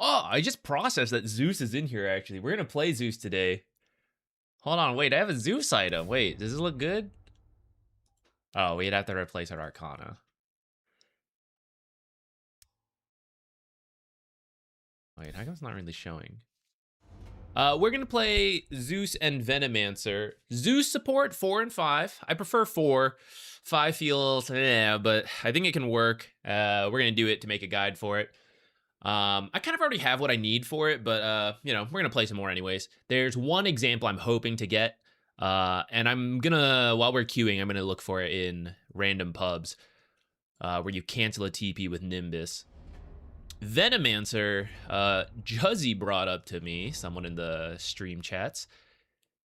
Oh, I just processed that Zeus is in here, actually. We're gonna play Zeus today. Hold on, wait, I have a Zeus item. Wait, does this look good? Oh, we'd have to replace our Arcana. Wait, how come it's not really showing? We're gonna play Zeus and Venomancer. Zeus support 4 and 5. I prefer 4. 5 feels, but I think it can work. We're gonna do it to make a guide for it. I kind of already have what I need for it, but you know, we're gonna play some more anyways. There's one example I'm hoping to get, and I'm gonna, while we're queuing, I'm gonna look for it in random pubs, where you cancel a TP with Nimbus. Venomancer, Juzzy brought up to me, someone in the stream chats,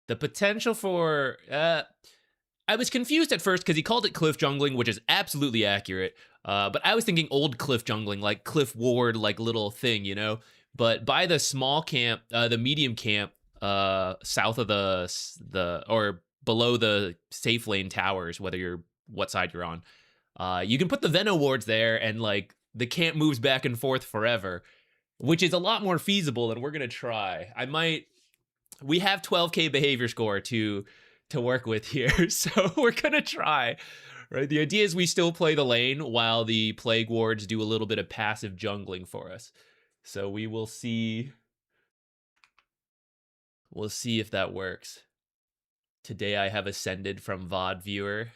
the potential for, I was confused at first because he called it cliff jungling, which is absolutely accurate. But I was thinking old cliff jungling, like Cliff Ward, like little thing, you know? But by the small camp, the medium camp, south of the or below the safe lane towers, whether you're what side you're on, you can put the Veno wards there, and like the camp moves back and forth forever, which is a lot more feasible, and we're gonna try. We have 12k behavior score to work with here, so we're gonna try. Right, the idea is we still play the lane while the plague wards do a little bit of passive jungling for us. So we will see. We'll see if that works. Today I have ascended from VOD viewer.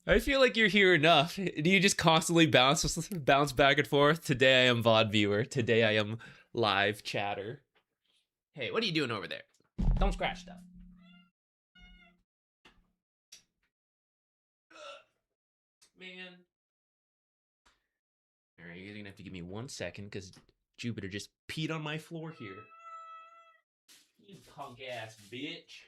I feel like you're here enough. Do you just constantly bounce back and forth? Today I am VOD viewer. Today I am live chatter. Hey, what are you doing over there? Don't scratch stuff. Man. Alright, you're gonna have to give me 1 second because Jupiter just peed on my floor here. You punk ass bitch.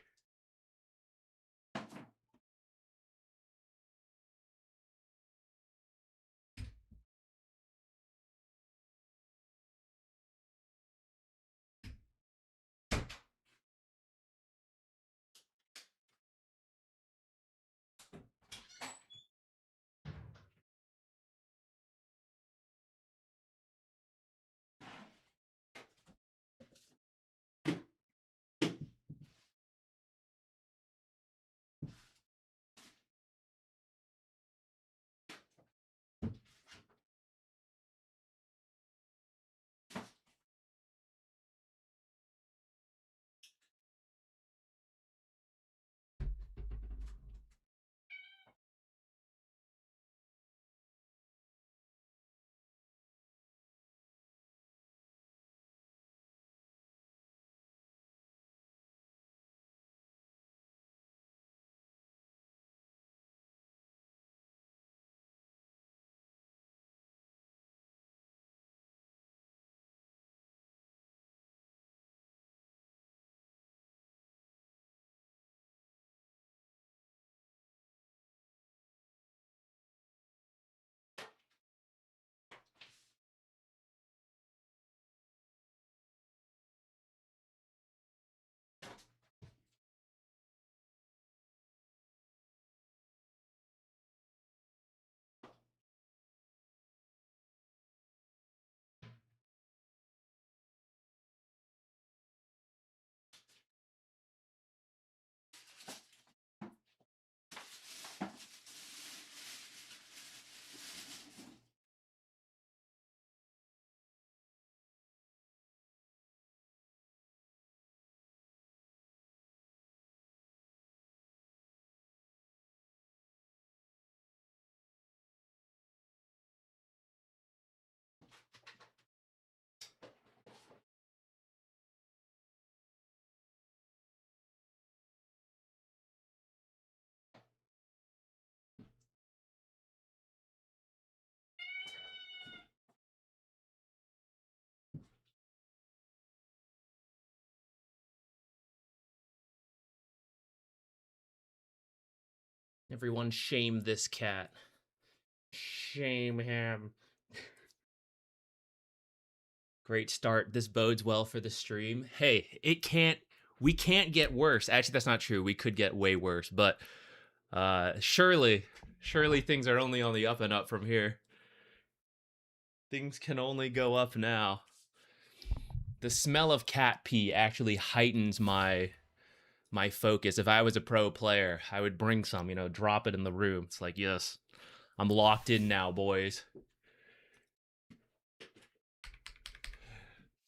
Everyone shame this cat. Shame him. Great start. This bodes well for the stream. Hey, we can't get worse. Actually, that's not true. We could get way worse, but surely things are only on the up and up from here. Things can only go up now. The smell of cat pee actually heightens my focus. If I was a pro player, I would bring some, you know, drop it in the room. It's like, yes, I'm locked in now, boys.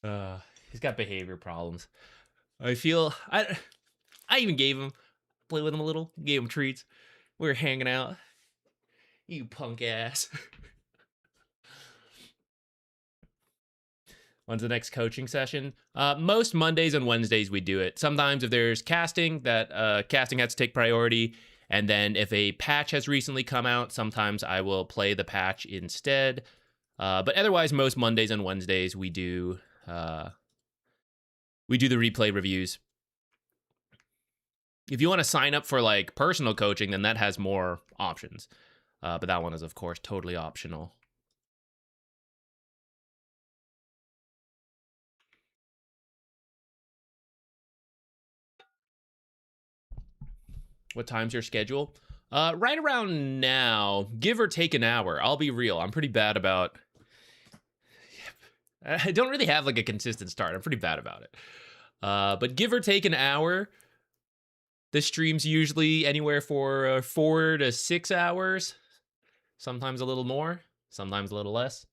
He's got behavior problems. I feel I even gave him, play with him a little, gave him treats. We were hanging out. You punk ass. When's the next coaching session? Most Mondays and Wednesdays we do it. Sometimes if there's casting, that casting has to take priority. And then if a patch has recently come out, sometimes I will play the patch instead. But otherwise, most Mondays and Wednesdays we do the replay reviews. If you want to sign up for like personal coaching, then that has more options. But that one is, of course, totally optional. What time's your schedule? Right around now, give or take an hour. I'll be real. I'm pretty bad about... I don't really have like a consistent start. I'm pretty bad about it. But give or take an hour. The stream's usually anywhere for 4 to 6 hours. Sometimes a little more, sometimes a little less.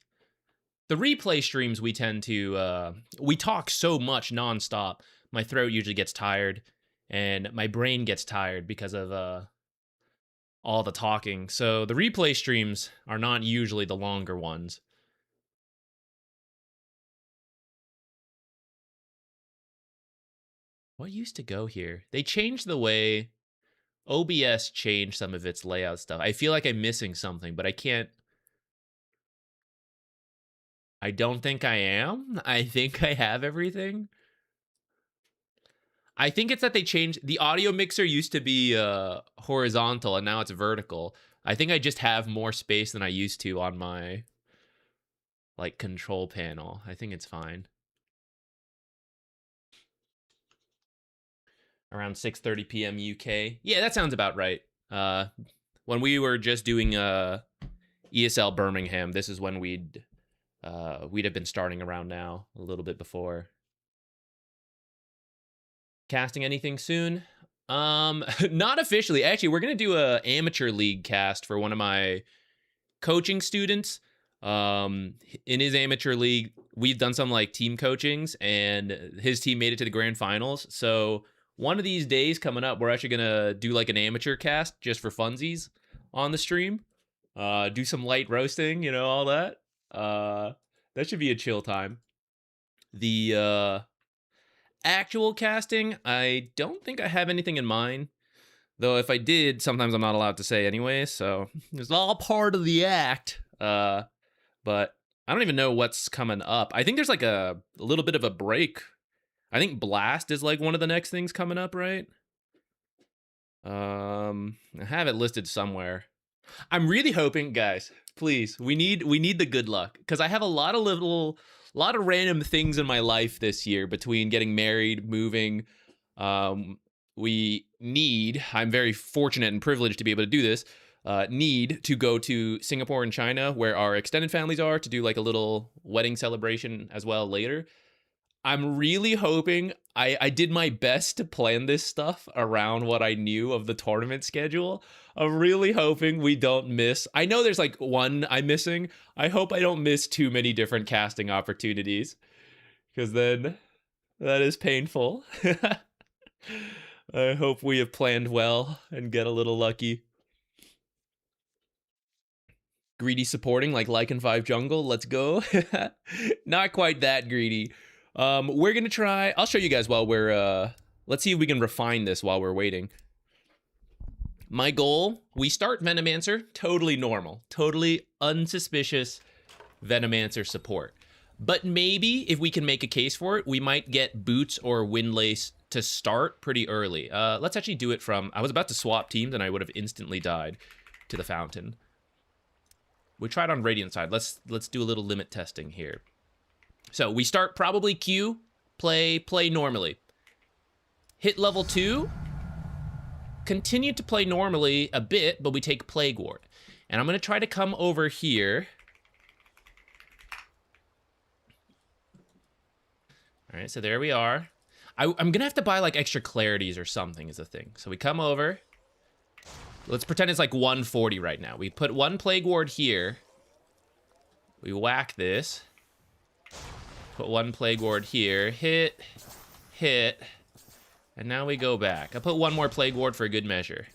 The replay streams we tend to... we talk so much nonstop. My throat usually gets tired. And my brain gets tired because of all the talking. So the replay streams are not usually the longer ones. What used to go here? They changed the way OBS changed some of its layout stuff. I feel like I'm missing something, but I can't. I don't think I am. I think I have everything. I think it's that they changed... The audio mixer used to be horizontal, and now it's vertical. I think I just have more space than I used to on my, like, control panel. I think it's fine. Around 6:30 p.m. UK. Yeah, that sounds about right. When we were just doing ESL Birmingham, this is when we'd have been starting around now, a little bit before. Casting anything soon? Not officially. Actually, we're gonna do a amateur league cast for one of my coaching students. In his amateur league, we've done some like team coachings, and his team made it to the grand finals. So one of these days coming up, we're actually gonna do like an amateur cast just for funsies on the stream. Do some light roasting, you know, all that. That should be a chill time. The actual casting, I don't think I have anything in mind. Though if I did, sometimes I'm not allowed to say anyway, so it's all part of the act. But I don't even know what's coming up. I think there's like a little bit of a break. I think Blast is like one of the next things coming up, right? I have it listed somewhere. I'm really hoping, guys, please, we need the good luck, because I have a lot of random things in my life this year between getting married, moving. I'm very fortunate and privileged to be able to do this. Need to go to Singapore and China, where our extended families are, to do like a little wedding celebration as well later. I'm really hoping I did my best to plan this stuff around what I knew of the tournament schedule. I'm really hoping we don't miss. I know there's like one I'm missing. I hope I don't miss too many different casting opportunities, because then that is painful. I hope we have planned well and get a little lucky. Greedy supporting like Lycan 5 jungle. Let's go. Not quite that greedy. We're gonna try. I'll show you guys while we're let's see if we can refine this while we're waiting. My goal, we start Venomancer, totally normal, totally unsuspicious Venomancer support. But maybe if we can make a case for it, we might get Boots or Windlace to start pretty early. Let's actually do it from... I was about to swap teams and I would have instantly died to the Fountain. We tried on Radiant side. Let's do a little limit testing here. So we start probably Q, play normally. Hit level 2, continue to play normally a bit, but we take Plague Ward. And I'm going to try to come over here All right, so there we are. I'm gonna have to buy like extra clarities or something is the thing. So we come over. Let's pretend it's like 140 right now. We put one plague ward here. We whack this. Put one plague ward here. Hit. Hit. And now we go back. I put one more plague ward for good measure.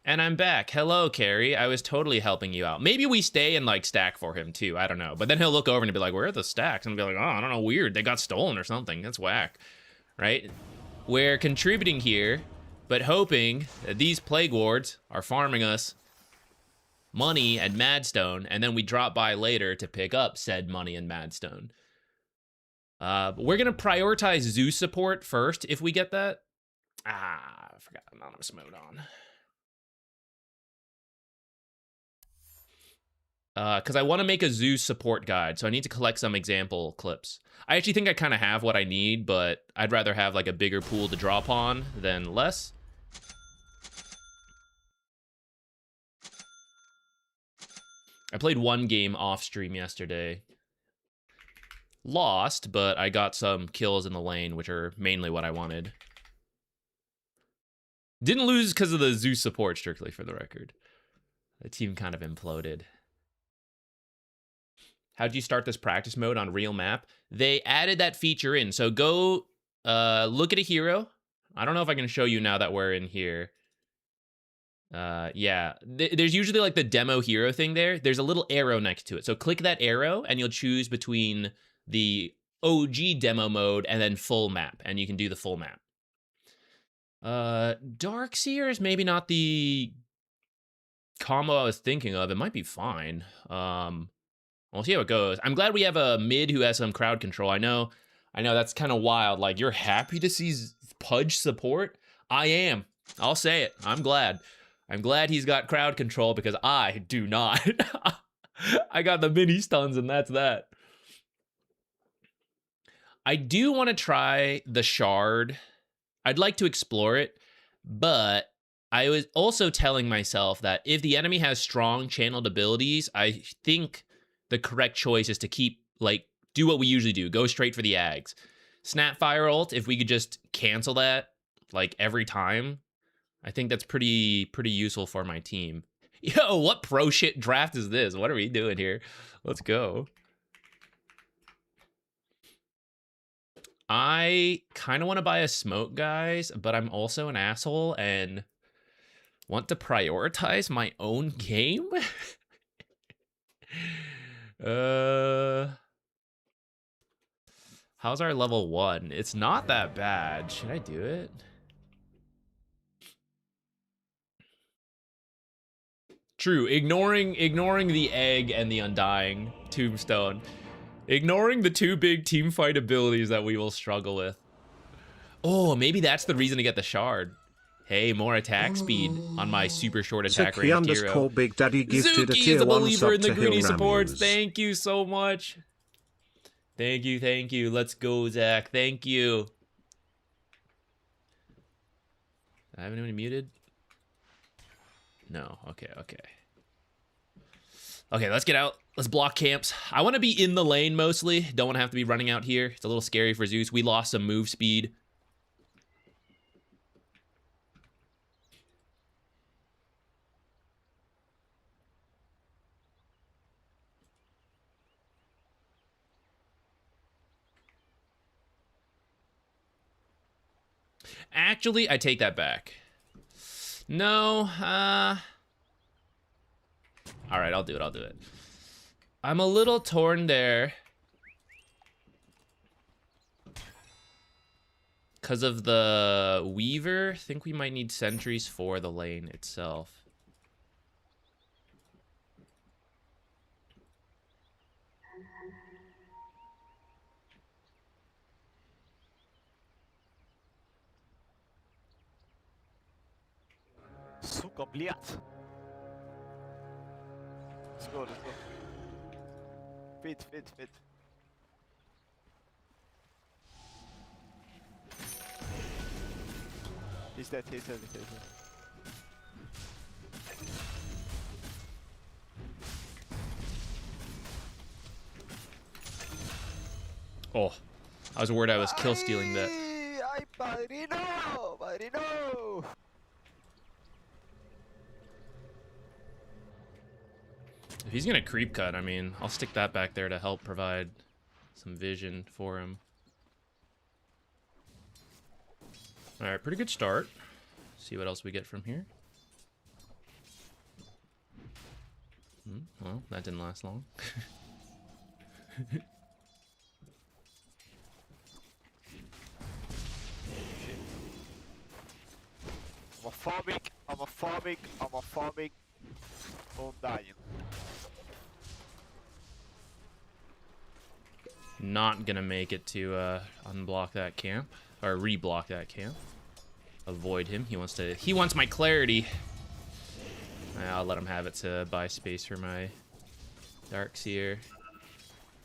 And I'm back. Hello, Carrie. I was totally helping you out. Maybe we stay and like stack for him too. I don't know. But then he'll look over and be like, where are the stacks? And I'll be like, oh, I don't know. Weird. They got stolen or something. That's whack. Right? We're contributing here, but hoping that these plague wards are farming us money and madstone, and then we drop by later to pick up said money and madstone. We're gonna prioritize Zeus support first if we get that. I forgot anonymous mode on. Because I want to make a Zeus support guide, so I need to collect some example clips. I actually think I kind of have what I need, but I'd rather have like a bigger pool to draw upon than less. I played one game off stream yesterday. Lost, but I got some kills in the lane, which are mainly what I wanted. Didn't lose because of the Zeus support, strictly for the record. The team kind of imploded. How'd you start this practice mode on real map? They added that feature in, so go look at a hero. I don't know if I can show you now that we're in here. Yeah, there's usually like the demo hero thing there. There's a little arrow next to it. So click that arrow and you'll choose between the OG demo mode and then full map, and you can do the full map. Darkseer is maybe not the combo I was thinking of. It might be fine. We'll see how it goes. I'm glad we have a mid who has some crowd control. I know that's kind of wild. Like, you're happy to see Pudge support? I am. I'll say it. I'm glad. I'm glad he's got crowd control because I do not. I got the mini stuns and that's that. I do want to try the shard. I'd like to explore it, but I was also telling myself that if the enemy has strong channeled abilities, I think the correct choice is to keep, like, do what we usually do. Go straight for the Ags. Snapfire ult, if we could just cancel that, like, every time, I think that's pretty useful for my team. Yo, what pro shit draft is this? What are we doing here? Let's go. I kind of want to buy a smoke, guys, but I'm also an asshole and want to prioritize my own game. How's our level 1? It's not that bad. Should I do it? True, ignoring the egg and the undying tombstone. Ignoring the two big team fight abilities that we will struggle with. Oh, maybe that's the reason to get the shard. Hey, more attack speed on my super short attack range hero. Big Daddy gifted Zuki a tier is a 1 believer in the sub to greedy Hill supports. Ramus. Thank you so much. Thank you, thank you. Let's go, Zach. Thank you. I have anyone muted? No. Okay, okay. Okay, let's get out. Let's block camps. I want to be in the lane mostly. Don't want to have to be running out here. It's a little scary for Zeus. We lost some move speed. Actually, I take that back. No, all right, I'll do it, I'll do it. I'm a little torn there. Because of the Weaver, I think we might need sentries for the lane itself. Sucker bliert. Let's go, let's go. Fit, fit, fit. He's dead, he's dead, he's dead. Oh, I was worried I was kill stealing that. Ay, padrino! Padrino! If he's gonna creep cut, I mean, I'll stick that back there to help provide some vision for him. Alright, pretty good start. See what else we get from here. Well, that didn't last long. I'm a phobic. I'm dying. Not gonna make it to unblock that camp. Or reblock that camp. Avoid him. He wants my clarity. I'll let him have it to buy space for my Dark Seer.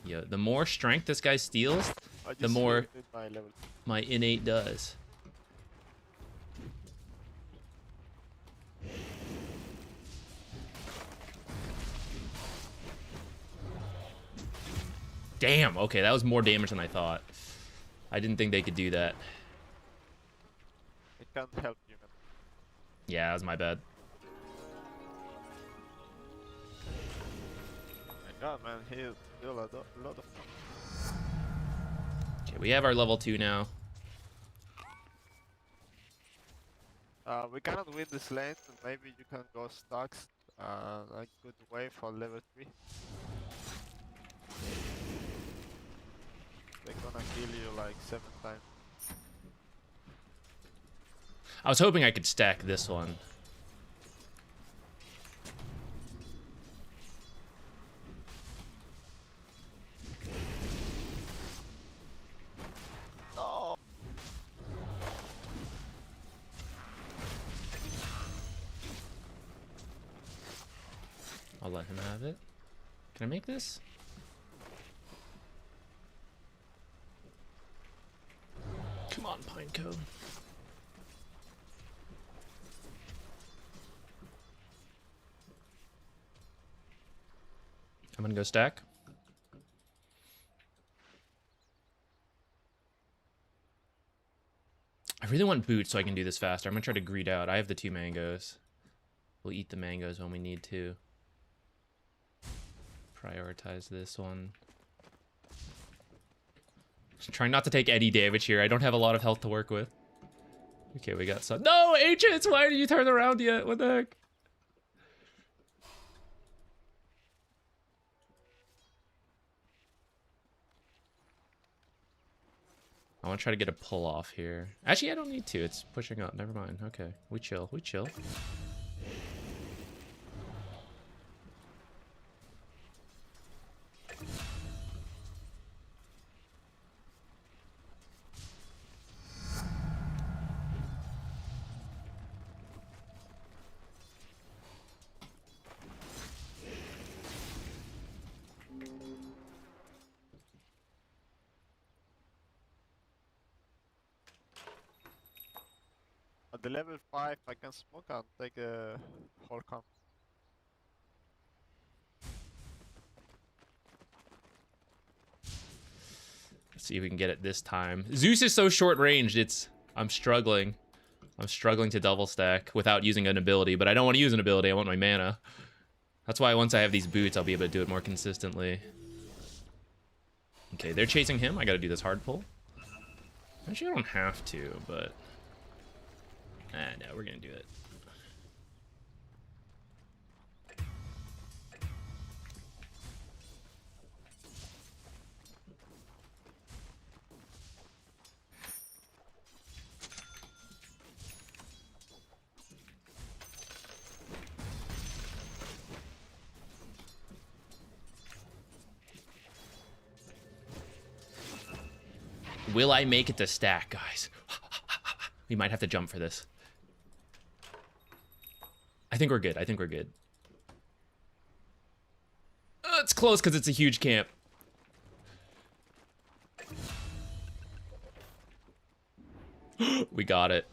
Yeah, the more strength this guy steals, the more my innate does. Damn, okay, that was more damage than I thought. I didn't think they could do that. I can't help you, man. Yeah, that was my bad. My god, man, he's a lot of fun. Okay, we have our level 2 now. We cannot win this lane, so maybe you can go stocks. A good way for level 3. They're gonna kill you like 7 times. I was hoping I could stack this one. No. I'll let him have it. Can I make this? Come on, Pinecone. I'm gonna go stack. I really want boots so I can do this faster. I'm gonna try to greed out. I have the 2 mangoes. We'll eat the mangoes when we need to. Prioritize this one. Just trying not to take any damage here. I don't have a lot of health to work with. Okay, we got some. No, agents! Why did you turn around yet? What the heck? I want to try to get a pull off here. Actually, I don't need to. It's pushing up. Never mind. Okay, we chill. We chill. At the level 5, I can smoke and take a whole camp. Let's see if we can get it this time. Zeus is so short ranged. I'm struggling. I'm struggling to double stack without using an ability, but I don't want to use an ability. I want my mana. That's why once I have these boots, I'll be able to do it more consistently. Okay, they're chasing him. I gotta do this hard pull. Actually, I don't have to, but... no, we're gonna do it. Will I make it to stack, guys? We might have to jump for this. I think we're good. I think we're good. It's close because it's a huge camp. We got it.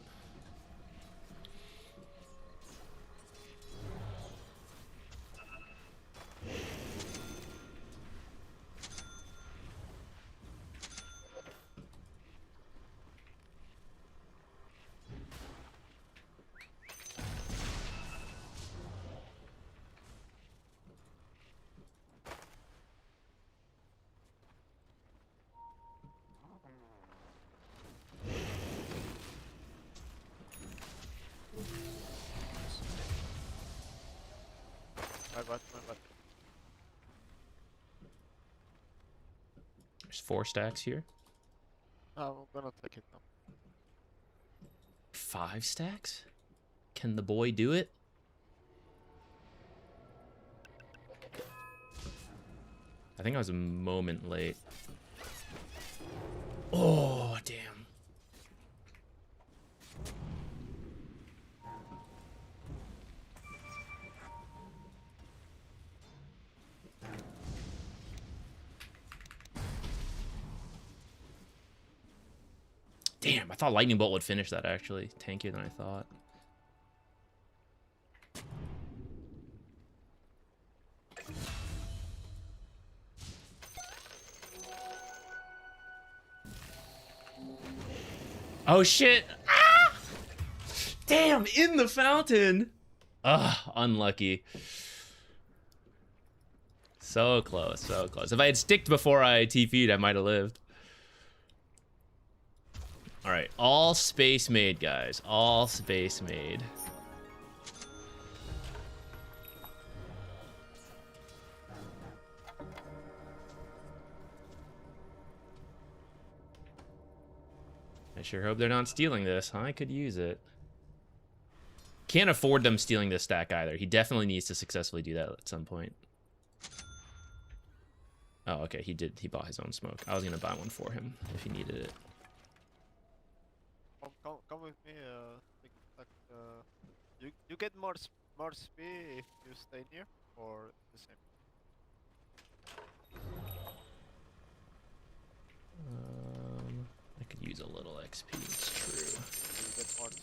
There's 4 stacks here. I'm gonna take it now. 5 stacks? Can the boy do it? I think I was a moment late. Oh, damn. Damn, I thought Lightning Bolt would finish that, actually. Tankier than I thought. Oh, shit! Ah! Damn, in the fountain! Ugh, unlucky. So close, so close. If I had sticked before I TP'd, I might have lived. Alright, all space made, guys. All space made. I sure hope they're not stealing this. I could use it. Can't afford them stealing this stack either. He definitely needs to successfully do that at some point. Oh, okay, he did. He bought his own smoke. I was gonna buy one for him if he needed it. Come with me. You get more speed if you stay near, or the same. I could use a little XP. It's true. You get more XP.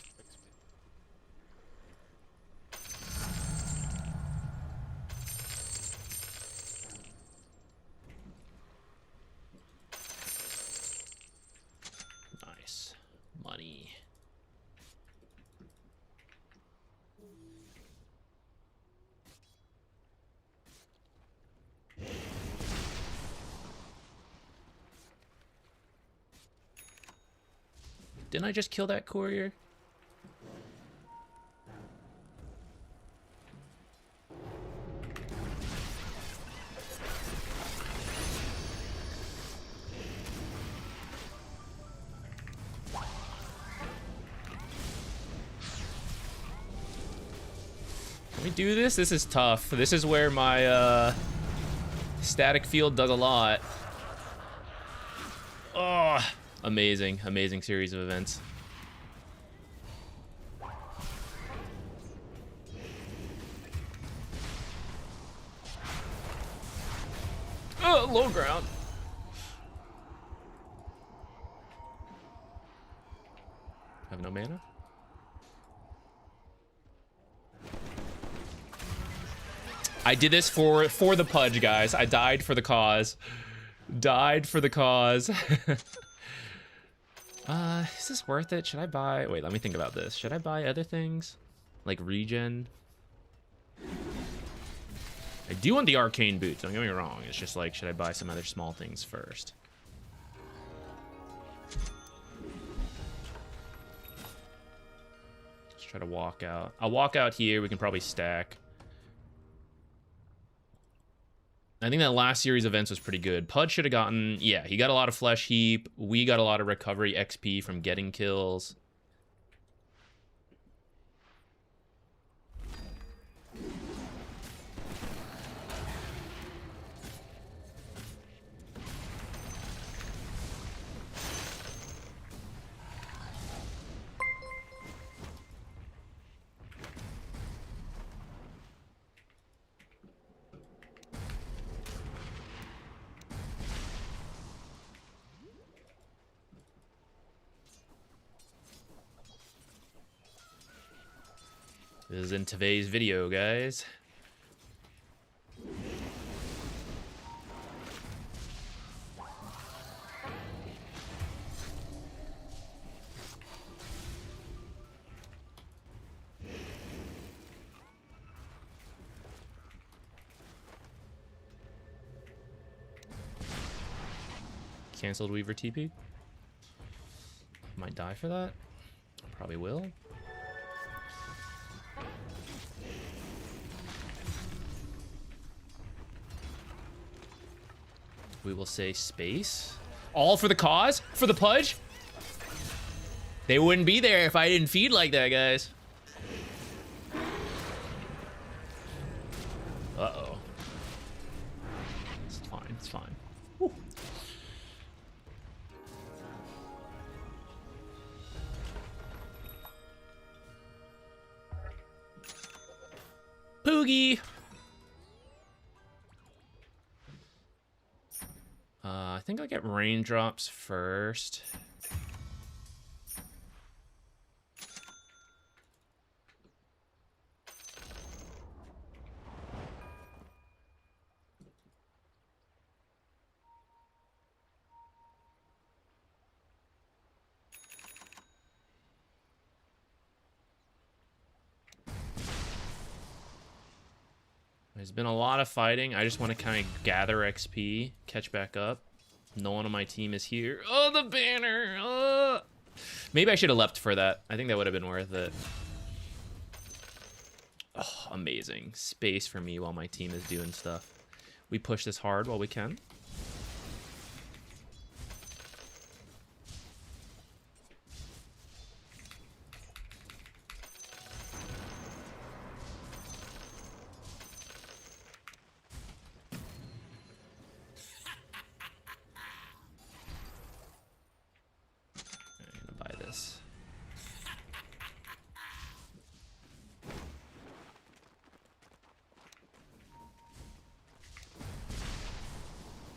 Nice money. Didn't I just kill that courier? Can we do this? This is tough. This is where my static field does a lot. Oh, amazing, amazing series of events. Oh, low ground. Have no mana? I did this for the pudge, guys. I died for the cause. Died for the cause. Is this worth it? Should I buy... Wait, let me think about this. Should I buy other things? Like regen? I do want the arcane boots, don't get me wrong. It's just like, should I buy some other small things first? Let's try to walk out. I'll walk out here. We can probably stack. I think that last series of events was pretty good. Pudge should have gotten... Yeah, he got a lot of flesh heap. We got a lot of recovery XP from getting kills. This is in today's video, guys. Cancelled Weaver TP. Might die for that. Probably will. We will say space. All for the cause? For the pudge? They wouldn't be there if I didn't feed like that, guys. Uh-oh. It's fine, it's fine. Woo. Poogie! I think I'll get raindrops first. There's been a lot of fighting. I just want to kind of gather XP, catch back up. No one on my team is here. Oh, the banner! Maybe I should have leapt for that. I think that would have been worth it. Oh, amazing. Space for me while my team is doing stuff. We push this hard while we can.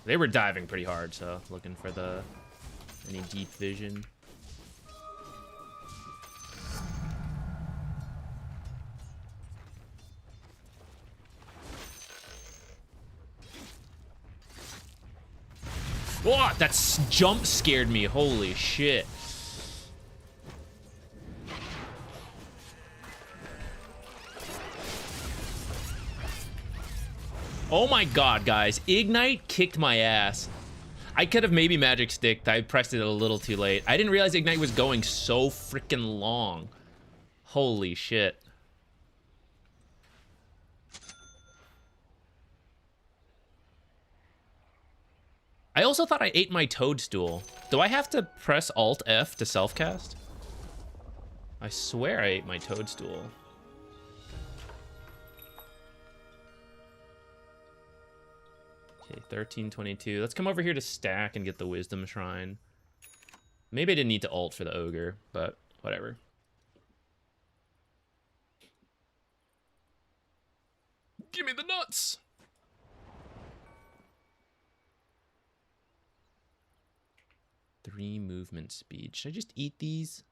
They were diving pretty hard, so looking for any deep vision. Whoa, that jump scared me. Holy shit. Oh my god, guys. Ignite kicked my ass. I could have maybe magic sticked. I pressed it a little too late. I didn't realize Ignite was going so freaking long. Holy shit. I also thought I ate my toadstool. Do I have to press Alt F to self-cast? I swear I ate my toadstool. Okay, 1322. Let's come over here to stack and get the wisdom shrine. Maybe I didn't need to ult for the ogre, but whatever. Give me the nuts! Three movement speed. Should I just eat these?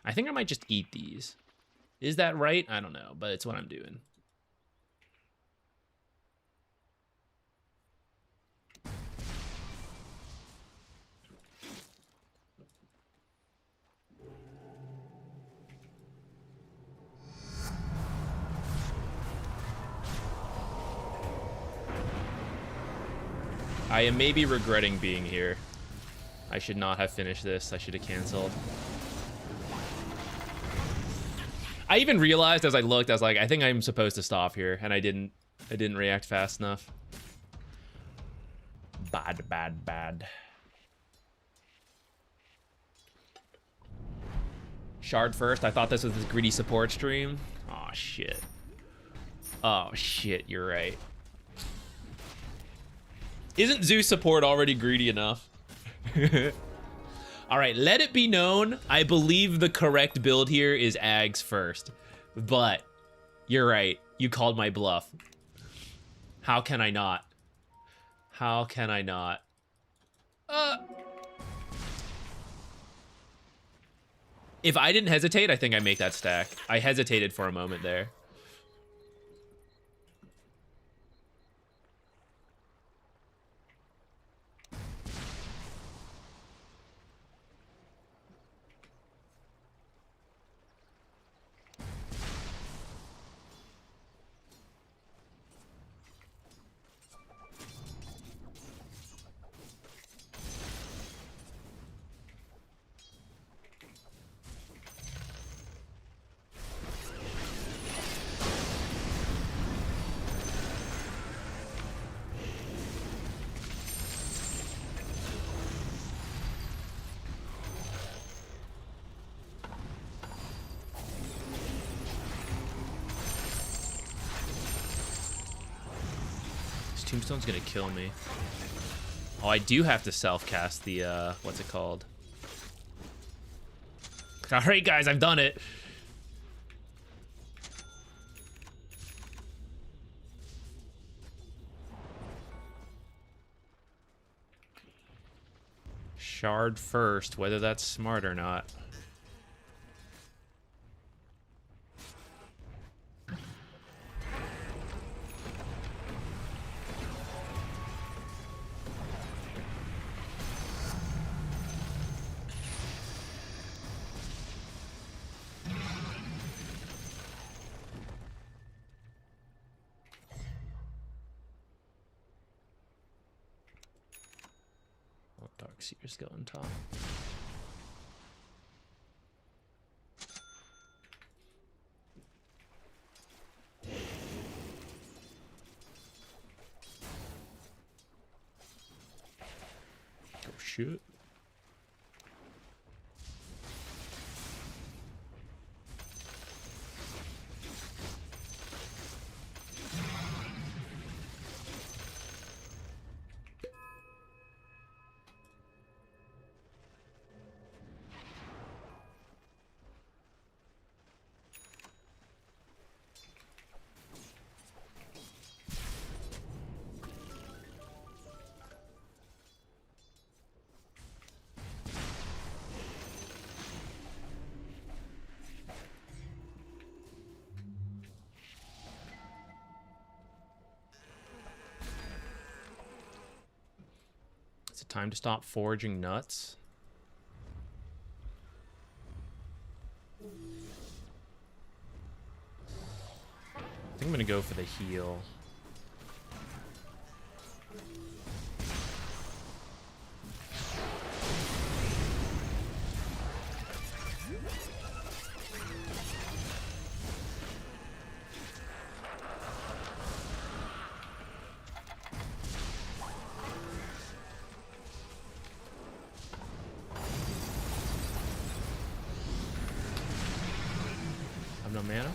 I think I might just eat these. Is that right? I don't know, but it's what I'm doing. I am maybe regretting being here. I should not have finished this. I should have canceled. I even realized as I looked, I was like, I think I'm supposed to stop here, and I didn't react fast enough. Bad, bad, bad. Shard first. I thought this was this greedy support stream. Oh shit. Oh shit, you're right. Isn't Zeus support already greedy enough? All right, let it be known, I believe the correct build here is Ags first. But you're right. You called my bluff. How can I not? How can I not? If I didn't hesitate, I think I make that stack. I hesitated for a moment there. Tombstone's gonna kill me. Oh, I do have to self-cast the, what's it called? Alright, guys, I've done it. Shard first, whether that's smart or not. Oh, Darkseer's going top. Oh shit. Is it time to stop foraging nuts? I think I'm gonna go for the heal. I've no mana.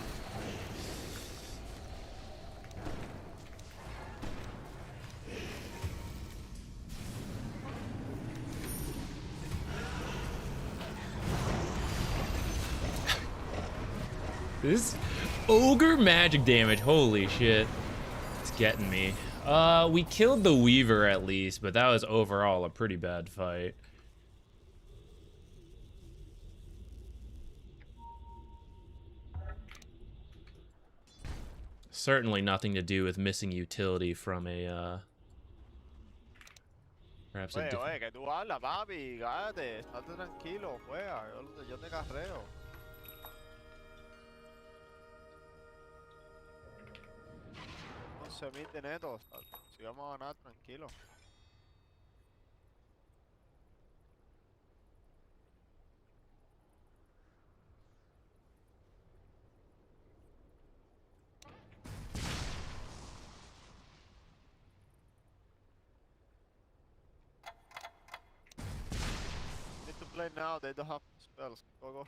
This ogre magic damage, holy shit. It's getting me. We killed the Weaver at least, but that was overall a pretty bad fight. Certainly nothing to do with missing utility from a, perhaps a different... Oye, que tú hablas, papi, cállate, estate tranquilo, juega, yo te carreo. 11.000 de netos, si vamos a ganar, tranquilo. Need to play now, they don't have spells. Go.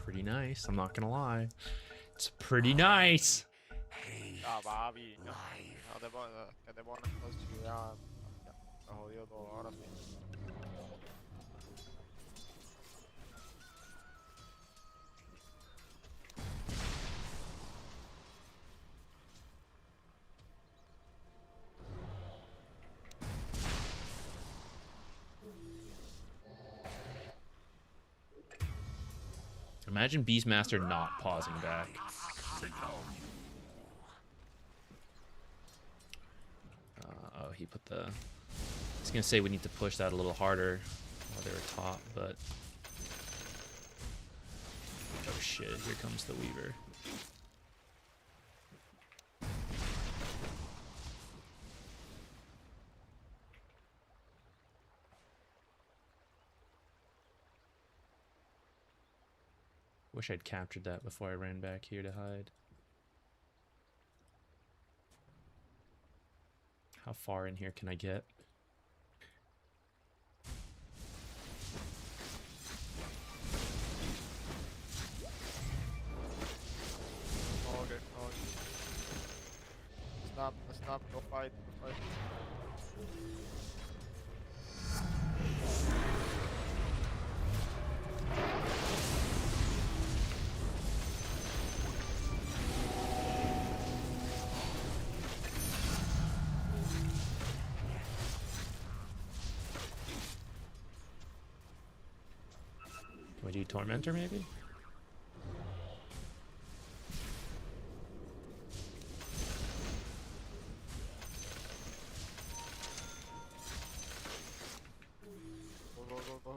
Pretty nice, I'm not gonna lie. It's pretty nice. Ah, papi, no te pones, que te pones close to ya, te jodió todo, ahora sí. Imagine Beastmaster not pausing back. Oh, he put the... I was gonna say we need to push that a little harder while they were top, but... Oh shit, here comes the Weaver. Wish I'd captured that before I ran back here to hide. How far in here can I get? Okay, okay. Stop, go fight, go fight. Do I do Tormentor maybe?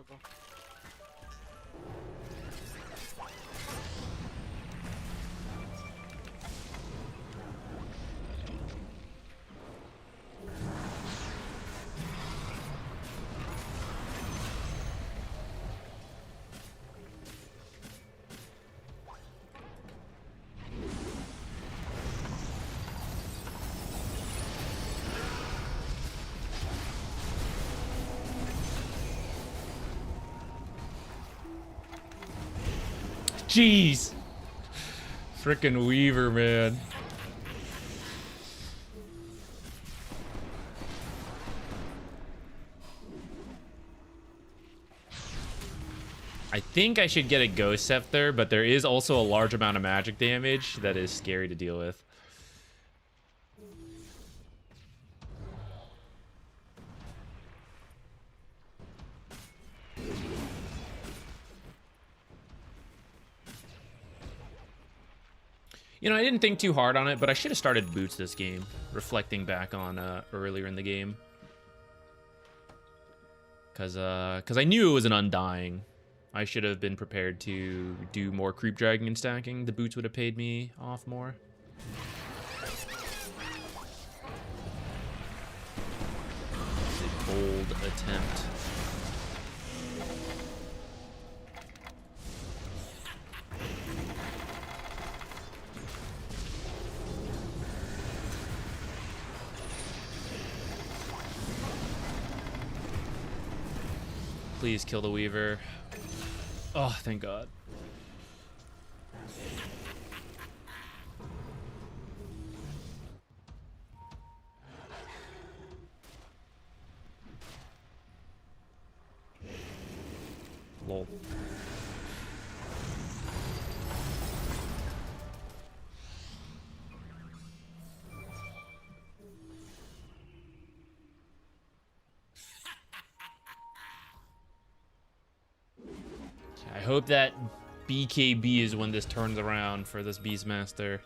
Go. Jeez! Frickin' Weaver, man. I think I should get a Ghost Scepter, but there is also a large amount of magic damage that is scary to deal with. You know, I didn't think too hard on it, but I should have started boots this game, reflecting back on earlier in the game. Because I knew it was an Undying. I should have been prepared to do more creep dragging and stacking. The boots would have paid me off more. It's a bold attempt. Please kill the Weaver. Oh, thank God. Lol. I hope that BKB is when this turns around for this Beastmaster.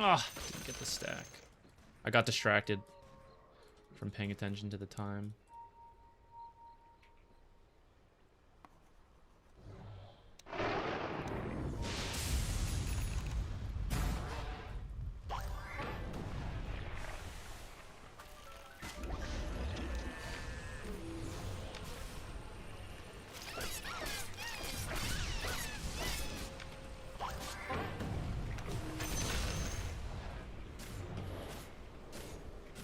Ah, didn't get the stack. I got distracted from paying attention to the time.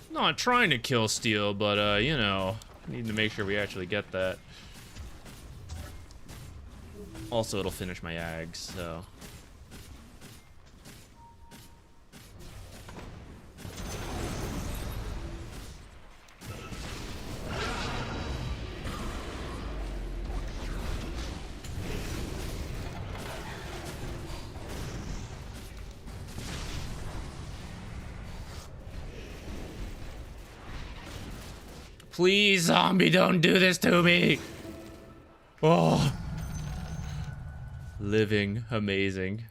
Not trying to kill Steel, but, you know, need to make sure we actually get that. Also, it'll finish my Ags, so... Please, zombie, don't do this to me. Oh. Living amazing.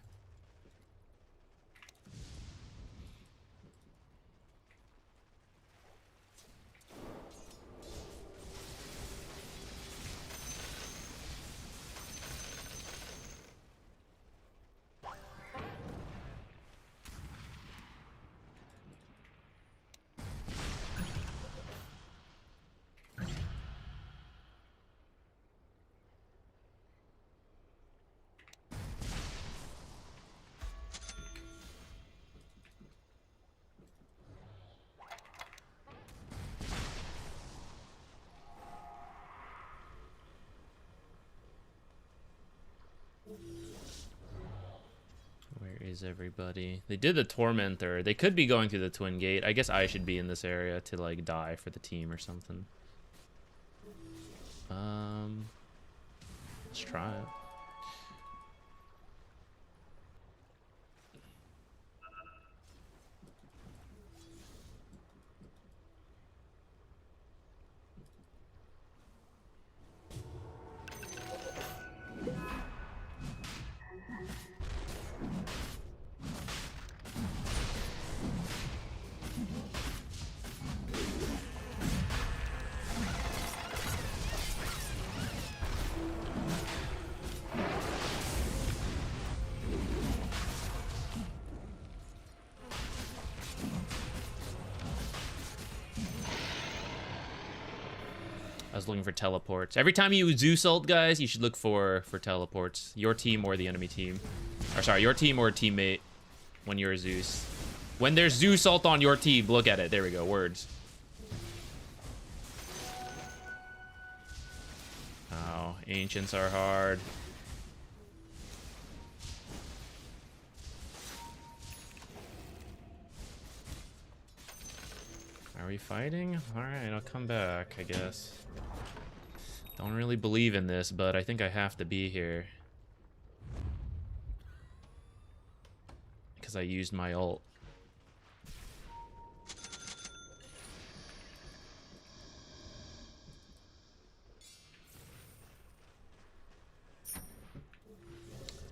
Where is everybody? They did the Tormentor. They could be going through the Twin Gate. I guess I should be in this area to, like, die for the team or something. Let's try it. I was looking for teleports. Every time you Zeus ult, guys, you should look for teleports. Your team or the enemy team. Or sorry, your team or a teammate when you're a Zeus. When there's Zeus ult on your team, look at it. There we go, words. Oh, ancients are hard. Are we fighting? Alright, I'll come back, I guess. Don't really believe in this, but I think I have to be here. Because I used my ult.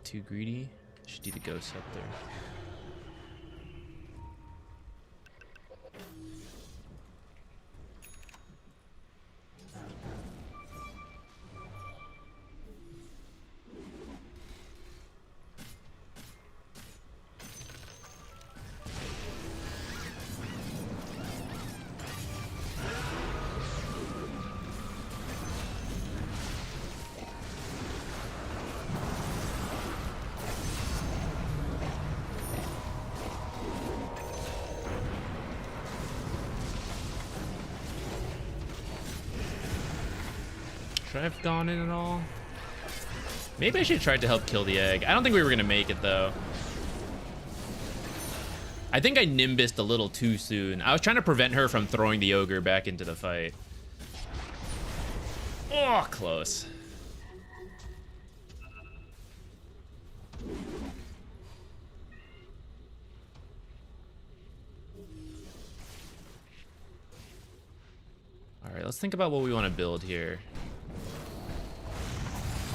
Too greedy? Should do the ghost up there. Should I have gone in at all? Maybe I should have tried to help kill the egg. I don't think we were gonna make it though. I think I Nimbused a little too soon. I was trying to prevent her from throwing the ogre back into the fight. Oh, close. All right, let's think about what we want to build here.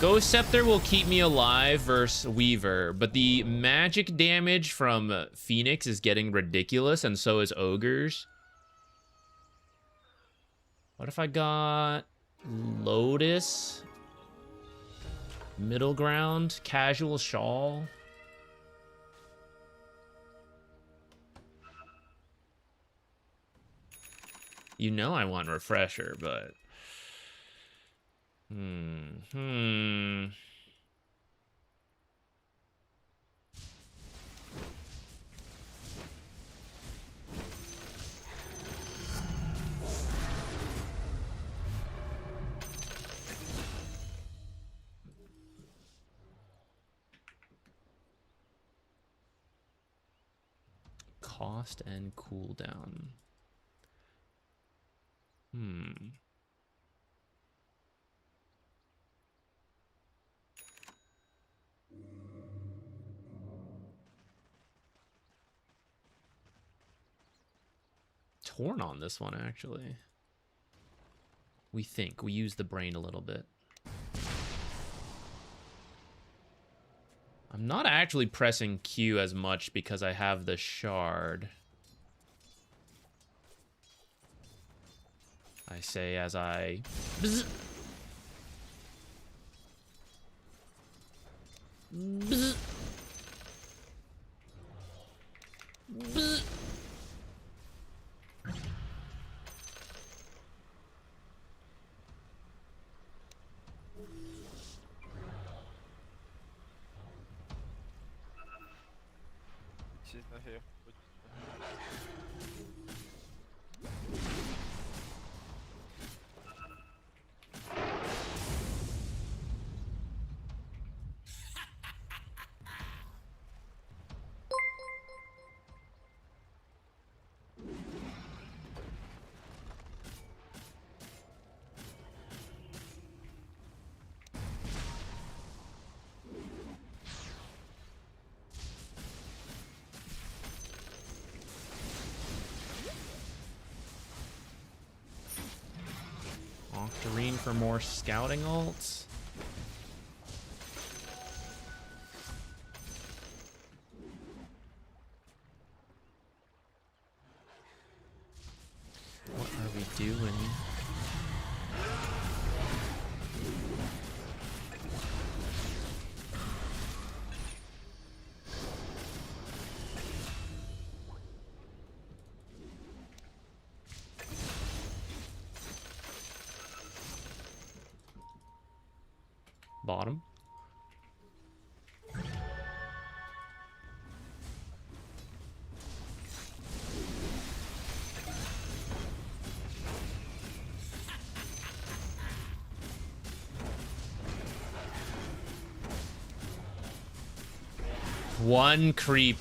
Ghost Scepter will keep me alive versus Weaver, but the magic damage from Phoenix is getting ridiculous, and so is Ogres. What if I got Lotus? Middle ground? Casual Shawl? You know I want Refresher, but... Cost and cooldown. Torn on this one, actually. We think. We use the brain a little bit. I'm not actually pressing Q as much because I have the shard. I say as I... Bzz. Bzz. Bzz. She's not here. But Octarine for more scouting ults. What are we doing? Bottom. One creep.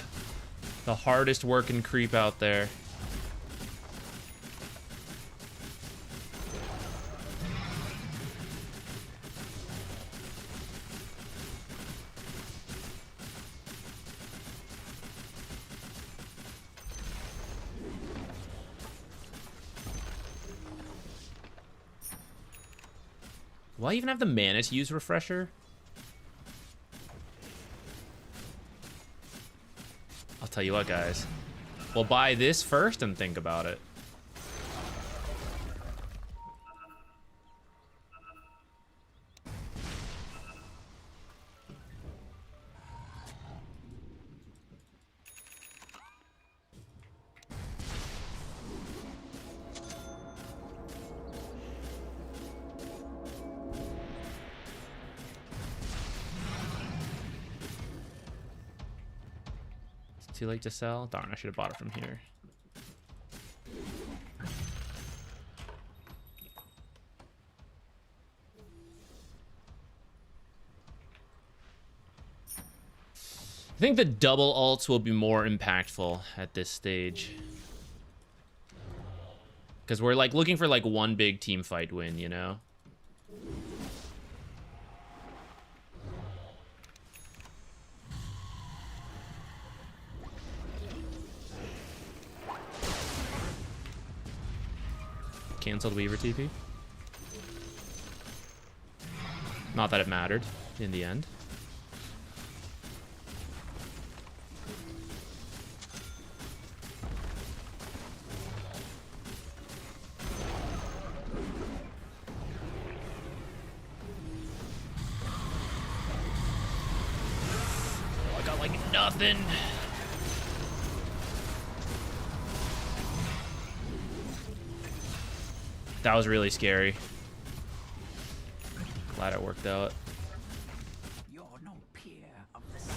The hardest working creep out there. Will I even have the mana to use Refresher? I'll tell you what, guys. We'll buy this first and think about it. Too late to sell? Darn, I should have bought it from here. I think the double ults will be more impactful at this stage. Because we're like looking for like one big team fight win, you know? Cancelled Weaver TP. Not that it mattered in the end. Oh, I got like nothing. That was really scary. Glad it worked out. You're no peer of the sea.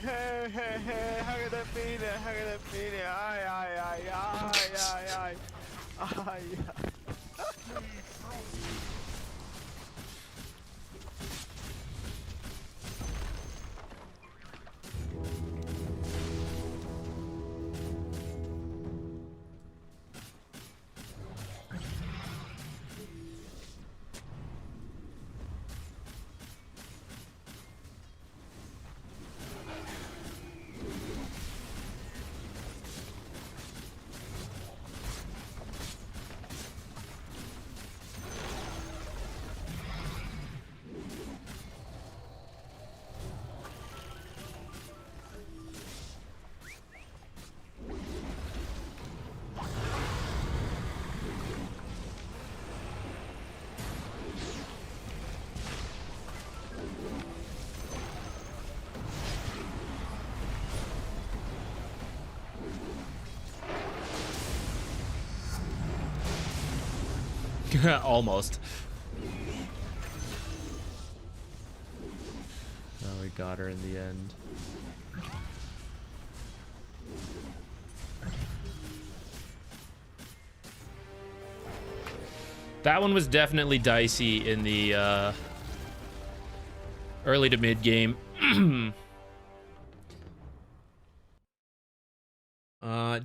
Hey, hey, hey, hug the feeling, ay, ay, ay, ay, ay, ay. Ah, yeah. Almost. Oh, we got her in the end. That one was definitely dicey in the early to mid game.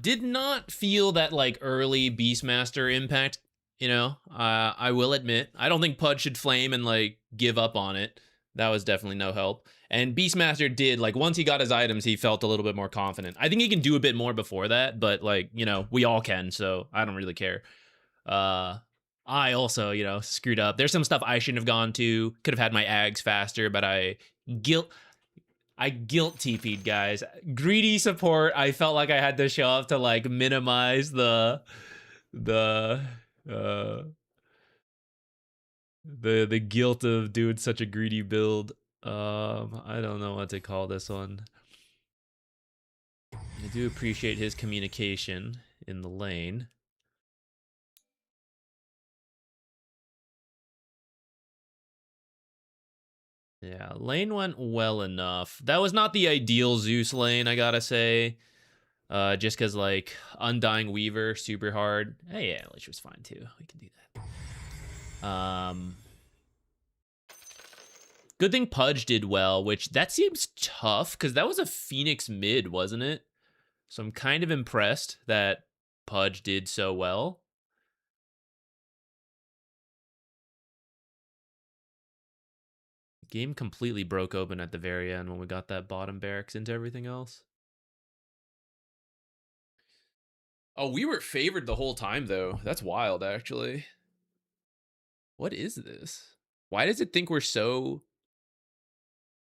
Did not feel that like early Beastmaster impact, you know. I will admit, I don't think Pudge should flame and like give up on it. That was definitely no help. And Beastmaster did, like, once he got his items, he felt a little bit more confident. I think he can do a bit more before that, but like, you know, we all can, so I don't really care. I also, you know, screwed up. There's some stuff I shouldn't have gone to. Could have had my ags faster, but I guilt TP'd, guys. Greedy support. I felt like I had to show up to like minimize the uh the guilt of doing such a greedy build. I don't know what to call this one. I do appreciate his communication in the lane. Yeah, lane went well enough. That was not the ideal Zeus lane, I gotta say. Just because, like, Undying Weaver, super hard. Hey, yeah, Lich was fine, too. We can do that. Good thing Pudge did well, which that seems tough, because that was a Phoenix mid, wasn't it? So I'm kind of impressed that Pudge did so well. Game completely broke open at the very end when we got that bottom barracks into everything else. Oh, we were favored the whole time, though. That's wild, actually. What is this? Why does it think we're so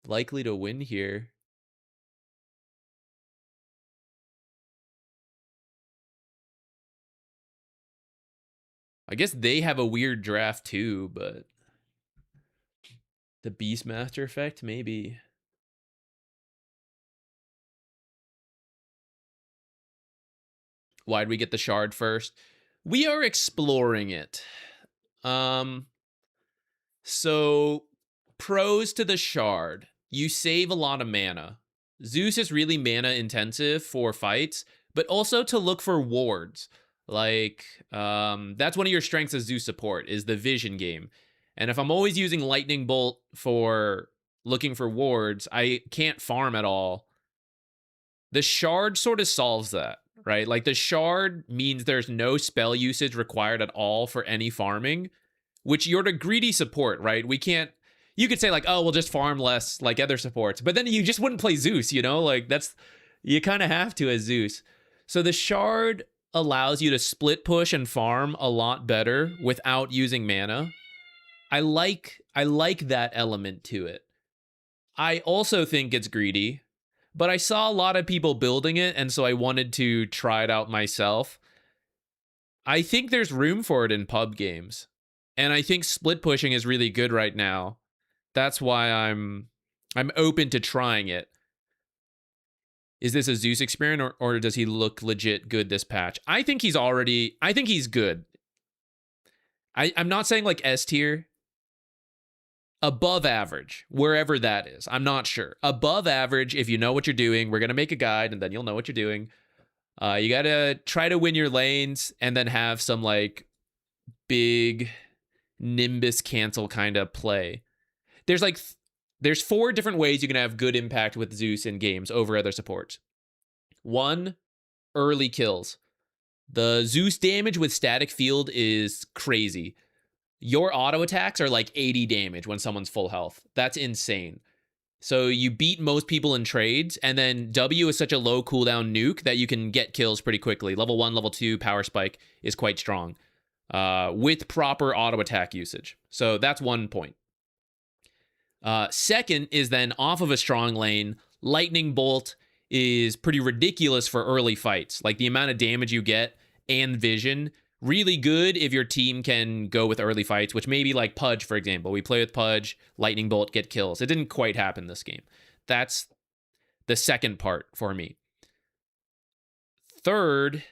likely to win here? I guess they have a weird draft, too, but the Beastmaster effect, maybe. Why'd we get the shard first? We are exploring it. So pros to the shard. You save a lot of mana. Zeus is really mana intensive for fights, but also to look for wards. Like, that's one of your strengths as Zeus support, is the vision game. And if I'm always using Lightning Bolt for looking for wards, I can't farm at all. The shard sort of solves that, right? Like, the shard means there's no spell usage required at all for any farming, which you're the greedy support, right? We can't, you could say like, oh, we'll just farm less like other supports, but then you just wouldn't play Zeus, you know? Like, that's, you kind of have to as Zeus. So the shard allows you to split push and farm a lot better without using mana. I like that element to it. I also think it's greedy, but I saw a lot of people building it, and so I wanted to try it out myself. I think there's room for it in pub games. And I think split pushing is really good right now. That's why I'm open to trying it. Is this a Zeus experiment, or does he look legit good this patch? I think he's good. I'm not saying like S tier. Above average, wherever that is. I'm not sure. Above average, if you know what you're doing, we're going to make a guide and then you'll know what you're doing. You gotta try to win your lanes and then have some like big Nimbus cancel kind of play. There's 4 different ways you can have good impact with Zeus in games over other supports. 1, early kills. The Zeus damage with static field is crazy. Your auto attacks are like 80 damage when someone's full health. That's insane. So you beat most people in trades, and then W is such a low cooldown nuke that you can get kills pretty quickly. Level 1, level 2 power spike is quite strong with proper auto attack usage. So that's 1 point. Second is then off of a strong lane, Lightning Bolt is pretty ridiculous for early fights. Like the amount of damage you get and vision, really good if your team can go with early fights, which maybe like Pudge, for example. We play with Pudge, Lightning Bolt, get kills. It didn't quite happen this game. That's the second part for me. Third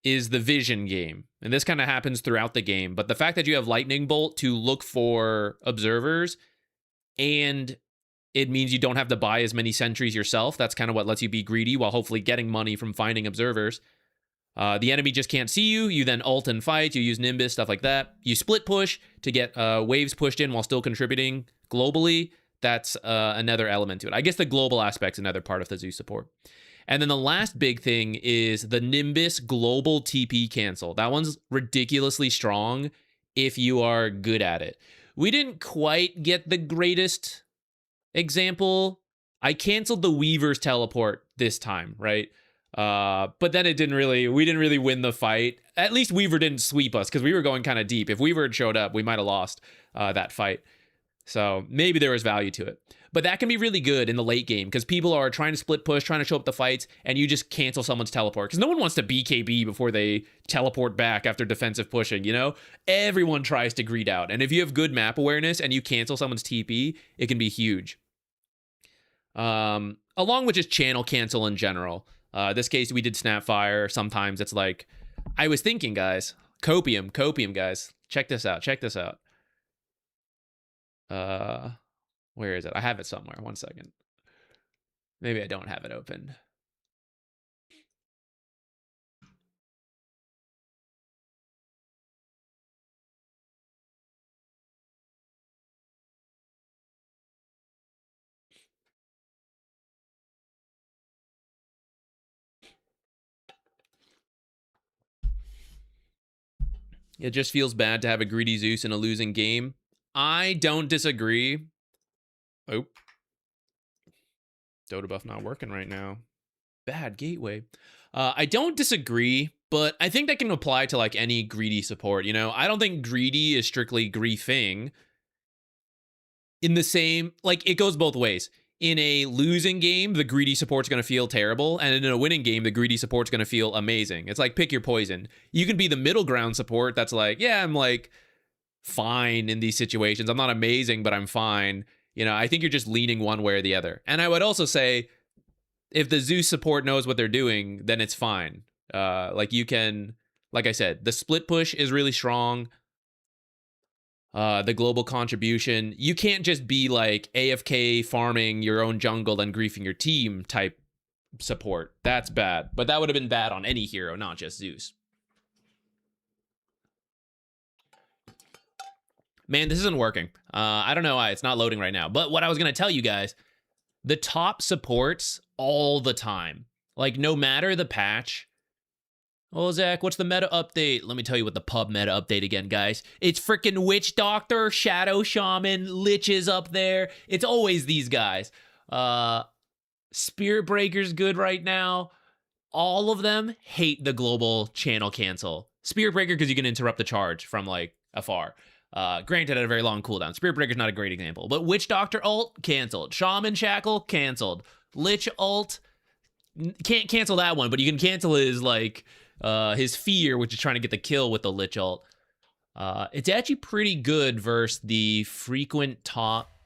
is the vision game. And this kind of happens throughout the game. But the fact that you have Lightning Bolt to look for observers, and it means you don't have to buy as many sentries yourself. That's kind of what lets you be greedy while hopefully getting money from finding observers. The enemy just can't see you. You then ult and fight. You use Nimbus, stuff like that. You split push to get waves pushed in while still contributing globally. That's another element to it. I guess the global aspect's another part of the Zeus support. And then the last big thing is the Nimbus global TP cancel. That one's ridiculously strong if you are good at it. We didn't quite get the greatest example. I canceled the Weaver's teleport this time, right? But then we didn't really win the fight. At least Weaver didn't sweep us because we were going kind of deep. If Weaver had showed up, we might have lost that fight. So maybe there was value to it. But that can be really good in the late game because people are trying to split push, trying to show up the fights, and you just cancel someone's teleport. Because no one wants to BKB before they teleport back after defensive pushing, you know? Everyone tries to greed out. And if you have good map awareness and you cancel someone's TP, it can be huge. Along with just channel cancel in general. This case, we did Snapfire. Sometimes it's like, I was thinking, guys, Copium, guys. Check this out. Where is it? I have it somewhere. 1 second. Maybe I don't have it open. It just feels bad to have a greedy Zeus in a losing game. I don't disagree. Oh. Dota buff not working right now. Bad gateway. I don't disagree, but I think that can apply to like any greedy support, you know? I don't think greedy is strictly griefing. In the same, like it goes both ways. In a losing game, the greedy support's going to feel terrible, and in a winning game, the greedy support's going to feel amazing. It's like pick your poison. You can be the middle ground support that's like, yeah, I'm like fine in these situations. I'm not amazing, but I'm fine. You know, I think you're just leaning one way or the other. And I would also say if the Zeus support knows what they're doing, then it's fine. Like you can, like I said, the split push is really strong. The global contribution. You can't just be like AFK farming your own jungle and griefing your team type support. That's bad. But that would have been bad on any hero, not just Zeus. Man, this isn't working. I don't know why. It's not loading right now. But what I was going to tell you guys, the top supports all the time. Like, no matter the patch. Oh, Zach, what's the meta update? Let me tell you what the pub meta update again, guys. It's freaking Witch Doctor, Shadow Shaman, Liches up there. It's always these guys. Spirit Breaker's good right now. All of them hate the global channel cancel. Spirit Breaker because you can interrupt the charge from, like, afar. Granted, at a very long cooldown. Spirit Breaker's not a great example. But Witch Doctor ult, canceled. Shaman Shackle, canceled. Lich ult, can't cancel that one, but you can cancel his, like, his fear, which is trying to get the kill with the Lich ult. It's actually pretty good versus the frequent top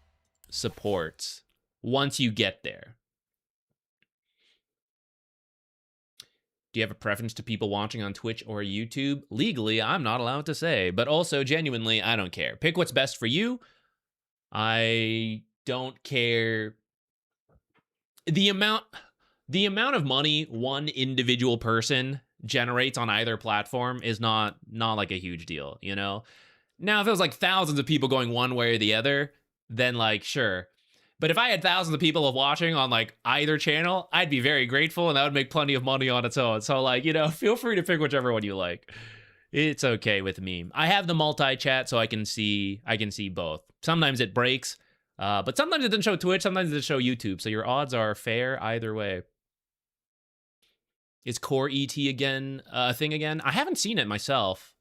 supports once you get there. Do you have a preference to people watching on Twitch or YouTube? Legally, I'm not allowed to say, but also genuinely, I don't care. Pick what's best for you. I don't care. The amount the amount of money one individual person generates on either platform is not like a huge deal, you know? Now, if it was like thousands of people going one way or the other, then like, sure. But if I had thousands of people watching on like either channel, I'd be very grateful and that would make plenty of money on its own. So like, you know, feel free to pick whichever one you like. It's okay with me. I have the multi-chat so I can see both. Sometimes it breaks, but sometimes it doesn't show Twitch, sometimes it doesn't show YouTube. So your odds are fair either way. Is Core ET again a thing again? I haven't seen it myself.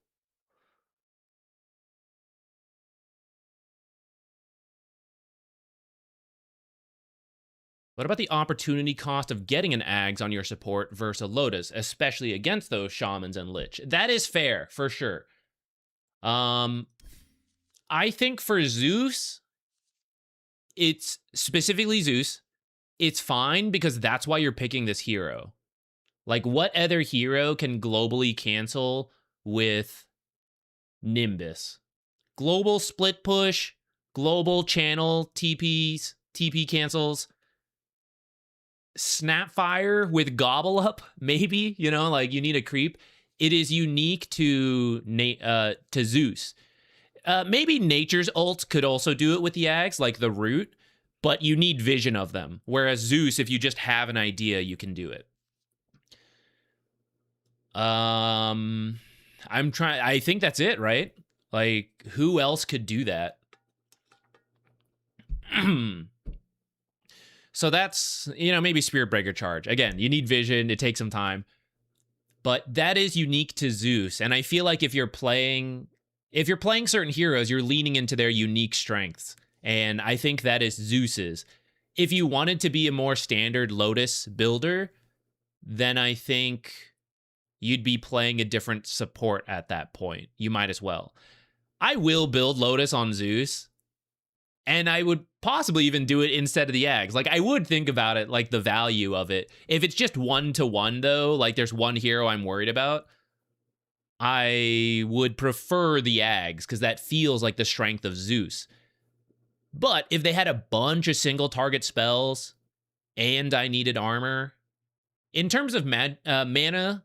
What about the opportunity cost of getting an Ags on your support versus a Lotus, especially against those Shamans and Lich? That is fair, for sure. I think for Zeus, it's specifically Zeus, it's fine because that's why you're picking this hero. Like, what other hero can globally cancel with Nimbus? Global split push, global channel TPs, TP cancels, Snapfire with Gobble Up, maybe, you know, like you need a creep. It is unique to Zeus. Maybe Nature's ult could also do it with the Ags, like the Root, but you need vision of them. Whereas Zeus, if you just have an idea, you can do it. I think that's it, right? Like, who else could do that? So that's, you know, maybe Spirit Breaker Charge. Again, you need vision. It takes some time. But that is unique to Zeus. And I feel like if you're playing certain heroes, you're leaning into their unique strengths. And I think that is Zeus's. If you wanted to be a more standard Lotus builder, then I think you'd be playing a different support at that point. You might as well. I will build Lotus on Zeus. And I would possibly even do it instead of the Ags. Like, I would think about it, like, the value of it. If it's just 1-to-1, though, like, there's one hero I'm worried about, I would prefer the Ags, because that feels like the strength of Zeus. But if they had a bunch of single-target spells, and I needed armor, in terms of mana,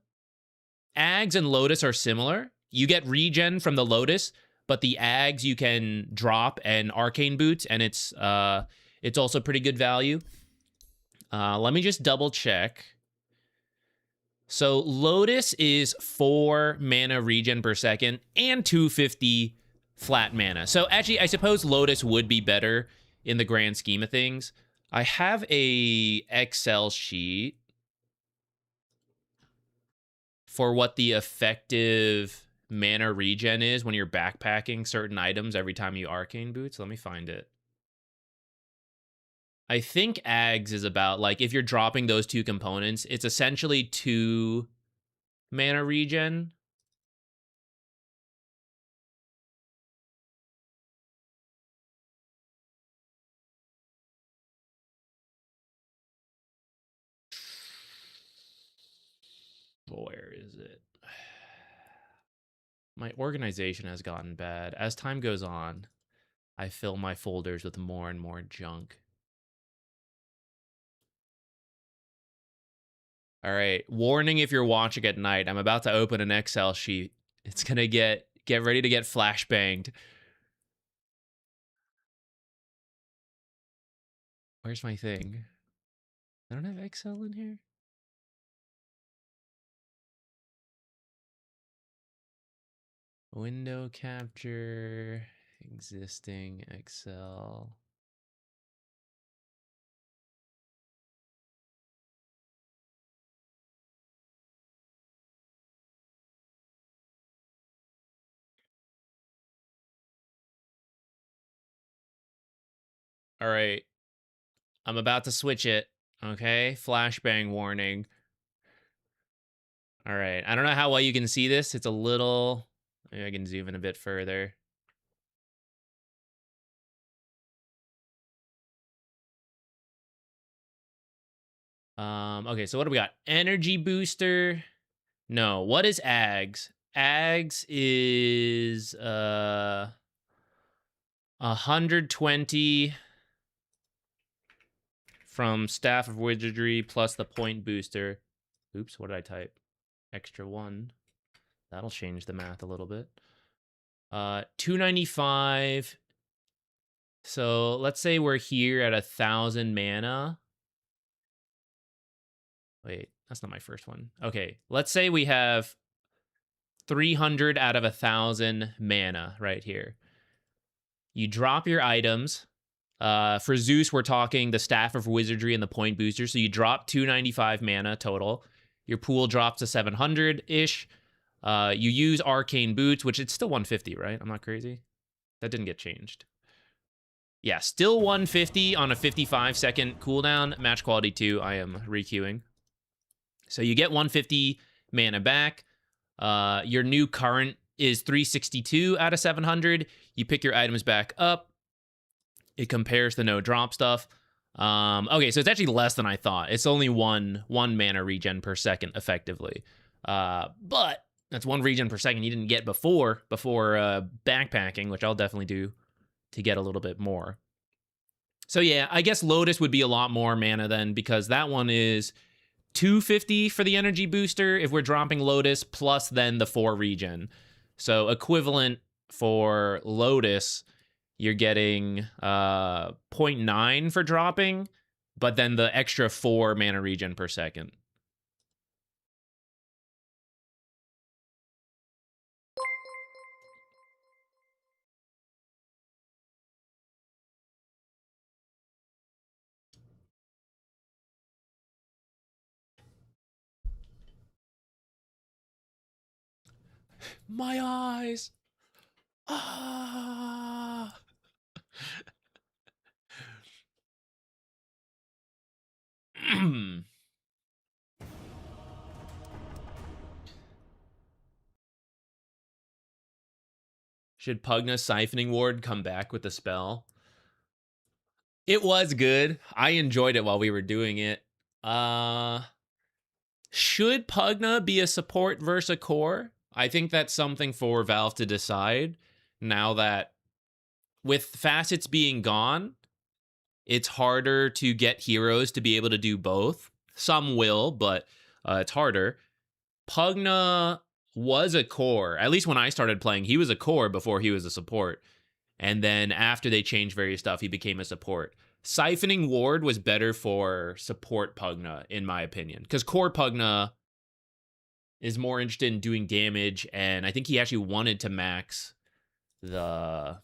Ags and Lotus are similar. You get regen from the Lotus, but the Ags you can drop and Arcane Boots, and it's also pretty good value. Let me just double check. So Lotus is 4 mana regen per second and 250 flat mana. So actually, I suppose Lotus would be better in the grand scheme of things. I have a Excel sheet for what the effective mana regen is when you're backpacking certain items every time you Arcane Boots. Let me find it. I think Ags is about, like, if you're dropping those two components, it's essentially 2 mana regen. Where is it? My organization has gotten bad. As time goes on, I fill my folders with more and more junk. All right, warning if you're watching at night, I'm about to open an Excel sheet. It's gonna get ready to get flashbanged. Where's my thing? I don't have Excel in here. Window capture, existing Excel. All right, I'm about to switch it. Okay, flashbang warning. All right, I don't know how well you can see this. It's a little, maybe I can zoom in a bit further. Okay, so what do we got? Energy booster. No, what is Ags? Ags is 120 from Staff of Wizardry plus the point booster. Oops, what did I type? Extra 1. That'll change the math a little bit. 295. So let's say we're here at 1,000 mana. Wait, that's not my first one. Okay, let's say we have 300 out of 1,000 mana right here. You drop your items. For Zeus, we're talking the Staff of Wizardry and the point booster. So you drop 295 mana total. Your pool drops to 700-ish. You use Arcane Boots, which it's still 150, right? I'm not crazy. That didn't get changed. Yeah, still 150 on a 55-second cooldown. Match quality 2, I am requeuing. So you get 150 mana back. Your new current is 362 out of 700. You pick your items back up. It compares the no drop stuff. Okay, so it's actually less than I thought. It's only one mana regen per second, effectively. But that's 1 regen per second you didn't get before backpacking, which I'll definitely do to get a little bit more. So yeah, I guess Lotus would be a lot more mana then, because that one is 250 for the energy booster if we're dropping Lotus, plus then the 4 regen. So equivalent for Lotus, you're getting 0.9 for dropping, but then the extra 4 mana regen per second. My eyes. Ah. Should Pugna's Siphoning Ward come back with the spell? It was good. I enjoyed it while we were doing it. Should Pugna be a support versus a core? I think that's something for Valve to decide. Now that with facets being gone, it's harder to get heroes to be able to do both. Some will, but it's harder. Pugna was a core. At least when I started playing, he was a core before he was a support. And then after they changed various stuff, he became a support. Siphoning Ward was better for support Pugna, in my opinion. Because core Pugna is more interested in doing damage, and I think he actually wanted to max the...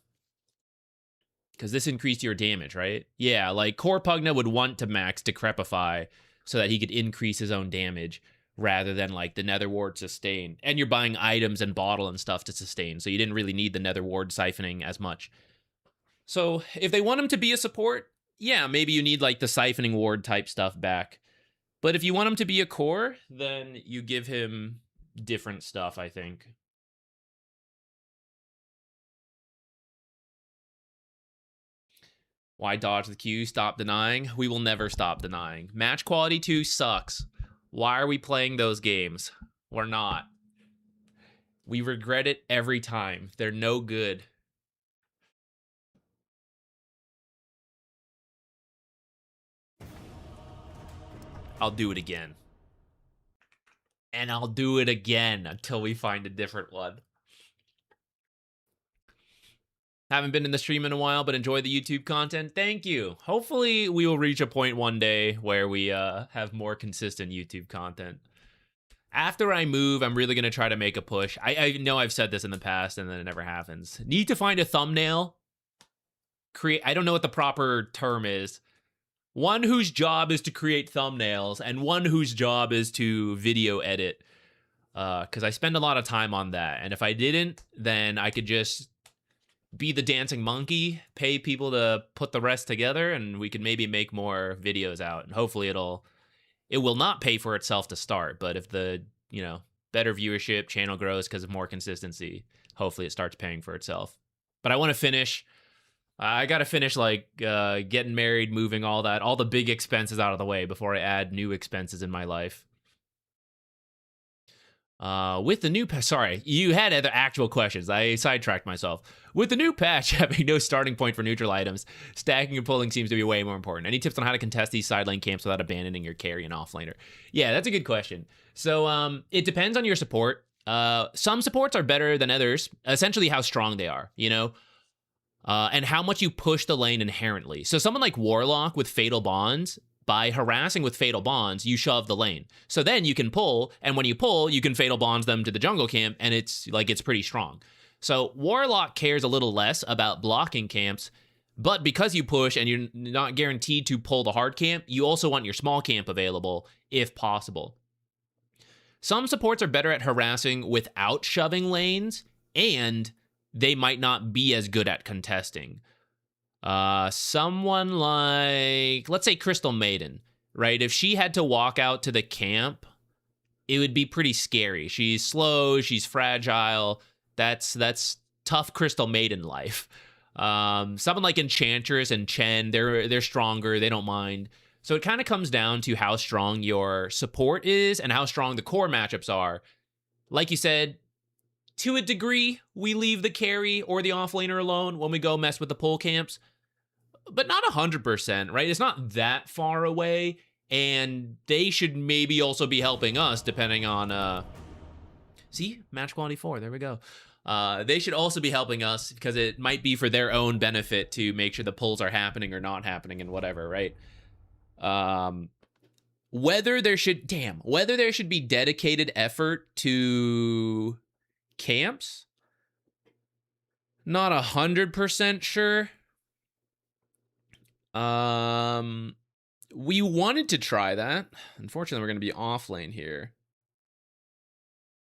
Because this increased your damage, right? Yeah, like core Pugna would want to max Decrepify so that he could increase his own damage rather than like the Nether Ward sustain. And you're buying items and bottle and stuff to sustain, so you didn't really need the Nether Ward siphoning as much. So if they want him to be a support, yeah, maybe you need like the Siphoning Ward type stuff back. But if you want him to be a core, then you give him different stuff, I think. Why dodge the queue? Stop denying? We will never stop denying. Match quality 2 sucks. Why are we playing those games? We're not. We regret it every time. They're no good. I'll do it again. And I'll do it again until we find a different one. Haven't been in the stream in a while, but enjoy the YouTube content. Thank you. Hopefully we will reach a point one day where we have more consistent YouTube content. After I move, I'm really going to try to make a push. I know I've said this in the past and then it never happens. Need to find a thumbnail. I don't know what the proper term is. One whose job is to create thumbnails and one whose job is to video edit. Because I spend a lot of time on that. And if I didn't, then I could just be the dancing monkey, pay people to put the rest together, and we could maybe make more videos out. And hopefully it will not pay for itself to start. But if the, better viewership, channel grows because of more consistency, hopefully it starts paying for itself. But I want to finish. I got to finish getting married, moving, all the big expenses out of the way before I add new expenses in my life. With the new patch, sorry, you had other actual questions. I sidetracked myself. With the new patch having no starting point for neutral items, stacking and pulling seems to be way more important. Any tips on how to contest these side lane camps without abandoning your carry and offlaner? Yeah, that's a good question. So it depends on your support. Some supports are better than others. Essentially, how strong they are, you know, and how much you push the lane inherently. So someone like Warlock with Fatal Bonds, by harassing with Fatal Bonds, you shove the lane. So then you can pull, and when you pull, you can Fatal Bonds them to the jungle camp, and it's pretty strong. So Warlock cares a little less about blocking camps, but because you push and you're not guaranteed to pull the hard camp, you also want your small camp available if possible. Some supports are better at harassing without shoving lanes, and they might not be as good at contesting. Someone like, let's say Crystal Maiden, right? If she had to walk out to the camp, it would be pretty scary. She's slow, she's fragile. That's tough Crystal Maiden life. Someone like Enchantress and Chen, they're stronger, they don't mind. So it kind of comes down to how strong your support is and how strong the core matchups are. Like you said, to a degree, we leave the carry or the offlaner alone when we go mess with the pull camps, but not 100%, right? It's not that far away, and they should maybe also be helping us depending on, see, match quality 4, there we go. They should also be helping us because it might be for their own benefit to make sure the pulls are happening or not happening and whatever, right? Whether there should be dedicated effort to camps, not 100% sure. We wanted to try that. Unfortunately, we're going to be off lane here.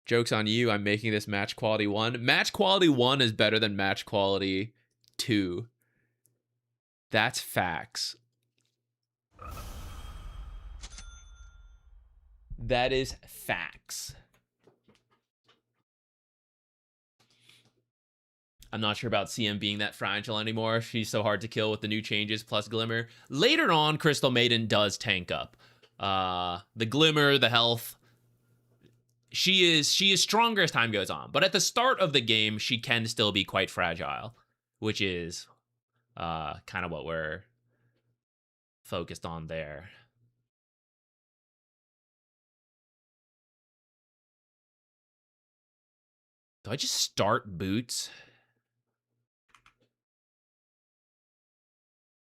Joke's on you, I'm making this match quality 1. Match quality 1 is better than match quality 2. That's facts. That is facts. I'm not sure about CM being that fragile anymore. She's so hard to kill with the new changes plus Glimmer. Later on, Crystal Maiden does tank up. The Glimmer, the health. She is stronger as time goes on. But at the start of the game, she can still be quite fragile, which is kind of what we're focused on there. Do I just start boots?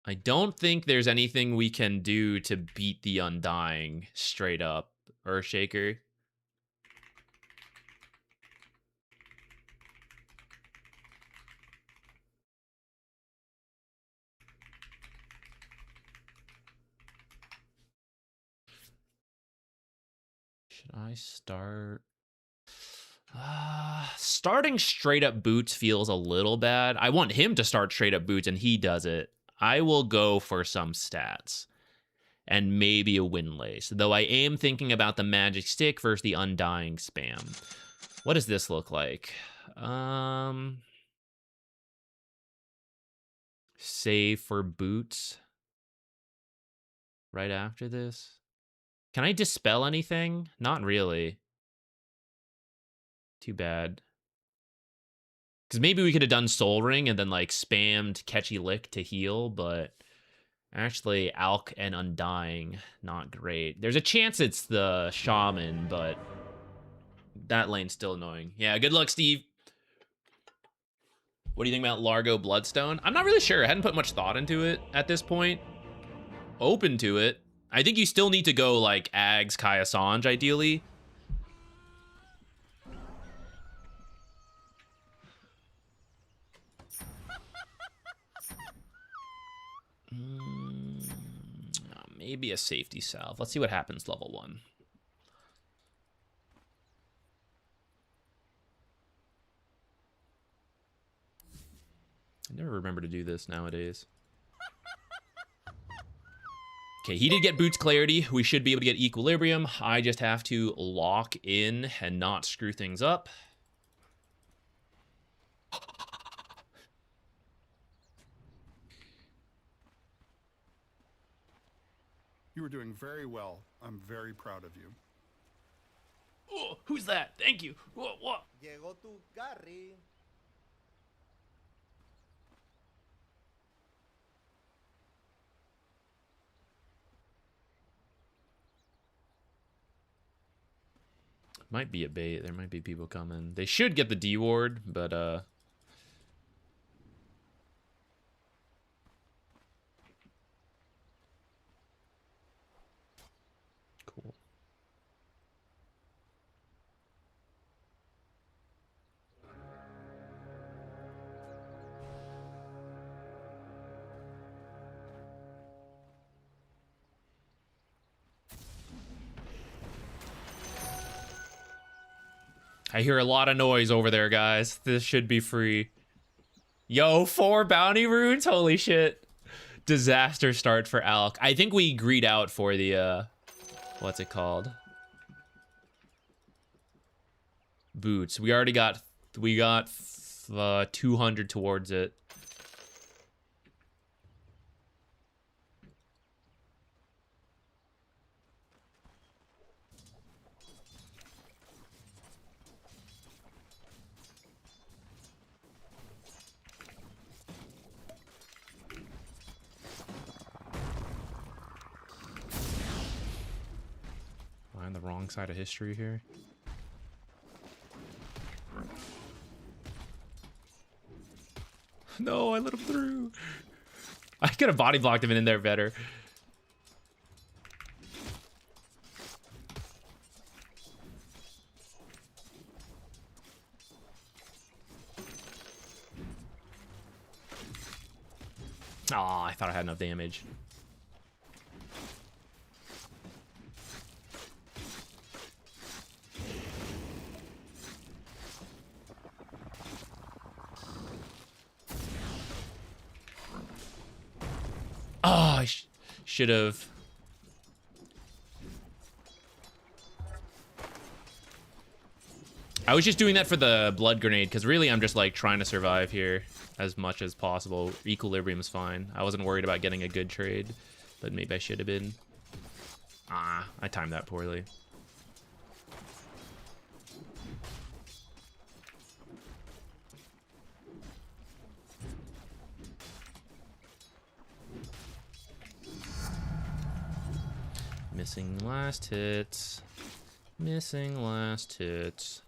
I don't think there's anything we can do to beat the Undying straight up. Earthshaker. Should I start? Starting straight up boots feels a little bad. I want him to start straight up boots, and he does it. I will go for some stats. And maybe a windlace. Though I am thinking about the magic stick versus the undying spam. What does this look like? Save for boots. Right after this. Can I dispel anything? Not really. Too bad. Because maybe we could have done Soul Ring and then like spammed Catchy Lick to heal, but actually Alk and Undying, not great. There's a chance it's the Shaman, but that lane's still annoying. Yeah, good luck, Steve. What do you think about Largo Bloodstone? I'm not really sure. I hadn't put much thought into it at this point. Open to it. I think you still need to go like Ags, Kaya Sanj, ideally. Maybe a safety salve. Let's see what happens level 1. I never remember to do this nowadays. Okay, he did get Boots Clarity. We should be able to get Equilibrium. I just have to lock in and not screw things up. You were doing very well. I'm very proud of you. Oh, who's that? Thank you. What? Llegó tu carry. Might be a bait. There might be people coming. They should get the D ward, but cool. I hear a lot of noise over there, guys. This should be free. Yo, 4 bounty runes? Holy shit. Disaster start for Alk. I think we greed out for the, what's it called? Boots. We already got, 200 towards it. Am I on the wrong side of history here? No, I let him through. I could have body blocked him in there better. Aw, I thought I had enough damage. Oh, I should have. I was just doing that for the blood grenade, because really I'm just like trying to survive here as much as possible. Equilibrium's fine. I wasn't worried about getting a good trade, but maybe I should have been. Ah, I timed that poorly. Missing last hits. Missing last hits.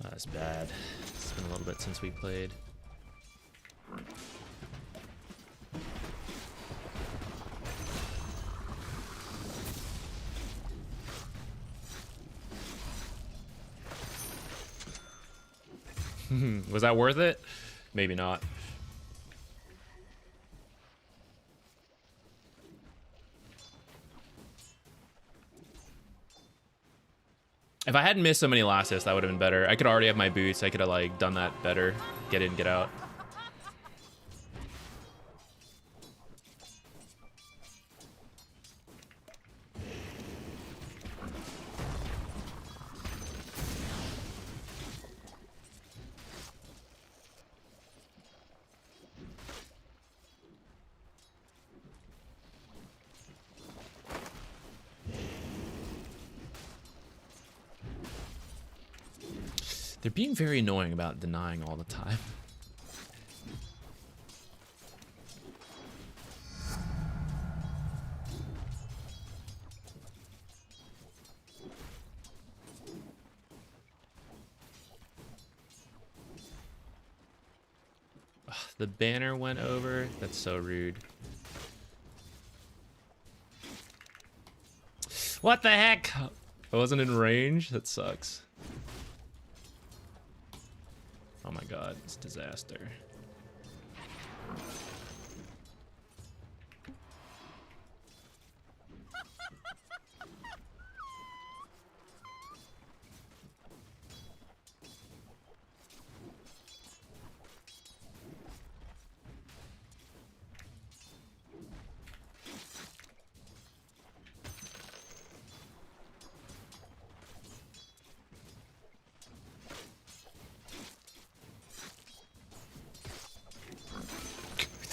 That's bad. It's been a little bit since we played. Was that worth it? Maybe not. If I hadn't missed so many last hits, that would have been better. I could already have my boots. I could have like done that better. Get in, get out. They're being very annoying about denying all the time. Ugh, the banner went over. That's so rude. What the heck? I wasn't in range? That sucks. Oh my god, it's a disaster.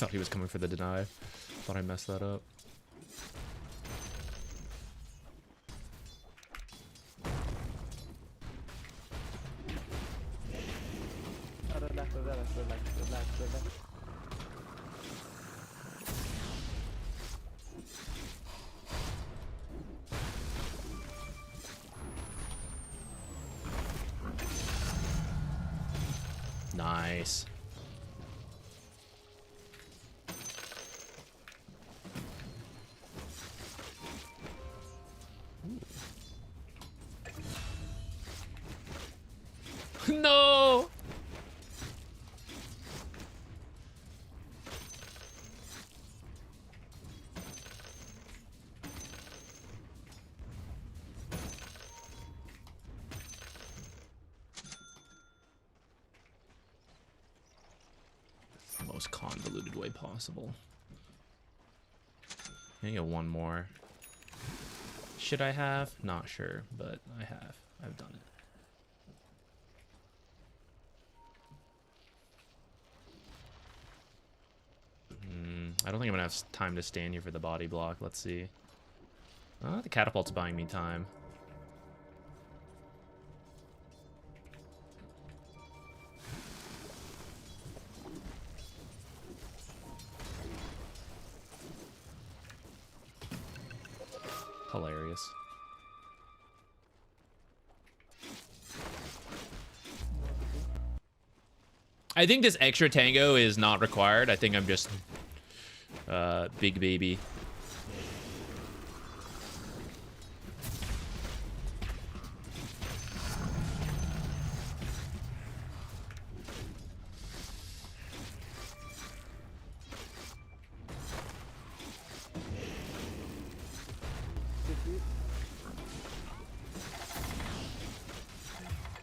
Thought he was coming for the deny. Thought I messed that up. Relax, relax, relax, relax, relax. Nice. No! Most convoluted way possible. I get one more. Should I have? Not sure, but I have. I've done it. I don't think I'm gonna have time to stand here for the body block. Let's see. The catapult's buying me time. Hilarious. I think this extra tango is not required. I think I'm just big baby.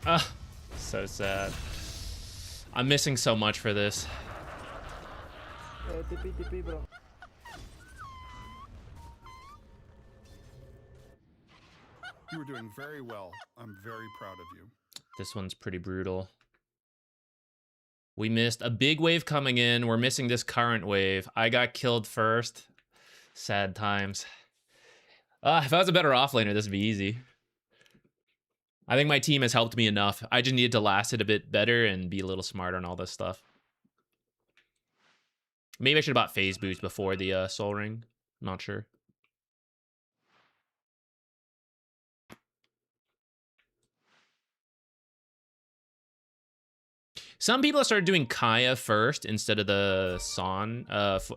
Ah, so sad. I'm missing so much for this. TP, bro. You were doing very well. I'm very proud of you. This one's pretty brutal. We missed a big wave coming in. We're missing this current wave. I got killed first. Sad times. If I was a better offlaner, this would be easy. I think my team has helped me enough. I just needed to last it a bit better and be a little smarter on all this stuff. Maybe I should have bought phase boost before the soul ring. Not sure. Some people have started doing Kaya first instead of the Son,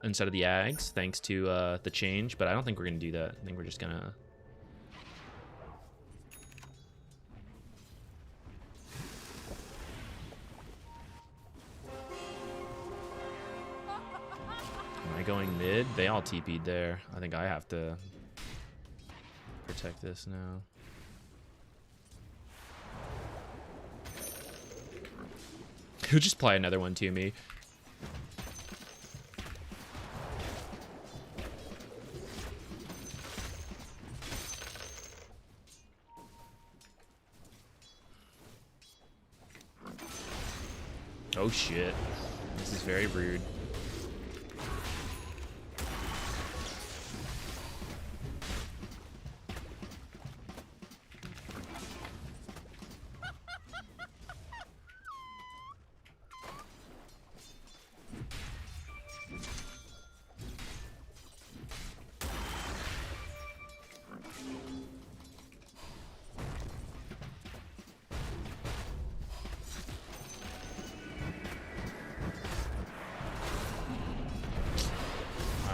instead of the Ags, thanks to the change, but I don't think we're going to do that. I think we're just going to... Am I going mid? They all TP'd there. I think I have to protect this now. He'll just play another one to me. Oh shit. This is very rude.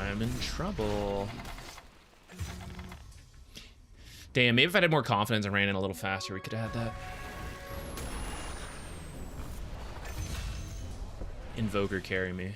I'm in trouble. Damn, maybe if I had more confidence and ran in a little faster, we could have had that. Invoker carry me.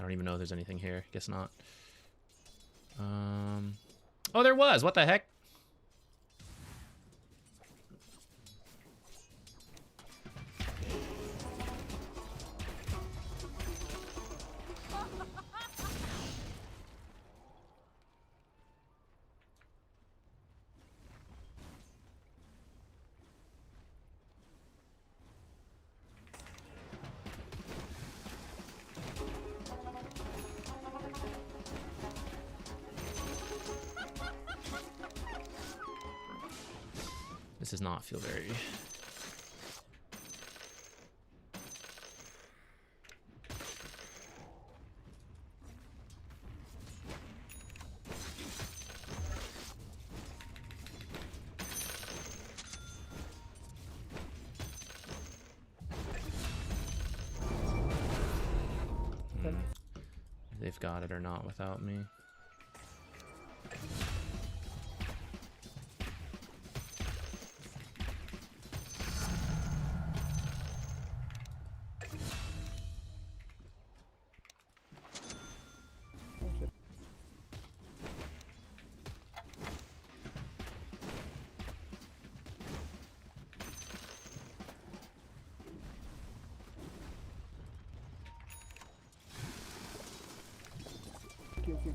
I don't even know if there's anything here. Guess not. Oh, there was. What the heck? This does not feel very... They've got it or not without me.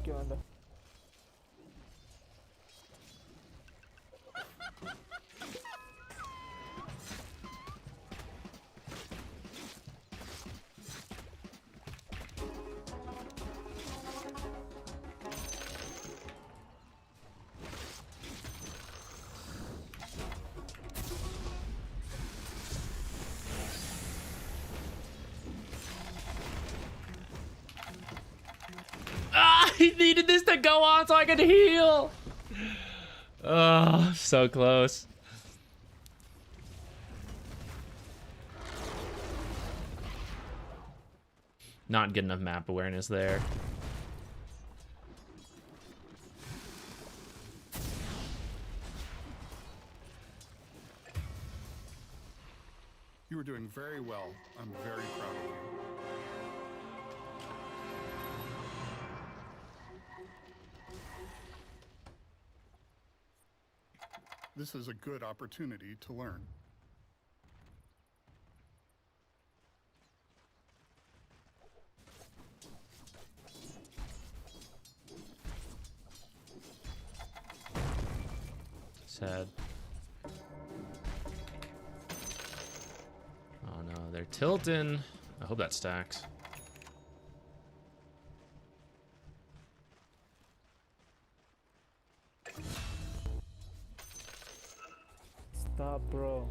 ¿Qué onda? I needed this to go on so I could heal. Oh, so close. Not good enough map awareness there. You were doing very well. I'm very proud of you. This is a good opportunity to learn. Sad. Oh no, they're tilting. I hope that stacks. Stop, bro.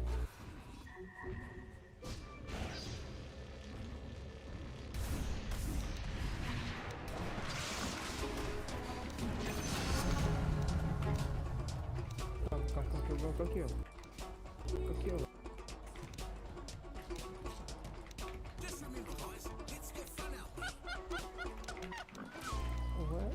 Go kill. Go kill. What?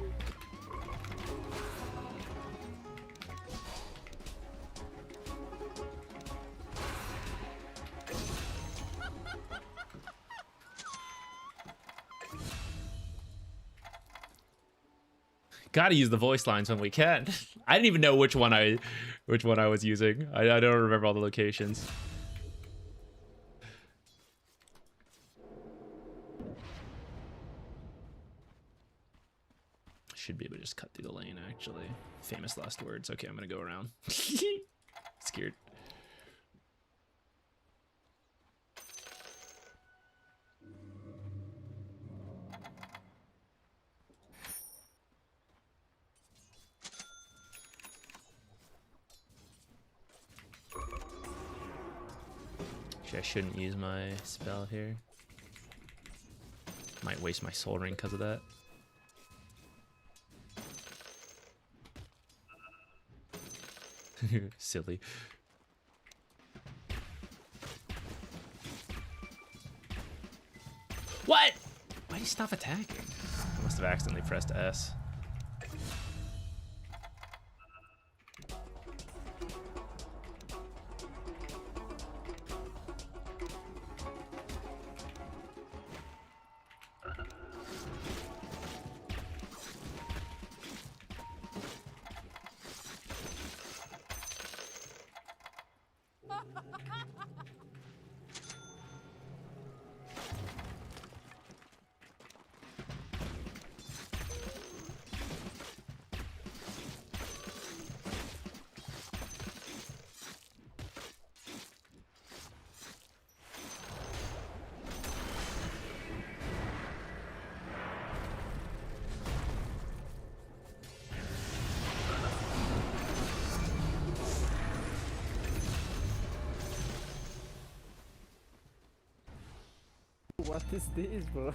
Gotta use the voice lines when we can. I didn't even know which one I was using. I don't remember all the locations. Should be able to just cut through the lane, actually. Famous last words. Okay, I'm gonna go around. Scared. I shouldn't use my spell here. Might waste my soul ring because of that. Silly. What? Why did he stop attacking? I must have accidentally pressed S. What is this, bro?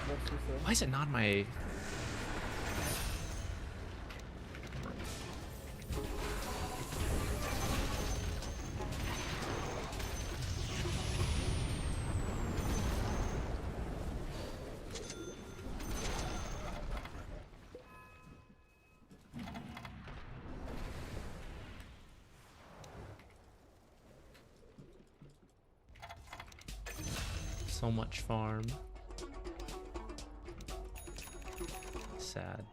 What's this, Why is it not my... So much farm. Sad.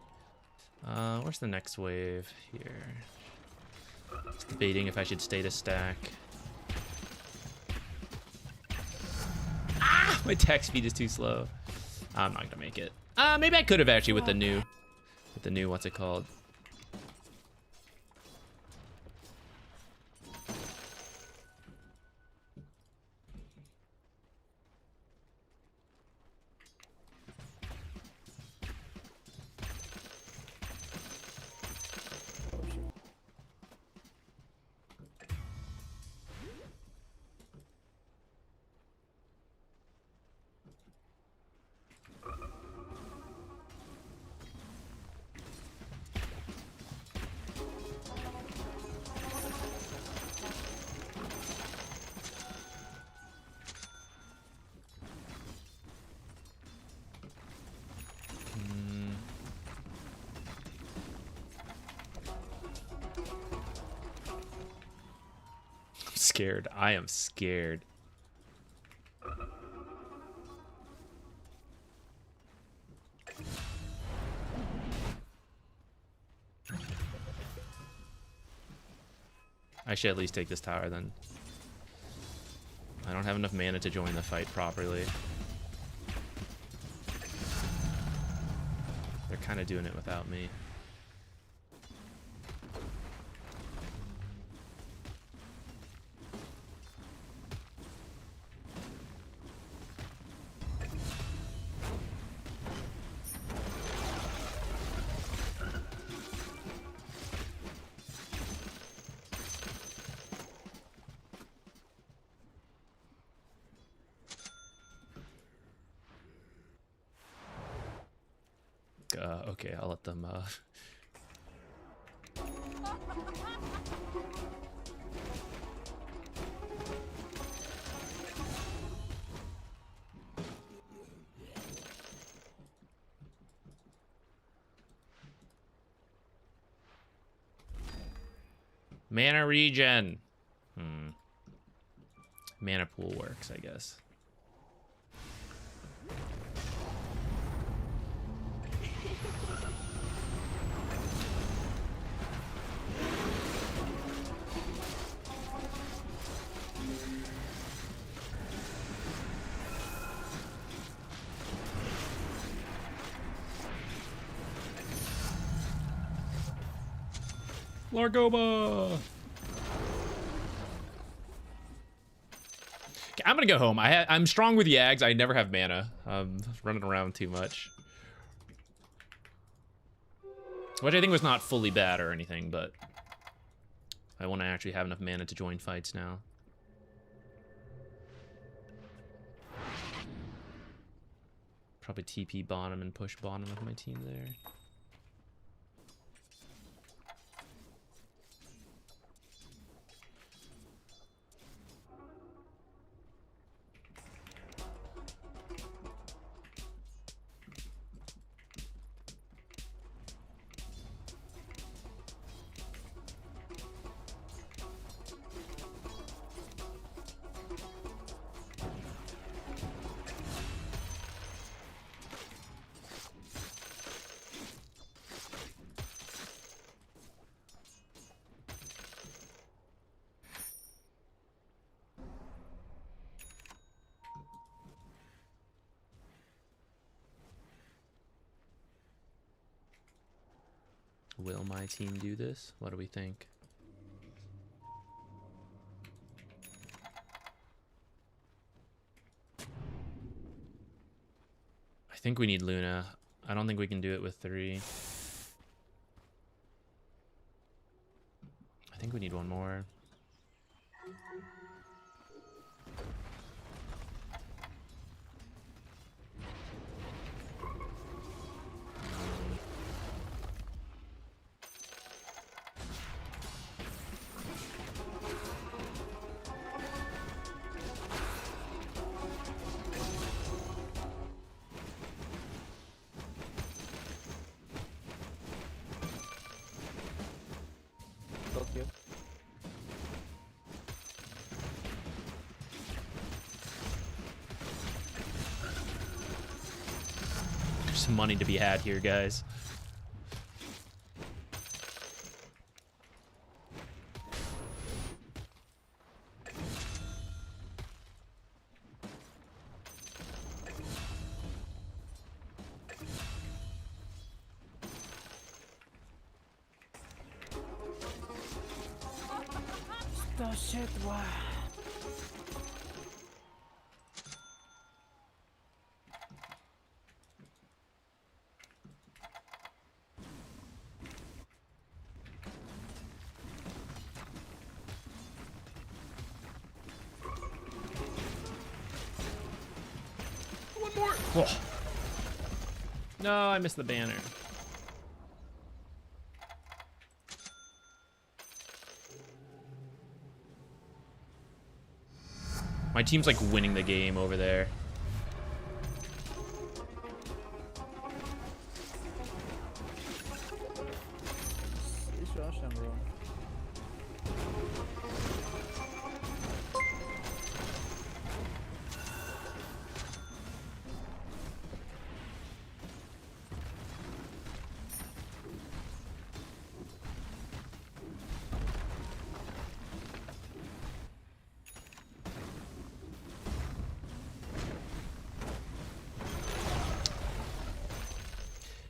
Where's the next wave? Here. Just debating if I should stay to stack. Ah! My attack speed is too slow. I'm not gonna make it. Maybe I could have actually with the new, what's it called? Scared. I am scared. I should at least take this tower then. I don't have enough mana to join the fight properly. They're kind of doing it without me. Okay, I'll let them, Mana regen. Mana pool works, I guess. Largo. I'm gonna go home. I'm strong with Yags. I never have mana. I'm running around too much. Which I think was not fully bad or anything, but I want to actually have enough mana to join fights now. Probably TP bottom and push bottom with my team there. Will my team do this? What do we think? I think we need Luna. I don't think we can do it with 3. I think we need one more. Tokyo. There's some money to be had here, guys. Oh shit, wow. One more. Whoa. No, I missed the banner. My team's like winning the game over there. It's Russian, bro.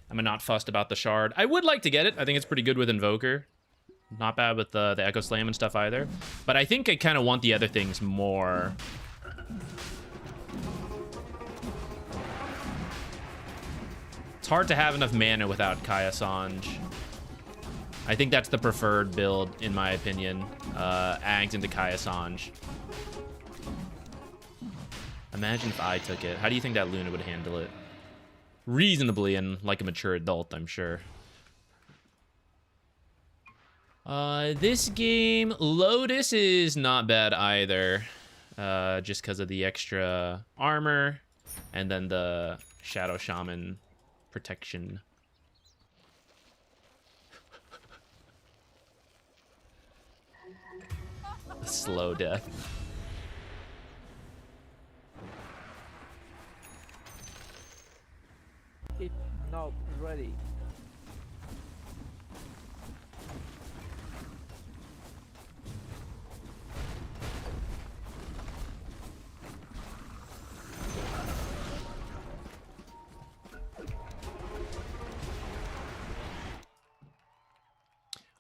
I'm not fussed about the shard. I would like to get it. I think it's pretty good with Invoker. Not bad with the Echo Slam and stuff either. But I think I kind of want the other things more. It's hard to have enough mana without Kaya Sanj. I think that's the preferred build, in my opinion. Ags into Kaya Sanj. Imagine if I took it. How do you think that Luna would handle it? Reasonably, and like a mature adult, I'm sure. This game, Lotus is not bad either. Just because of the extra armor and then the Shadow Shaman protection. Slow death. It now ready.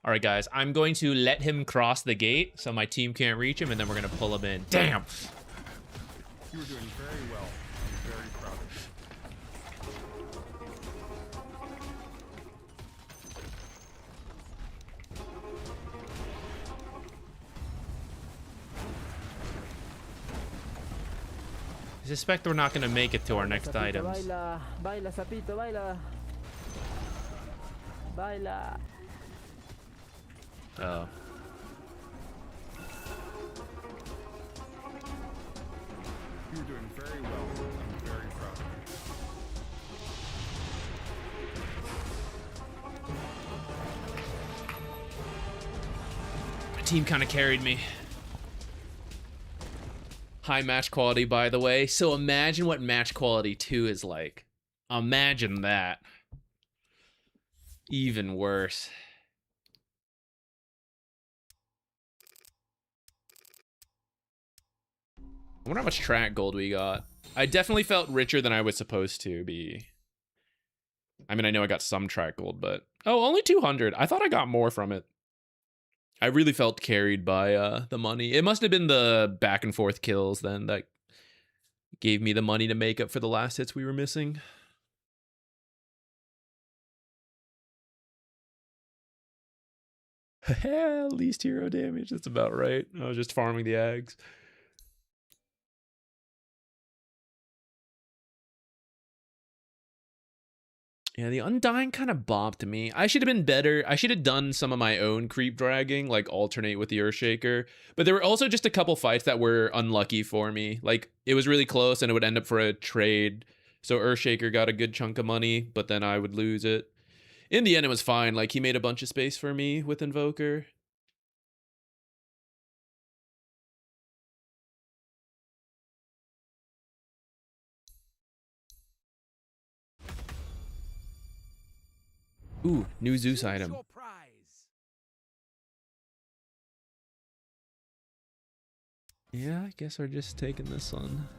All right, guys, I'm going to let him cross the gate so my team can't reach him, and then we're going to pull him in. Damn! You were doing very well. I'm very proud of you. I suspect we're not going to make it to our next Sapito, items. Baila, baila, sapito, baila. Baila. Oh. You were doing very well. I'm very proud of you. My team kind of carried me. High match quality, by the way. So imagine what match quality 2 is like. Imagine that. Even worse. I wonder how much track gold we got. I definitely felt richer than I was supposed to be. I mean, I know I got some track gold, but oh, only 200. I thought I got more from it. I really felt carried by the money. It must have been the back and forth kills then that gave me the money to make up for the last hits we were missing. Least hero damage. That's about right. I was just farming the ags. Yeah, the Undying kind of bopped me. I should have been better. I should have done some of my own creep dragging, like alternate with the Earthshaker. But there were also just a couple fights that were unlucky for me. Like, it was really close and it would end up for a trade. So Earthshaker got a good chunk of money, but then I would lose it. In the end, it was fine. Like, he made a bunch of space for me with Invoker. Ooh, new Zeus item. Yeah, I guess we're just taking this one.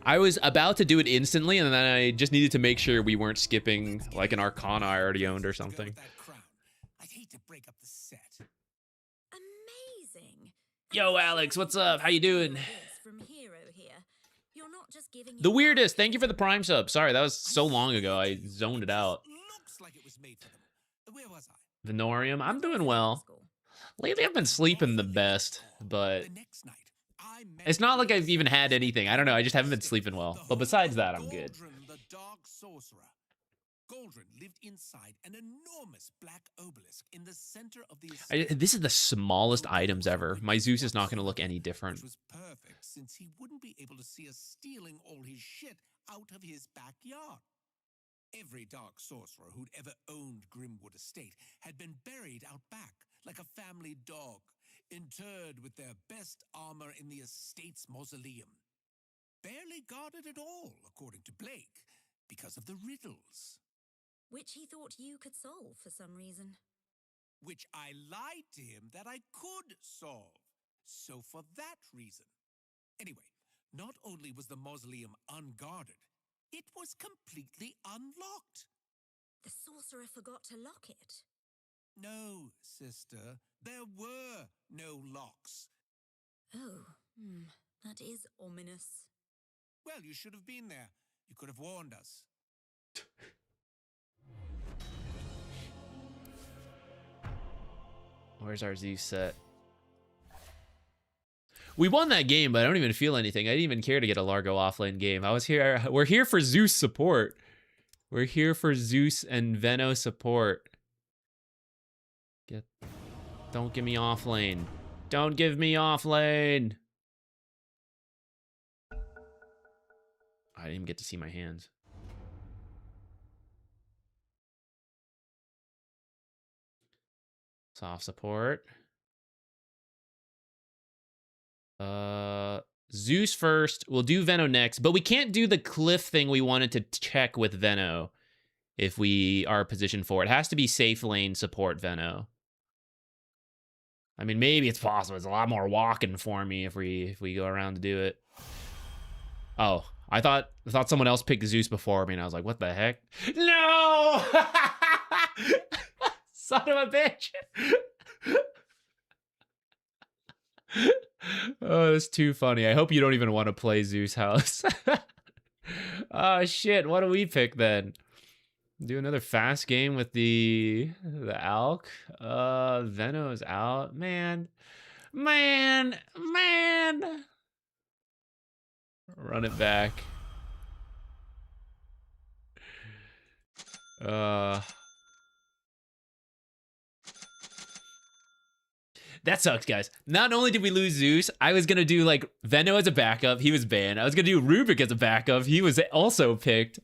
I was about to do it instantly, and then I just needed to make sure we weren't skipping like an Arcana I already owned or something. I'd hate to break up the set. Amazing. Yo, Alex, what's up? How you doing? From Hero here. You're not just giving The weirdest. Thank you for the Prime sub. Sorry, that was so long ago. I zoned it out. Looks like it was made for them. Where was I? Venorium, I'm doing well. Lately, I've been sleeping the best, but The next night, I met it's not like I've even had anything. I don't know. I just haven't been sleeping well. But besides that, I'm good. Goldrun, the dark sorcerer. Goldrun lived inside an enormous black obelisk in the center of the This is the smallest items ever. My Zeus is not going to look any different. Which was perfect since he wouldn't be able to see us stealing all his shit out of his backyard. Every dark sorcerer who'd ever owned Grimwood Estate had been buried out back like a family dog, interred with their best armor in the estate's mausoleum. Barely guarded at all, according to Blake, because of the riddles. which he thought you could solve for some reason. Which I lied to him that I could solve. So for that reason. Anyway, not only was the mausoleum unguarded, it was completely unlocked. The sorcerer forgot to lock it. No, sister, there were no locks. Oh, that is ominous. Well, you should have been there. You could have warned us. Where's our Zeus set? We won that game, but I don't even feel anything. I didn't even care to get a Largo offlane game. I was here. We're here for Zeus support. We're here for Zeus and Veno support. Don't give me offlane. Don't give me offlane. I didn't even get to see my hands. Soft support. Zeus first. We'll do Veno next, but we can't do the cliff thing we wanted to check with Veno if we are positioned for it. It has to be safe lane support Veno. I mean, maybe it's possible. It's a lot more walking for me if we go around to do it. Oh, I thought someone else picked Zeus before me, and I was like, what the heck? No! Son of a bitch! Oh, that's too funny. I hope you don't even want to play Zeus House. Oh shit, what do we pick then? Do another fast game with the Alk. Veno's out. Man. Run it back. That sucks, guys. Not only did we lose Zeus, I was gonna do like Veno as a backup. He was banned. I was gonna do Rubik as a backup. He was also picked.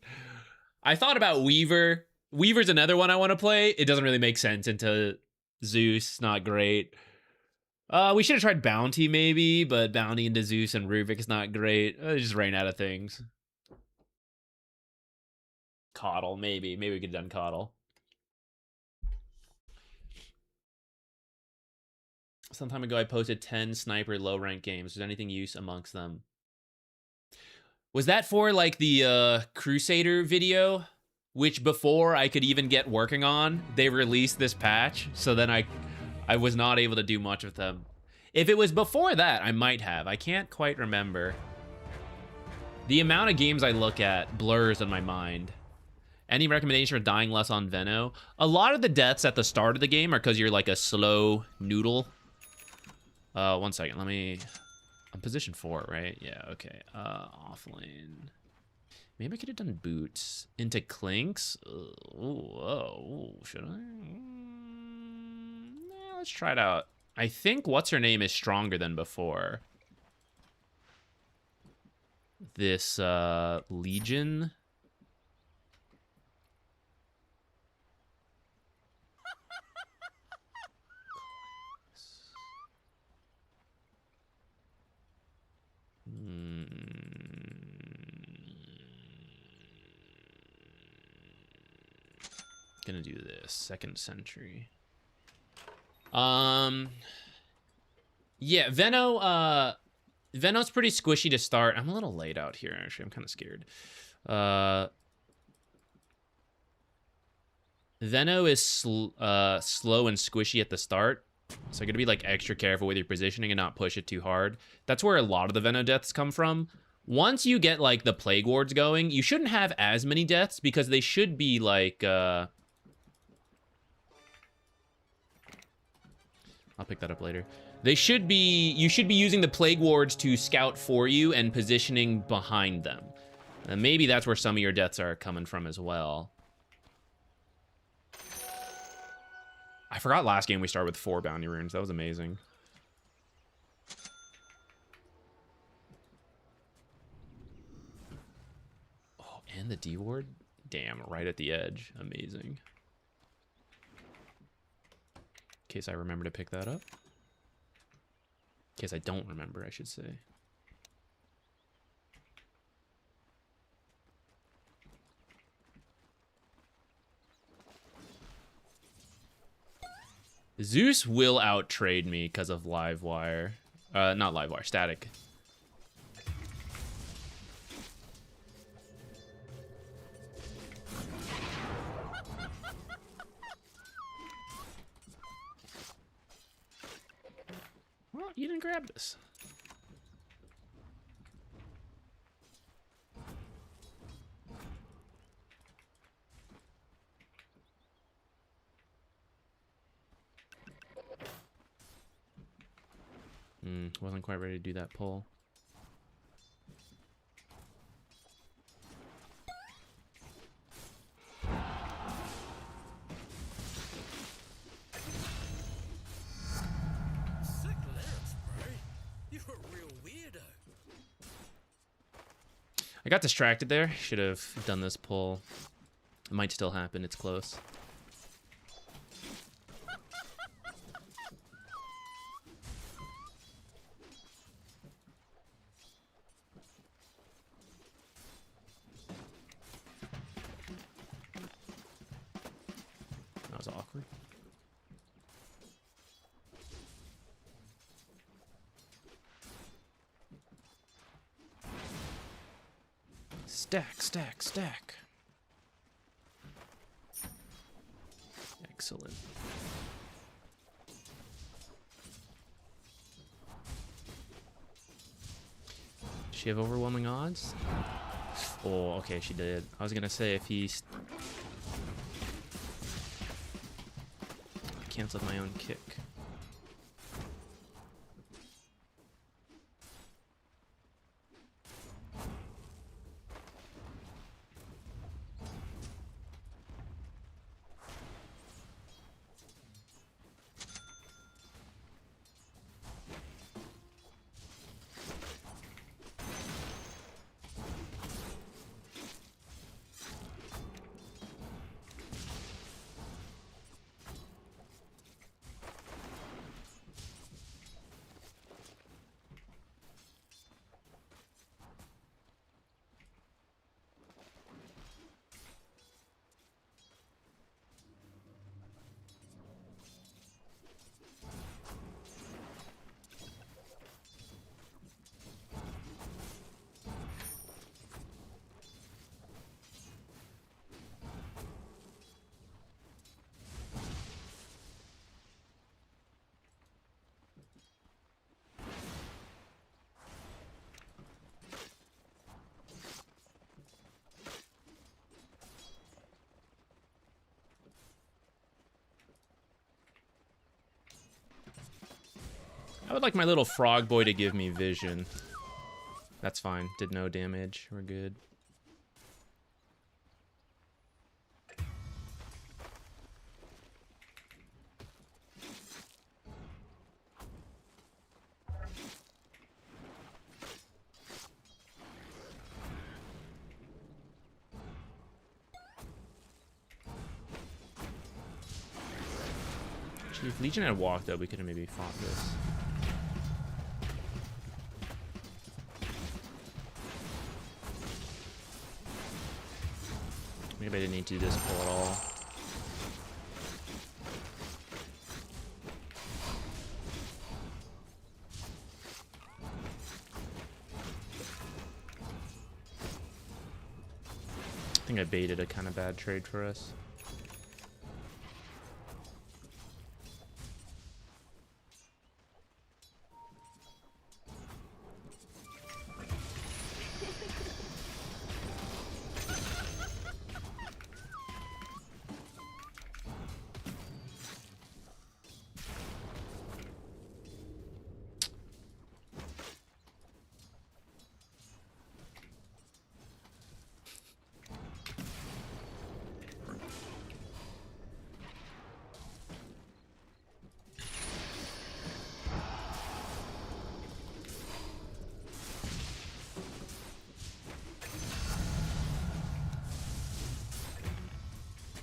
I thought about Weaver. Weaver's another one I want to play. It doesn't really make sense into Zeus. Not great. We should have tried Bounty maybe, but Bounty into Zeus and Rubik is not great. I just ran out of things. Coddle, maybe. Maybe we could have done Coddle. Some time ago, I posted 10 sniper low rank games. Is there anything use amongst them? Was that for like the Crusader video? which before I could even get working on, they released this patch. So then I was not able to do much with them. If it was before that, I might have. I can't quite remember. The amount of games I look at blurs in my mind. Any recommendation for dying less on Veno? A lot of the deaths at the start of the game are because you're like a slow noodle. 1 second, let me... I'm position 4, right? Yeah, okay. Offlane. Maybe I could have done boots. Into clinks? Should I? Let's try it out. I think what's-her-name is stronger than before. This, Legion... Gonna do this 2nd century. Yeah, Veno's pretty squishy to start. I'm a little late out here, actually. I'm kind of scared. Veno is slow and squishy at the start. So you're gonna be like extra careful with your positioning and not push it too hard. That's where a lot of the Veno deaths come from. Once you get like the Plague Wards going, you shouldn't have as many deaths because they should be like I'll pick that up later. You should be using the Plague Wards to scout for you and positioning behind them. And maybe that's where some of your deaths are coming from as well. I forgot last game we started with 4 bounty runes. That was amazing. Oh, and the D ward? Damn, right at the edge. Amazing. In case I remember to pick that up. In case I don't remember, I should say. Zeus will out-trade me because of Livewire. Not Livewire, Static. Well, you didn't grab this. Wasn't quite ready to do that pull. Sick lyrics, bro. You're a real weirdo. I got distracted there. Should have done this pull. It might still happen. It's close. That was awkward. Stack, stack, stack. Excellent. Does she have overwhelming odds? Oh, okay, she did. I was gonna say if he canceled my own kick. I would like my little frog boy to give me vision. That's fine. Did no damage. We're good. If Legion had walked up, we could have maybe fought this. Maybe I didn't need to do this pull at all. I think I baited a kind of bad trade for us.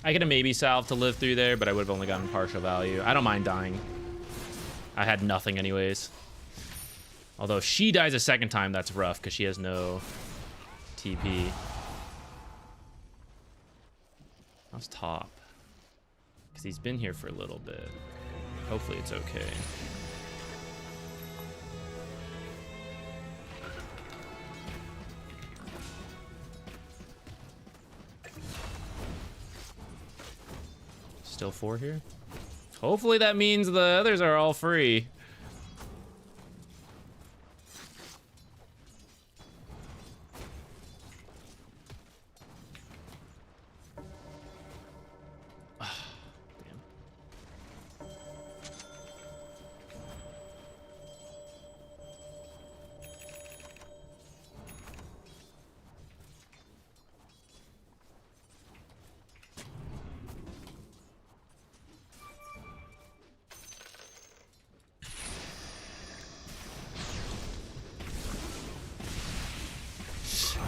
I could have maybe salved to live through there, but I would have only gotten partial value. I don't mind dying. I had nothing anyways. Although if she dies a second time, that's rough because she has no TP. How's top? Because he's been here for a little bit. Hopefully it's okay. Still 4 here? Hopefully that means the others are all free.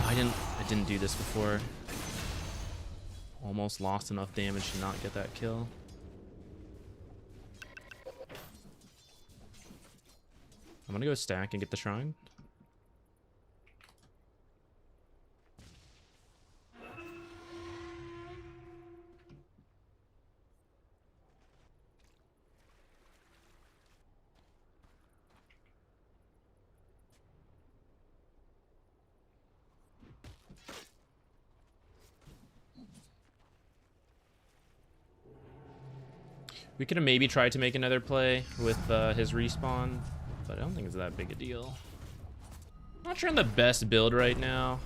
I didn't do this before. Almost lost enough damage to not get that kill. I'm gonna go stack and get the shrine. We could have maybe tried to make another play with his respawn, but I don't think it's that big a deal. Not sure I'm the best build right now.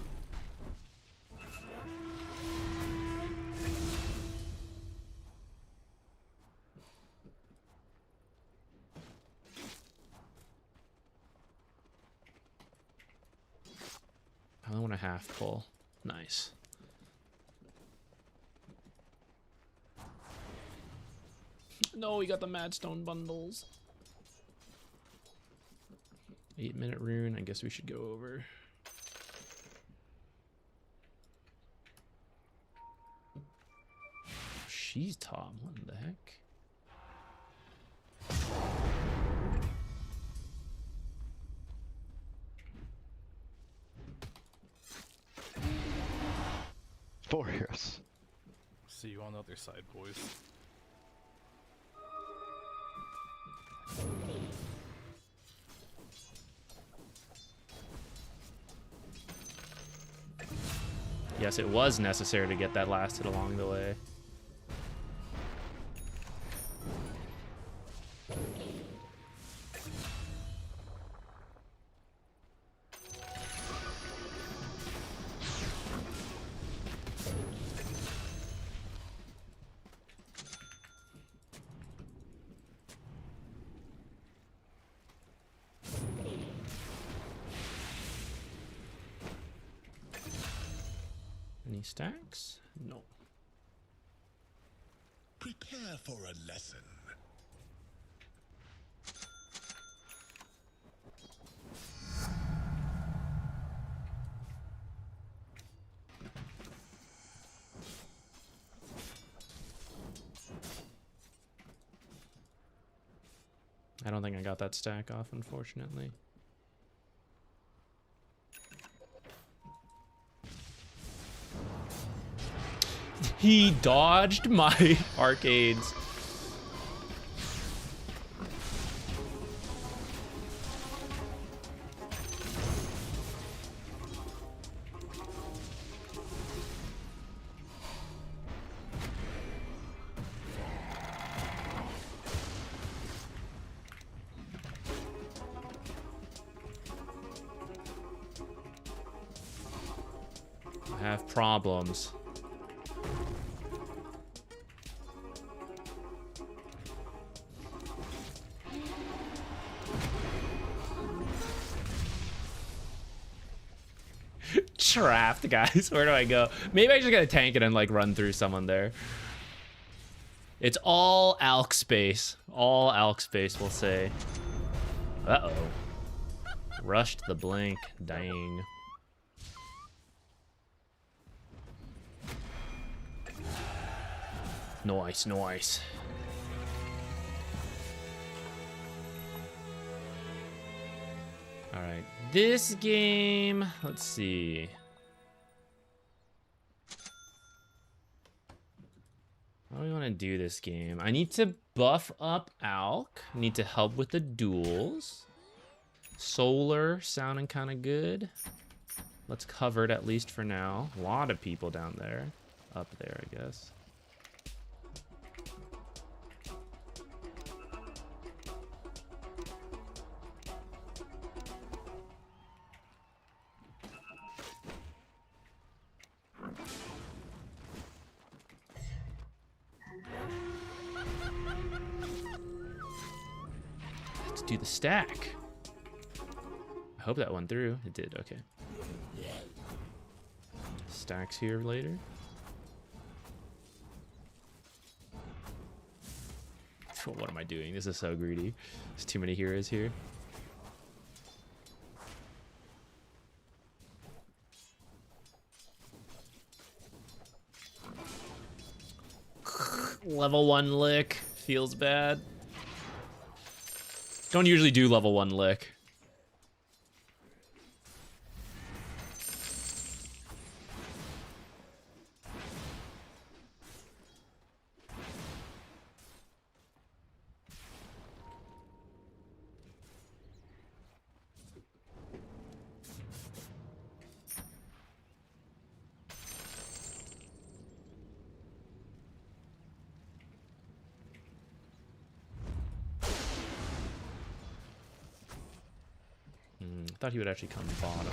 I only want a half pull. Nice. No, we got the Madstone bundles. 8-minute rune. I guess we should go over. She's top. What the heck? Warriors. See you on the other side, boys. Yes, it was necessary to get that last hit along the way. Any stacks? No. Prepare for a lesson. I don't think I got that stack off, unfortunately. He dodged my arcades. I have problems. Trapped, guys. Where do I go? Maybe I just gotta tank it and like run through someone there. It's all alk space. All alk space, we'll say. Uh-oh. Rushed the blink. Dang. Nice, nice. All right, this game, let's see. How do we want to do this game? I need to buff up Alk. Need to help with the duels. Solar sounding kind of good. Let's cover it at least for now. A lot of people down there. Up there, I guess. Let's do the stack. I hope that went through. It did, okay. Stacks here later. What am I doing? This is so greedy. There's too many heroes here. Level 1 lick. Feels bad. Don't usually do level 1 lick. I thought he would actually come bottom.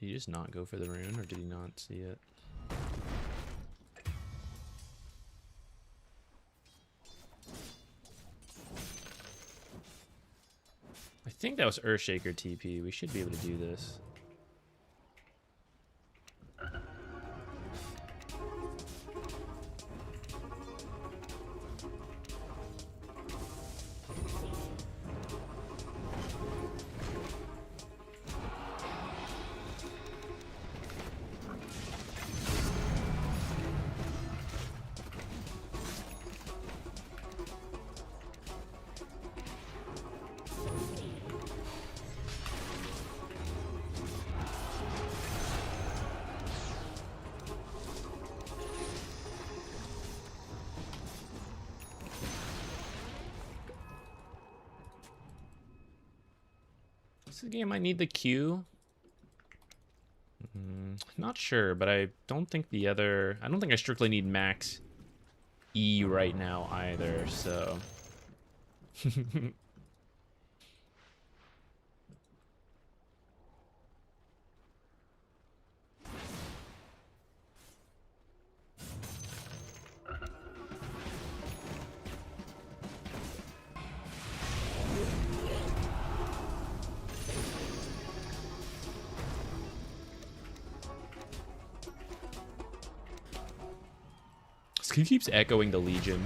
Did he just not go for the rune, or did he not see it? I think that was Earthshaker TP. We should be able to do this. This is a game I need the Q. Not sure, but I don't think the other... I don't think I strictly need max E right now either, so... He keeps echoing the Legion.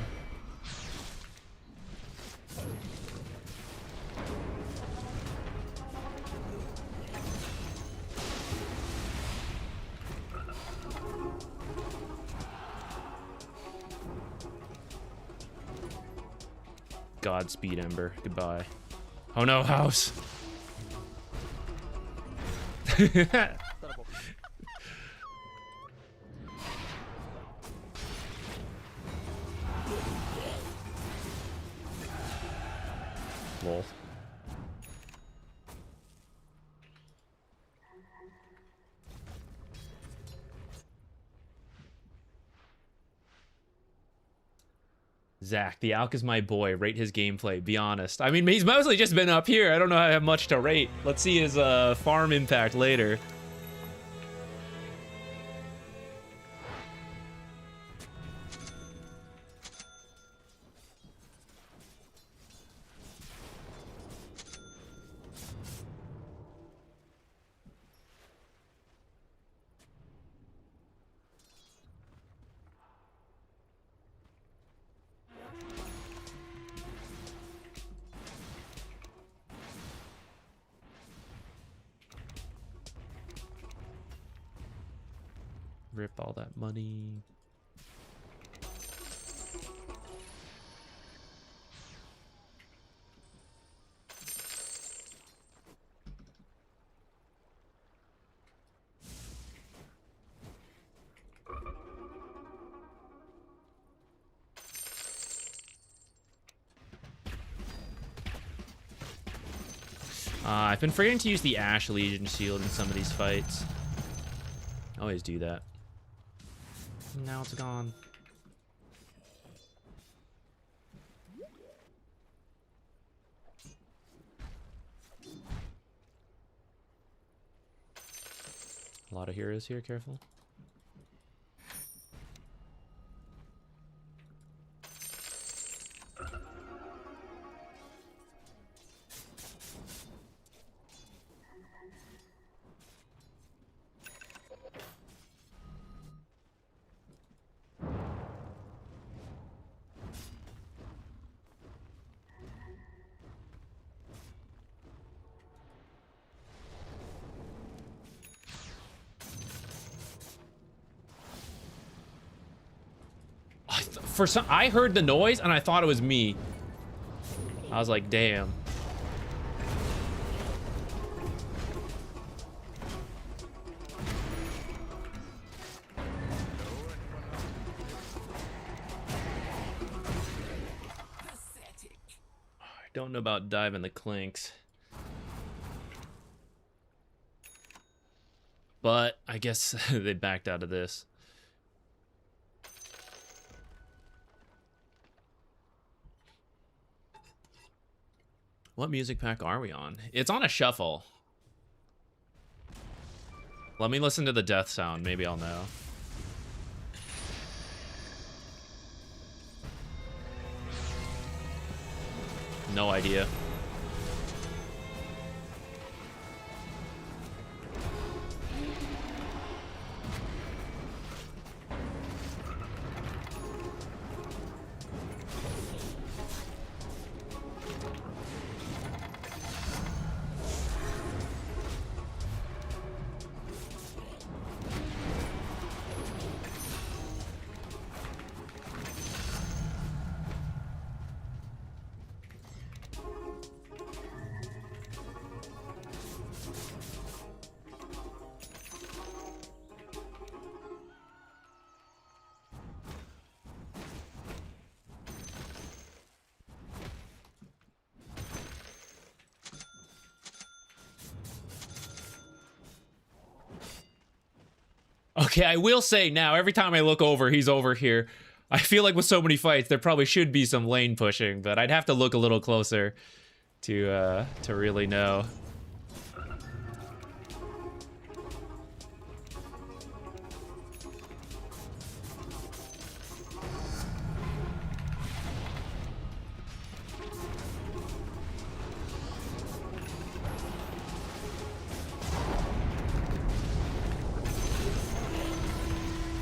Godspeed, Ember. Goodbye. Oh no, house. Lol. Zach, the Alk is my boy. Rate his gameplay. Be honest. I mean, he's mostly just been up here. I don't know how I have much to rate. Let's see his farm impact later. Rip all that money. I've been forgetting to use the Ash Legion shield in some of these fights. I always do that. Now it's gone. A lot of heroes here, careful. For some, I heard the noise and I thought it was me. I was like, damn. I don't know about diving the clinks. But I guess they backed out of this. What music pack are we on? It's on a shuffle. Let me listen to the death sound. Maybe I'll know. No idea. Okay, I will say now, every time I look over, he's over here. I feel like with so many fights, there probably should be some lane pushing, but I'd have to look a little closer to really know.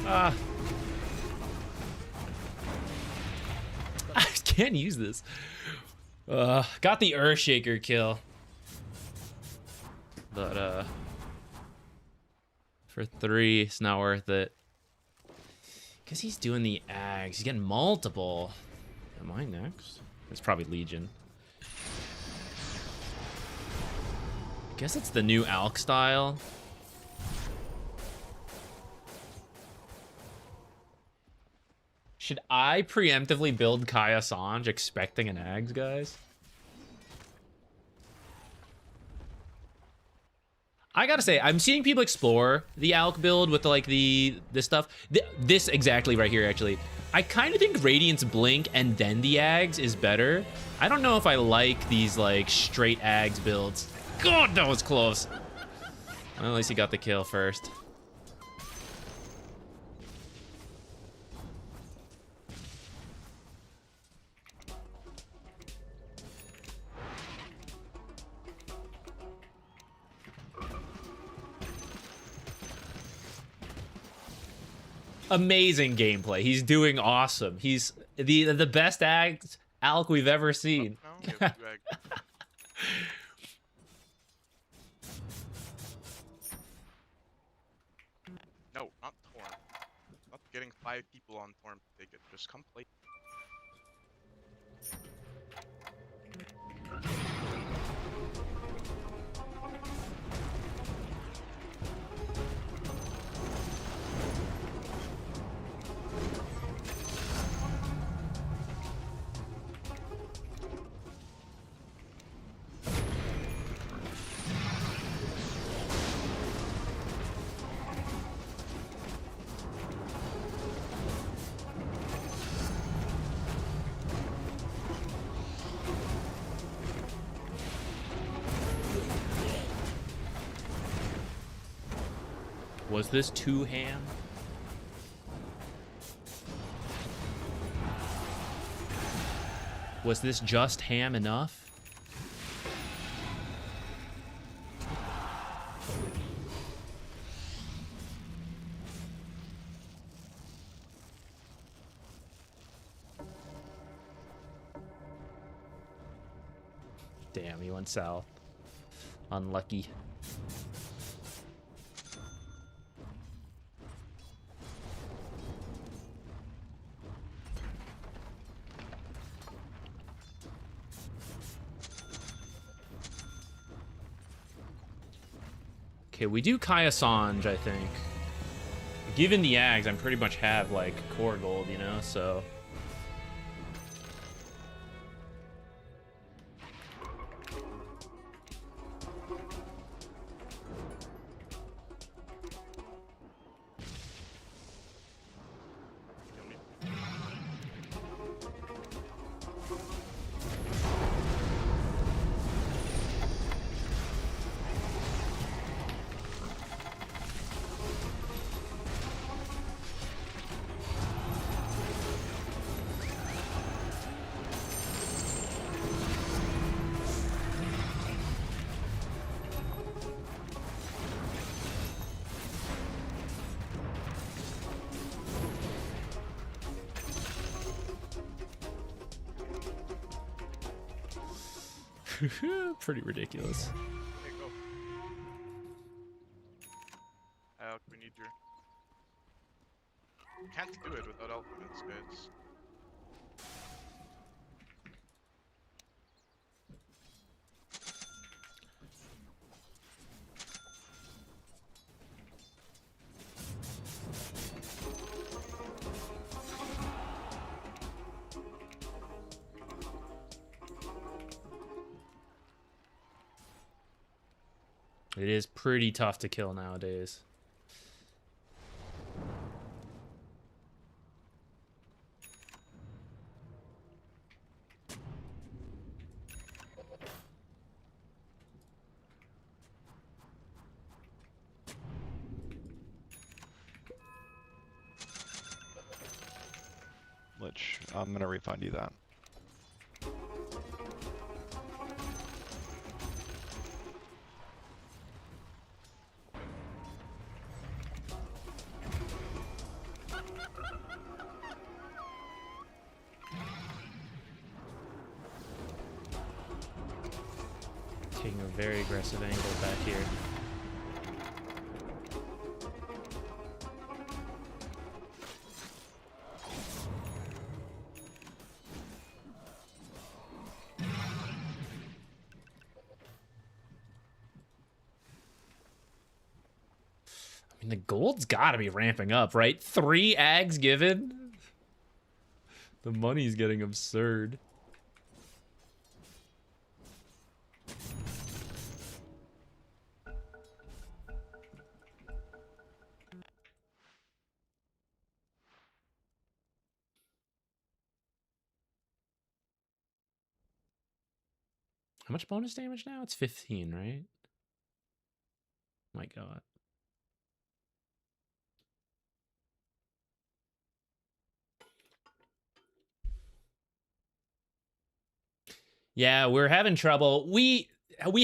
Ah. I can't use this. Got the Earthshaker kill. But, for 3, it's not worth it. Because he's doing the Ags. He's getting multiple. Am I next? It's probably Legion. Guess it's the new Alk style. Should I preemptively build Kaya Sanj expecting an Ags, guys? I gotta say, I'm seeing people explore the Alk build with like this stuff. This exactly right here, actually. I kind of think Radiant's Blink and then the Ags is better. I don't know if I like these like straight Ags builds. God, that was close. Well, at least he got the kill first. Amazing gameplay. He's doing awesome. He's the best Alk we've ever seen. No, not Torn. Not getting 5 people on Torn to take it. Just come play. Was this too ham? Was this just ham enough? Damn, he went south. Unlucky. Okay, we do Kaya Sanj, I think. Given the Ags, I'm pretty much have, like, core gold, you know, so... Pretty ridiculous. Okay, go. Elk, we need your... Can't do it without elements, guys. It is pretty tough to kill nowadays. Which I'm gonna refund you that. Taking a very aggressive angle back here. I mean, the gold's got to be ramping up, right? 3 ags given? The money's getting absurd. How much bonus damage now? It's 15, right? My God. Yeah, we're having trouble. We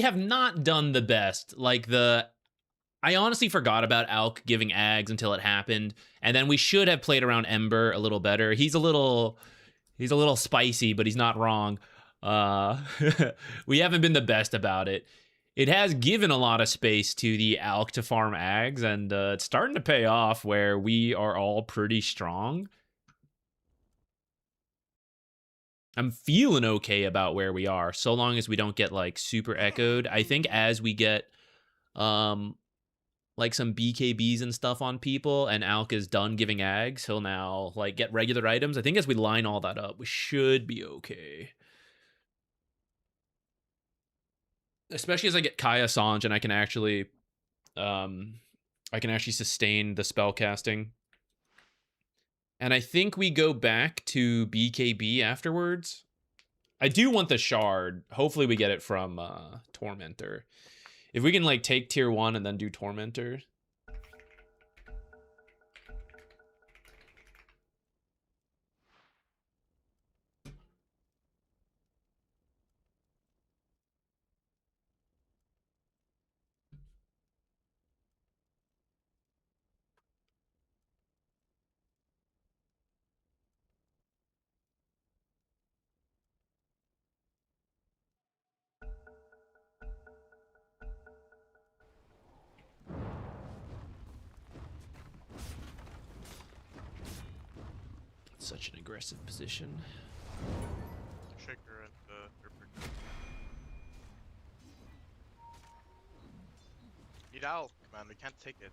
have not done the best. Like I honestly forgot about Alk giving ags until it happened, and then we should have played around Ember a little better. He's a little spicy, but he's not wrong. We haven't been the best about it. It has given a lot of space to the Alk to farm ags, and it's starting to pay off where we are all pretty strong. I'm feeling okay about where we are, so long as we don't get like super echoed. I think as we get like some BKBs and stuff on people and Alk is done giving ags, he'll now like get regular items. I think as we line all that up, we should be okay. Especially as I get Kaya Sanj and I can actually sustain the spell casting. And I think we go back to BKB afterwards. I do want the shard. Hopefully we get it from Tormentor. If we can like take tier 1 and then do Tormentor. Such an aggressive position. Shaker and Ripper. Need Alk, man. We can't take it.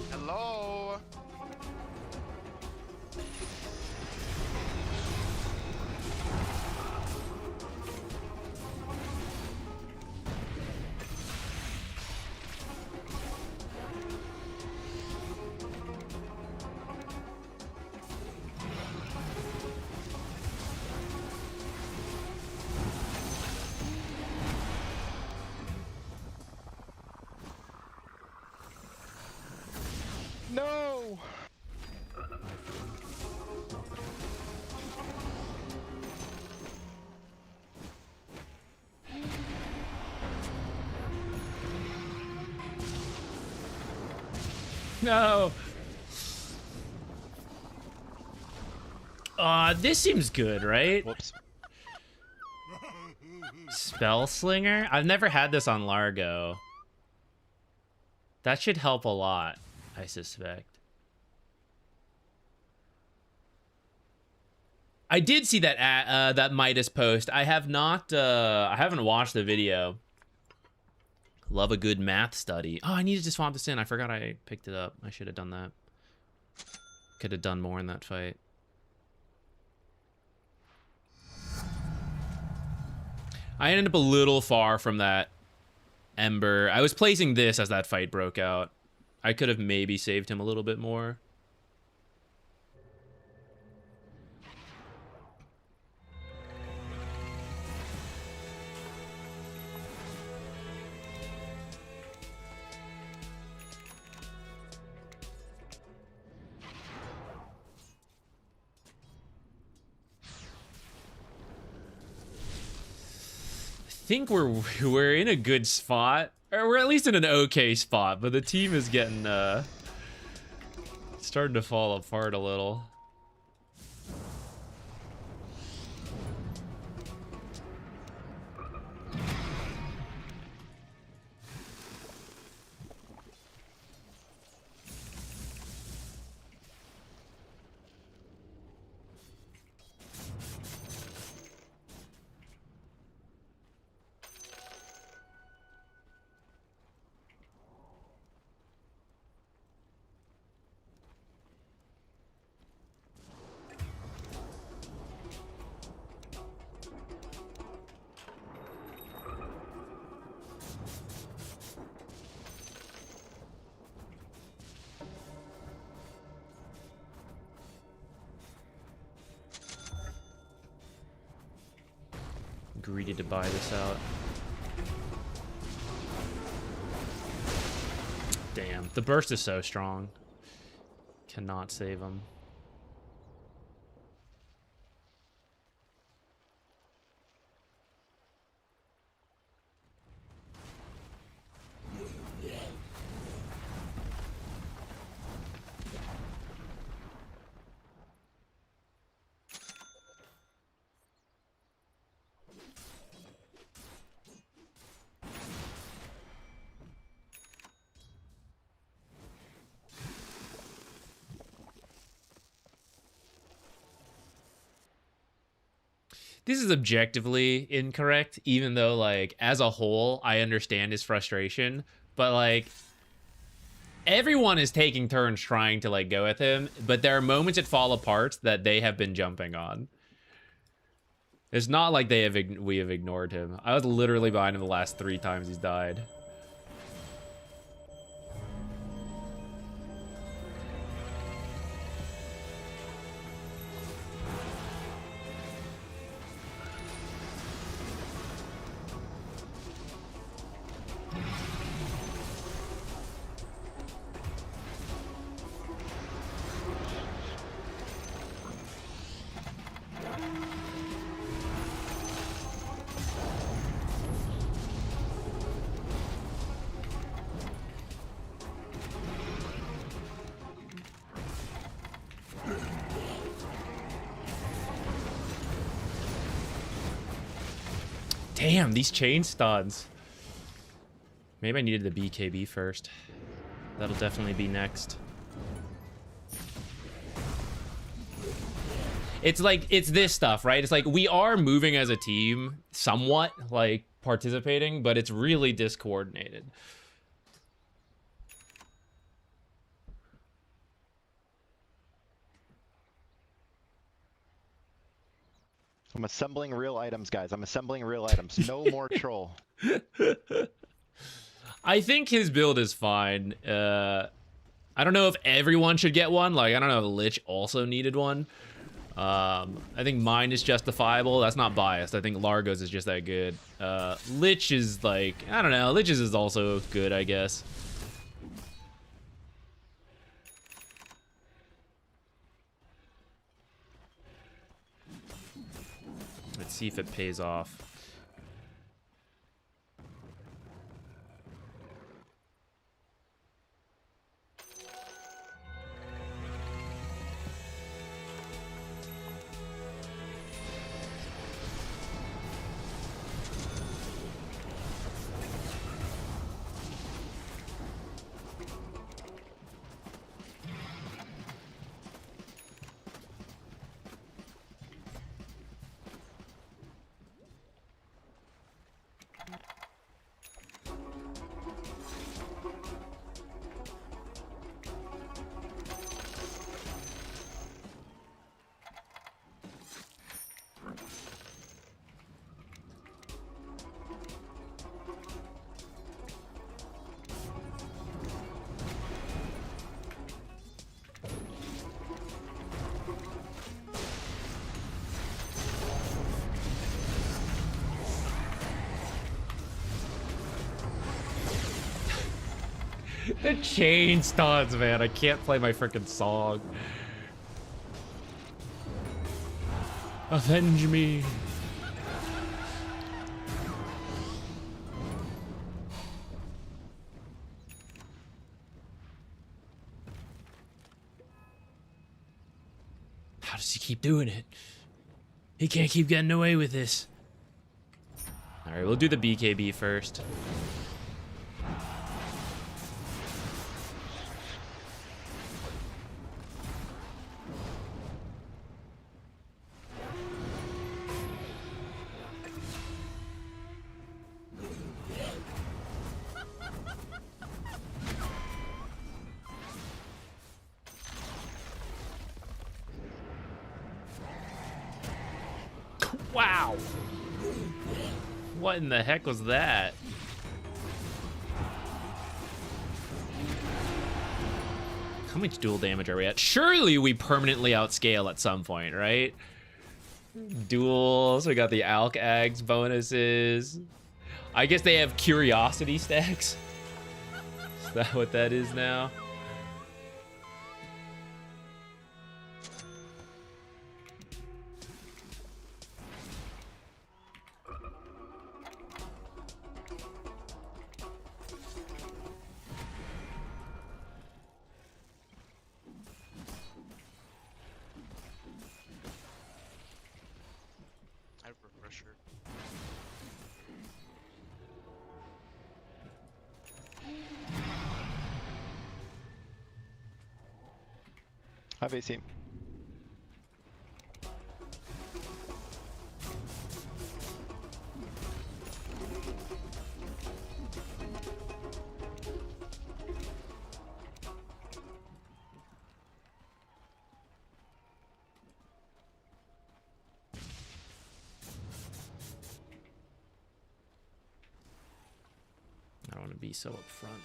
Hello. No. This seems good, right? Whoops. Spell Slinger? I've never had this on Largo. That should help a lot, I suspect. I did see that that Midas post. I have not. I haven't watched the video. Love a good math study. Oh, I needed to swap this in. I forgot I picked it up. I should have done that. Could have done more in that fight. I ended up a little far from that Ember. I was placing this as that fight broke out. I could have maybe saved him a little bit more. I think we're in a good spot, or we're at least in an okay spot, but the team is getting starting to fall apart a little. Greedy to buy this out. Damn, the burst is so strong. Cannot save him. This is objectively incorrect, even though, like, as a whole, I understand his frustration. But, like, everyone is taking turns trying to, like, go at him. But there are moments that fall apart that they have been jumping on. It's not like we have ignored him. I was literally behind him the last 3 times he's died. Damn, these chain stuns. Maybe I needed the BKB first. That'll definitely be next. It's like, it's this stuff, right? It's like, we are moving as a team, somewhat, like, participating, but it's really discoordinated. I'm assembling real items, guys. I'm assembling real items. No more troll. I think his build is fine. I don't know if everyone should get one. Like, I don't know if Lich also needed one. I think mine is justifiable. That's not biased. I think Largo's is just that good. Lich is like, I don't know. Lich's is also good, I guess. Let's see if it pays off. The chain stuns, man. I can't play my freaking song. Avenge me. How does he keep doing it? He can't keep getting away with this. All right, we'll do the BKB first. Wow. What in the heck was that? How much dual damage are we at? Surely we permanently outscale at some point, right? Duels, we got the Alk Ags bonuses. I guess they have curiosity stacks. Is that what that is now? I have refresher. Have AC. I don't want to be so upfront.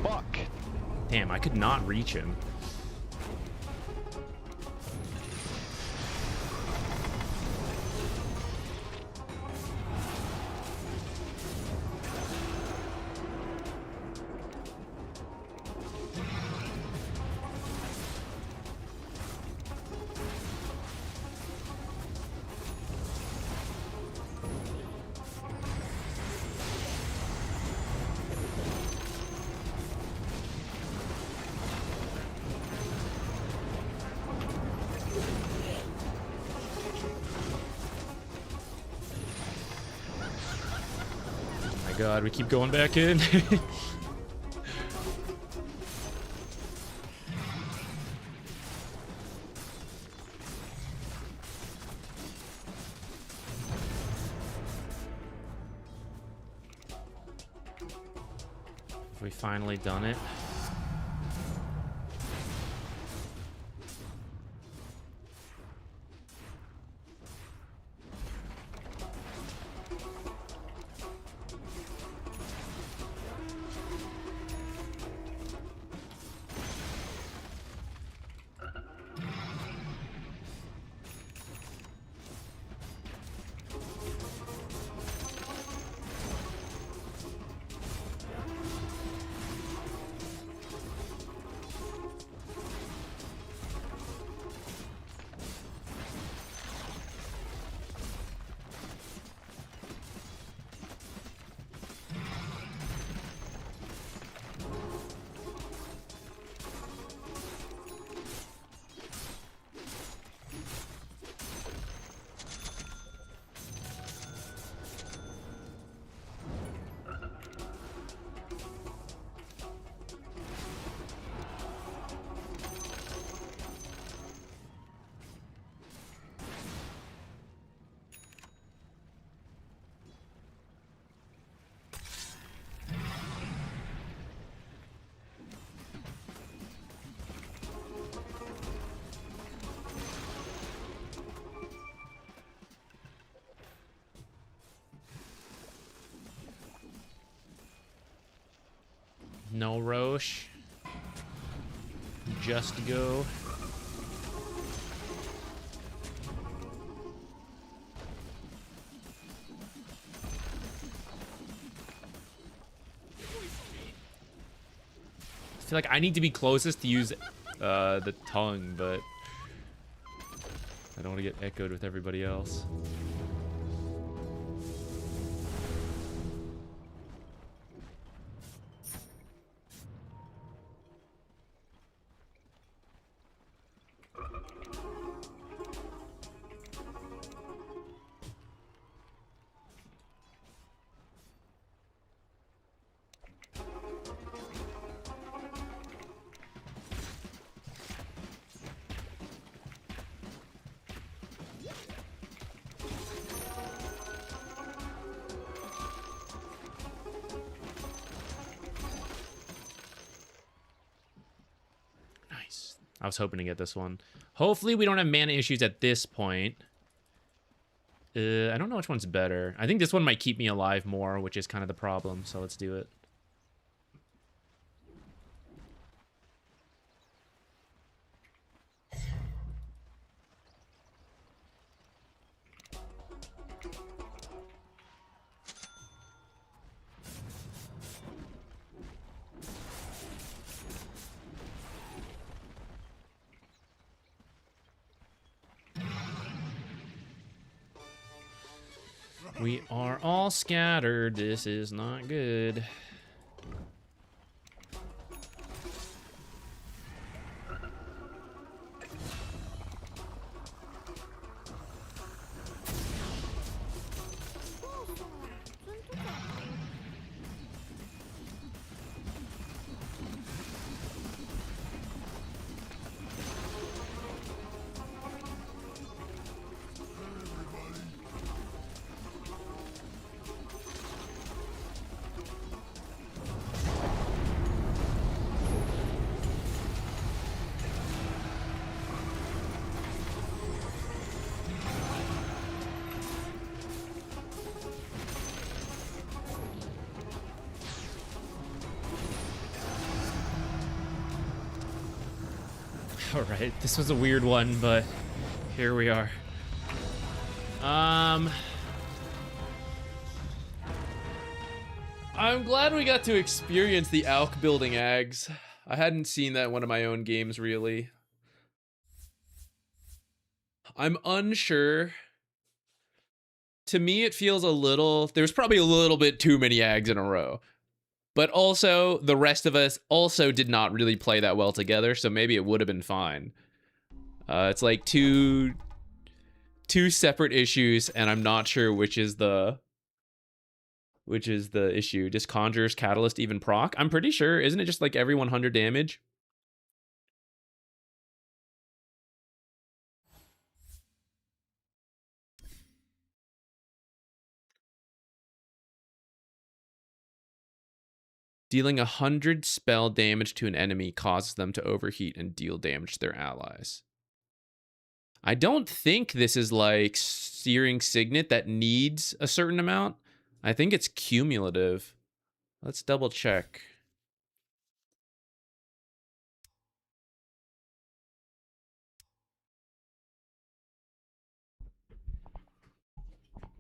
Fuck. Damn, I could not reach him. My God, we keep going back in. Have we finally done it? No Roche. Just go. I feel like I need to be closest to use the tongue, but I don't want to get echoed with everybody else. I was hoping to get this one. Hopefully we don't have mana issues at this point. I don't know which one's better. I think this one might keep me alive more, which is kind of the problem, so let's do it. We are all scattered. This is not good. Alright, this was a weird one, but here we are. I'm glad we got to experience the Alk building Ags. I hadn't seen that in one of my own games, really. I'm unsure. To me, it feels a little... There's probably a little bit too many Ags in a row. But also, the rest of us also did not really play that well together, so maybe it would have been fine. It's like two separate issues, and I'm not sure which is the issue. Does Conjurer's Catalyst even proc? I'm pretty sure. Isn't it just like every 100 damage? Dealing 100 spell damage to an enemy causes them to overheat and deal damage to their allies. I don't think this is like Searing Signet that needs a certain amount. I think it's cumulative. Let's double check.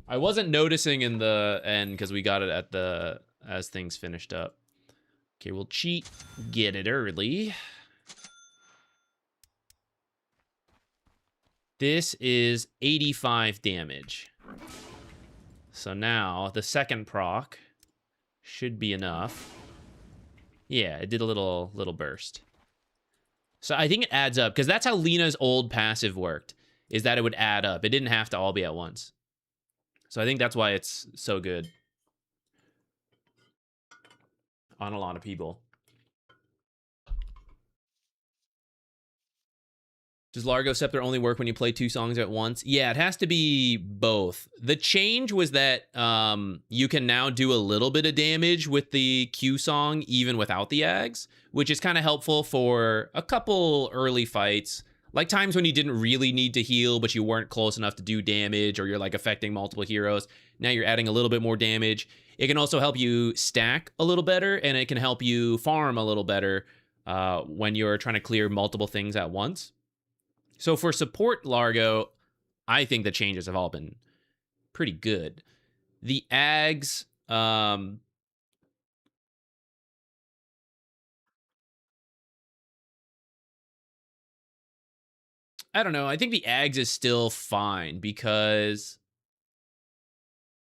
I wasn't noticing in the end because we got it at the as things finished up. Okay, we'll cheat, get it early. This is 85 damage. So now the second proc should be enough. Yeah, it did a little burst. So I think it adds up because that's how Lena's old passive worked, is that it would add up. It didn't have to all be at once. So I think that's why it's so good on a lot of people. Does Largo Scepter only work when you play 2 songs at once? Yeah, it has to be both. The change was that you can now do a little bit of damage with the Q song even without the Ags, which is kind of helpful for a couple early fights. Like times when you didn't really need to heal, but you weren't close enough to do damage, or you're like affecting multiple heroes. Now you're adding a little bit more damage. It can also help you stack a little better, and it can help you farm a little better when you're trying to clear multiple things at once. So for support Largo, I think the changes have all been pretty good. The Ags, I don't know. I think the Ags is still fine because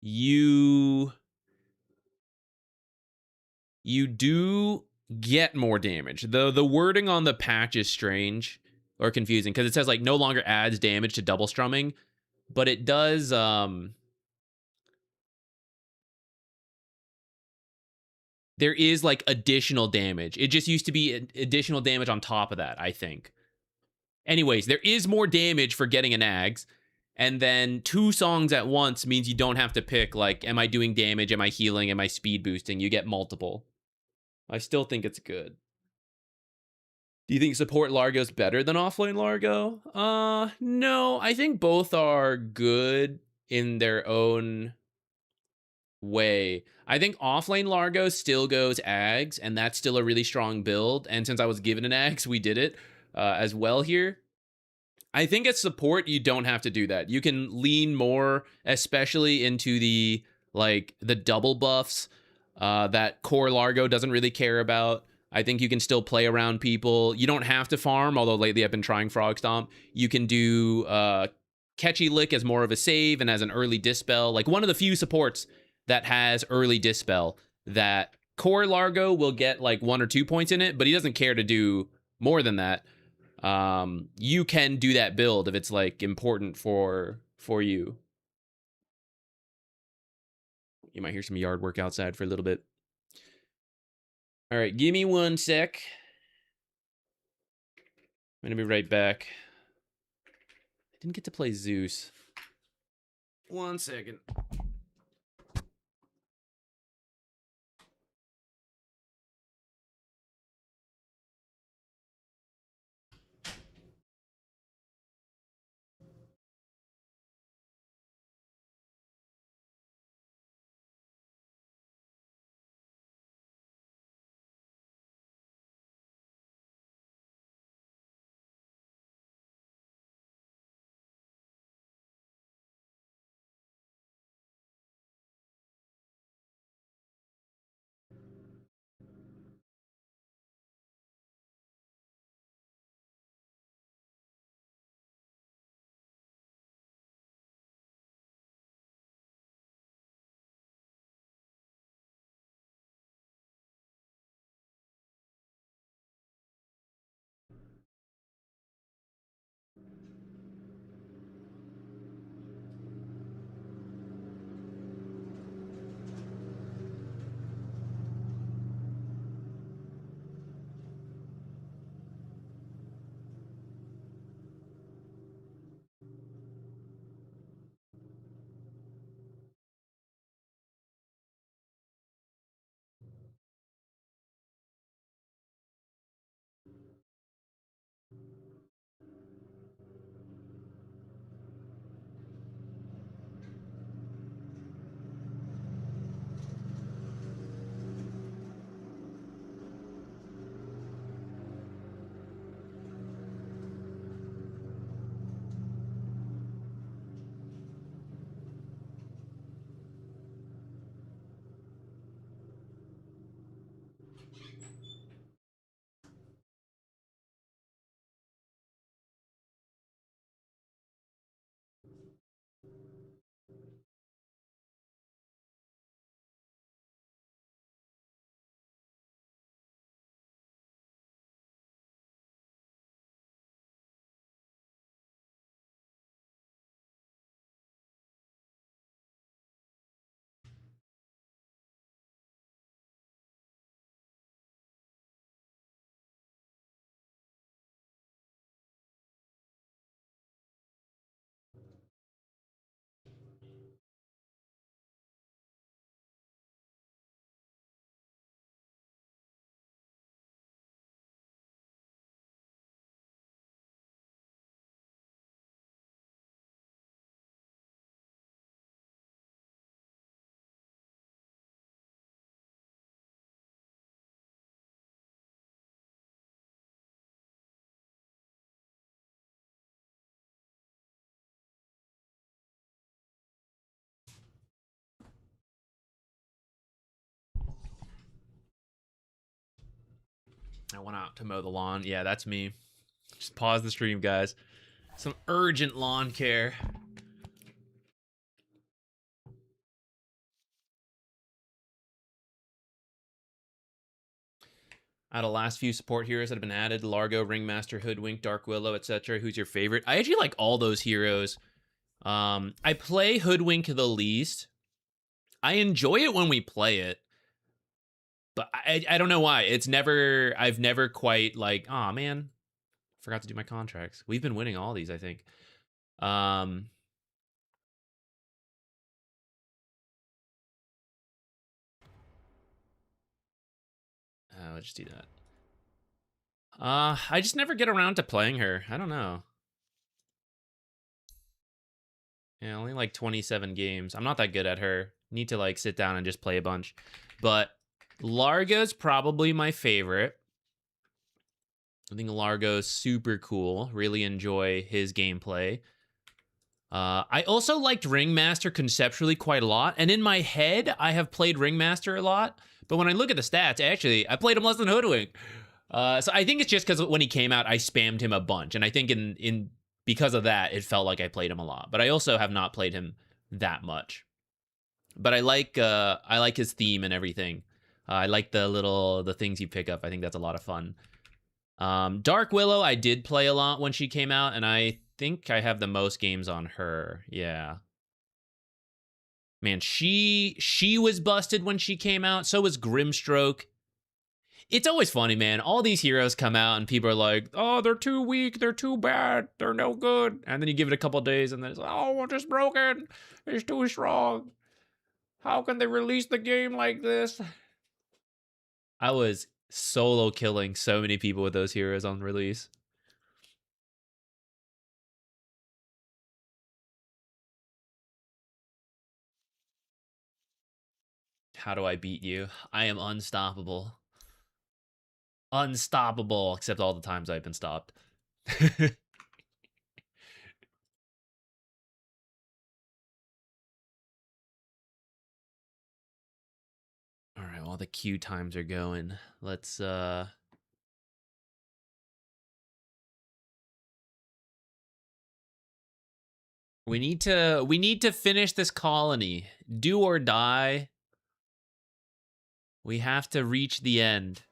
you do get more damage. The wording on the patch is strange or confusing because it says like no longer adds damage to double strumming, but it does there is like additional damage. It just used to be additional damage on top of that, I think. Anyways, there is more damage for getting an Ags. And then 2 songs at once means you don't have to pick, like, am I doing damage? Am I healing? Am I speed boosting? You get multiple. I still think it's good. Do you think support Largo's better than offlane Largo? No. I think both are good in their own way. I think offlane Largo still goes Ags, and that's still a really strong build. And since I was given an Ags, we did it as well here. I think at support, you don't have to do that. You can lean more, especially into the double buffs that core Largo doesn't really care about. I think you can still play around people. You don't have to farm, although lately I've been trying Frog Stomp. You can do Catchy Lick as more of a save and as an early dispel. Like one of the few supports that has early dispel that core Largo will get like 1 or 2 points in it, but he doesn't care to do more than that. You can do that build if it's like important for you. You might hear some yard work outside for a little bit. All right, give me 1 sec. I'm gonna be right back. I didn't get to play Zeus. 1 second. I went out to mow the lawn. Yeah, that's me. Just pause the stream, guys. Some urgent lawn care. Out of last few support heroes that have been added, Largo, Ringmaster, Hoodwink, Dark Willow, etc. Who's your favorite? I actually like all those heroes. I play Hoodwink the least. I enjoy it when we play it. But I don't know why. I've never quite like, oh man, forgot to do my contracts. We've been winning all these, I think. Let's just do that. I just never get around to playing her. I don't know. Yeah, only like 27 games. I'm not that good at her. Need to like sit down and just play a bunch. But Largo's probably my favorite. I think Largo's super cool. Really enjoy his gameplay. I also liked Ringmaster conceptually quite a lot. And in my head, I have played Ringmaster a lot. But when I look at the stats, actually, I played him less than Hoodwink. So I think it's just because when he came out, I spammed him a bunch. And I think because of that, it felt like I played him a lot. But I also have not played him that much. But I like his theme and everything. I like the things you pick up. I think that's a lot of fun. Dark Willow, I did play a lot when she came out, and I think I have the most games on her. Yeah. Man, she was busted when she came out. So was Grimstroke. It's always funny, man. All these heroes come out and people are like, oh, they're too weak. They're too bad. They're no good. And then you give it a couple days and then it's like, oh, it's just broken. It's too strong. How can they release the game like this? I was solo killing so many people with those heroes on release. How do I beat you? I am unstoppable. Unstoppable, except all the times I've been stopped. All right, while the queue times are going, let's we need to finish this colony. Do or die. We have to reach the end.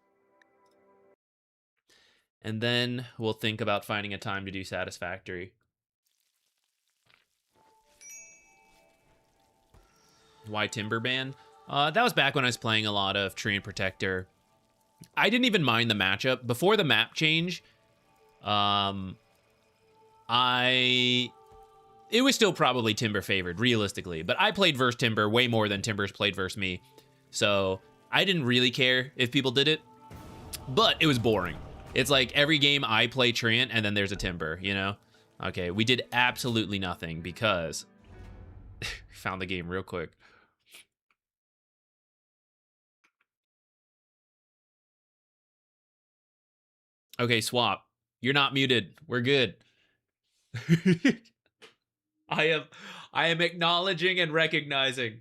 And then we'll think about finding a time to do Satisfactory. Why Timberban? That was back when I was playing a lot of Tree and Protector. I didn't even mind the matchup. Before the map change, it was still probably Timber favored, realistically. But I played versus Timber way more than Timber's played versus me. So I didn't really care if people did it. But it was boring. It's like every game I play Treant and then there's a Timber, you know? Okay, we did absolutely nothing because... found the game real quick. Okay, Swap. You're not muted. We're good. I am acknowledging and recognizing.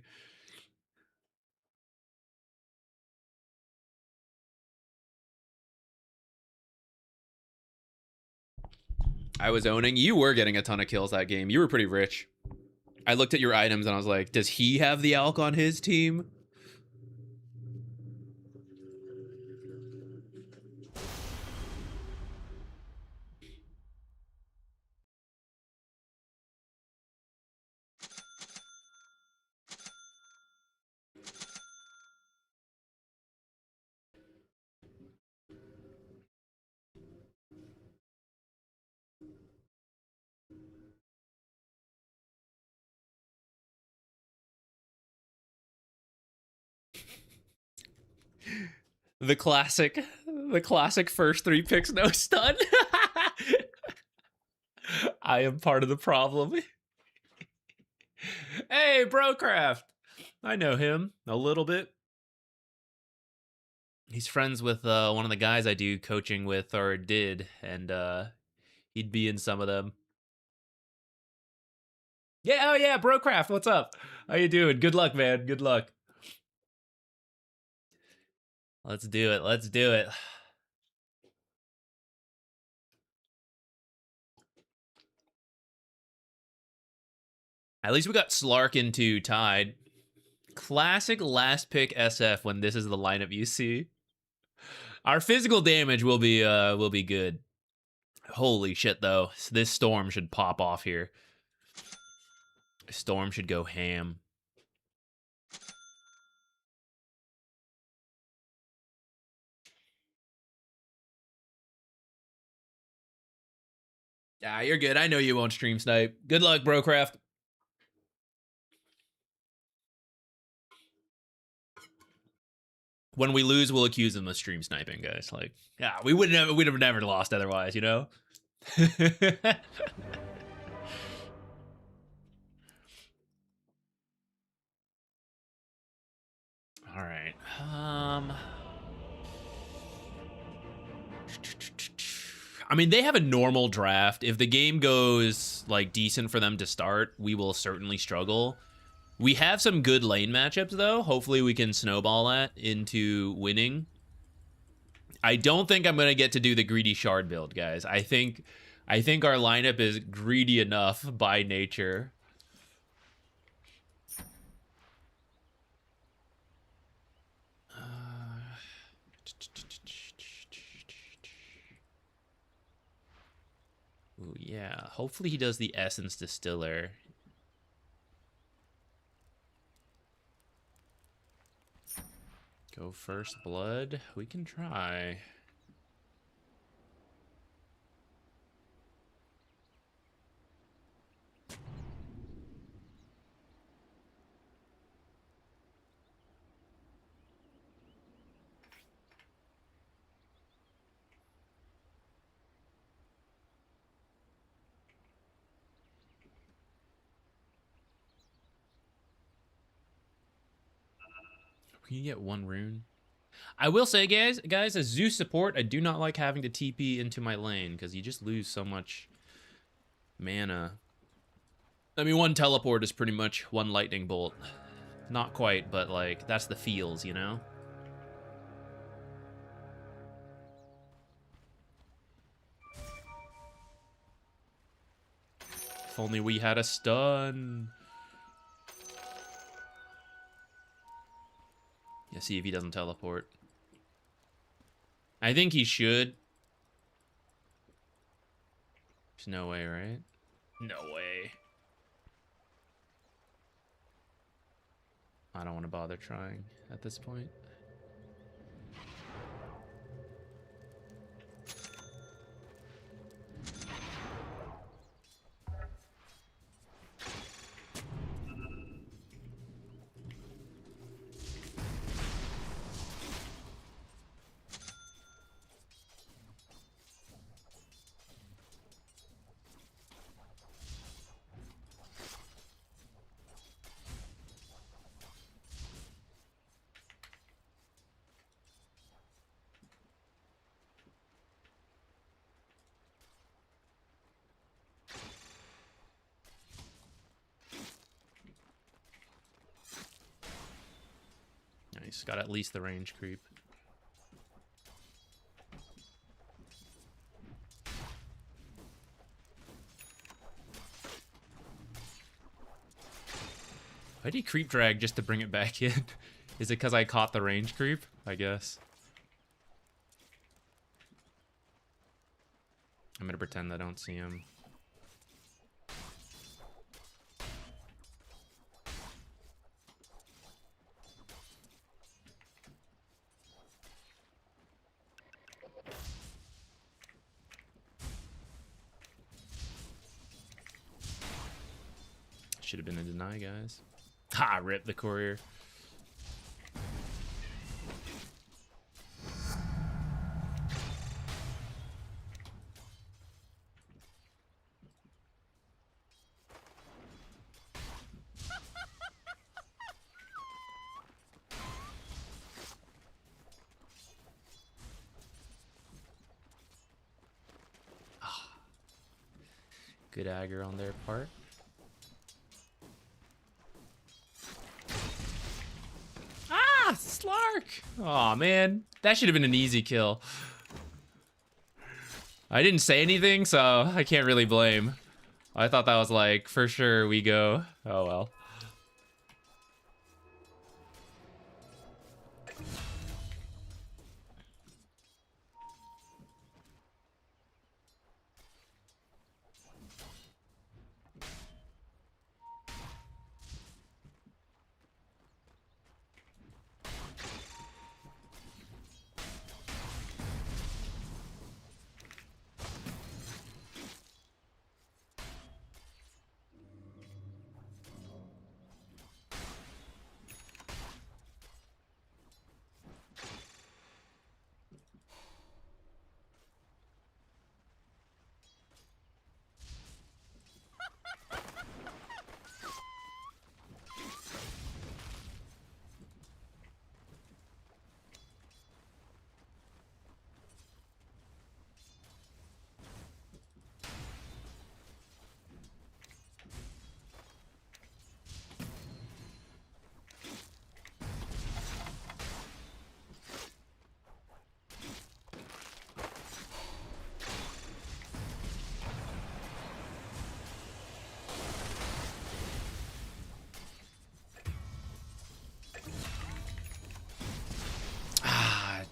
I was owning. You were getting a ton of kills that game. You were pretty rich. I looked at your items and I was like, does he have the Alk on his team? The classic first 3 picks no stun. I am part of the problem. Hey, Brocraft. I know him a little bit. He's friends with one of the guys I do coaching with or did, and he'd be in some of them. Yeah, oh yeah, Brocraft, what's up? How you doing? Good luck, man. Good luck. Let's do it. Let's do it. At least we got Slark into Tide. Classic last pick SF when this is the lineup you see. Our physical damage will be good. Holy shit though. This Storm should pop off here. Storm should go ham. Ah, you're good. I know you won't stream snipe. Good luck, Brocraft. When we lose, we'll accuse him of stream sniping, guys. Like, yeah, we'd have never lost otherwise, you know? All right. I mean, they have a normal draft. If the game goes like decent for them to start, we will certainly struggle. We have some good lane matchups though. Hopefully we can snowball that into winning. I don't think I'm gonna get to do the greedy shard build, guys. I think our lineup is greedy enough by nature. Ooh, yeah. Hopefully he does the Essence Distiller. Go first blood. We can try. We can get one rune. I will say, guys, as Zeus support, I do not like having to TP into my lane because you just lose so much mana. I mean, one teleport is pretty much one lightning bolt. Not quite, but like, that's the feels, you know? If only we had a stun. Yeah, see if he doesn't teleport. I think he should. There's no way, right? No way. I don't want to bother trying at this point. Nice, got at least the range creep. Why did he creep drag just to bring it back in? Is it because I caught the range creep? I guess. I'm gonna pretend I don't see him. Should have been a deny, guys. Ha! Rip the courier. Good aggro on their part. Ah, Slark! Aw, man. That should have been an easy kill. I didn't say anything, so I can't really blame. I thought that was like, for sure we go. Oh well.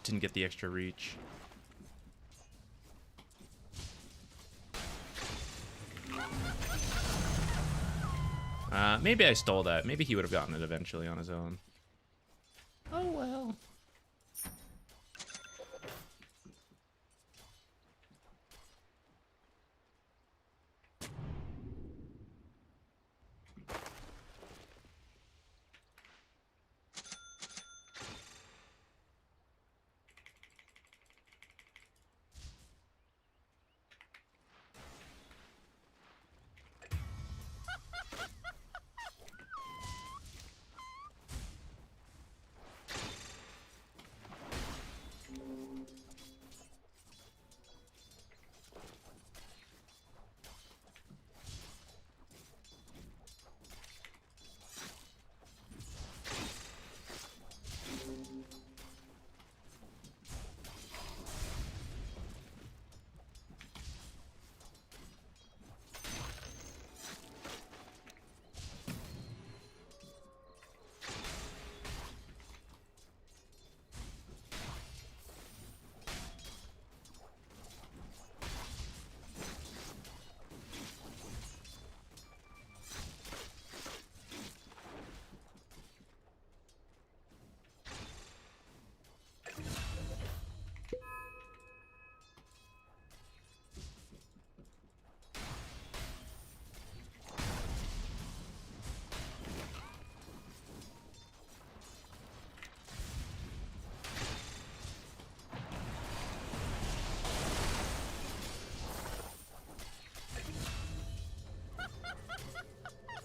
Didn't get the extra reach. Maybe I stole that. Maybe he would have gotten it eventually on his own. Oh well.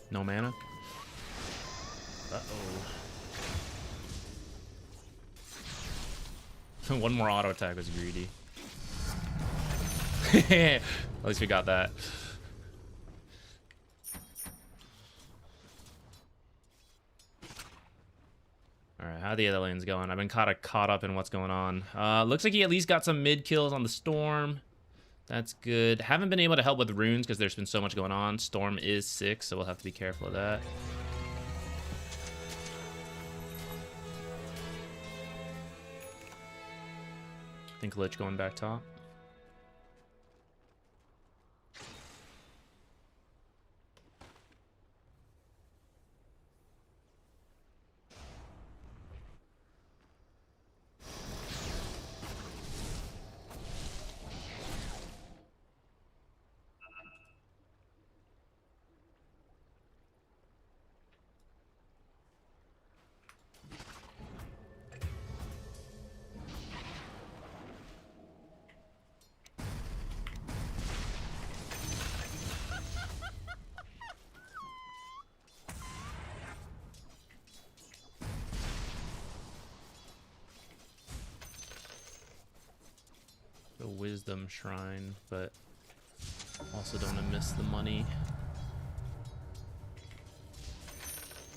No mana? Uh-oh. One more auto attack was greedy. At least we got that. Alright, how are the other lanes going? I've been caught up in what's going on. Looks like he at least got some mid kills on the Storm. That's good. Haven't been able to help with runes because there's been so much going on. Storm is 6, so we'll have to be careful of that. I think Lich going back top. The Wisdom Shrine, but also don't want to miss the money.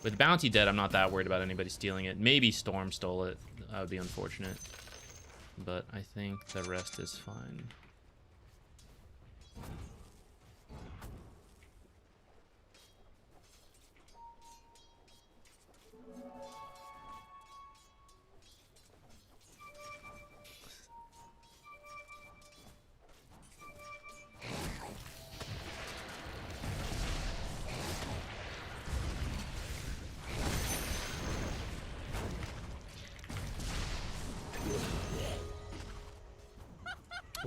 With Bounty dead, I'm not that worried about anybody stealing it. Maybe Storm stole it. That would be unfortunate. But I think the rest is fine.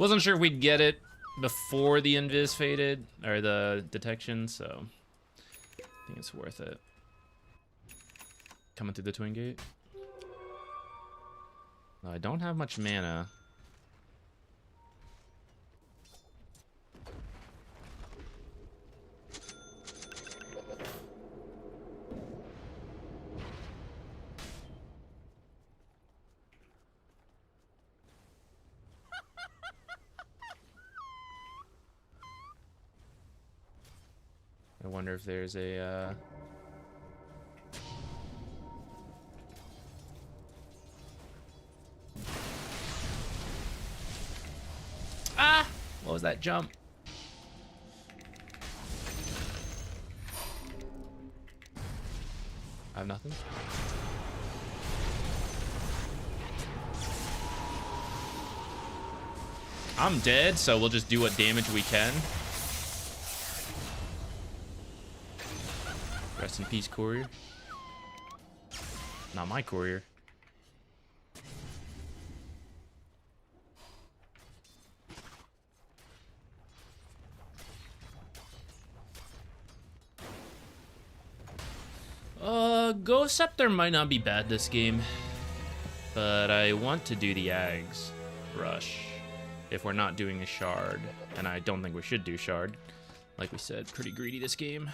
Wasn't sure if we'd get it before the invis faded, or the detection, so I think it's worth it. Coming through the twin gate. I don't have much mana. I wonder if there's a Ah! What was that jump? I have nothing. I'm dead, so we'll just do what damage we can. Rest in peace, courier. Not my courier. Ghost Scepter might not be bad this game, but I want to do the Ags rush if we're not doing a shard, and I don't think we should do shard. Like we said, pretty greedy this game.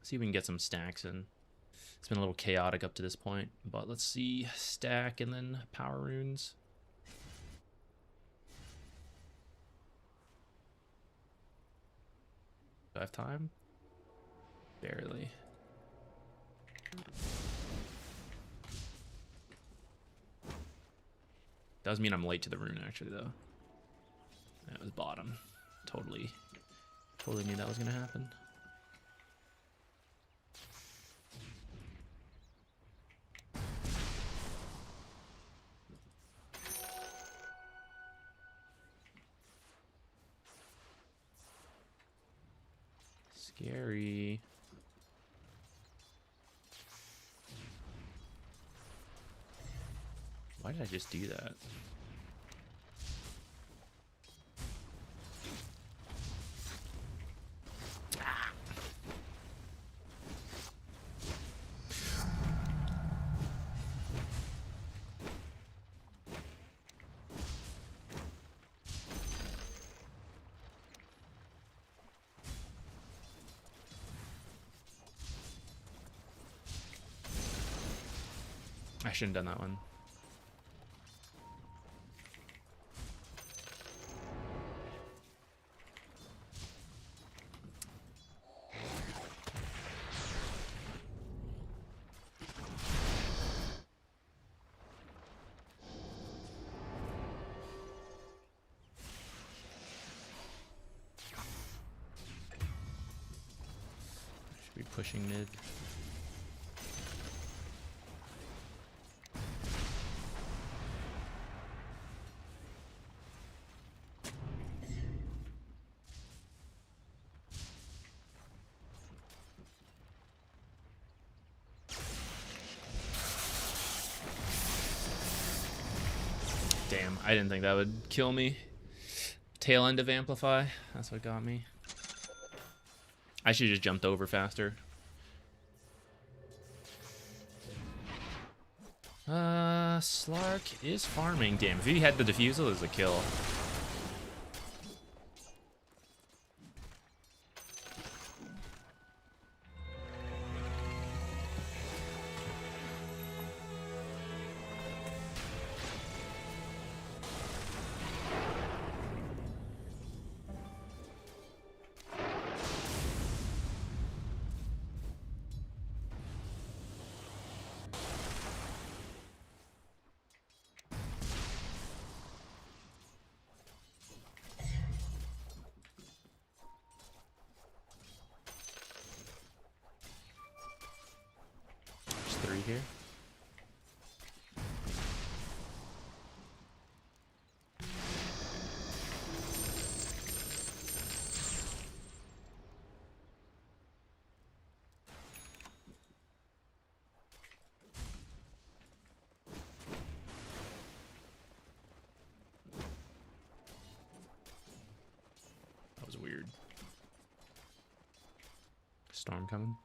See if we can get some stacks in. It's been a little chaotic up to this point, but let's see stack and then power runes. Do I have time? Barely. Does mean I'm late to the rune actually though. That was bottom. Totally knew that was gonna happen. Scary. Why did I just do that? Ah. I shouldn't have done that one. Should be pushing mid. Damn, I didn't think that would kill me. Tail end of Amplify, that's what got me. I should have just jumped over faster. Slark is farming. Damn, if he had the defusal, it's a kill. Here. weird. Storm coming.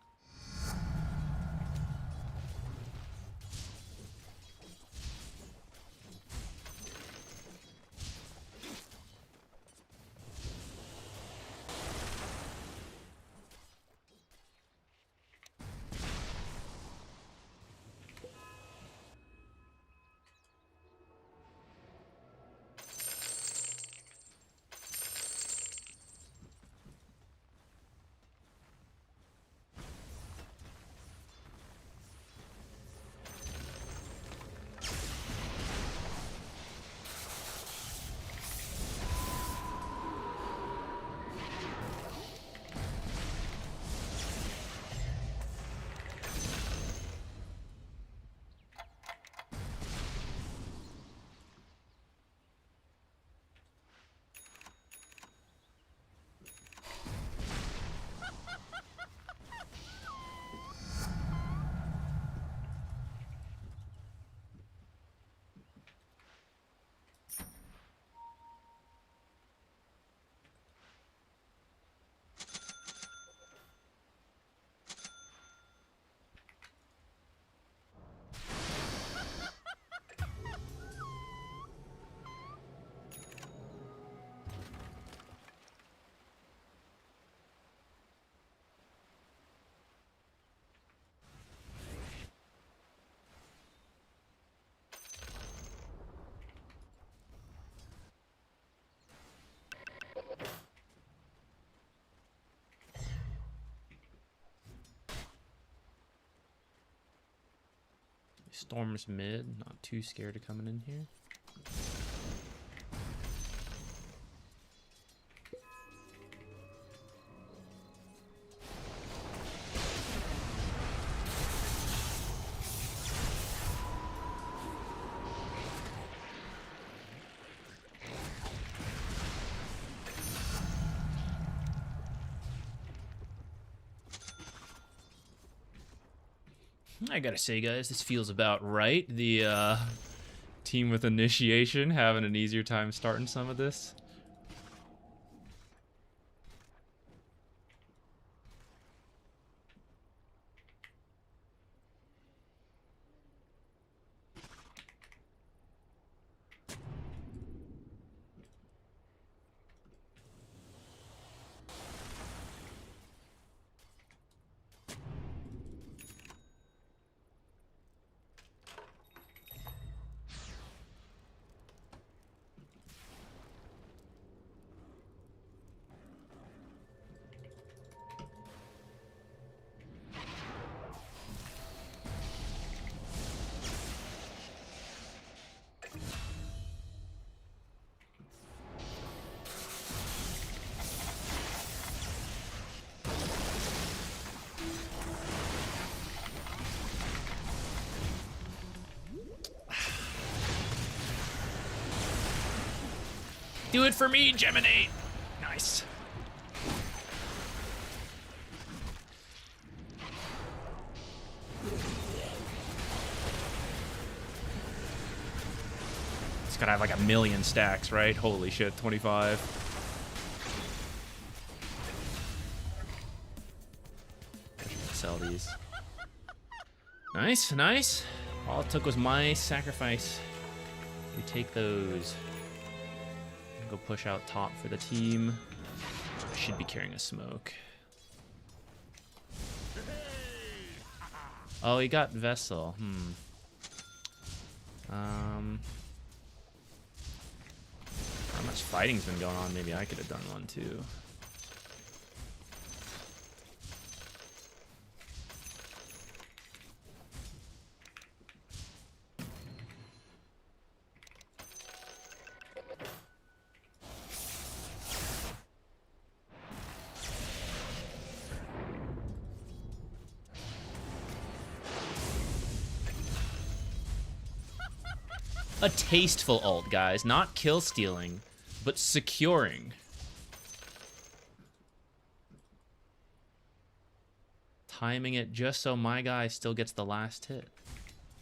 Storm's mid, not too scared of coming in here. I gotta say, guys, this feels about right. The team with initiation having an easier time starting some of this. Do it for me, Gemini. Nice. It's gotta have like a million stacks, right? Holy shit, 25. I should sell these. Nice, nice. All it took was my sacrifice. We take those. Go push out top for the team. I should be carrying a smoke. Oh, he got Vessel. How much fighting's been going on? Maybe I could have done one too. A tasteful ult, guys. Not kill stealing, but securing. Timing it just so my guy still gets the last hit.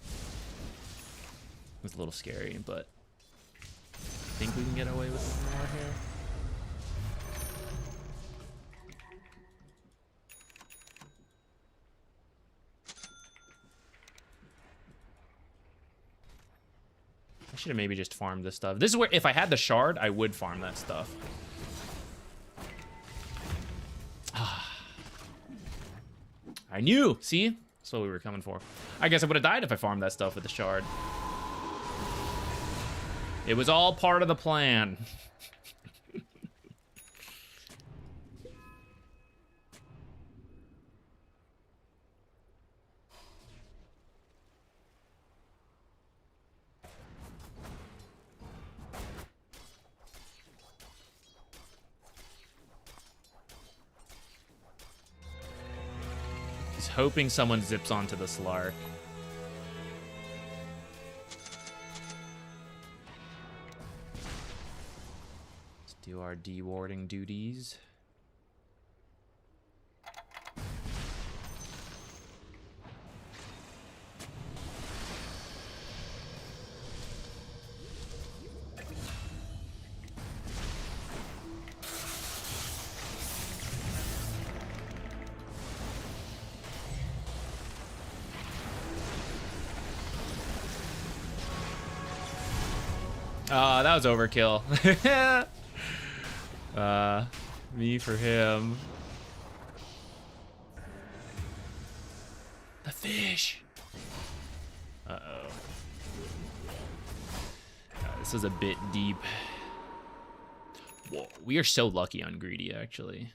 It was a little scary, but I think we can get away with some more here. should have maybe just farmed this stuff. This is where, if I had the shard, I would farm that stuff. I knew! See? That's what we were coming for. I guess I would have died if I farmed that stuff with the shard. It was all part of the plan. He's hoping someone zips onto the Slark. Let's do our dewarding duties. That was overkill. Me for him. The fish. Uh-oh. This is a bit deep. Whoa, we are so lucky on Greedy, actually.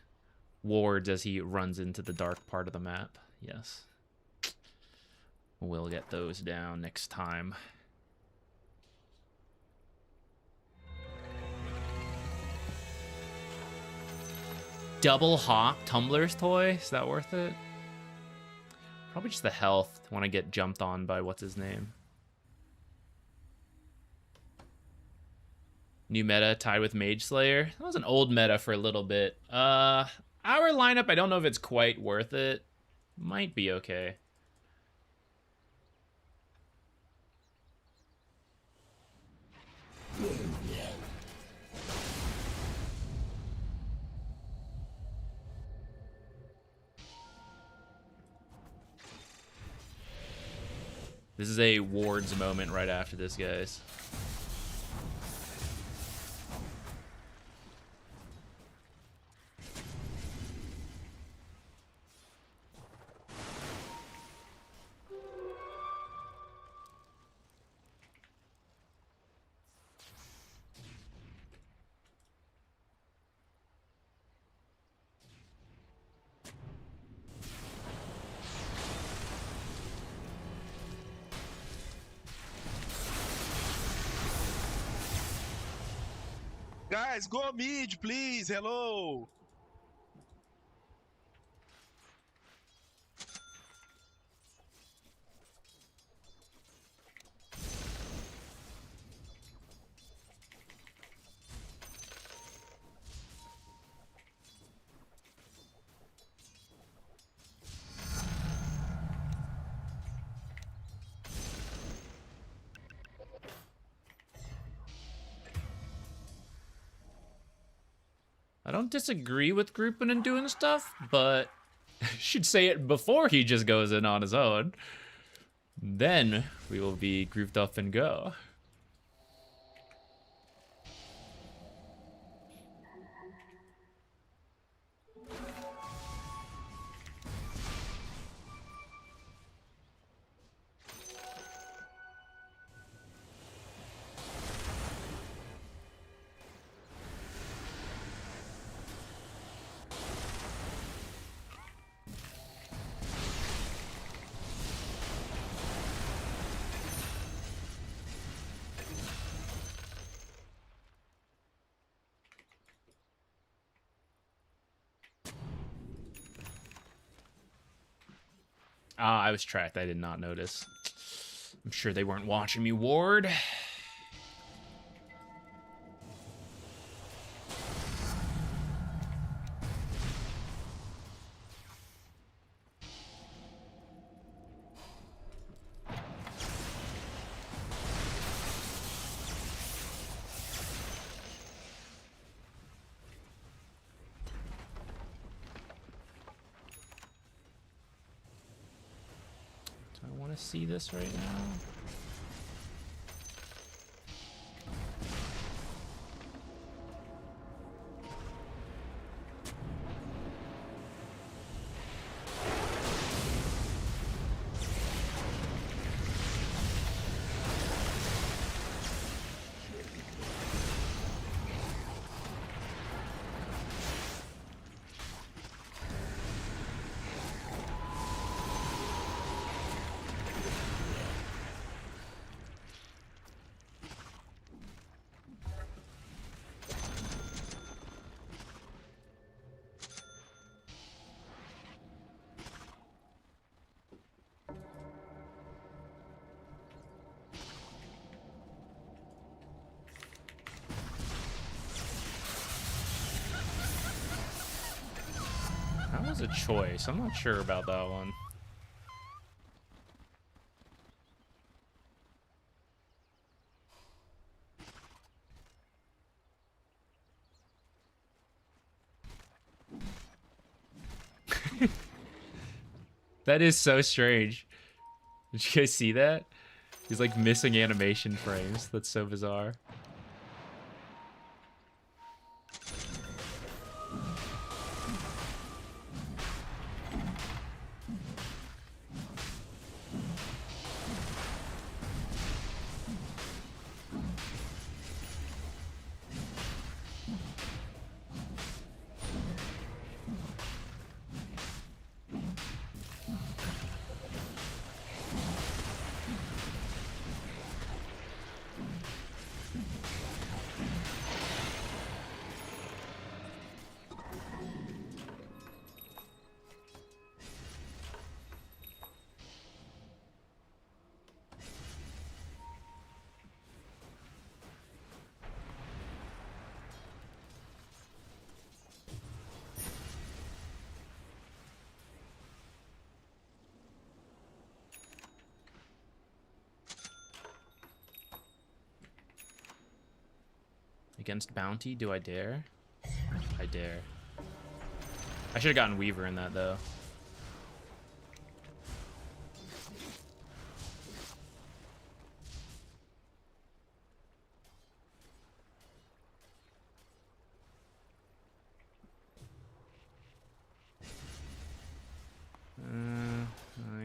Wards as he runs into the dark part of the map. Yes. We'll get those down next time. Double Hawk Tumbler's toy? Is that worth it? Probably just the health. Want to get jumped on by what's his name. New meta tied with Mage Slayer. That was an old meta for a little bit. Our lineup, I don't know if it's quite worth it. Might be okay. This is a Wards moment right after this, guys. Guys, go mid, please. Hello. I don't disagree with grouping and doing stuff, but should say it before he just goes in on his own. Then we will be grouped up and go. Ah, I was tracked. I did not notice. I'm sure they weren't watching me, Ward. See this right now. That was a choice. I'm not sure about that one. That is so strange. Did you guys see that? He's like missing animation frames. That's so bizarre. Against Bounty, do I dare? I dare. I should have gotten Weaver in that, though.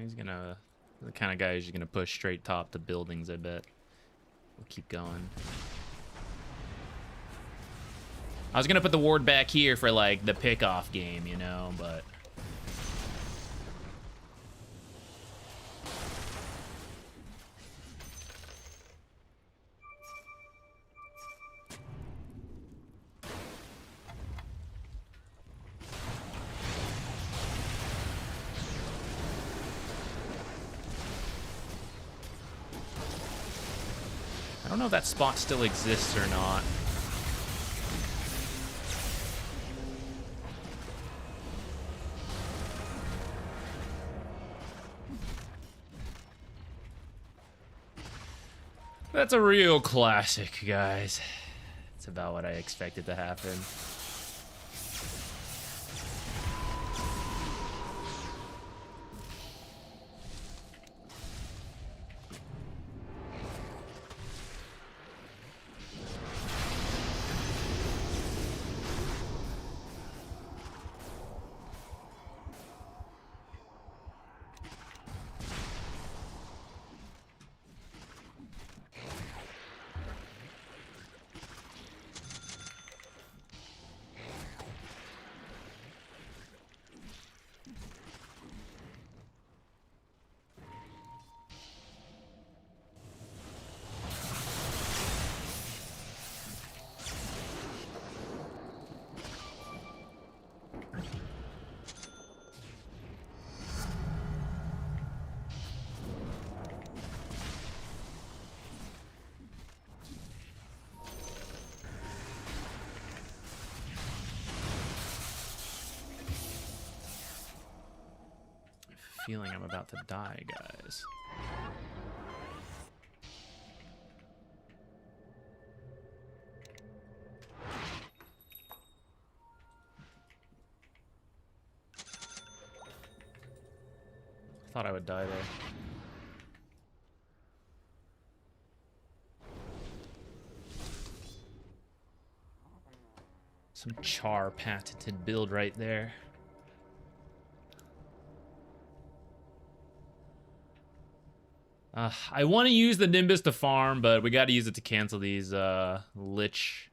He's gonna... The kind of guy who's gonna push straight top to buildings, I bet. We'll keep going. I was gonna put the ward back here for like the pick-off game, you know, but I don't know if that spot still exists or not. That's a real classic, guys. It's about what I expected to happen. Feeling I'm about to die, guys. Thought I would die there. Some Char patented build right there. I want to use the Nimbus to farm, but we got to use it to cancel these Lich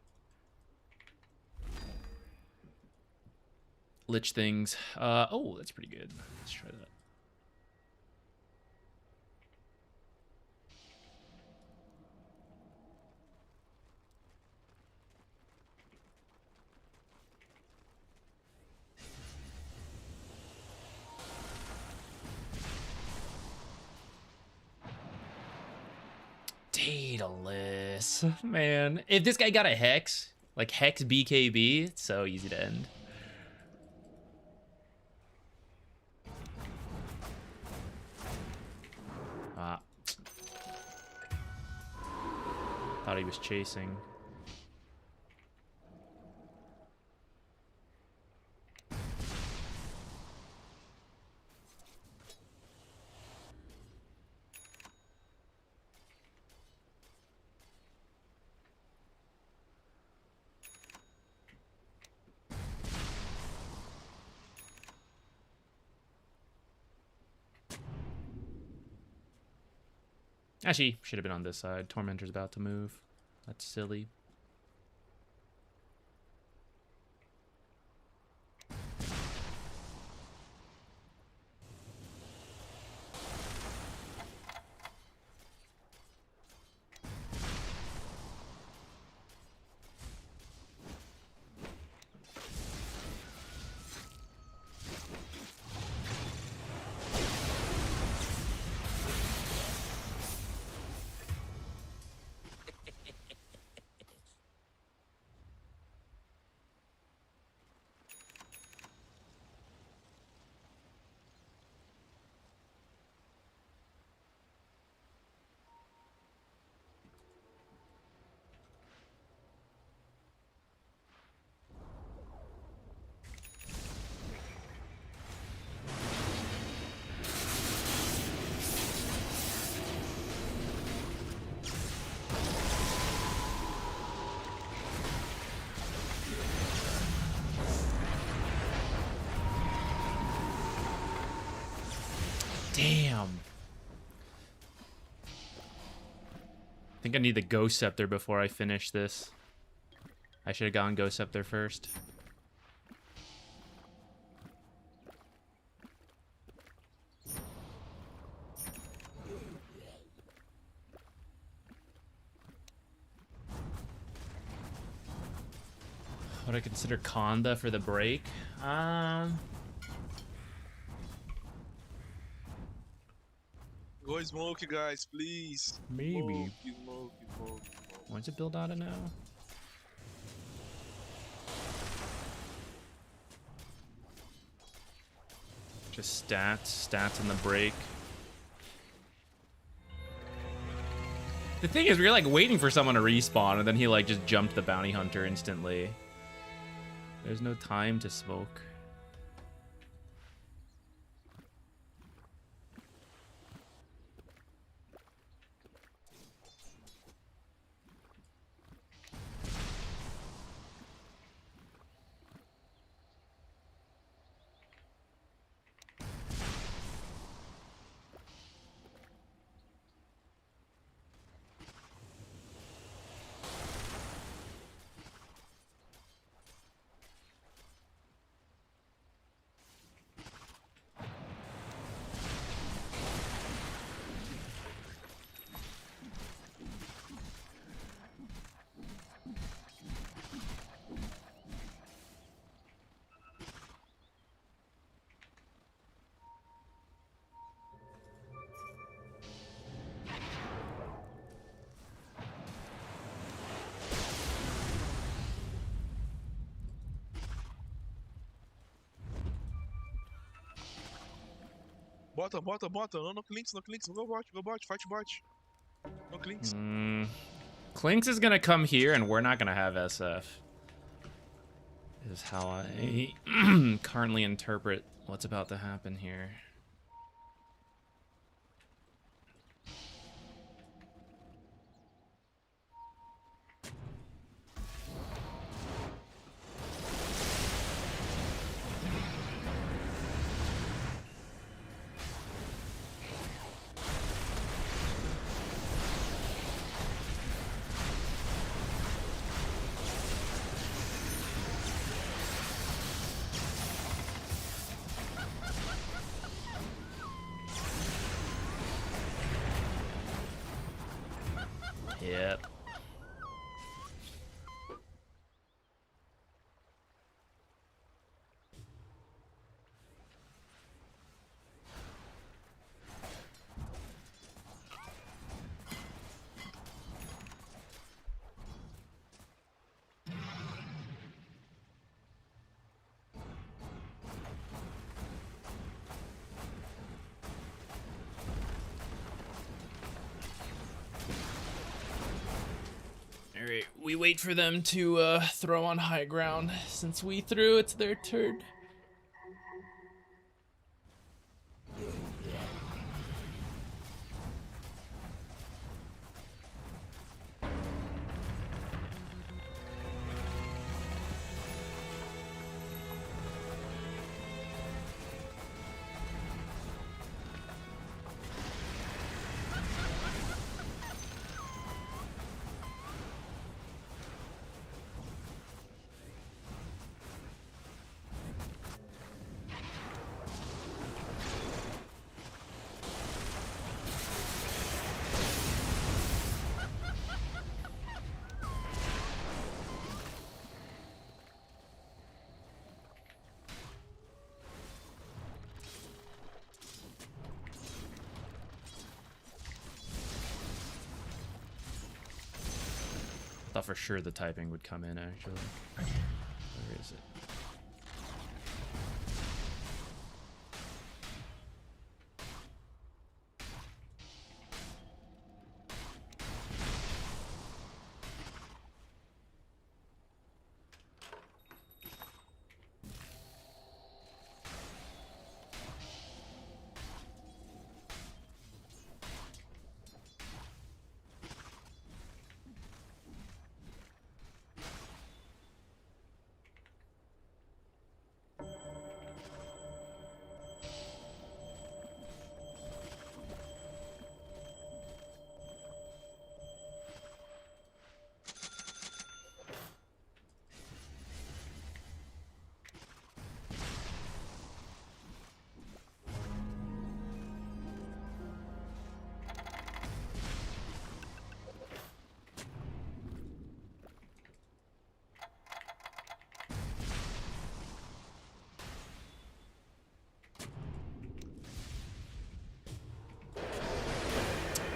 things. Oh, that's pretty good. Let's try that. Daedalus, man. If this guy got a Hex, like Hex BKB, it's so easy to end. was chasing. Actually, should have been on this side. Tormentor's about to move. That's silly. Damn. I think I need the Ghost Scepter before I finish this. I should have gone Ghost Scepter first. Would I consider Conda for the break? Go smoke, guys, please. Maybe. Smoke. Why does it build out of now? Just stats in the break. The thing is, we were like waiting for someone to respawn, and then he like just jumped the bounty hunter instantly. There's no time to smoke. Bota. No clinks. Go bot. Fight bot. No clinks. Clinks is gonna come here, and we're not gonna have SF. Is how I currently interpret what's about to happen here. Yep. Alright, we wait for them to throw on high ground. Since we threw, it's their turn. Thought for sure the typing would come in, actually. Where is it?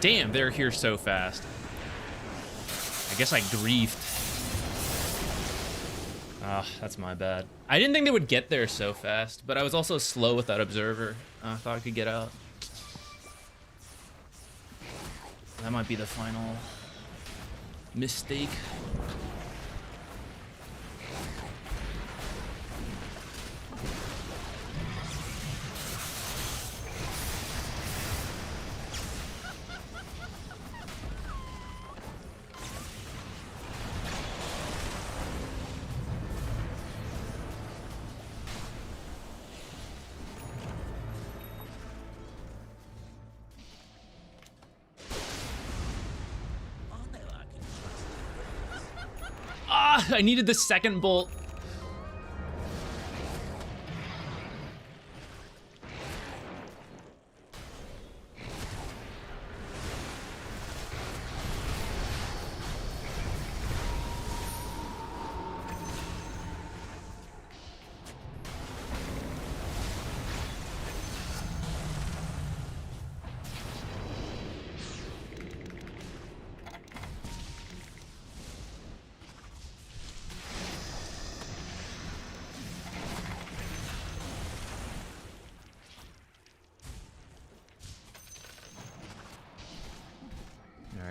Damn, they're here so fast. I guess I griefed. Ah, that's my bad. I didn't think they would get there so fast, but I was also slow with that observer. I thought I could get out. That might be the final mistake. I needed the second bolt.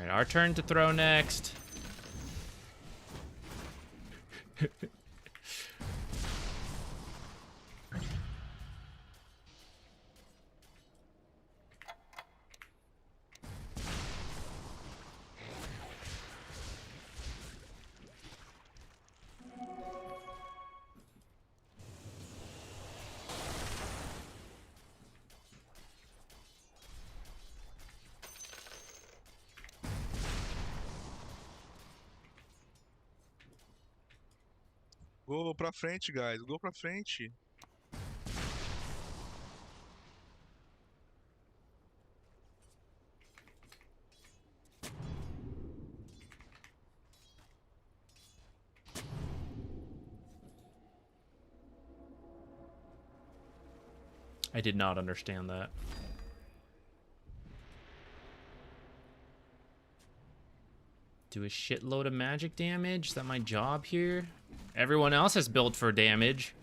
Our turn to throw next. Go pra frente, guys. Go pra frente. I did not understand that. Do a shitload of magic damage? Is that my job here? Everyone else has built for damage.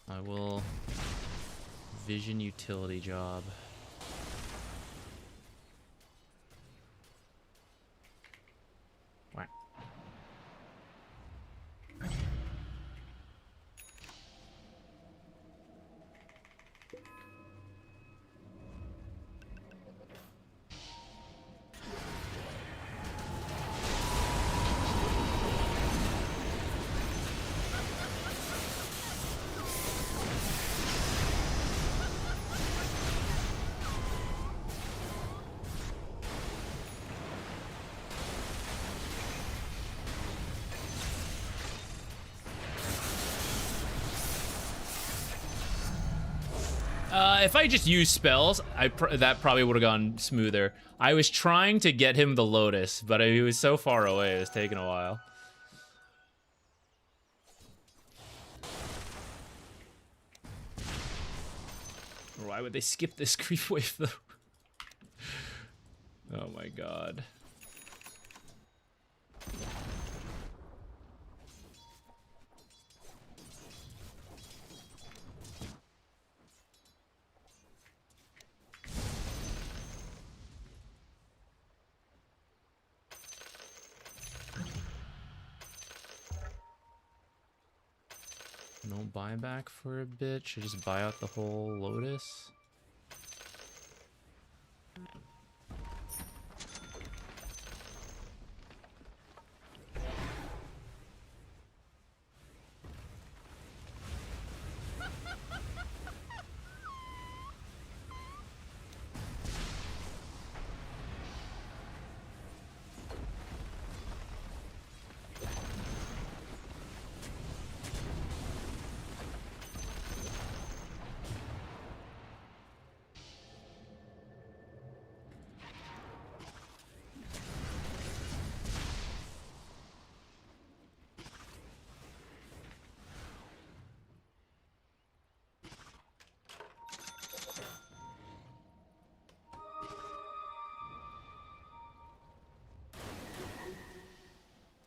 I will vision utility job. If I just used spells, that probably would have gone smoother. I was trying to get him the Lotus, but he was so far away, it was taking a while. Why would they skip this creep wave, though? Oh my god. No buyback for a bit? Should just buy out the whole Lotus?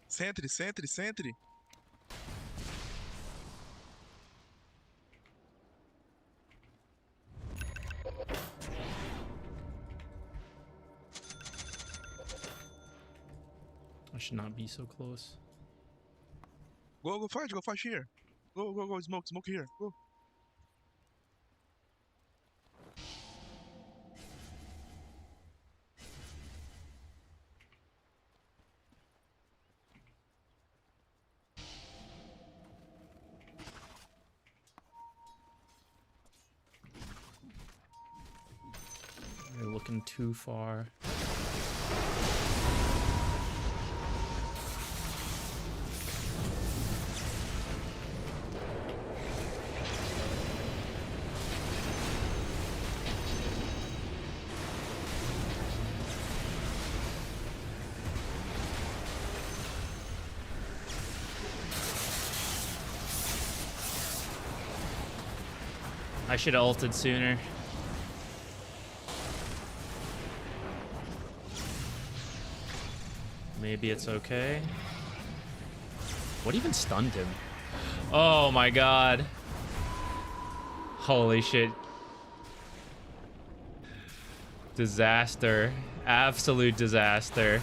Sentry, sentry, sentry. I should not be so close. Go fight here. Go, smoke here. Go. You're looking too far. I should have ulted sooner. Maybe it's okay. What even stunned him? Oh my god. Holy shit. Disaster. Absolute disaster.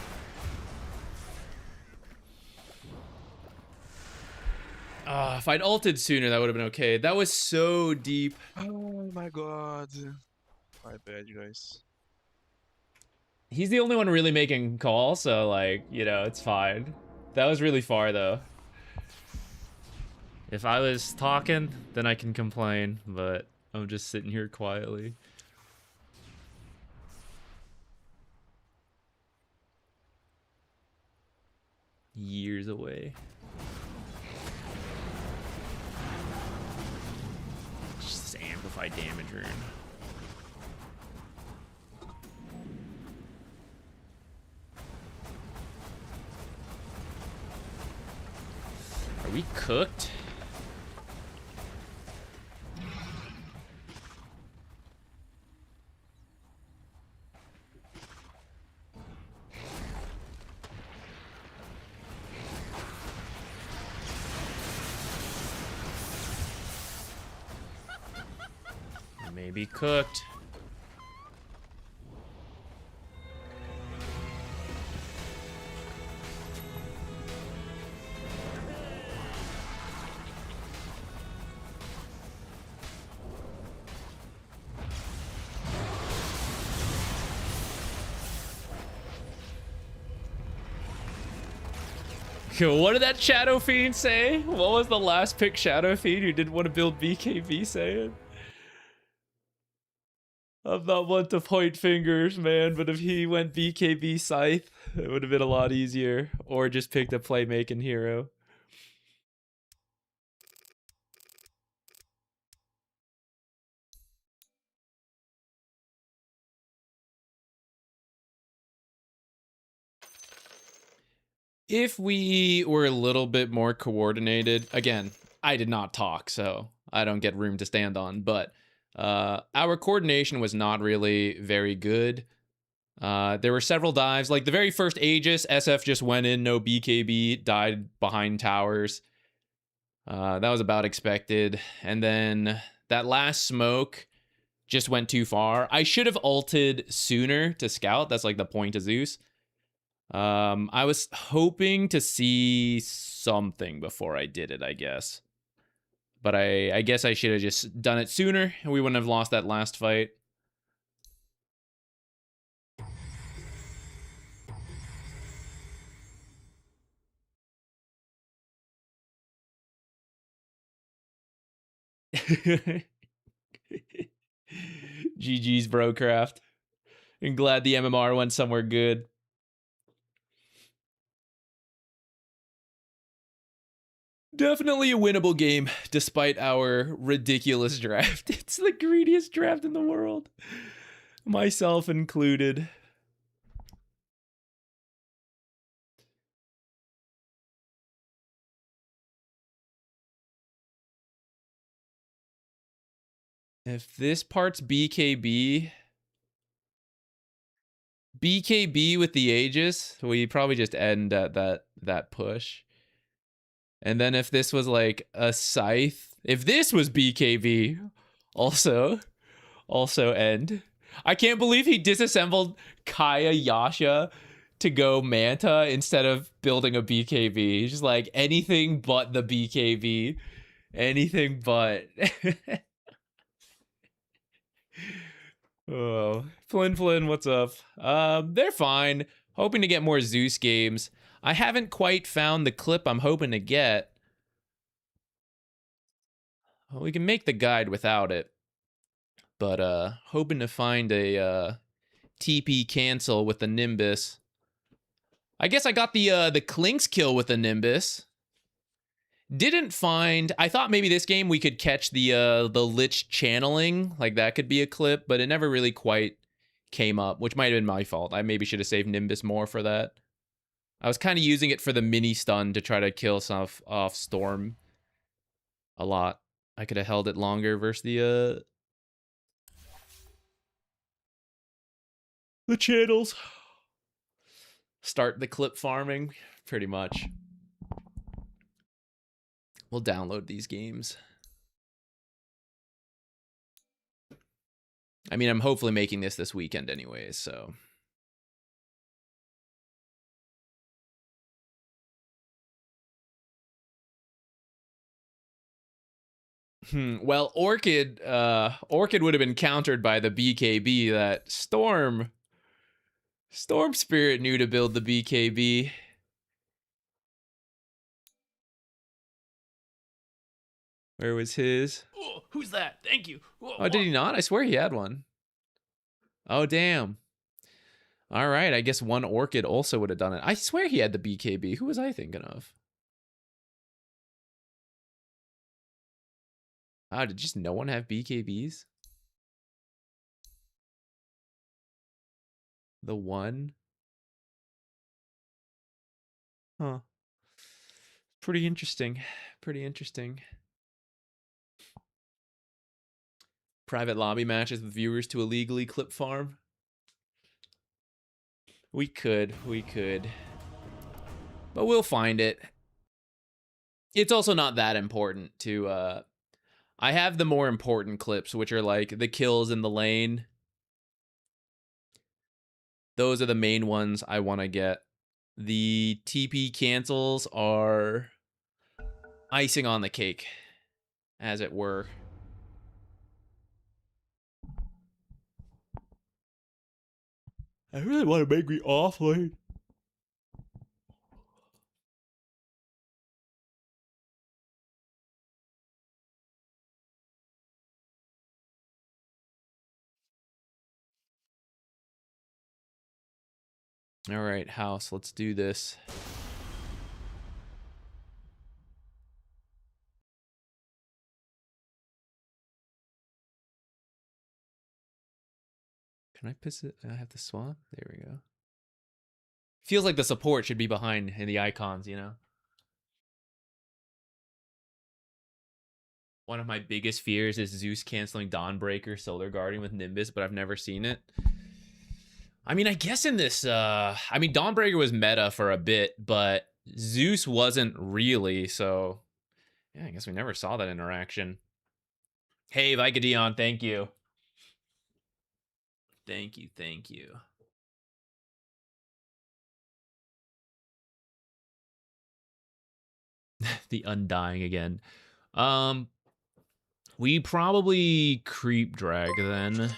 Oh, if I'd ulted sooner, that would have been okay. That was so deep. Oh my god. My bad, you guys. He's the only one really making calls, so like, you know, it's fine. That was really far though. If I was talking, then I can complain, but I'm just sitting here quietly. Years away. Just this amplified damage rune. Are we cooked? Maybe cooked. What did that Shadow Fiend say? What was the last pick Shadow Fiend who didn't want to build BKB saying? I'm not one to point fingers, man, but if he went BKB Scythe, it would have been a lot easier. Or just picked a playmaking hero. If we were a little bit more coordinated, again, I did not talk, so I don't get room to stand on, but our coordination was not really very good. There were several dives. Like the very first Aegis, SF just went in, no BKB, died behind towers. That was about expected. And then that last smoke just went too far. I should have ulted sooner to scout. That's like the point of Zeus. I was hoping to see something before I did it, I guess. But I guess I should have just done it sooner, and we wouldn't have lost that last fight. GG's, Brocraft. And glad the MMR went somewhere good. Definitely a winnable game, despite our ridiculous draft. It's the greediest draft in the world. Myself included. If this part's BKB with the Aegis, we probably just end at that push. And then if this was like a Scythe, if this was BKB, also end. I can't believe he disassembled Kaya Yasha to go Manta instead of building a BKB. He's just like, anything but the BKB. Anything but. Oh, Flynn, what's up? They're fine. Hoping to get more Zeus games. I haven't quite found the clip I'm hoping to get. Well, we can make the guide without it. But hoping to find a TP cancel with the Nimbus. I guess I got the Clinks kill with the Nimbus. Didn't find. I thought maybe this game we could catch the Lich channeling, like that could be a clip, but it never really quite came up, which might have been my fault. I maybe should have saved Nimbus more for that. I was kind of using it for the mini stun to try to kill some off Storm a lot. I could have held it longer versus the channels. Start the clip farming, pretty much. We'll download these games. I mean, I'm hopefully making this weekend anyways, so. Well, Orchid would have been countered by the BKB that Storm Spirit knew to build the BKB. Where was his? Oh, who's that? Thank you. Whoa, oh, did he not? I swear he had one. Oh, damn. All right, I guess one Orchid also would have done it. I swear he had the BKB. Who was I thinking of? Ah, did just no one have BKBs? The one? Huh. Pretty interesting. Pretty interesting. Private lobby matches with viewers to illegally clip farm. We could. But we'll find it. It's also not that important to, I have the more important clips, which are like the kills in the lane. Those are the main ones I want to get. The TP cancels are icing on the cake, as it were. I really want to make me offlane. All right, house, let's do this. Can I piss it? I have to swap? There we go. Feels like the support should be behind in the icons, you know? One of my biggest fears is Zeus canceling Dawnbreaker Solar Guardian with Nimbus, but I've never seen it. I mean, I guess in this, I mean, Dawnbreaker was meta for a bit, but Zeus wasn't really, so yeah, I guess we never saw that interaction. Hey, Vicadion, thank you. Thank you, thank you. The Undying again. We probably creep drag then.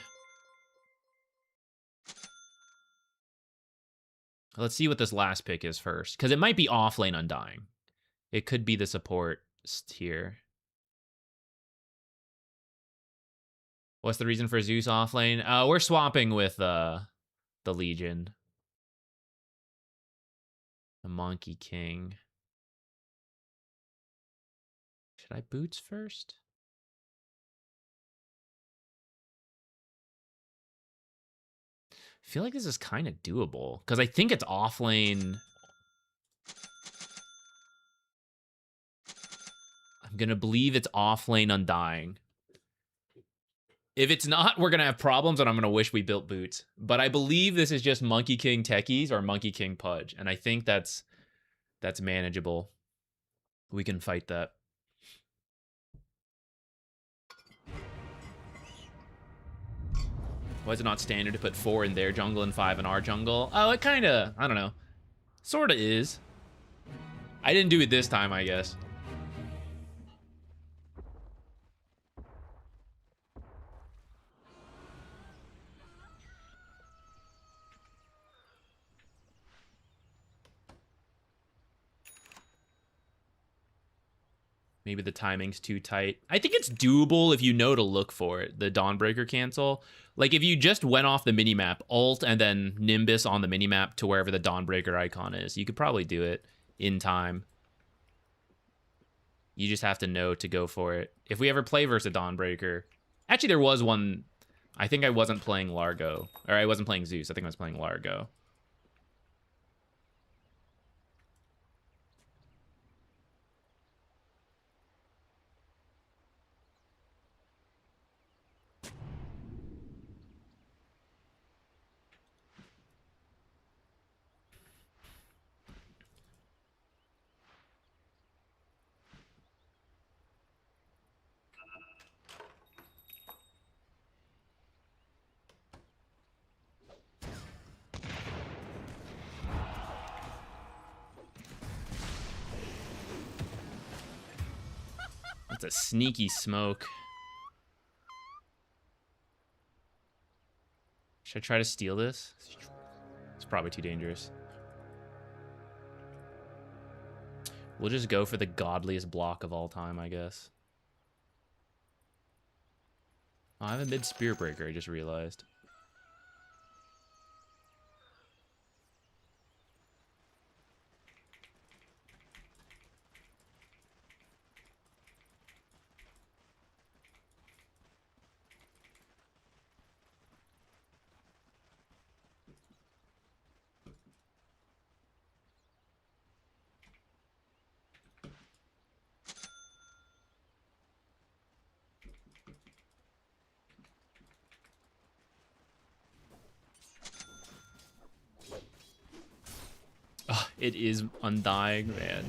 Let's see what this last pick is first, because it might be offlane Undying. It could be the support here. What's the reason for Zeus offlane? We're swapping with the Legion. The Monkey King. Should I boots first? I feel like this is kind of doable, because I think it's offlane. I'm going to believe it's offlane Undying. If it's not, we're going to have problems, and I'm going to wish we built boots. But I believe this is just Monkey King Techies or Monkey King Pudge, and I think that's manageable. We can fight that. Why is it not standard to put 4 in their jungle and 5 in our jungle? Oh, it kind of, I don't know. Sort of is. I didn't do it this time, I guess. Maybe the timing's too tight. I think it's doable if you know to look for it, the Dawnbreaker cancel. Like, if you just went off the minimap, ult, and then Nimbus on the minimap to wherever the Dawnbreaker icon is, you could probably do it in time. You just have to know to go for it. If we ever play versus a Dawnbreaker... Actually, there was one... I think I wasn't playing Largo. Or I wasn't playing Zeus. I think I was playing Largo. That's a sneaky smoke. Should I try to steal this? It's probably too dangerous. We'll just go for the godliest block of all time, I guess. Oh, I have a mid Spear Breaker, I just realized. Oh, it is Undying, man.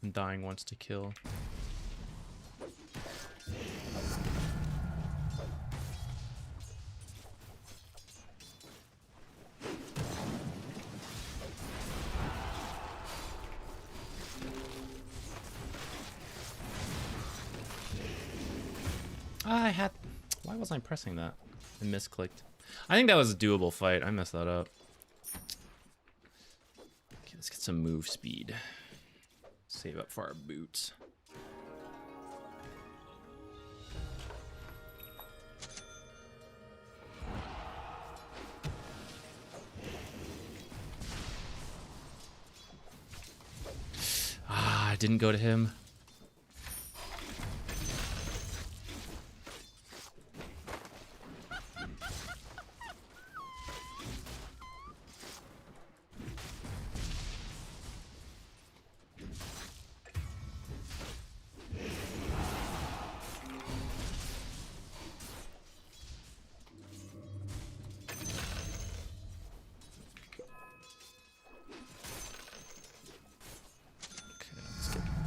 Undying wants to kill. I had... Why wasn't I pressing that? I misclicked. I think that was a doable fight. I messed that up. Okay, let's get some move speed. Save up for our boots. Ah, I didn't go to him.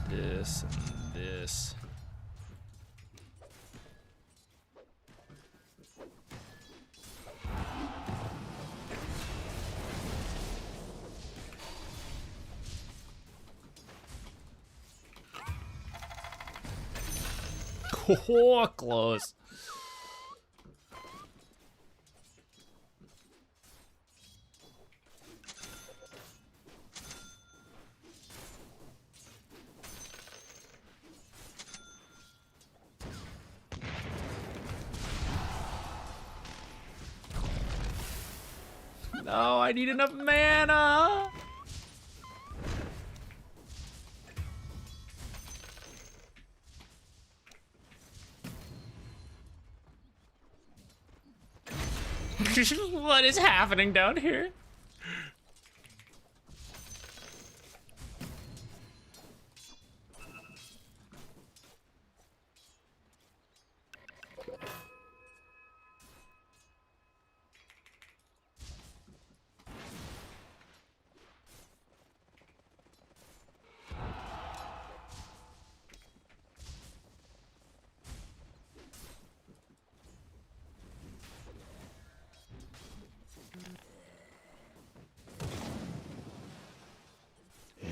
This and this. Oh, close. No, I need enough mana. What is happening down here?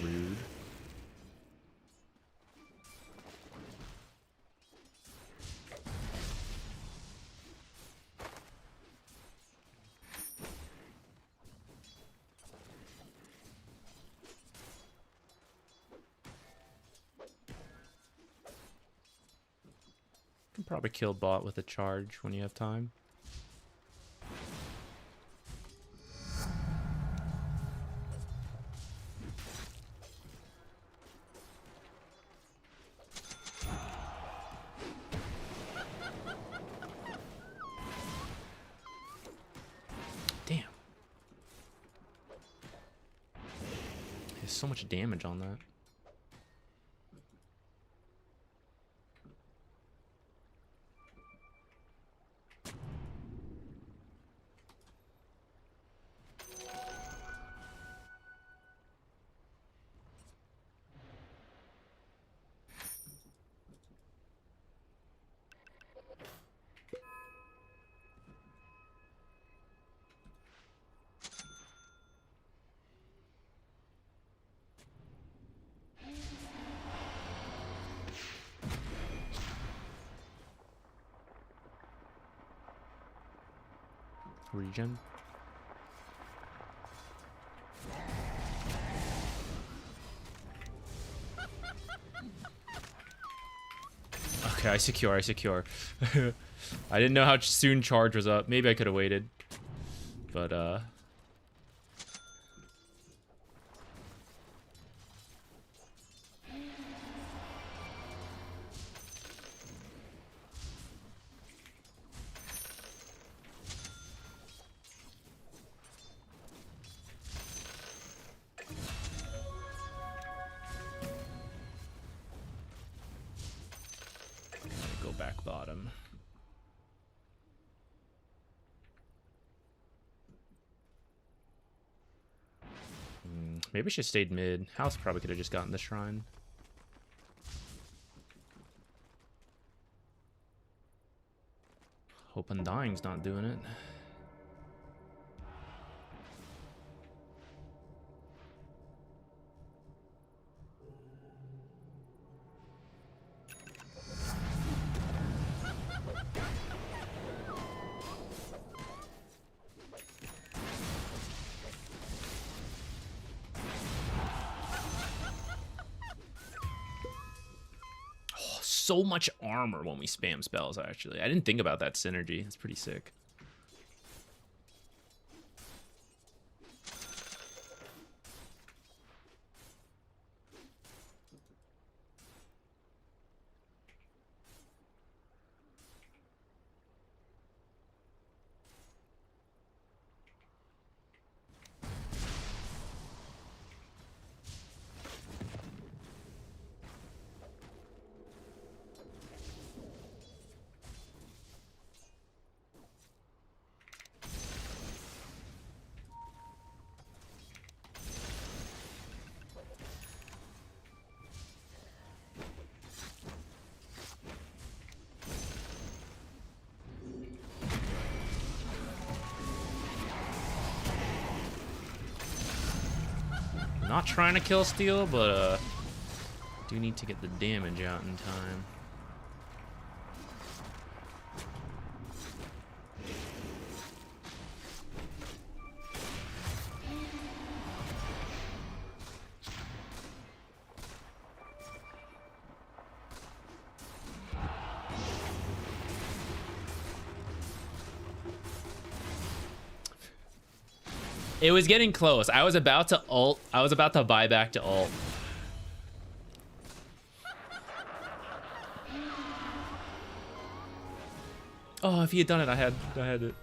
Rude. Can probably kill bot with a charge when you have time. Damn. There's so much damage on that. Regen. Okay, I secure. I didn't know how soon charge was up. Maybe I could have waited. But, go back bottom. Maybe I should have stayed mid. House probably could have just gotten the shrine. Hope Undying's not doing it. So much armor when we spam spells, actually. I didn't think about that synergy. It's pretty sick. Not trying to kill steal, but do need to get the damage out in time. It was getting close. I was about to ult. I was about to buy back to ult. Oh, if he had done it, I had it.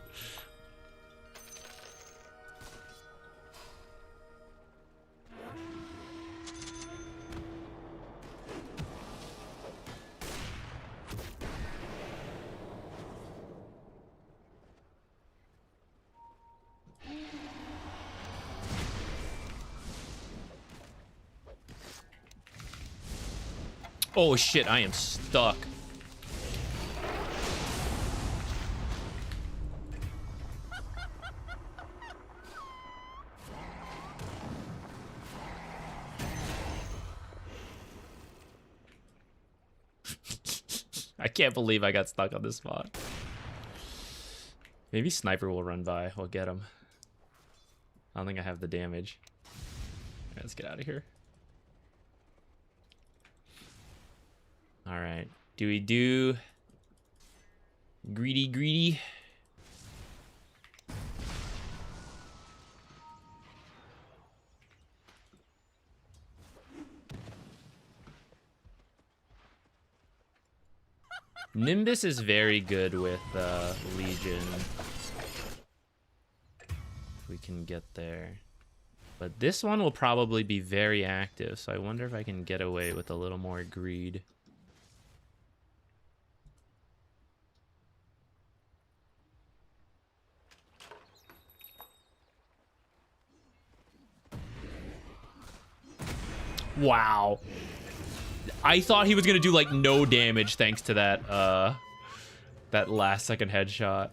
Oh shit, I am stuck. I can't believe I got stuck on this spot. Maybe sniper will run by. We'll get him. I don't think I have the damage. All right, let's get out of here. All right. Do we do greedy? Nimbus is very good with Legion. If we can get there. But this one will probably be very active, so I wonder if I can get away with a little more greed. Wow. I thought he was gonna do like no damage thanks to that that last second headshot.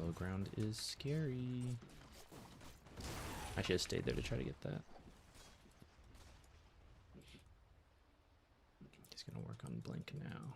Low ground is scary. I should have stayed there to try to get that. He's gonna work on blink now.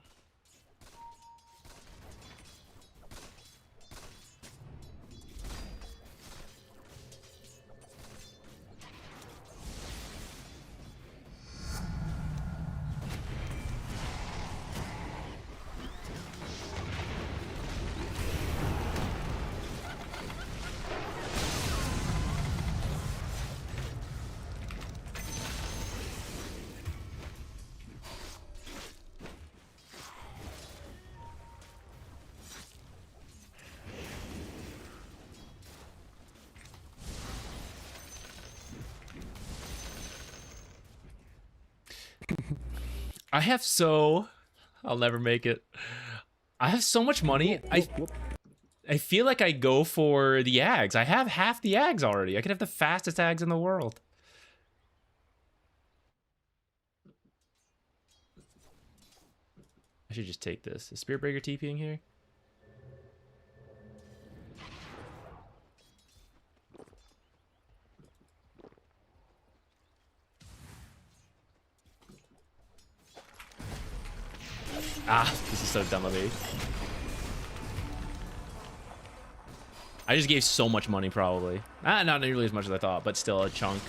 I have I'll never make it. I have so much money. I feel like I go for the Ags. I have half the Ags already. I could have the fastest Ags in the world. I should just take this. Is Spiritbreaker TPing here? Ah, this is so dumb of me. I just gave so much money, probably. Not nearly as much as I thought, but still a chunk.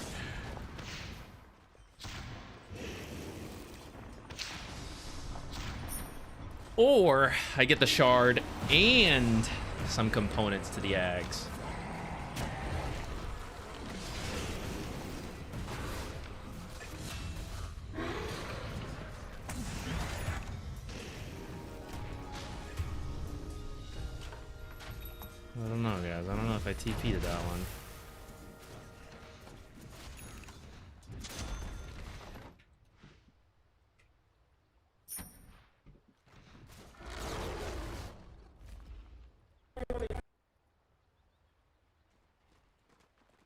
Or I get the shard and some components to the Ags. I don't know, guys. I don't know if I TP to that one.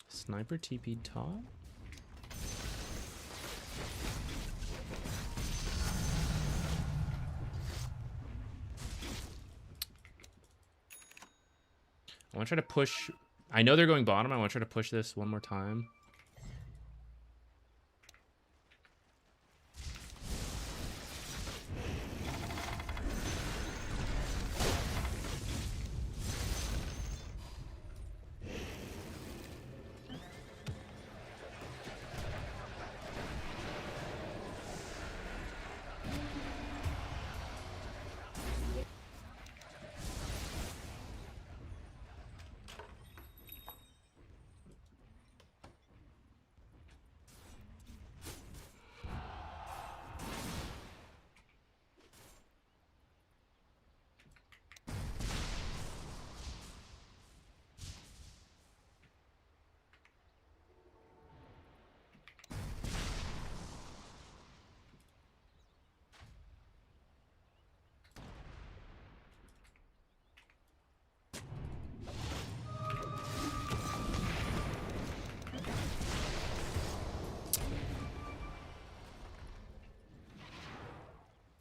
Sniper TP top? I want to try to push. I know they're going bottom. I want to try to push this one more time.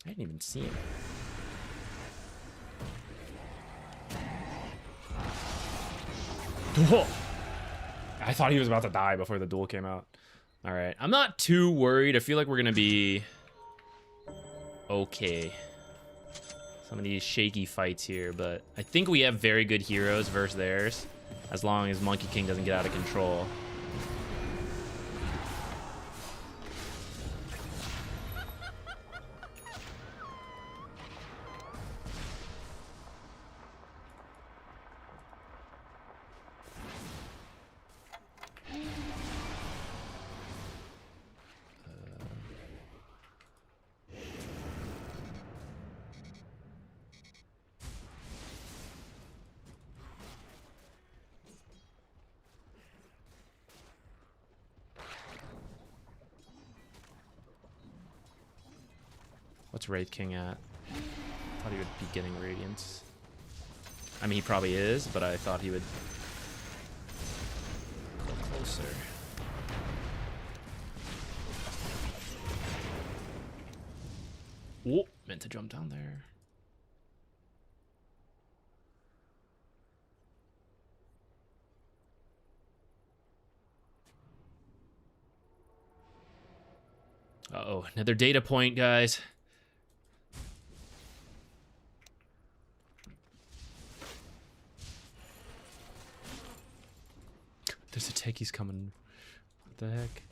I didn't even see him. Whoa. I thought he was about to die before the duel came out. All right, I'm not too worried. I feel like we're gonna be okay. Some of these shaky fights here, but I think we have very good heroes versus theirs, as long as Monkey King doesn't get out of control. What's Wraith King at? Thought he would be getting Radiance. I mean, he probably is, but I thought he would go closer. Whoa, meant to jump down there. Uh-oh, another data point, guys. There's a techies coming. What the heck?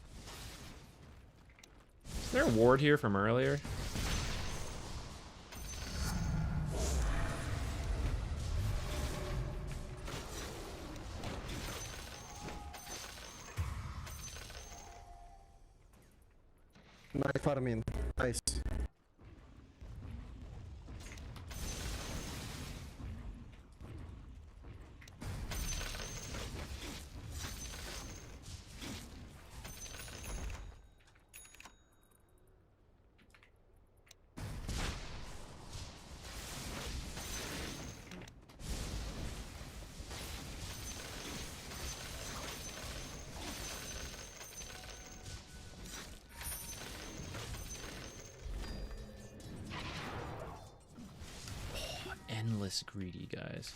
Is there a ward here from earlier? Nice farming. Nice. endless greedy, guys.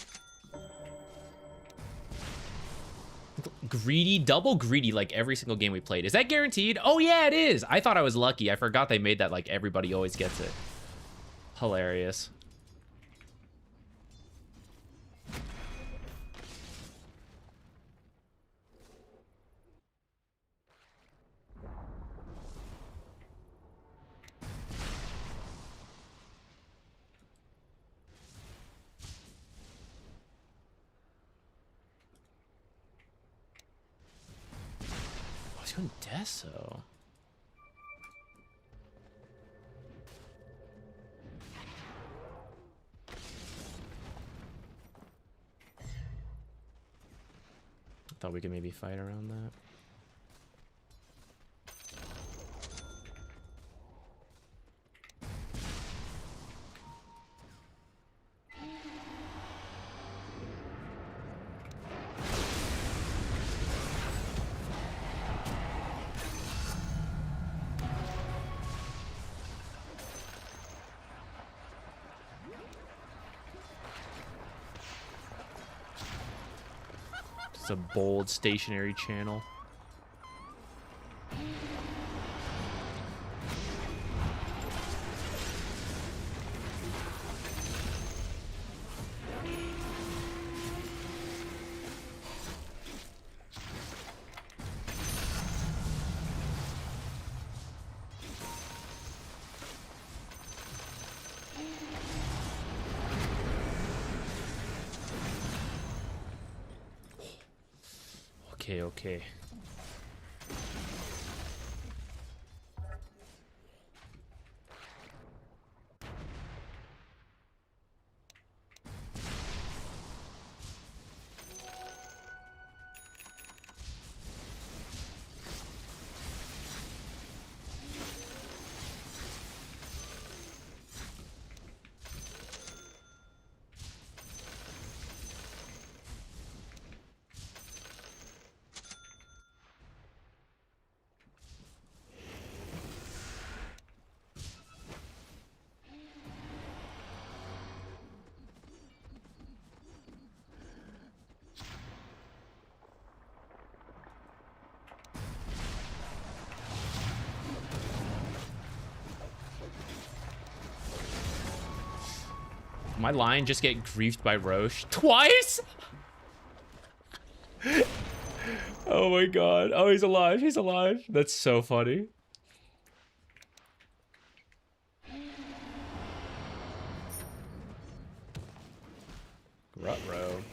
Greedy, double greedy, like every single game we played. Is that guaranteed? Oh yeah, it is. I thought I was lucky. I forgot they made that like everybody always gets it. Hilarious. Oh, he's going Deso. Thought we could maybe fight around that. It's a bold stationary channel. Okay. My line just get griefed by Roche twice? Oh my god. Oh, he's alive. He's alive. That's so funny. Ruh-roh.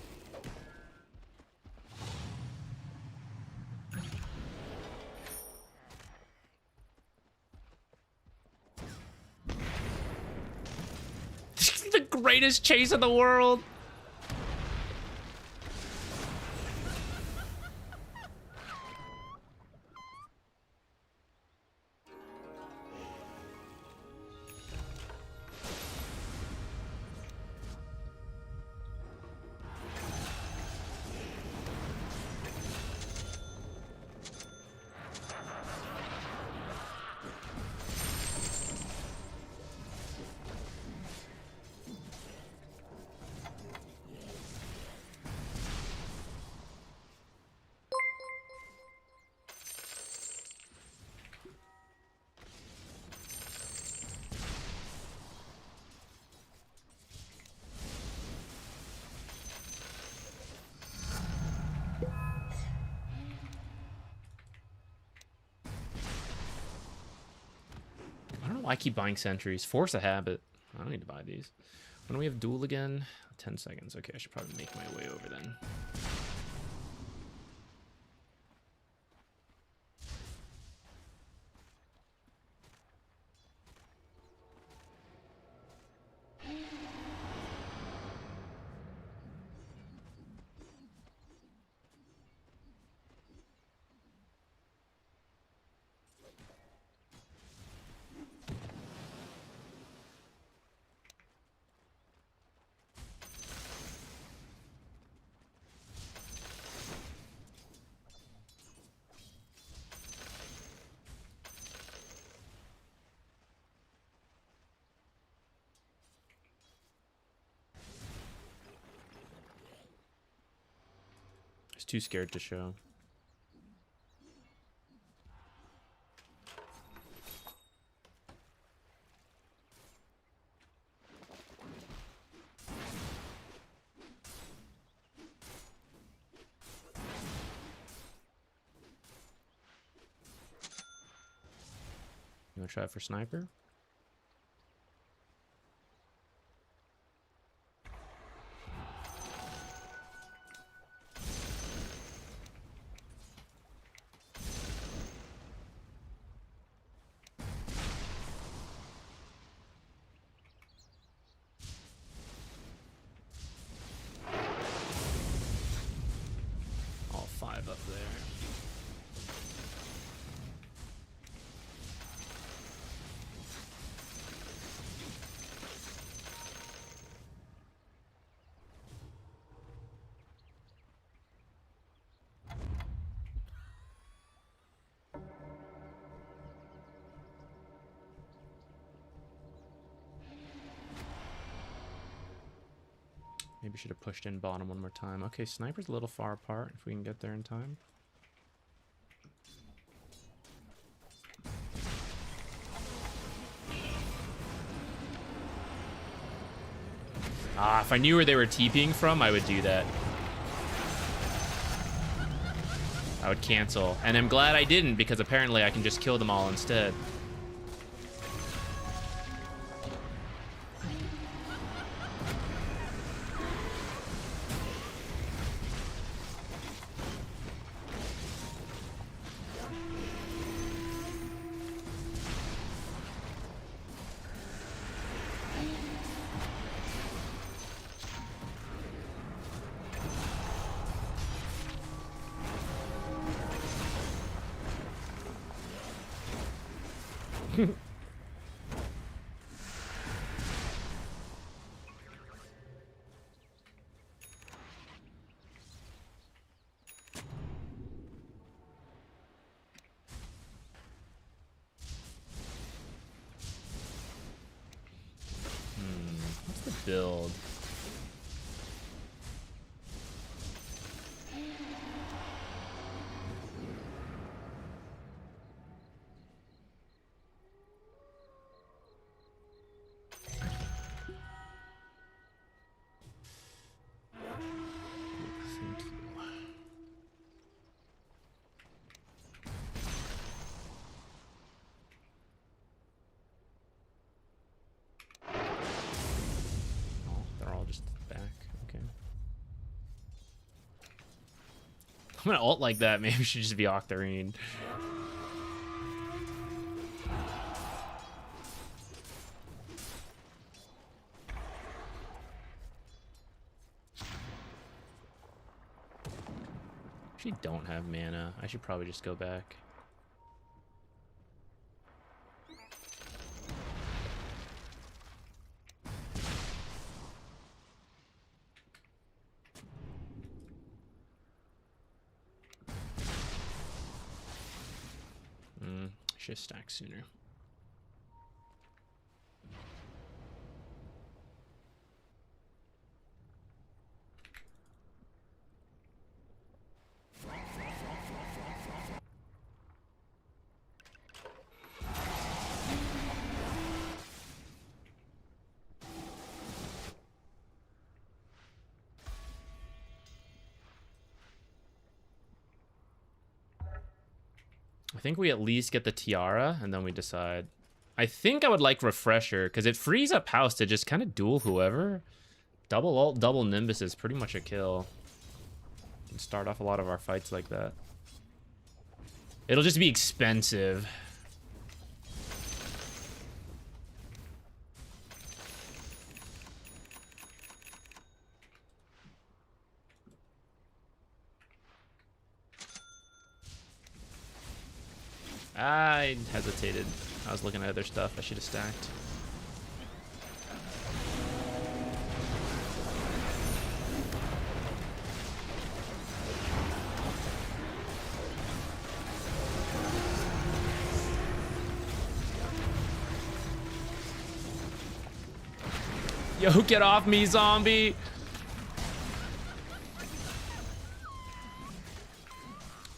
The greatest chase in the world. I don't know why I keep buying sentries. Force a habit. I don't need to buy these. When do we have duel again? 10 seconds. Okay, I should probably make my way over then. He's too scared to show. You want to try it for sniper? All 5 up there. Maybe should have pushed in bottom one more time. Okay, sniper's a little far apart if we can get there in time. Ah, if I knew where they were TPing from, I would do that. I would cancel. And I'm glad I didn't, because apparently I can just kill them all instead. What's the build? I'm gonna ult like that. Maybe we should just be Octarine. Actually, don't have mana. I should probably just go back. Should stack sooner. I think we at least get the tiara and then we decide. I think I would like refresher because it frees up house to just kind of duel whoever. Double ult, double nimbus is pretty much a kill. We can start off a lot of our fights like that. It'll just be expensive. I hesitated. I was looking at other stuff. I should have stacked. Yo, get off me, zombie!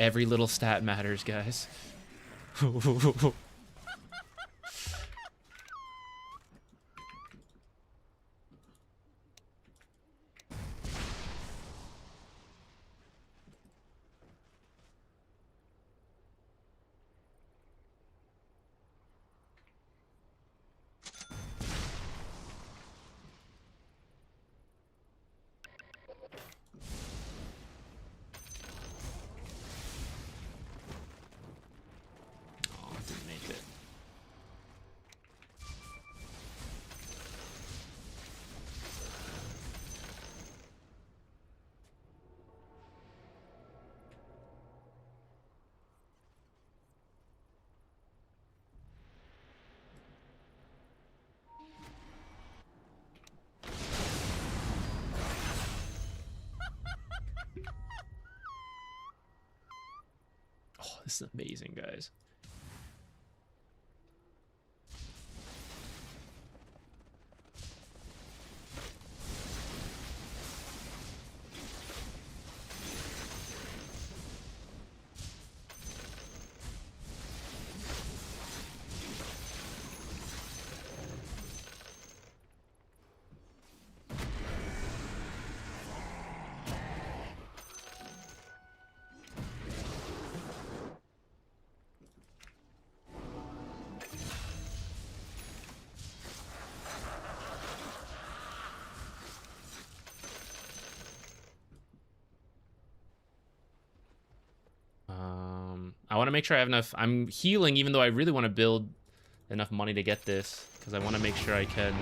Every little stat matters, guys. Oh, didn't make it. Oh, this is amazing, guys. I want to make sure I have enough. I'm healing, even though I really want to build enough money to get this, because I want to make sure I can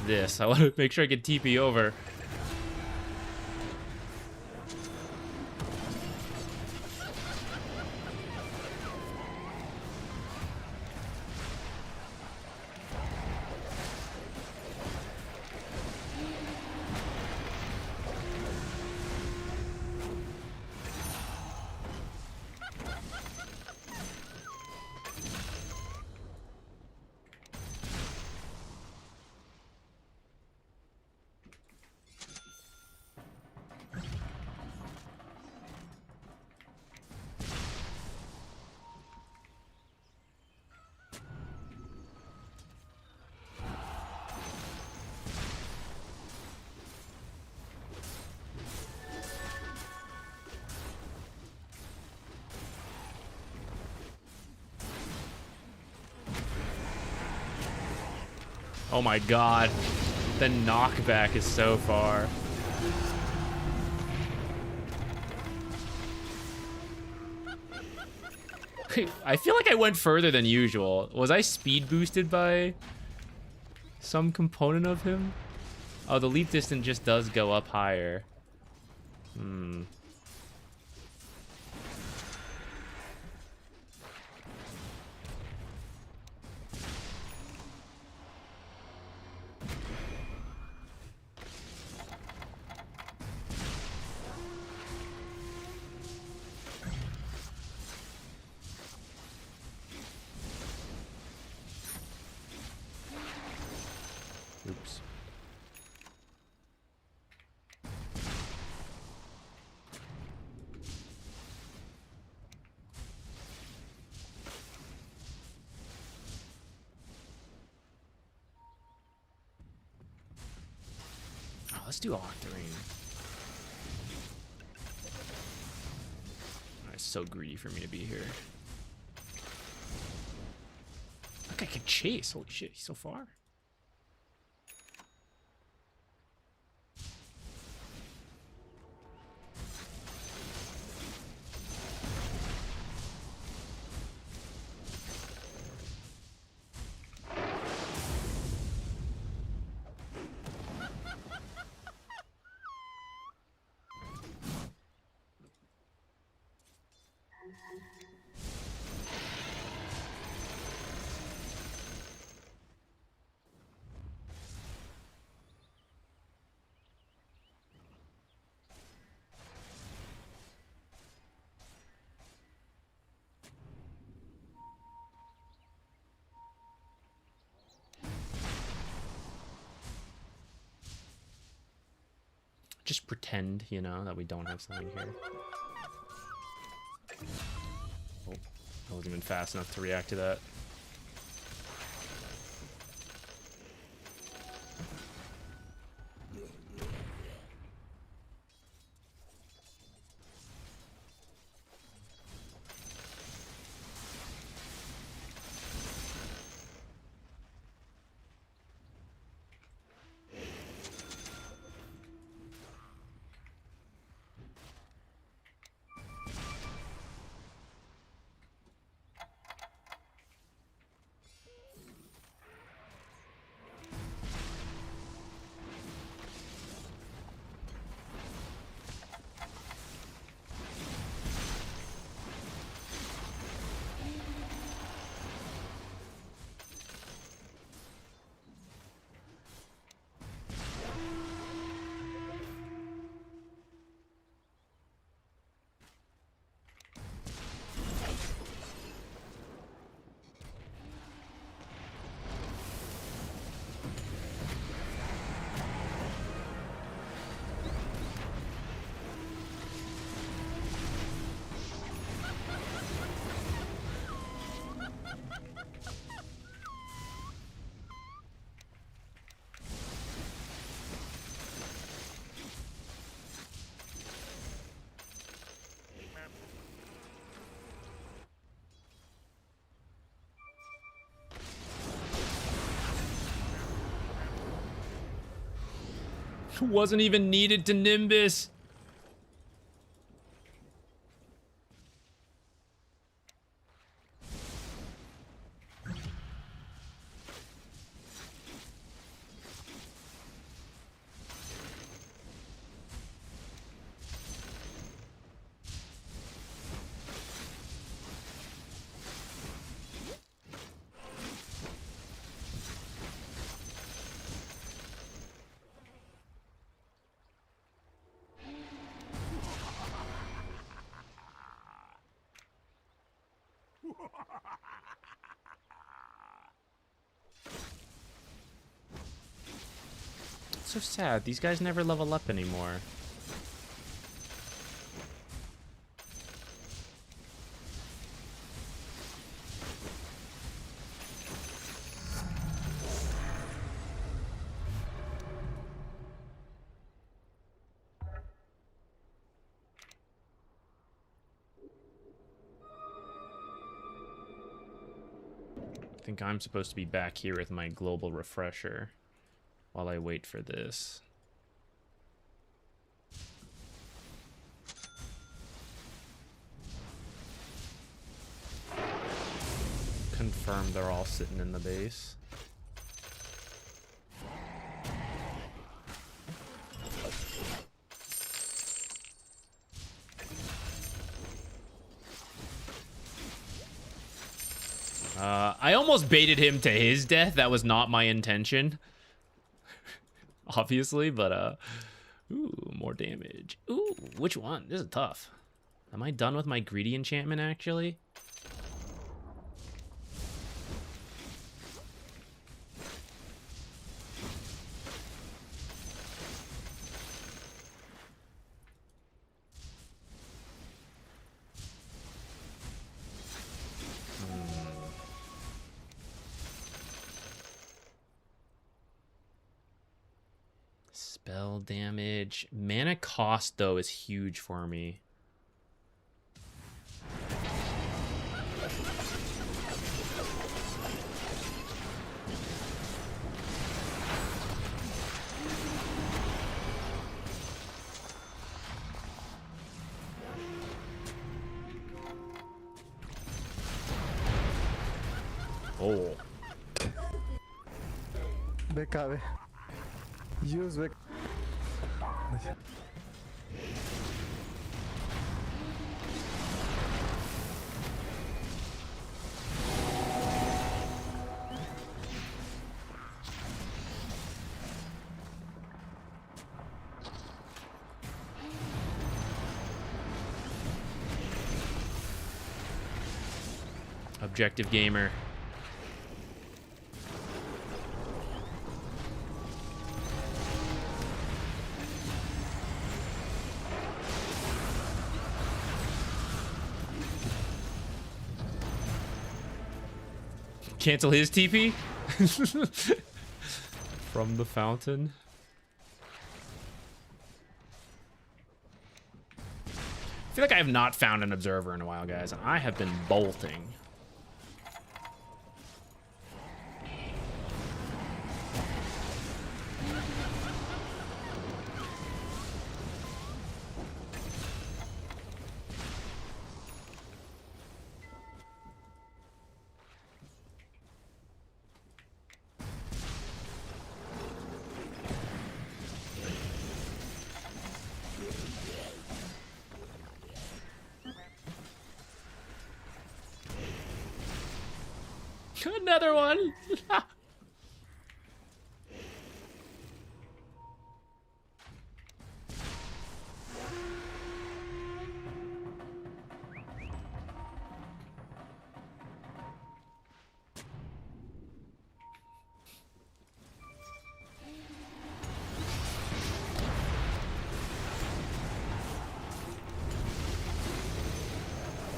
this. I want to make sure I can TP over. Oh my god. The knockback is so far. I feel like I went further than usual. Was I speed boosted by some component of him? Oh, the leap distance just does go up higher. Hmm. Oops. Oh, let's do Octarine. Oh, it's so greedy for me to be here. That guy can chase. Holy shit, he's so far. Just pretend, you know, that we don't have something here. I wasn't even fast enough to react to that. Wasn't even needed to Nimbus. It's so sad. These guys never level up anymore. I think I'm supposed to be back here with my global refresher while I wait for this. Confirm they're all sitting in the base. I almost baited him to his death. That was not my intention. Obviously, but ooh, more damage. Ooh, which one? This is tough. Am I done with my greedy enchantment actually? Spell damage. Mana cost, though, is huge for me. Oh. BKB. Use BKB. Objective gamer. Cancel his TP? From the fountain. I feel like I have not found an observer in a while, guys, and I have been bolting. Another one.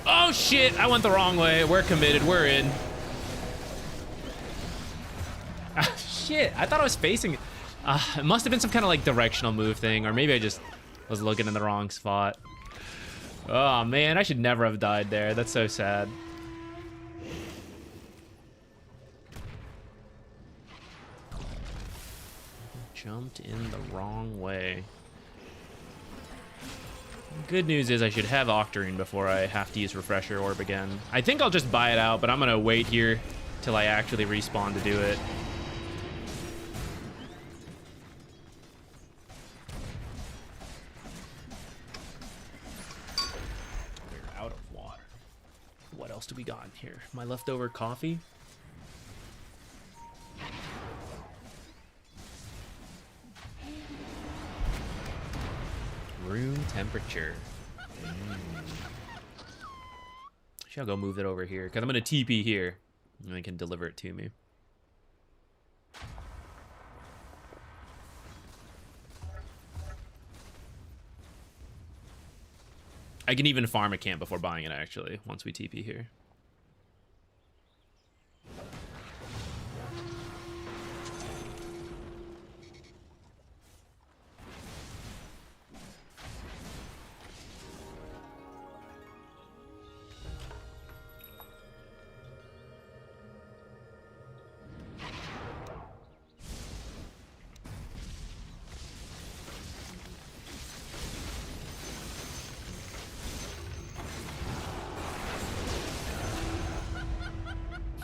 Oh shit, I went the wrong way. We're committed, we're in. Shit, I thought I was facing it. It must have been some kind of like directional move thing, or maybe I just was looking in the wrong spot. Oh man, I should never have died there. That's so sad. Jumped in the wrong way. Good news is I should have Octarine before I have to use Refresher Orb again. I think I'll just buy it out, but I'm gonna wait here till I actually respawn to do it. We're out of water. What else do we got in here? My leftover coffee? Room temperature. I'll go move it over here because I'm gonna TP here and they can deliver it to me. I can even farm a camp before buying it actually once we TP here.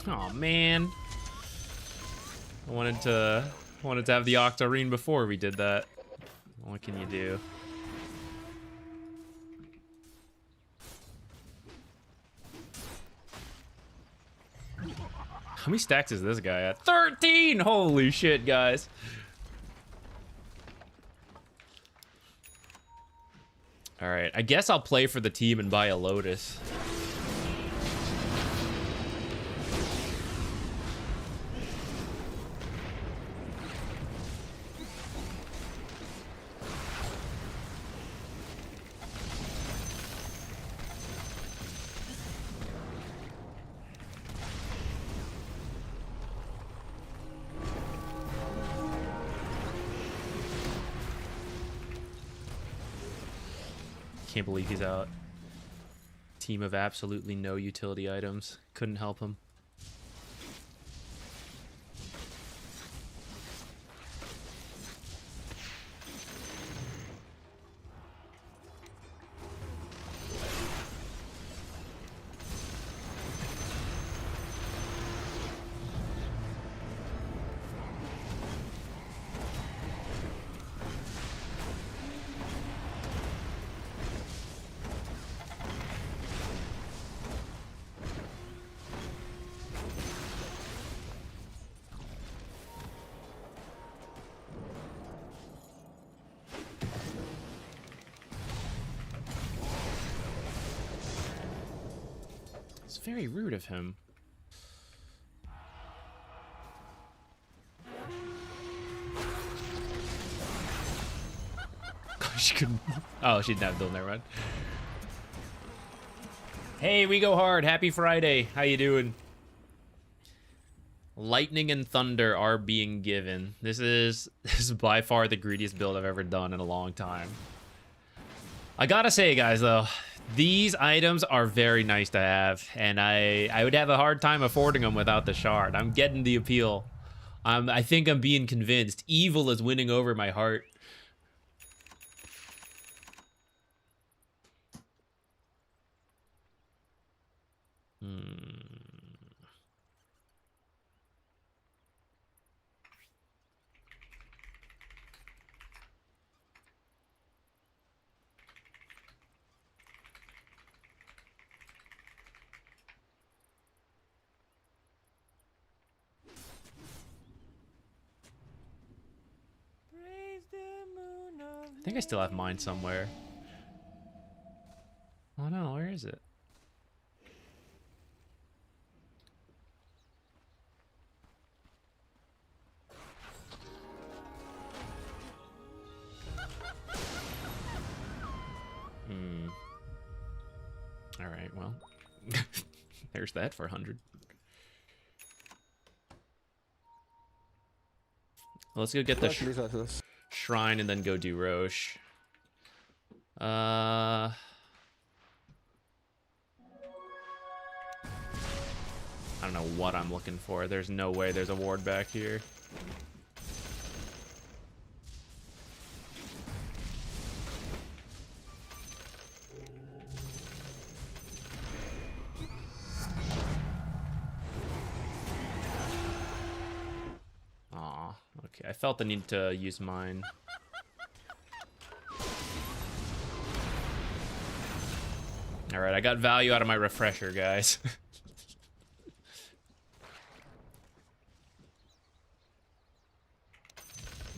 Oh man, I wanted to have the Octarine before we did that. What can you do? How many stacks is this guy at? 13! Holy shit, guys. All right, I guess I'll play for the team and buy a Lotus. Can't believe he's out. Team of absolutely no utility items. Couldn't help him. It's very rude of him. She couldn't. Oh, she didn't have build. Never mind. Hey, we go hard. Happy Friday. How you doing? Lightning and thunder are being given. This is by far the greediest build I've ever done in a long time. I gotta say, guys, though, these items are very nice to have, and I would have a hard time affording them without the shard. I'm getting the appeal. I think I'm being convinced. Evil is winning over my heart. I think I still have mine somewhere. Oh no, where is it? Alright, well. There's that for 100. Let's go get the shrine and then go do Roche. I don't know what I'm looking for. There's no way there's a ward back here. Aw, okay. I felt the need to use mine. Alright, I got value out of my refresher, guys.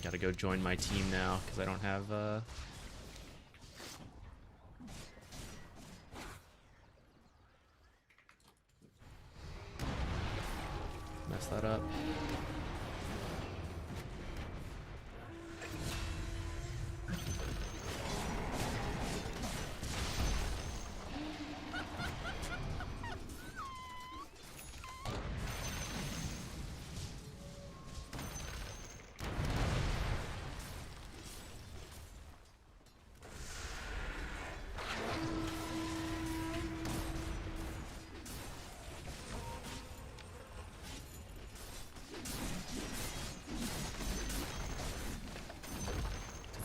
Gotta go join my team now, because I don't have, mess that up.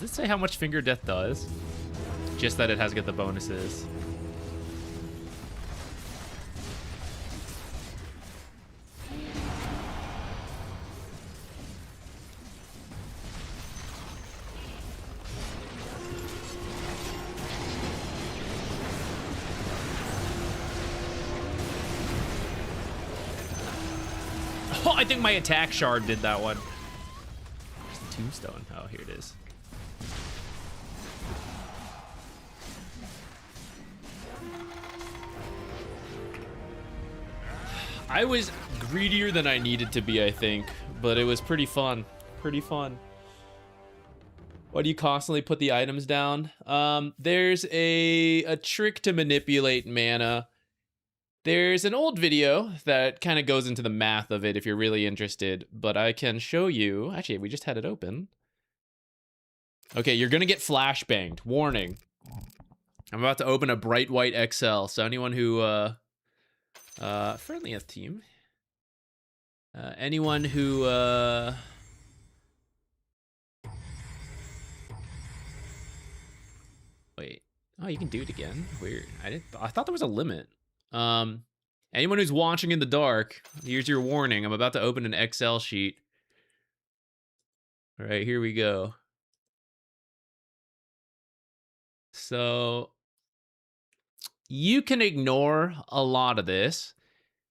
Does it say how much Finger Death does? Just that it has to get the bonuses. Oh, I think my attack shard did that one. Where's the tombstone? Oh, here it is. I was greedier than I needed to be, I think, but it was pretty fun. Pretty fun. Why do you constantly put the items down? There's a trick to manipulate mana. There's an old video that kind of goes into the math of it if you're really interested, but I can show you. Actually, we just had it open. Okay, you're gonna get flashbanged. Warning. I'm about to open a bright white XL, so anyone who friendly as team. Anyone who wait. Oh, you can do it again. Weird. I thought there was a limit. Anyone who's watching in the dark, here's your warning. I'm about to open an Excel sheet. All right, here we go. So you can ignore a lot of this.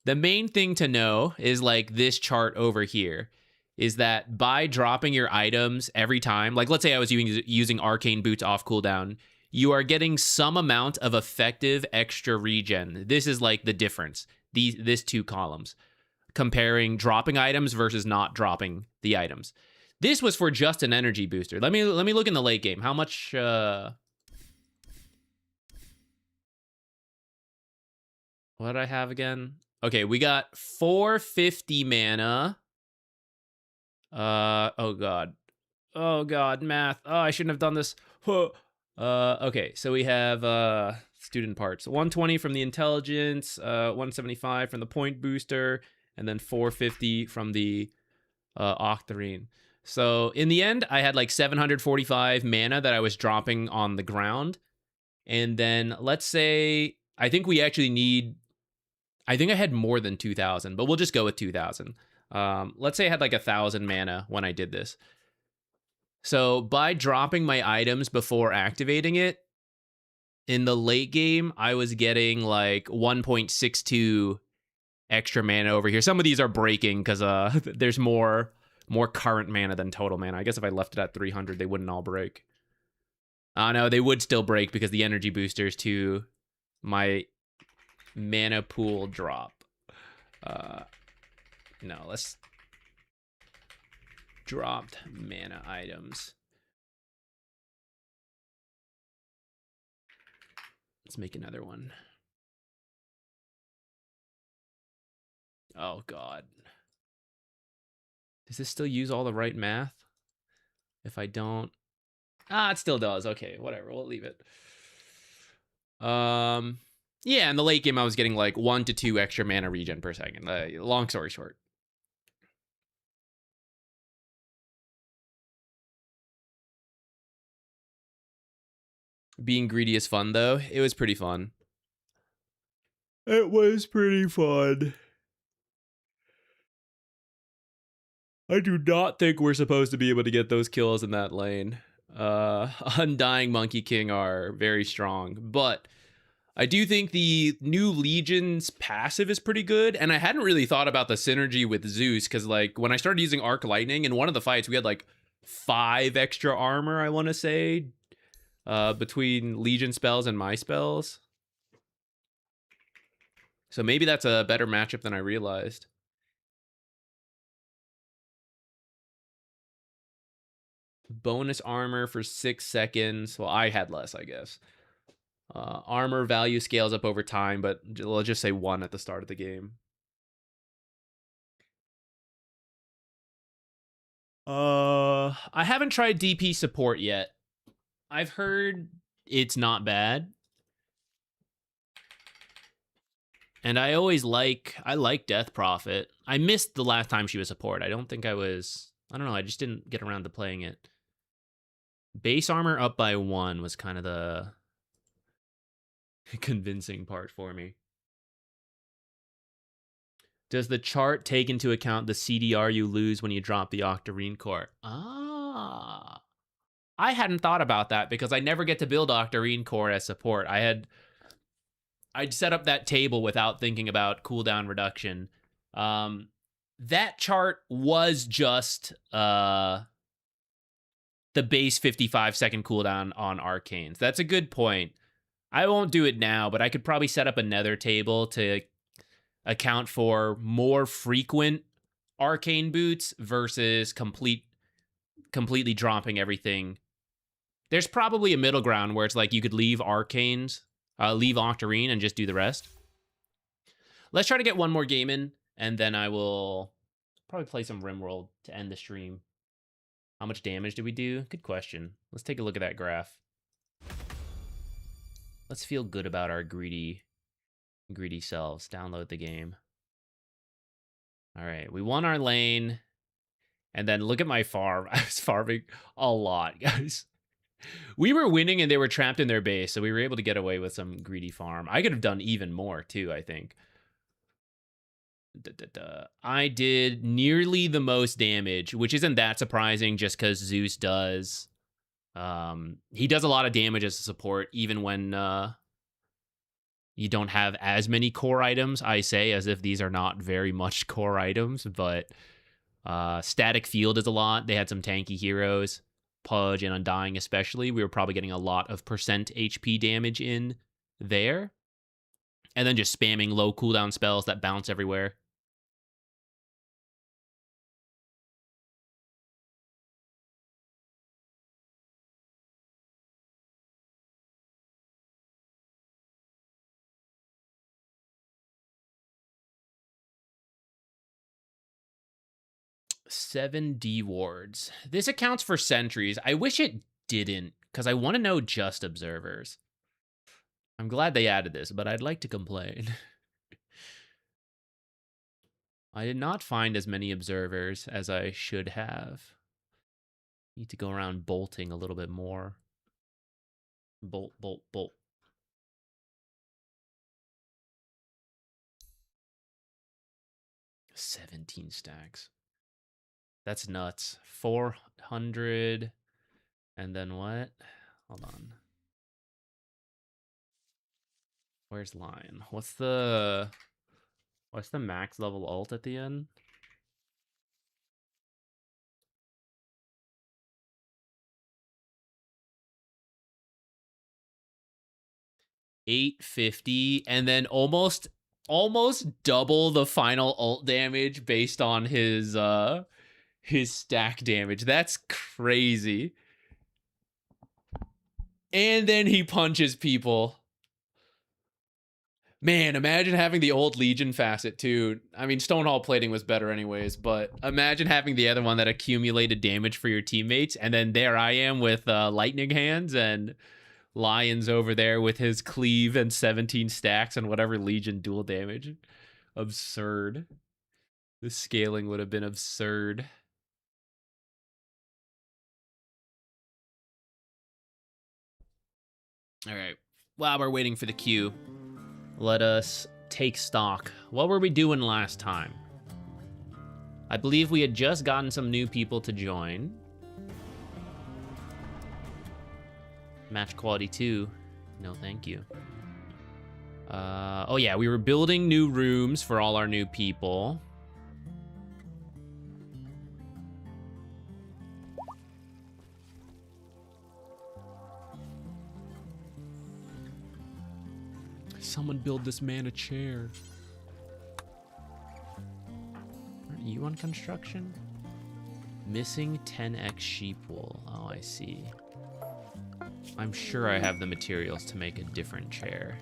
The main thing to know is like this chart over here is that by dropping your items every time, like let's say I was using Arcane Boots off cooldown, you are getting some amount of effective extra regen. This is like the difference, this two columns, comparing dropping items versus not dropping the items. This was for just an energy booster. Let me look in the late game. How much what did I have again? Okay, we got 450 mana. Oh god. Oh god, math. Oh, I shouldn't have done this. Okay, so we have student parts. 120 from the intelligence, 175 from the point booster, and then 450 from the octarine. So in the end, I had like 745 mana that I was dropping on the ground. And then let's say, I think we actually need, I think I had more than 2,000, but we'll just go with 2,000. Let's say I had like 1,000 mana when I did this. So by dropping my items before activating it, in the late game, I was getting like 1.62 extra mana over here. Some of these are breaking because there's more current mana than total mana. I guess if I left it at 300, they wouldn't all break. No, they would still break because the energy boosters to my mana pool drop. No, let's dropped mana items. Let's make another one. Oh god. Does this still use all the right math? If I don't, it still does. Okay, whatever. We'll leave it. Yeah, in the late game, I was getting like 1 to 2 extra mana regen per second. Long story short. Being greedy is fun, though. It was pretty fun. It was pretty fun. I do not think we're supposed to be able to get those kills in that lane. Undying Monkey King are very strong, but I do think the new Legion's passive is pretty good, and I hadn't really thought about the synergy with Zeus, because like when I started using Arc Lightning, in one of the fights we had like 5 extra armor, I want to say, between Legion spells and my spells. So maybe that's a better matchup than I realized. Bonus armor for 6 seconds. Well, I had less, I guess. Armor value scales up over time, but let's just say 1 at the start of the game. I haven't tried DP support yet. I've heard it's not bad. And I like Death Prophet. I missed the last time she was support. I don't know, I just didn't get around to playing it. Base armor up by 1 was kind of the convincing part for me. Does the chart take into account the CDR you lose when you drop the Octarine core? I hadn't thought about that because I never get to build Octarine core as support. I'd set up that table without thinking about cooldown reduction. That chart was just the base 55-second cooldown on arcanes. That's a good point. I won't do it now, but I could probably set up a nether table to account for more frequent arcane boots versus completely dropping everything. There's probably a middle ground where it's like you could leave arcanes, leave Octarine and just do the rest. Let's try to get one more game in, and then I will probably play some Rimworld to end the stream. How much damage did we do? Good question. Let's take a look at that graph. Let's feel good about our greedy selves. Download the game. All right, we won our lane. And then look at my farm. I was farming a lot, guys. We were winning and they were trapped in their base, so we were able to get away with some greedy farm. I could have done even more, too, I think. I did nearly the most damage, which isn't that surprising just because Zeus does. He does a lot of damage as a support, even when you don't have as many core items, I say, as if these are not very much core items, but Static Field is a lot. They had some tanky heroes, Pudge and Undying especially. We were probably getting a lot of percent HP damage in there. And then just spamming low cooldown spells that bounce everywhere. 7 D wards. This accounts for sentries. I wish it didn't, because I want to know just observers. I'm glad they added this, but I'd like to complain. I did not find as many observers as I should have. Need to go around bolting a little bit more. Bolt, bolt, bolt. $17 stacks. That's nuts. 400. And then what? Hold on. Where's Lion? What's the max level ult at the end? $850, and then almost double the final ult damage based on his stack damage. That's crazy. And then he punches people. Man, imagine having the old Legion facet too. I mean, Stonehall plating was better anyways, but imagine having the other one that accumulated damage for your teammates, and then there I am with lightning hands, and Lion's over there with his cleave and 17 stacks and whatever Legion dual damage. Absurd. The scaling would have been absurd. All right. While we're waiting for the queue, let us take stock. What were we doing last time? I believe we had just gotten some new people to join. Match quality 2. No, thank you. Oh yeah, we were building new rooms for all our new people. Someone build this man a chair. Aren't you on construction? Missing 10x sheep wool. Oh, I see. I'm sure I have the materials to make a different chair.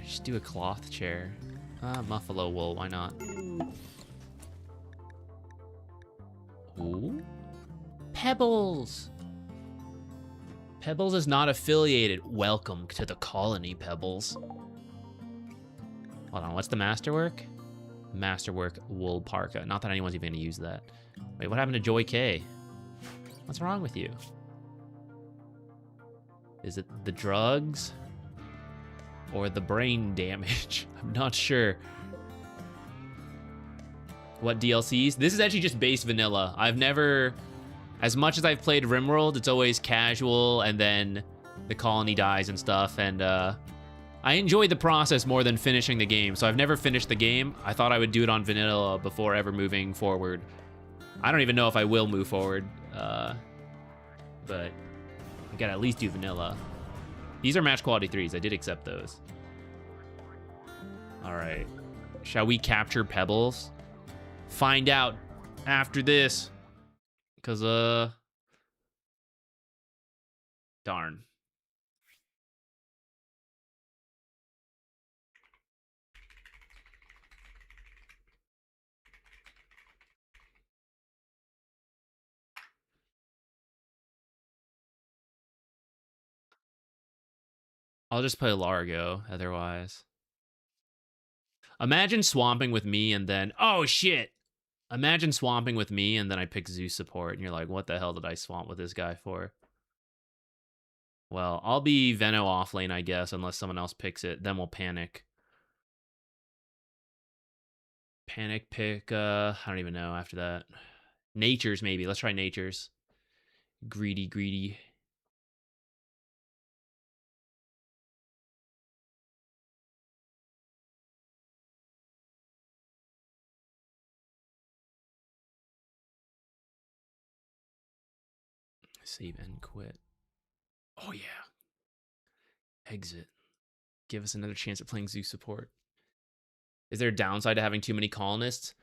Just do a cloth chair. Buffalo wool, why not? Ooh. Pebbles! Pebbles is not affiliated. Welcome to the colony, Pebbles. Hold on, what's the masterwork? Masterwork wool parka. Not that anyone's even gonna use that. Wait, what happened to Joy K? What's wrong with you? Is it the drugs? Or the brain damage? I'm not sure. What DLCs? This is actually just base vanilla. I've never... As much as I've played Rimworld, it's always casual, and then the colony dies and stuff, and I enjoy the process more than finishing the game, so I've never finished the game. I thought I would do it on vanilla before ever moving forward. I don't even know if I will move forward, but I gotta at least do vanilla. These are match quality 3s. I did accept those. All right. Shall we capture Pebbles? Find out after this. Because, darn. I'll just play Largo, otherwise. Imagine swamping with me and then... Oh, shit! Imagine swamping with me and then I pick Zeus support and you're like, what the hell did I swamp with this guy for? Well, I'll be Veno off lane, I guess, unless someone else picks it. Then we'll panic. Panic pick, I don't even know after that. Natures, maybe. Let's try Natures. Greedy, greedy. Save and quit. Oh, yeah. Exit. Give us another chance at playing Zeus support. Is there a downside to having too many colonists?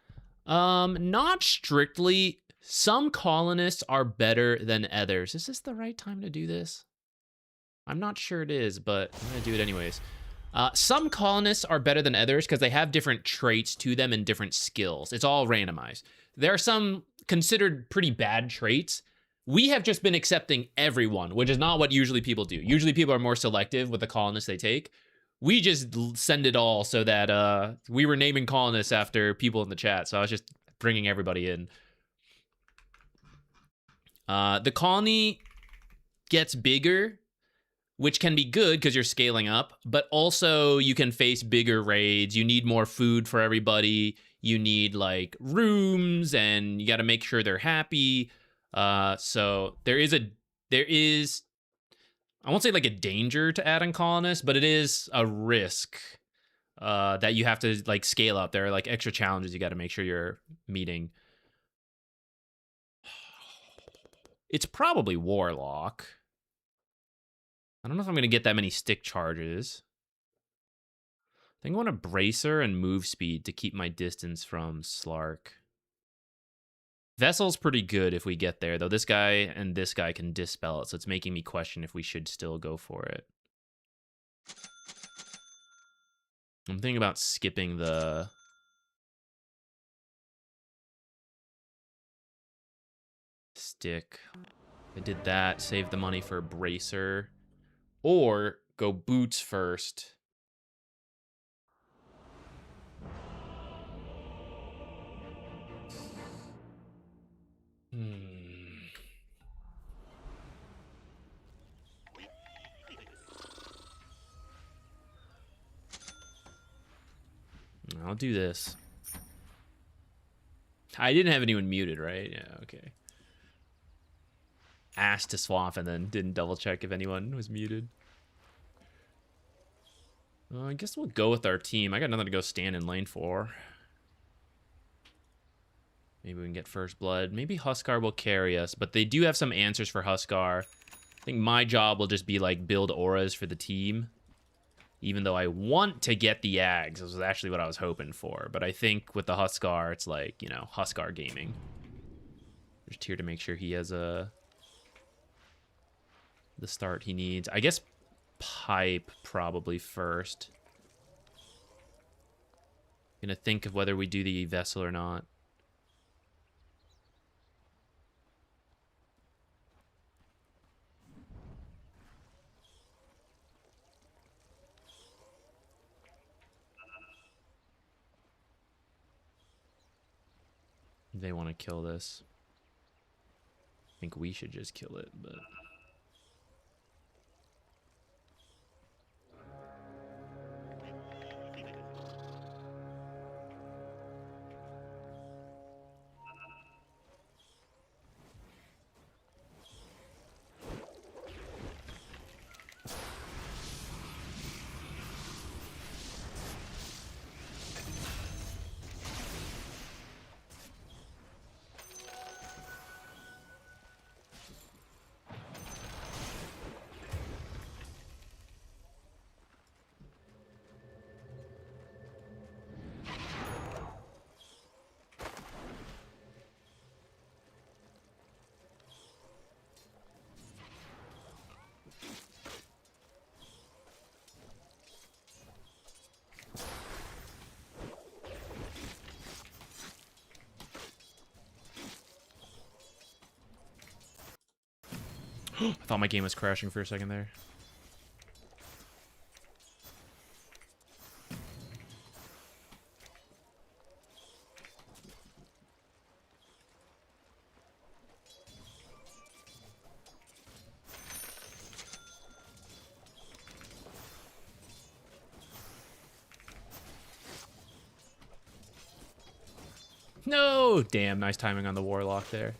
Not strictly. Some colonists are better than others. Is this the right time to do this? I'm not sure it is, but I'm going to do it anyways. Some colonists are better than others because they have different traits to them and different skills. It's all randomized. There are some considered pretty bad traits. We have just been accepting everyone, which is not what usually people do. Usually people are more selective with the colonists they take. We just send it all so that we were naming colonists after people in the chat. So I was just bringing everybody in. The colony gets bigger, which can be good because you're scaling up, but also you can face bigger raids. You need more food for everybody. You need like rooms, and you got to make sure they're happy. So there is, I won't say like a danger to adding colonists, but it is a risk that you have to like scale up. There are like extra challenges you got to make sure you're meeting. It's probably Warlock. I don't know if I'm going to get that many stick charges. I think I want a Bracer and move speed to keep my distance from Slark. Vessel's pretty good if we get there, though this guy and this guy can dispel it, so it's making me question if we should still go for it. I'm thinking about skipping the... stick. I did that, save the money for Bracer. Or go boots first. I'll do this. I didn't have anyone muted, right? Yeah, okay. Asked to swap and then didn't double check if anyone was muted. I guess we'll go with our team. I got nothing to go stand in lane for. Maybe we can get first blood. Maybe Huskar will carry us, but they do have some answers for Huskar. I think my job will just be like build auras for the team. Even though I want to get the Ags. This was actually what I was hoping for. But I think with the Huskar, it's like, you know, Huskar gaming. Just here to make sure he has the start he needs. I guess pipe probably first. Gonna think of whether we do the vessel or not. They want to kill this. I think we should just kill it, but... I thought my game was crashing for a second there. No! Damn, nice timing on the Warlock there.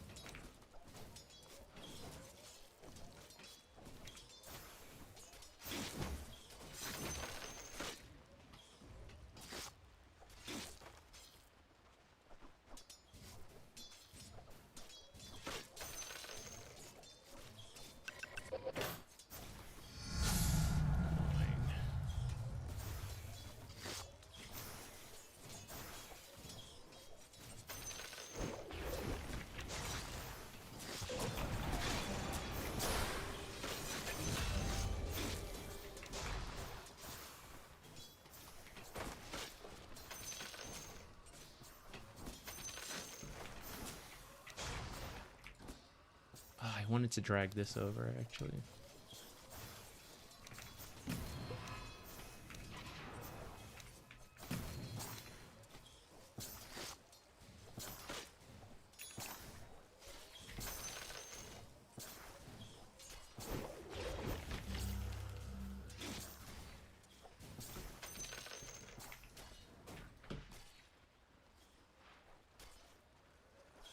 wanted to drag this over, actually.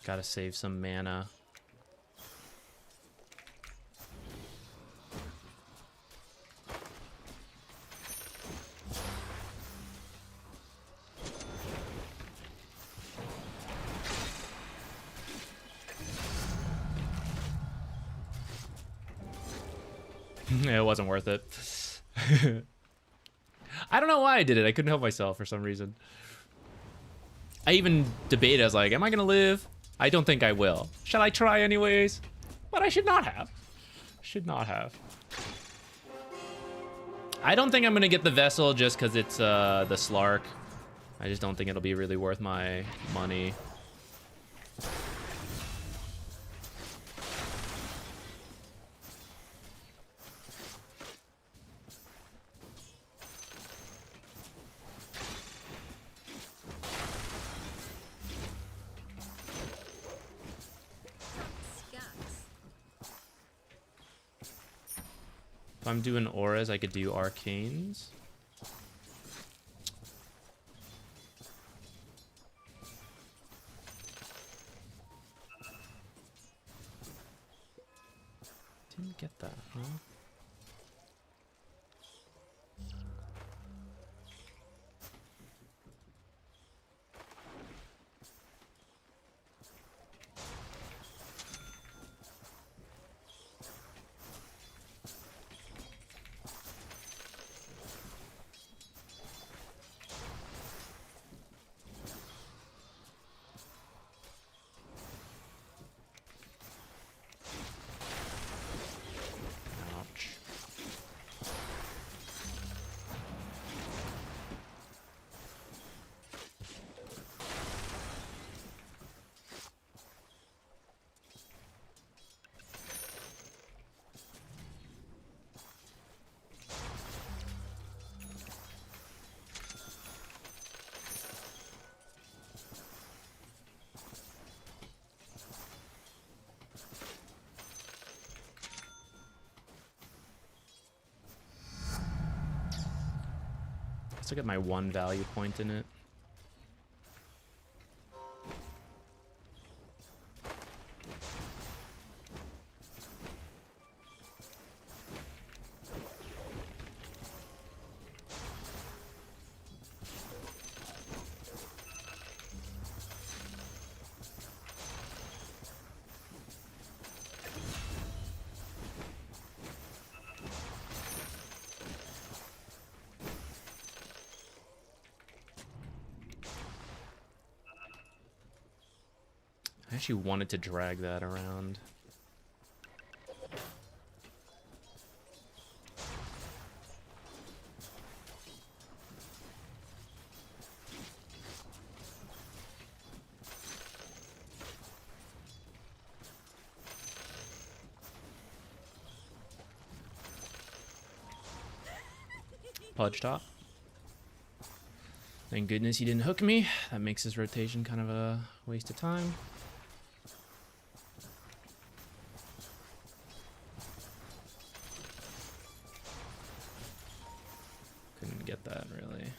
Gotta save some mana. It wasn't worth it. I don't know why I did it. I couldn't help myself for some reason. I even debated. I was like, am I gonna live? I don't think I will. Shall I try anyways? But I should not have. Should not have. I don't think I'm gonna get the vessel just because it's the Slark. I just don't think it'll be really worth my money. If I'm doing auras, I could do arcanes. Didn't get that, huh? Let's look at my one value point in it. I actually wanted to drag that around. Pudge top. Thank goodness he didn't hook me. That makes his rotation kind of a waste of time. Couldn't get that really.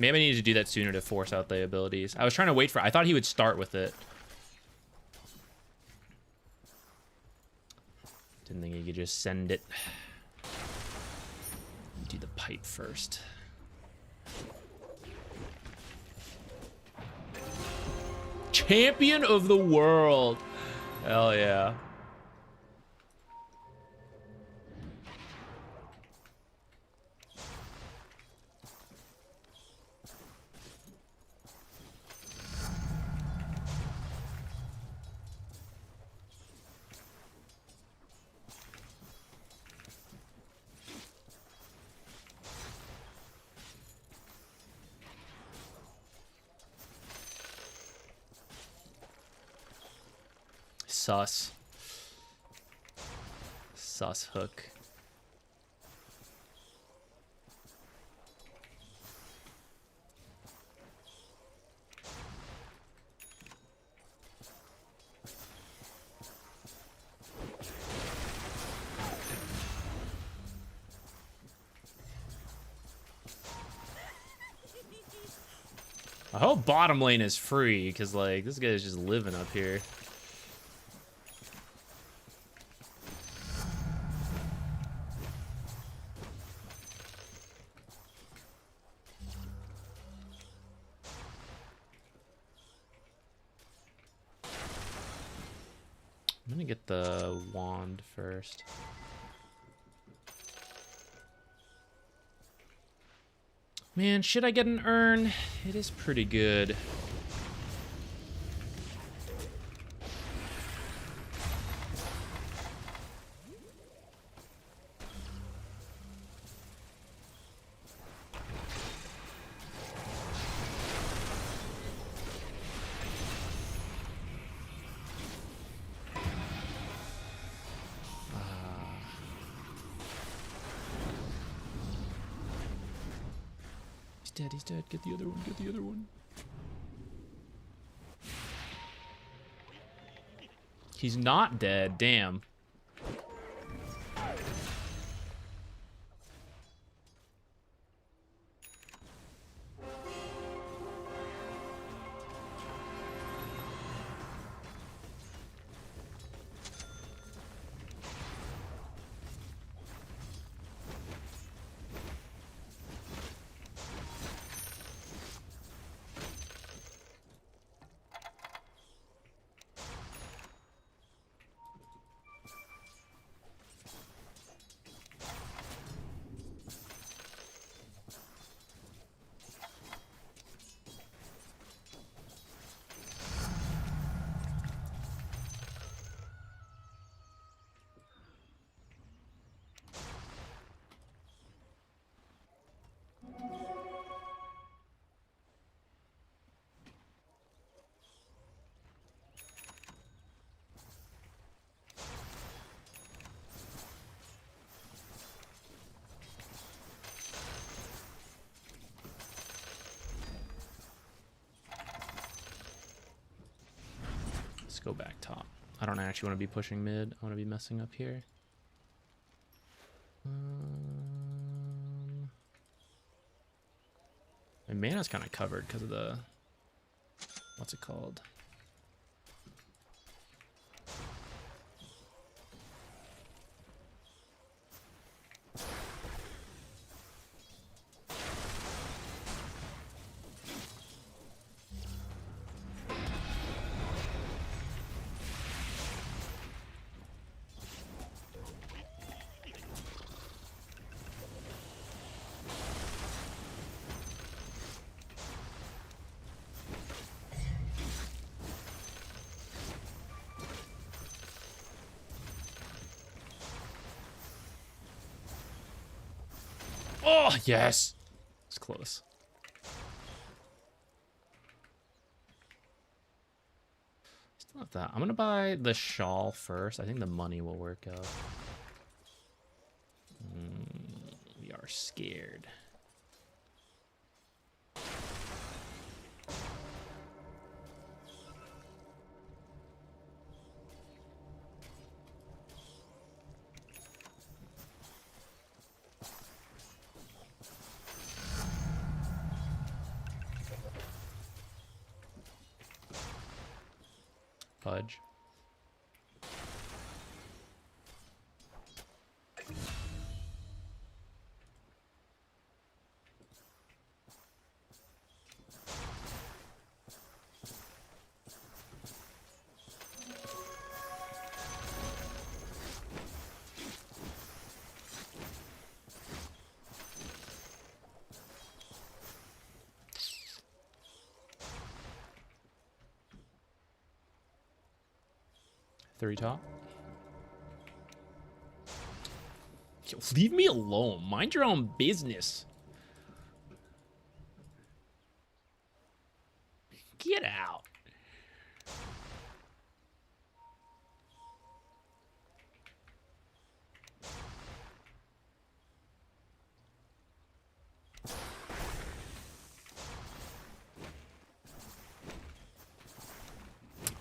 Maybe I needed to do that sooner to force out the abilities. I was trying to wait for... I thought he would start with it. Didn't think he could just send it. Do the pipe first. Champion of the world. Hell yeah. Sus. Sus hook. I hope bottom lane is free, because, like, this guy's just living up here. I'm gonna get the wand first. Man, should I get an urn? It is pretty good. He's dead. Get the other one. Get the other one. He's not dead. Damn. Let's go back top. I don't actually want to be pushing mid. I want to be messing up here. My mana's kind of covered because of the... What's it called? Oh, yes. It's close. Still have that. I'm going to buy the shawl first. I think the money will work out. We are scared. Pudge. Three top. Yo, leave me alone. Mind your own business. Get out.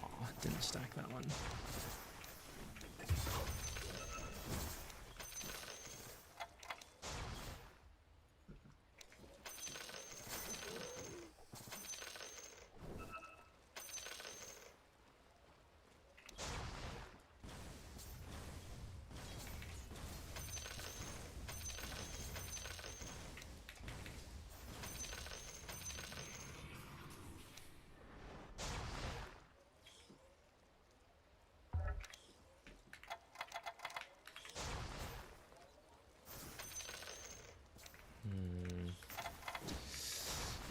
Oh, didn't stack that one.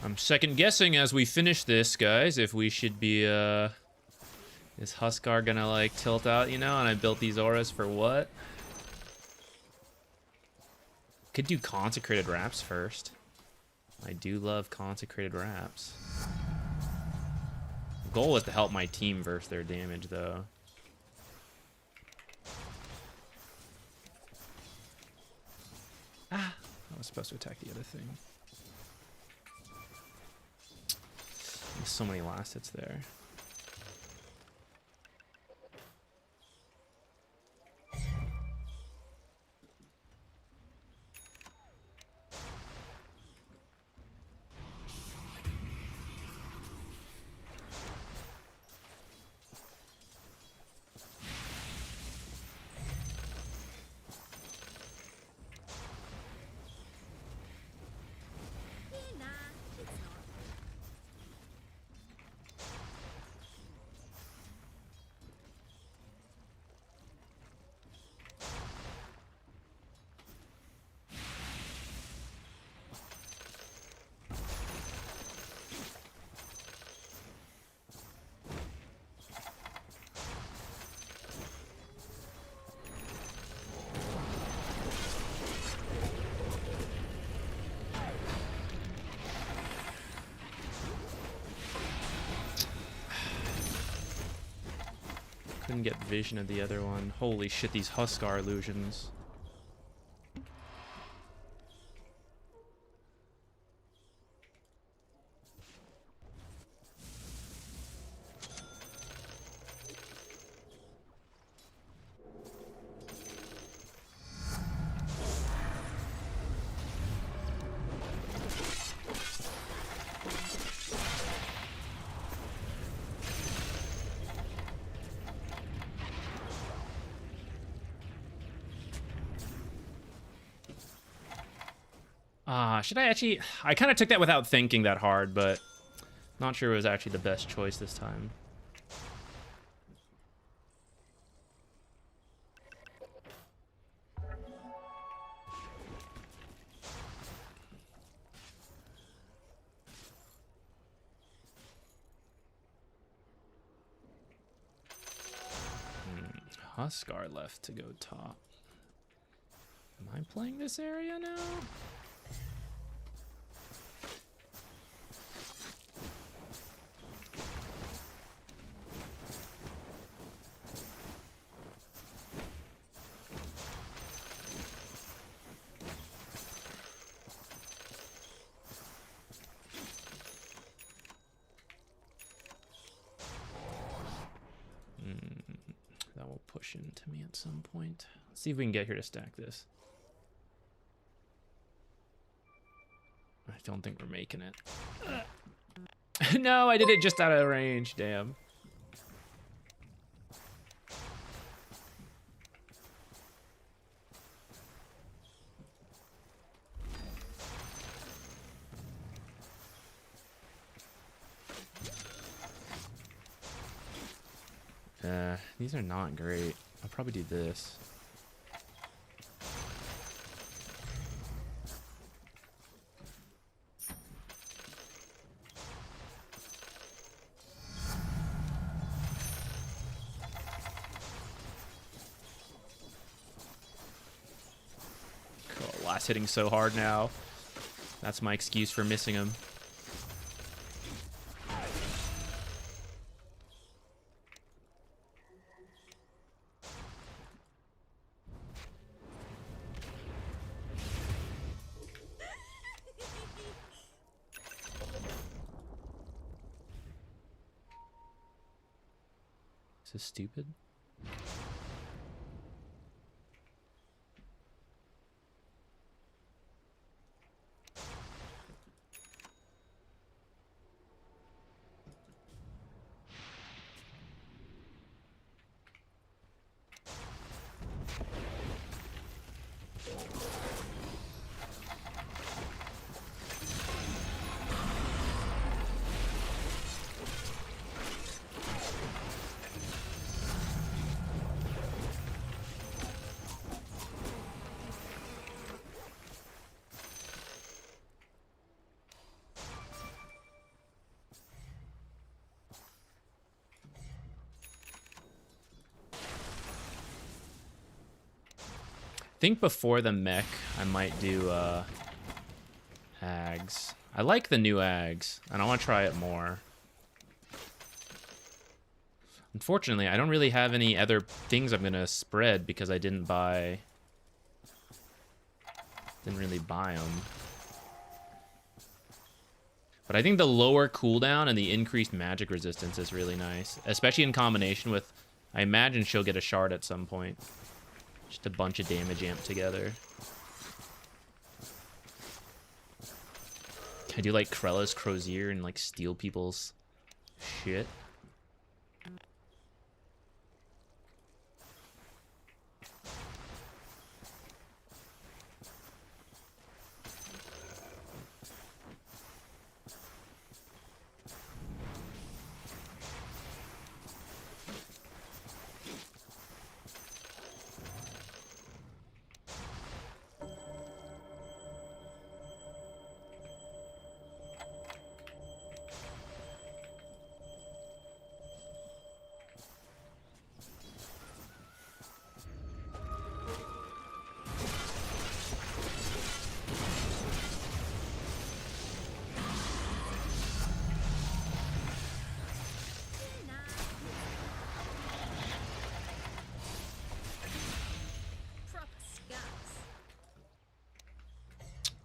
I'm second guessing as we finish this, guys, if we should be, is Huskar gonna, like, tilt out, you know? And I built these auras for what? Could do Consecrated Wraps first. I do love Consecrated Wraps. The goal is to help my team versus their damage, though. Ah! I was supposed to attack the other thing. There's so many last hits there. Couldn't get vision of the other one. Holy shit, these Huskar illusions. Should I actually... I kind of took that without thinking that hard, but not sure it was actually the best choice this time. Huskar left to go top. Am I playing this area now? That will push into me at some point. Let's see if we can get here to stack this. I don't think we're making it. No, I did it just out of range. Damn. These are not great. I'll probably do this. Cool. Last hitting so hard now. That's my excuse for missing him. Is this stupid? I think before the mech, I might do Ags. I like the new Ags, and I want to try it more. Unfortunately, I don't really have any other things I'm gonna spread because I didn't really buy them. But I think the lower cooldown and the increased magic resistance is really nice, especially in combination with, I imagine she'll get a shard at some point. Just a bunch of damage amped together. Can I do like Krella's Crozier and like steal people's shit?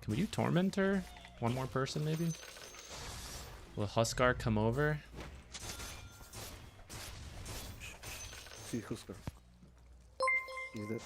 Can we do Tormentor? One more person, maybe? Will Huskar come over? See Husker. He's dead.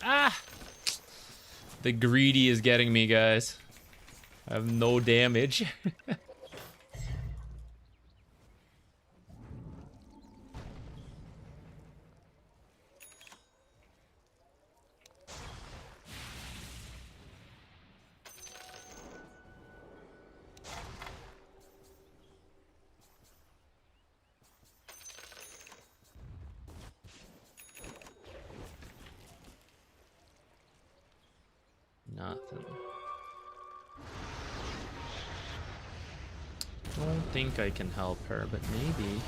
Ah! The greedy is getting me, guys. I have no damage. Nothing. Don't think I can help her, but maybe.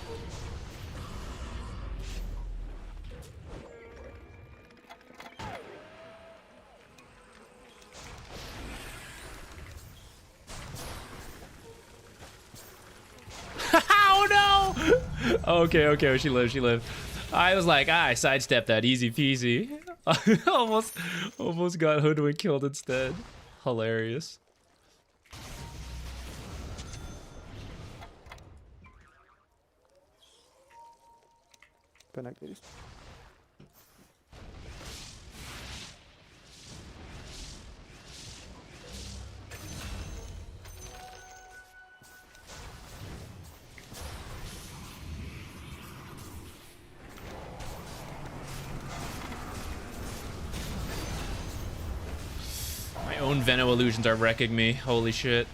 Okay, okay, she lived, she lived. I was like, I sidestepped that, easy peasy. almost got hoodwinked killed instead. Hilarious. Connect, please. My own Veno illusions are wrecking me. Holy shit.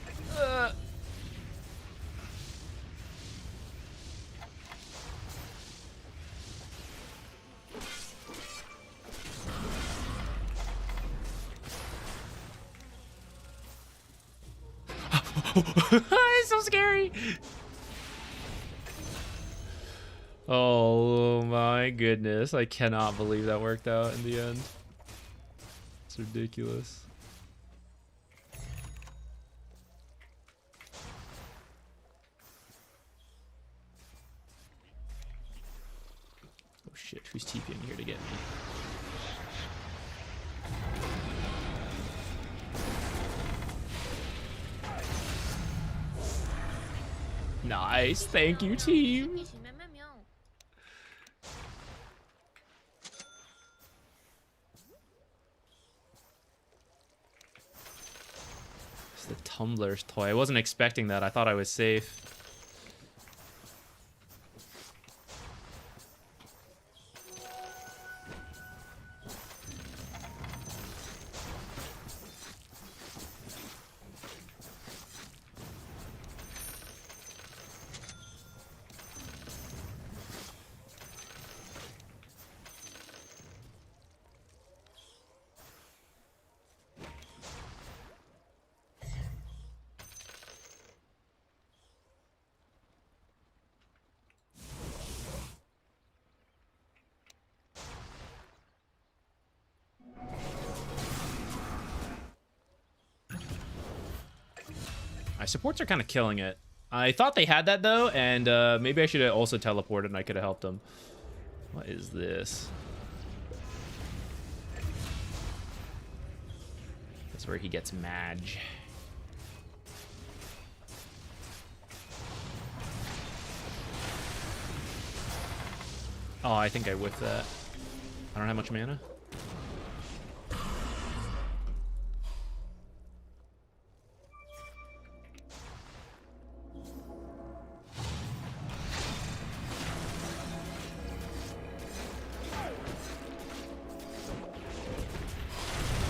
It's so scary. Oh my goodness. I cannot believe that worked out in the end. It's ridiculous. Oh shit, who's TPing here to get me? Nice, thank you, team. It's the Tumbler's toy. I wasn't expecting that. I thought I was safe. My supports are kind of killing it. I thought they had that though, and maybe I should have also teleported and I could have helped them. What is this? That's where he gets Madge. Oh, I think I whiffed that. I don't have much mana.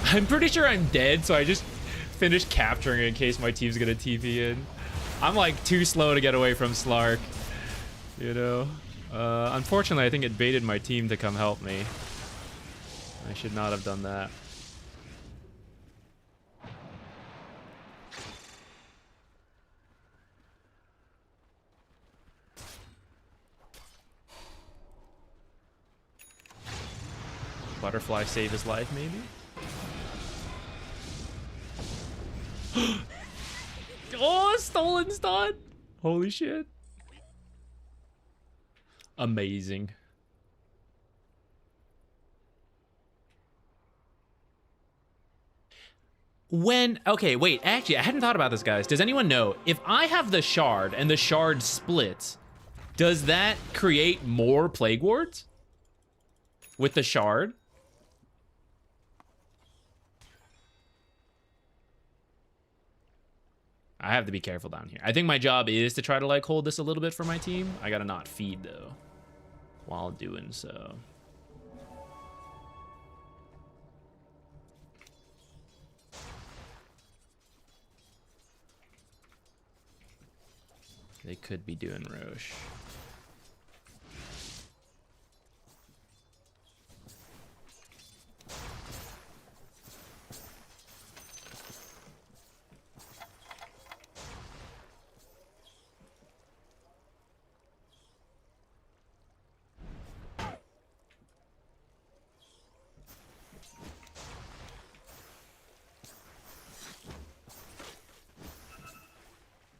I'm pretty sure I'm dead, so I just finished capturing it in case my team's gonna TP in. I'm like too slow to get away from Slark, you know? Unfortunately, I think it baited my team to come help me. I should not have done that. Butterfly save his life, maybe? Oh, stolen stun! Holy shit. Amazing. Okay, wait, actually, I hadn't thought about this, guys. Does anyone know, if I have the shard and the shard splits, does that create more Plague Wards? With the shard? I have to be careful down here. I think my job is to try to like hold this a little bit for my team. I gotta not feed though while doing so. They could be doing Roche.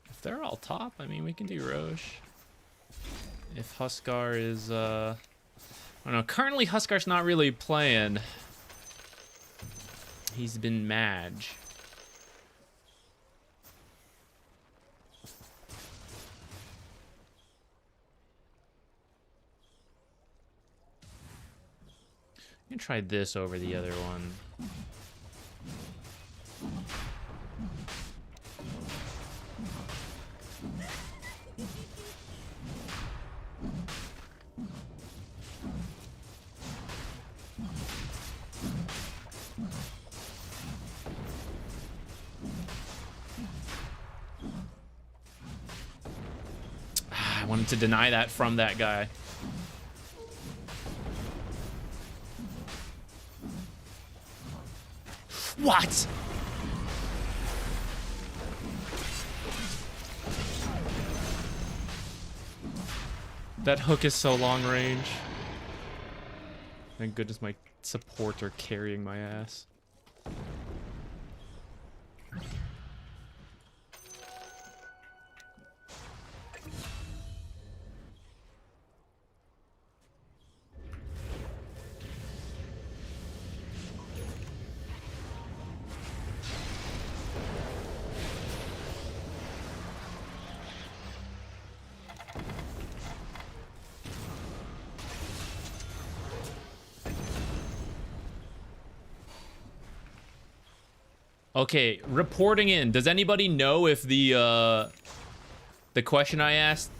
If they're all top, I mean, we can do Roche. if Huskar is, I don't know. Currently, Huskar's not really playing. He's been Madge. I'm gonna try this over the other one. I wanted to deny that from that guy. What? That hook is so long range. Thank goodness my supports are carrying my ass. Okay, reporting in. Does anybody know if the question I asked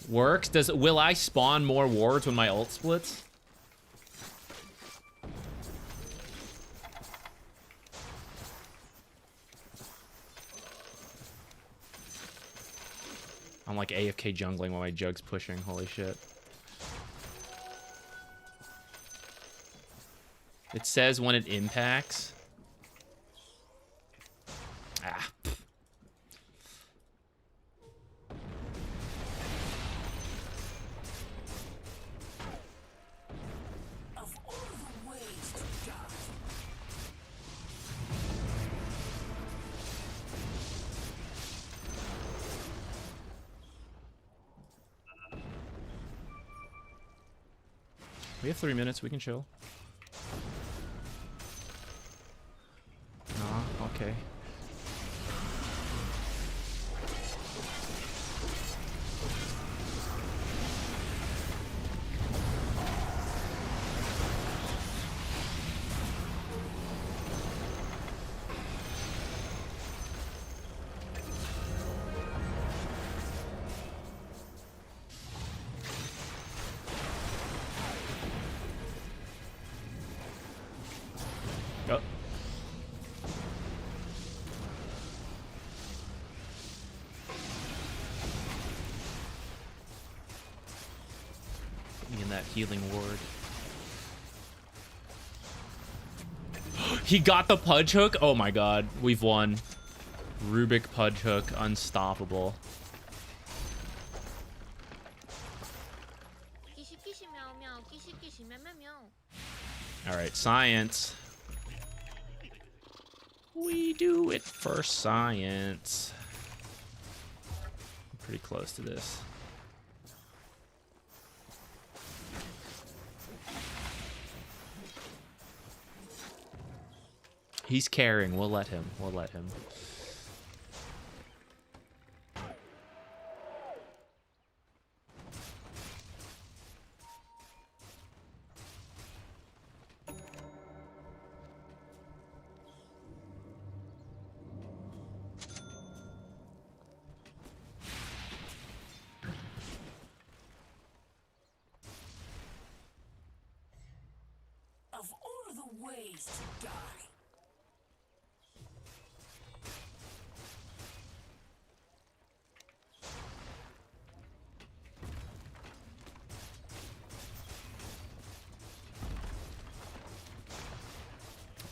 works? Will I spawn more wards when my ult splits? I'm like AFK jungling while my jug's pushing. Holy shit. It says when it impacts. Ah. Of all the ways to die. We have 3 minutes. We can chill. Okay. Oh. In that healing ward. He got the pudge hook? Oh my god, we've won. Rubik pudge hook, unstoppable. Alright, science. We do it for science. I'm pretty close to this. He's carrying. We'll let him. We'll let him. Of all the ways to die.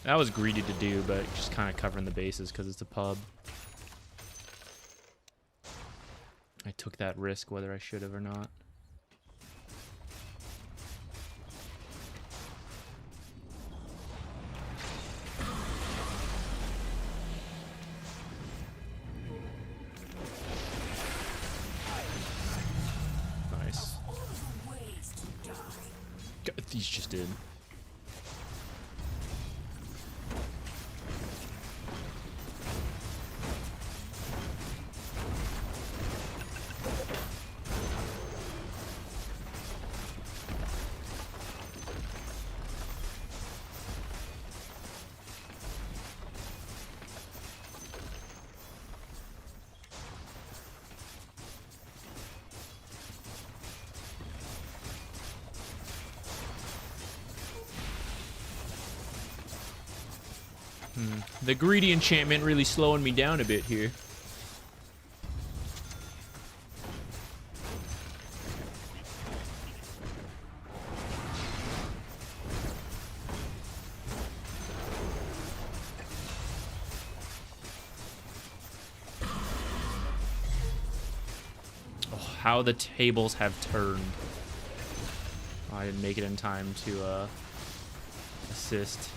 That was greedy to do, but just kind of covering the bases because it's a pub. I took that risk whether I should have or not. He's just in. The greedy enchantment really slowing me down a bit here. Oh, how the tables have turned. Oh, I didn't make it in time to assist.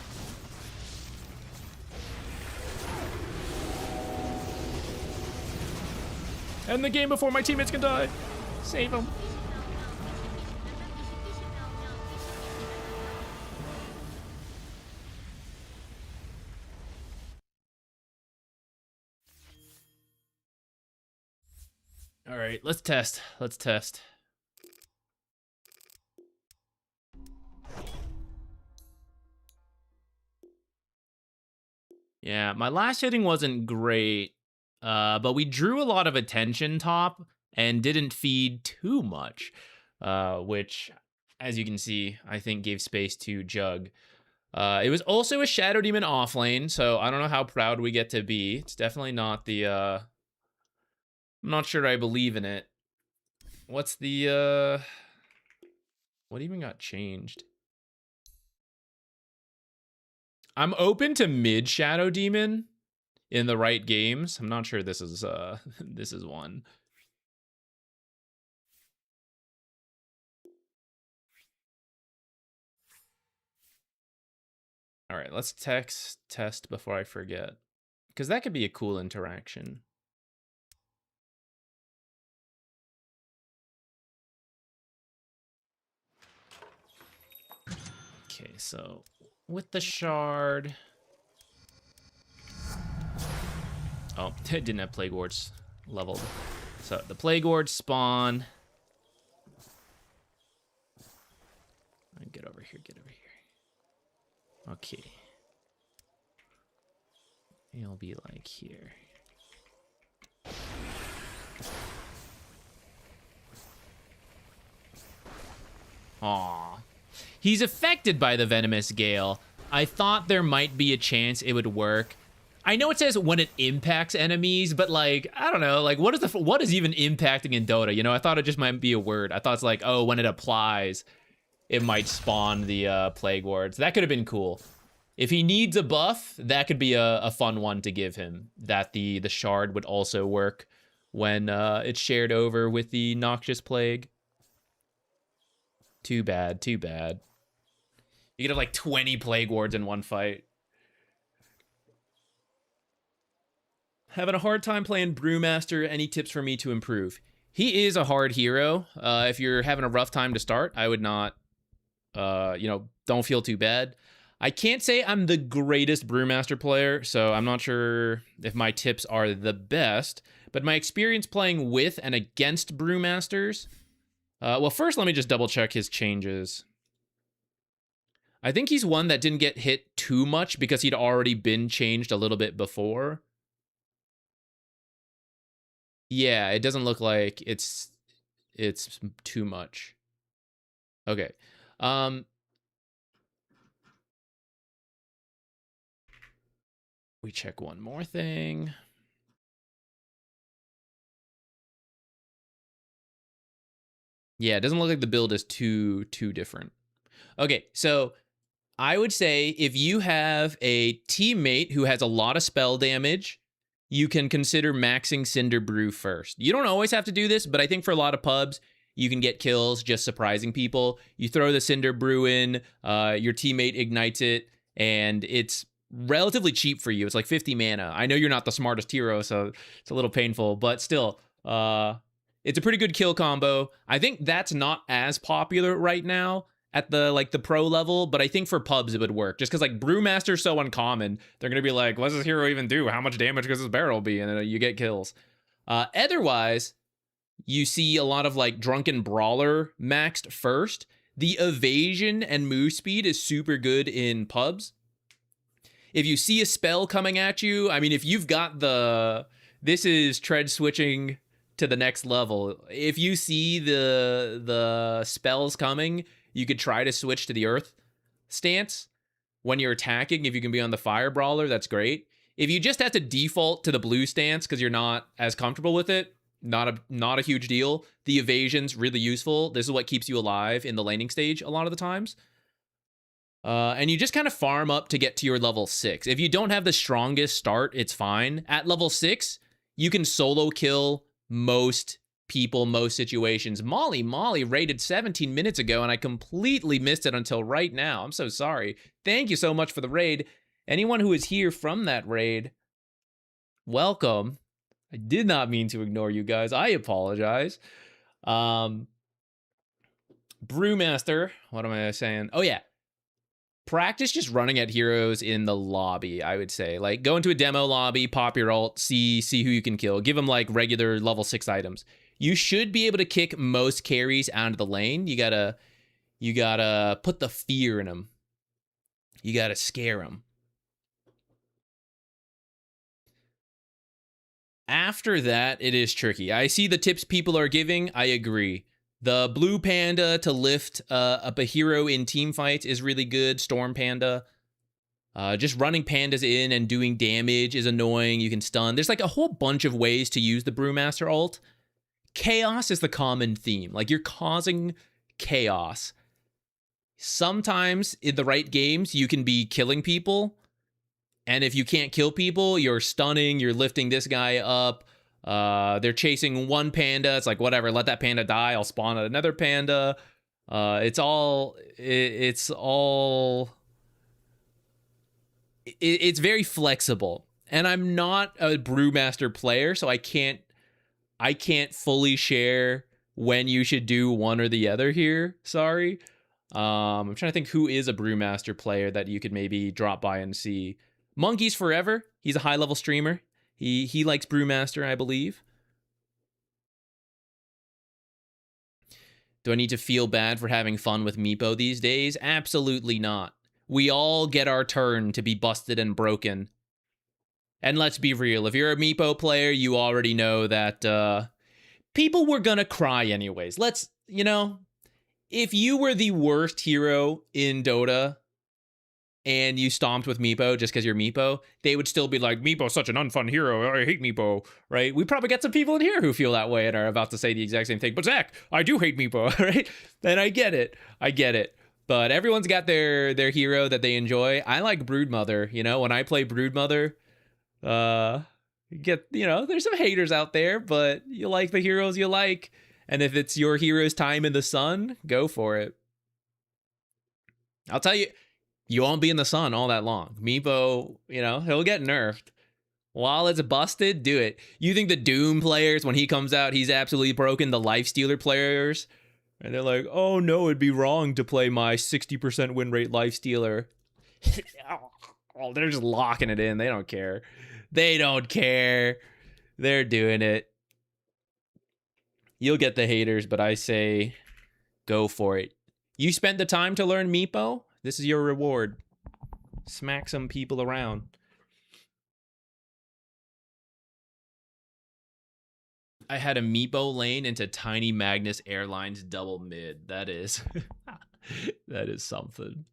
End the game before my teammates can die. Save them. All right, let's test. Let's test. Yeah, my last hitting wasn't great. But we drew a lot of attention top and didn't feed too much, which, as you can see, I think gave space to Jug. It was also a Shadow Demon offlane, so I don't know how proud we get to be. It's definitely not the, I'm not sure I believe in it. What's the, what even got changed? I'm open to mid Shadow Demon in the right games. I'm not sure this is this is one. All right, let's test before I forget, because that could be a cool interaction. Okay, so with the shard. Oh, it didn't have Plague Wards leveled. So the Plague Wards spawn. Get over here, get over here. Okay. It'll be like here. Aww. He's affected by the Venomous Gale. I thought there might be a chance it would work. I know it says when it impacts enemies, but like, I don't know, like what is even impacting in Dota? You know, I thought it just might be a word. I thought it's like, oh, when it applies, it might spawn the Plague Wards. That could have been cool. If he needs a buff, that could be a fun one to give him. That the shard would also work when it's shared over with the Noxious Plague. Too bad, too bad. You could have like 20 Plague Wards in one fight. Having a hard time playing Brewmaster. Any tips for me to improve? He is a hard hero. If you're having a rough time to start, I would not, you know, don't feel too bad. I can't say I'm the greatest Brewmaster player, so I'm not sure if my tips are the best, but my experience playing with and against Brewmasters. Well, first, let me just double check his changes. I think he's one that didn't get hit too much because he'd already been changed a little bit before. Yeah, it doesn't look like it's too much. Okay. We check one more thing. Yeah, it doesn't look like the build is too different. Okay, so I would say if you have a teammate who has a lot of spell damage, you can consider maxing Cinder Brew first. You don't always have to do this, but I think for a lot of pubs, you can get kills just surprising people. You throw the Cinder Brew in, your teammate ignites it, and it's relatively cheap for you. It's like 50 mana. I know you're not the smartest hero, so it's a little painful, but still, it's a pretty good kill combo. I think that's not as popular right now at the like the pro level, but I think for pubs it would work just because like Brewmaster's so uncommon. They're gonna be like, what does this hero even do? How much damage does this barrel be? And then you get kills. Otherwise, you see a lot of like Drunken Brawler maxed first. The evasion and move speed is super good in pubs. If you see a spell coming at you, I mean, if you've got this is tread switching to the next level. If you see the spells coming, you could try to switch to the earth stance when you're attacking. If you can be on the fire brawler, that's great. If you just have to default to the blue stance because you're not as comfortable with it, not a huge deal. The evasion's really useful. This is what keeps you alive in the laning stage a lot of the times. And you just kind of farm up to get to your level 6. If you don't have the strongest start, it's fine. At level 6, you can solo kill most people, most situations. Molly raided 17 minutes ago, and I completely missed it until right now. I'm so sorry. Thank you so much for the raid. Anyone who is here from that raid, welcome. I did not mean to ignore you guys. I apologize. Brewmaster, what am I saying? Oh, yeah. Practice just running at heroes in the lobby, I would say. Like, go into a demo lobby, pop your ult, see who you can kill. Give them, like, regular level 6 items. You should be able to kick most carries out of the lane. You gotta put the fear in them. You gotta scare them. After that, it is tricky. I see the tips people are giving. I agree. The blue panda to lift up a hero in team fights is really good. Storm panda. Just running pandas in and doing damage is annoying. You can stun. There's like a whole bunch of ways to use the Brewmaster ult. Chaos is the common theme. Like, you're causing chaos. Sometimes in the right games, you can be killing people. And if you can't kill people, you're stunning, you're lifting this guy up. They're chasing one panda. It's like, whatever, let that panda die. I'll spawn another panda. It's very flexible. And I'm not a Brewmaster player, so I can't fully share when you should do one or the other here. Sorry. I'm trying to think who is a Brewmaster player that you could maybe drop by and see. Monkeys Forever. He's a high-level streamer. He likes Brewmaster, I believe. Do I need to feel bad for having fun with Meepo these days? Absolutely not. We all get our turn to be busted and broken. And let's be real, if you're a Meepo player, you already know that people were gonna cry anyways. If you were the worst hero in Dota and you stomped with Meepo just because you're Meepo, they would still be like, Meepo's such an unfun hero, I hate Meepo, right? We probably get some people in here who feel that way and are about to say the exact same thing. But Zach, I do hate Meepo, right? And I get it. But everyone's got their hero that they enjoy. I like Broodmother, when I play Broodmother, there's some haters out there, but you like the heroes you like. And if it's your hero's time in the sun, go for it. I'll tell you, you won't be in the sun all that long. Meepo, he'll get nerfed. While it's busted, do it. You think the Doom players, when he comes out, he's absolutely broken? The Lifestealer players, and they're like, oh no, it'd be wrong to play my 60% win rate Lifestealer. Oh, they're just locking it in. They don't care. They're doing it. You'll get the haters, but I say go for it. You spent the time to learn Meepo? This is your reward. Smack some people around. I had a Meepo lane into Tiny Magnus Airlines double mid. That is that is something.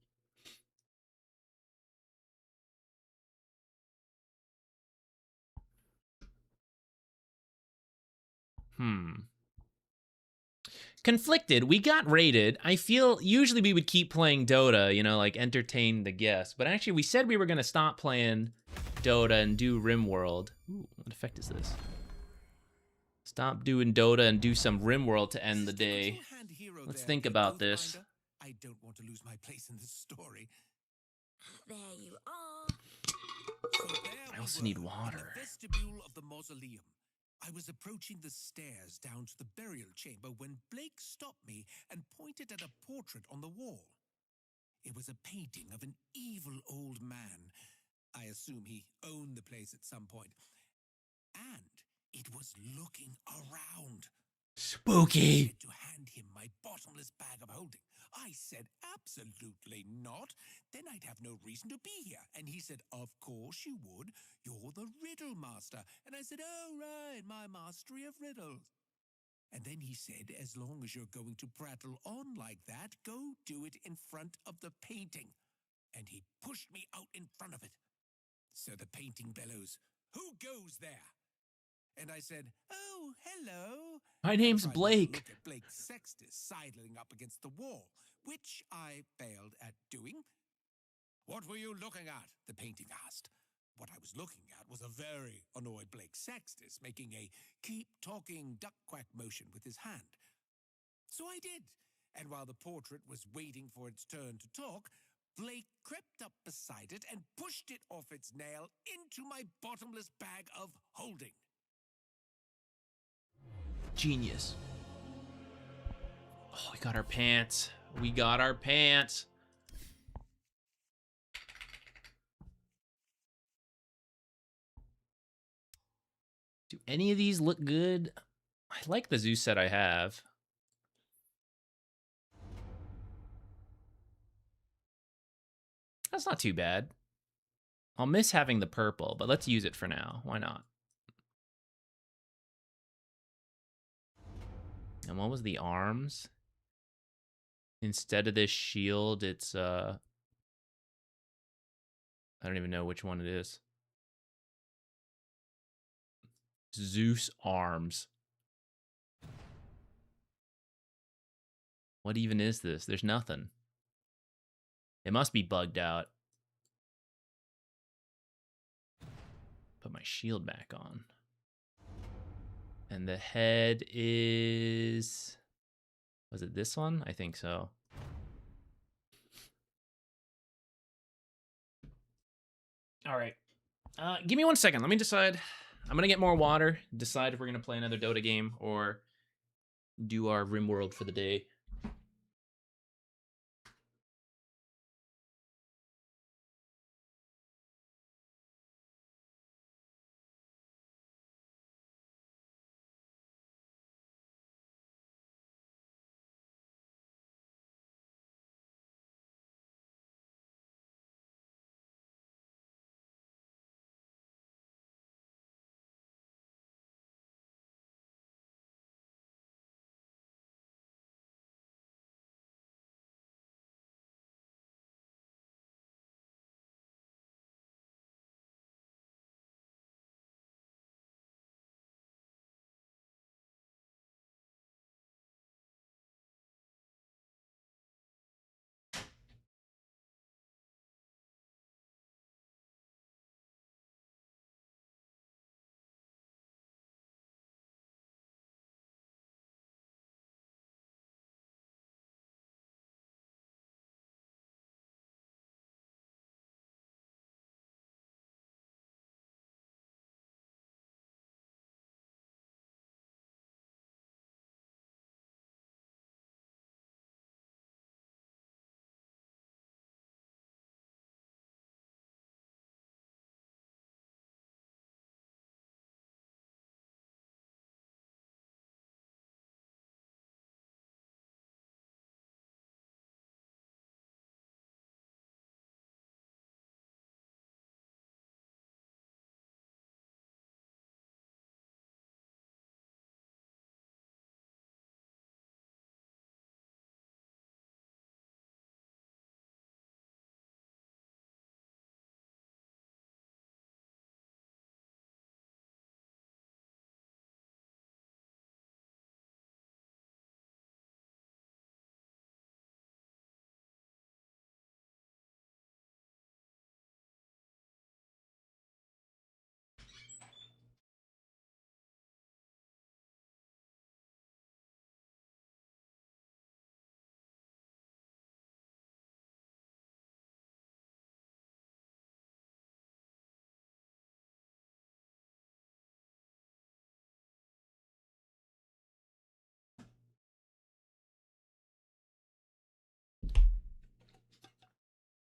Conflicted. We got raided. I feel usually we would keep playing Dota, like entertain the guests. But actually, we said we were going to stop playing Dota and do Rimworld. Ooh, what effect is this? Stop doing Dota and do some Rimworld to end the day. Let's think about this. I don't want to lose my place in this story. There you are. So there I also need water. in the vestibule of the mausoleum. I was approaching the stairs down to the burial chamber when Blake stopped me and pointed at a portrait on the wall. It was a painting of an evil old man. I assume he owned the place at some point. And it was looking around. Spooky. I said to hand him my bottomless bag of holding. I said, absolutely not. Then I'd have no reason to be here. And he said, of course you would. You're the riddle master. And I said, oh, right, my mastery of riddles. And then he said, as long as you're going to prattle on like that, go do it in front of the painting. And he pushed me out in front of it. So the painting bellows, who goes there? And I said, oh, hello. My name's I tried not to Blake. look at Blake Sextus sidling up against the wall, which I failed at doing. What were you looking at? The painting asked. What I was looking at was a very annoyed Blake Sextus making a keep-talking duck-quack motion with his hand. So I did. And while the portrait was waiting for its turn to talk, Blake crept up beside it and pushed it off its nail into my bottomless bag of holding. Genius. Oh, we got our pants. We got our pants. Do any of these look good? I like the Zeus set I have. That's not too bad. I'll miss having the purple, but let's use it for now. Why not? And what was the arms? Instead of this shield, it's I don't even know which one it is. Zeus arms. What even is this? There's nothing. It must be bugged out. Put my shield back on. And the head is... Was it this one? I think so. All right. Give me 1 second. Let me decide. I'm going to get more water, decide if we're going to play another Dota game or do our Rimworld for the day.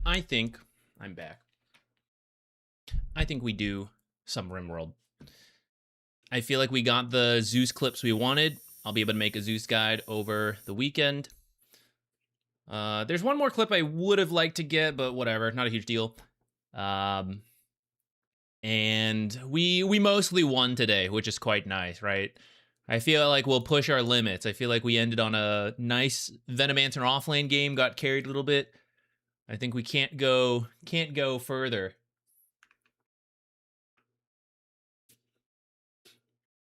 I think I'm back. I think we do some Rimworld. I feel like we got the Zeus clips we wanted. I'll be able to make a Zeus guide over the weekend. There's one more clip I would have liked to get, but whatever, not a huge deal. And we mostly won today, which is quite nice, right? I feel like we'll push our limits. I feel like we ended on a nice Venomancer offlane game, got carried a little bit. I think we can't go further.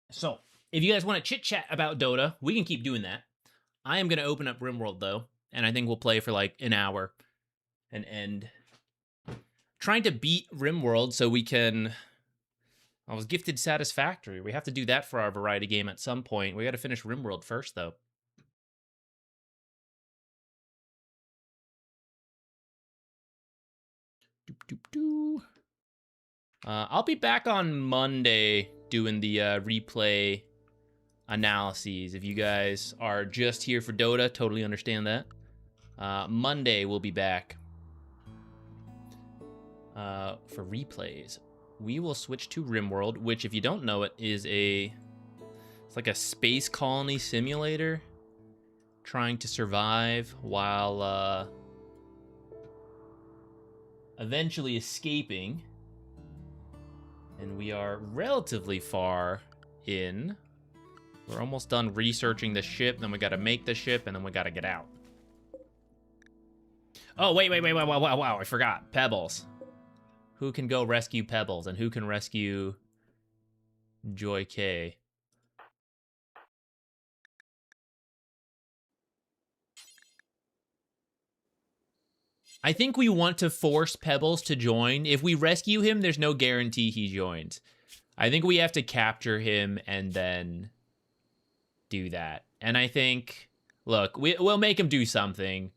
So, if you guys want to chit-chat about Dota, we can keep doing that. I am going to open up Rimworld, though, and I think we'll play for like an hour and end. Trying to beat Rimworld so we can... I was gifted Satisfactory. We have to do that for our variety game at some point. We got to finish Rimworld first, though. I'll be back on Monday doing the replay analyses. If you guys are just here for Dota, totally understand that. Monday we'll be back for replays. We will switch to Rimworld, which, if you don't know it, is it's like a space colony simulator trying to survive while eventually escaping. And we are relatively far in. We're almost done researching the ship, then we gotta make the ship, and then we gotta get out. Oh, wait, wow, I forgot. Pebbles. Who can go rescue Pebbles, and who can rescue Joy K? I think we want to force Pebbles to join. If we rescue him, there's no guarantee he joins. I think we have to capture him and then do that. And I think, look, we'll make him do something.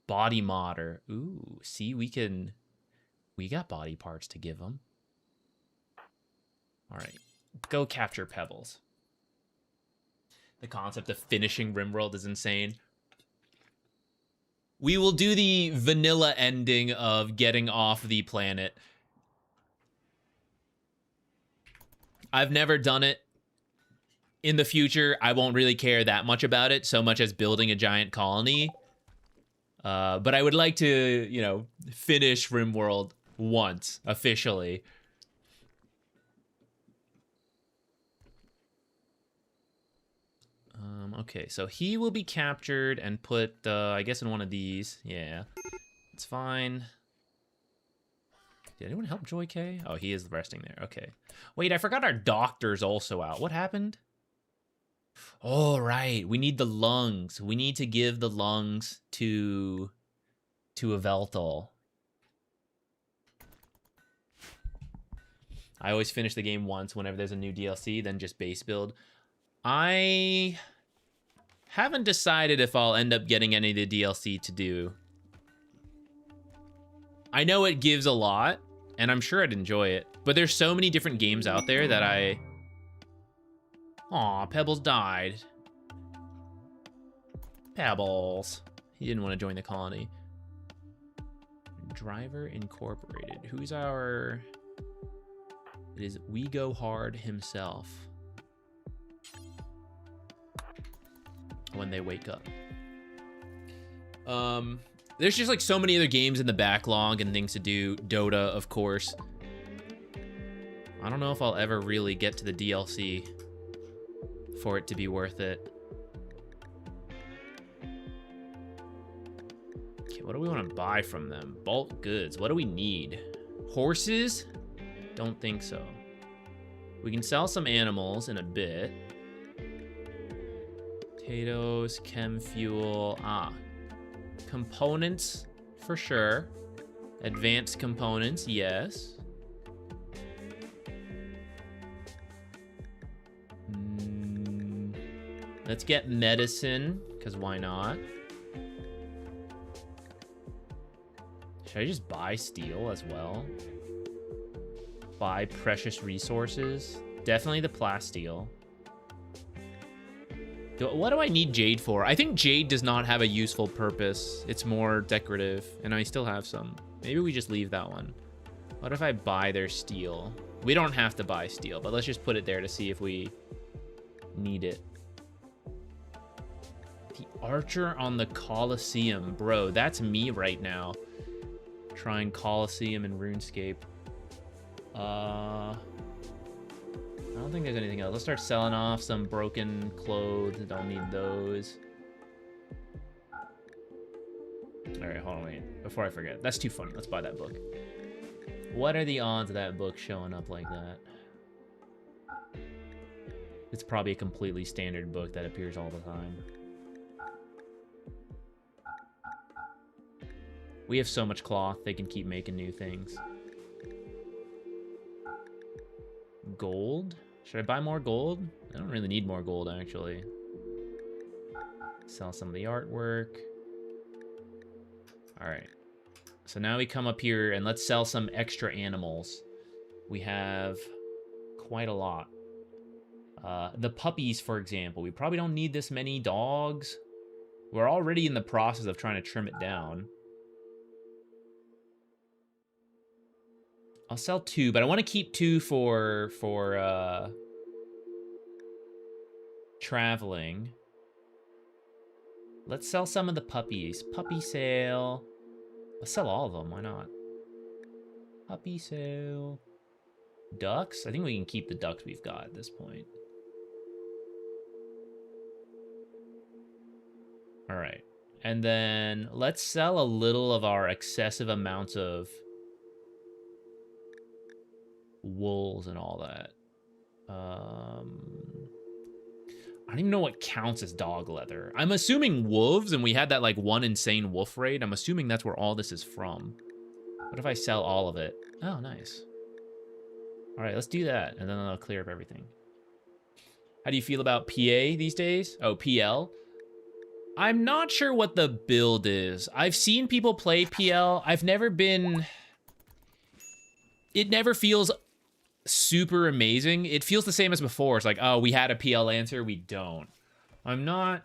Body modder. Ooh, see, we got body parts to give him. All right, go capture Pebbles. The concept of finishing Rimworld is insane. We will do the vanilla ending of getting off the planet. I've never done it. In the future, I won't really care that much about it, so much as building a giant colony. But I would like to, you know, finish Rimworld once, officially. Okay, so he will be captured and put, I guess, in one of these. Yeah, it's fine. Did anyone help Joy K? Oh, he is resting there. Okay. Wait, I forgot our doctor's also out. What happened? Oh, right. We need the lungs. We need to give the lungs to a Veltal. I always finish the game once whenever there's a new DLC, then just base build. I haven't decided if I'll end up getting any of the DLC to do. I know it gives a lot, and I'm sure I'd enjoy it, but there's so many different games out there that I... Aw, Pebbles died. Pebbles. He didn't want to join the colony. Driver Incorporated. Who's our... It is We Go Hard himself. When they wake up. There's just like so many other games in the backlog and things to do. Dota, of course. I don't know if I'll ever really get to the DLC for it to be worth it. Okay, what do we want to buy from them? Bulk goods. What do we need? Horses? Don't think so. We can sell some animals in a bit. Potatoes, chem fuel. Ah. Components, for sure. Advanced components, yes. Let's get medicine, because why not? Should I just buy steel as well? Buy precious resources? Definitely the plasteel. What do I need jade for? I think jade does not have a useful purpose. It's more decorative, and I still have some. Maybe we just leave that one. What if I buy their steel? We don't have to buy steel, but let's just put it there to see if we need it. The Archer on the Colosseum. Bro, that's me right now. Trying Colosseum and RuneScape. I don't think there's anything else. Let's start selling off some broken clothes. Don't need those. Alright, hold on, wait. Before I forget. That's too funny. Let's buy that book. What are the odds of that book showing up like that? It's probably a completely standard book that appears all the time. We have so much cloth, they can keep making new things. Gold? Should I buy more gold? I don't really need more gold, actually. Sell some of the artwork. Alright. So now we come up here and let's sell some extra animals. We have quite a lot. The puppies, for example. We probably don't need this many dogs. We're already in the process of trying to trim it down. I'll sell 2, but I want to keep 2 for traveling. Let's sell some of the puppies. Puppy sale. Let's sell all of them. Why not? Puppy sale. Ducks? I think we can keep the ducks we've got at this point. All right. And then let's sell a little of our excessive amounts of wools and all that. I don't even know what counts as dog leather. I'm assuming wolves, and we had that like one insane wolf raid. I'm assuming that's where all this is from. What if I sell all of it? Oh, nice. All right, let's do that, and then I'll clear up everything. How do you feel about PA these days? Oh, PL? I'm not sure what the build is. I've seen people play PL. I've never been... It never feels super amazing. It feels the same as before. It's like, oh, we had a PL answer, we don't. I'm not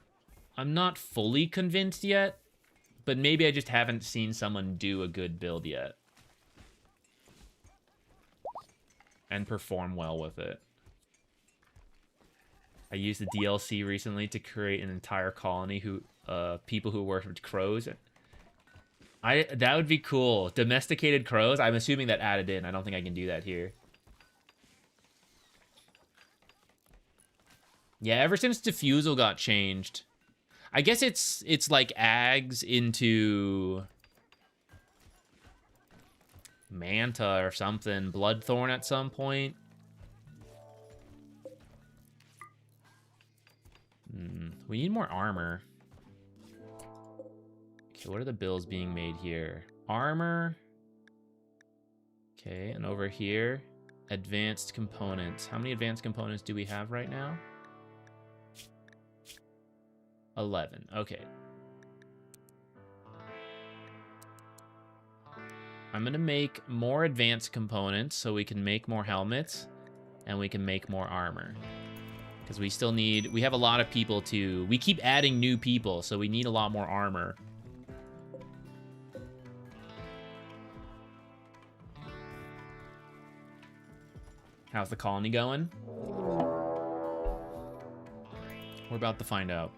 fully convinced yet, but maybe I just haven't seen someone do a good build yet and perform well with it. I used the DLC recently to create an entire colony who people who worshipped crows. That would be cool. Domesticated crows. I'm assuming that added in. I don't think I can do that here. Yeah, ever since Diffusal got changed, I guess it's like Ags into Manta or something. Bloodthorn at some point. We need more armor. Okay, what are the bills being made here? Armor. Okay, and over here, advanced components. How many advanced components do we have right now? 11. Okay. I'm gonna make more advanced components so we can make more helmets and we can make more armor. Because we still need... We have a lot of people to... We keep adding new people, so we need a lot more armor. How's the colony going? We're about to find out.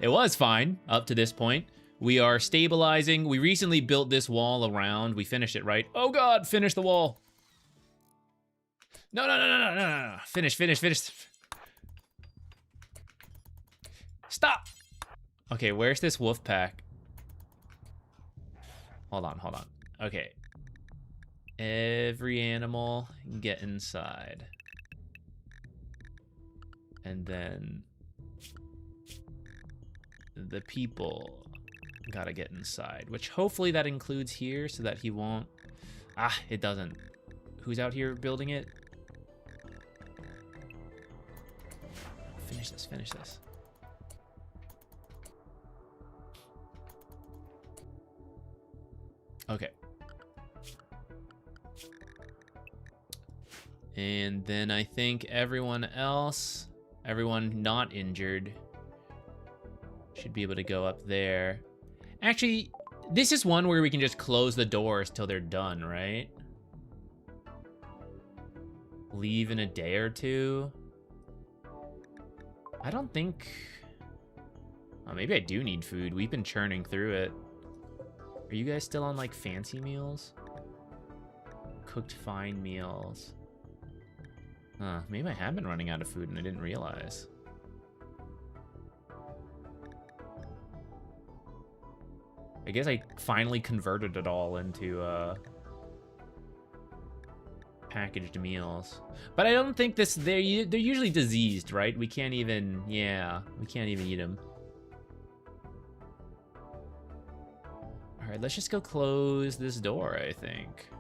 It was fine up to this point. We are stabilizing. We recently built this wall around. We finished it, right? Oh god, finish the wall. No. Finish. Stop. Okay, where's this wolf pack? Hold on. Okay. Every animal get inside. And then the people gotta get inside, which hopefully that includes here so that he won't... Ah, it doesn't. Who's out here building it? Finish this. Okay. And then I think everyone else Everyone not injured should be able to go up there. Actually, this is one where we can just close the doors till they're done, right? Leave in a day or two. I don't think... Oh, maybe I do need food. We've been churning through it. Are you guys still on, like, fancy meals? Cooked fine meals. Huh, maybe I have been running out of food and I didn't realize. I guess I finally converted it all into, packaged meals. But I don't think this... They're usually diseased, right? We can't even... Yeah, we can't even eat them. Alright, let's just go close this door, I think.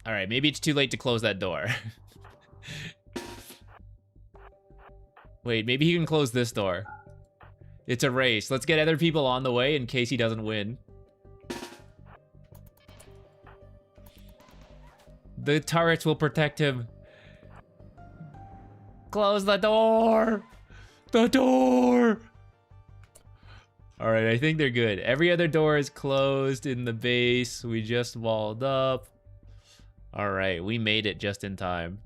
Alright, maybe it's too late to close that door. Wait, maybe he can close this door. It's a race. Let's get other people on the way in case he doesn't win. The turrets will protect him. Close the door! The door! Alright, I think they're good. Every other door is closed in the base. We just walled up. Alright, we made it just in time.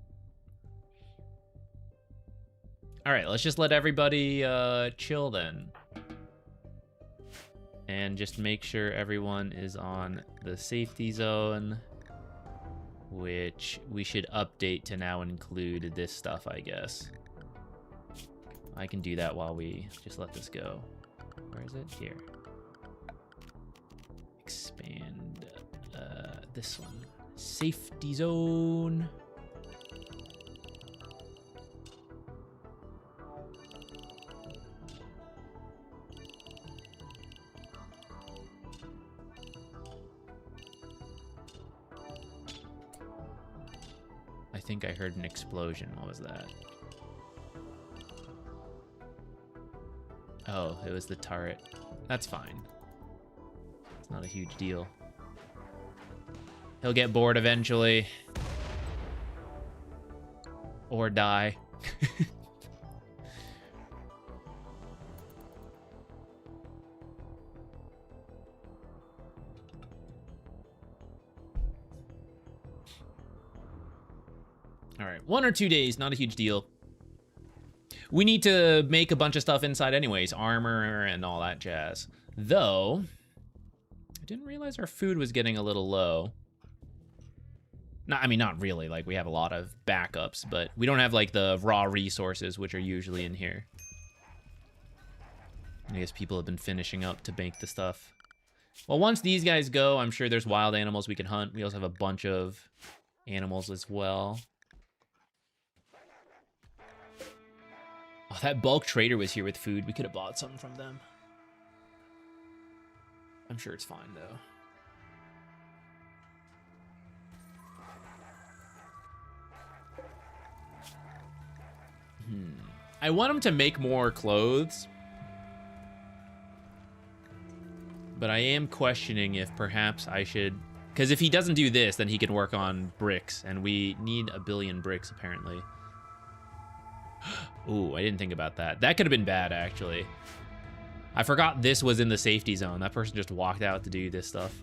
Alright, let's just let everybody chill then. And just make sure everyone is on the safety zone. Which we should update to now include this stuff, I guess. I can do that while we just let this go. Where is it? Here. Expand this one. Safety zone. I think I heard an explosion. What was that? Oh, it was the turret. That's fine. It's not a huge deal. He'll get bored eventually. Or die. Alright, 1 or 2 days, not a huge deal. We need to make a bunch of stuff inside anyways, armor and all that jazz. Though, I didn't realize our food was getting a little low. No, I mean, not really, like we have a lot of backups, but we don't have like the raw resources, which are usually in here. I guess people have been finishing up to make the stuff. Well, once these guys go, I'm sure there's wild animals we can hunt. We also have a bunch of animals as well. Oh, that bulk trader was here with food. We could have bought something from them. I'm sure it's fine, though. I want him to make more clothes. But I am questioning if perhaps I should... Because if he doesn't do this, then he can work on bricks. And we need 1 billion bricks, apparently. Ooh, I didn't think about that. That could have been bad, actually. I forgot this was in the safety zone. That person just walked out to do this stuff.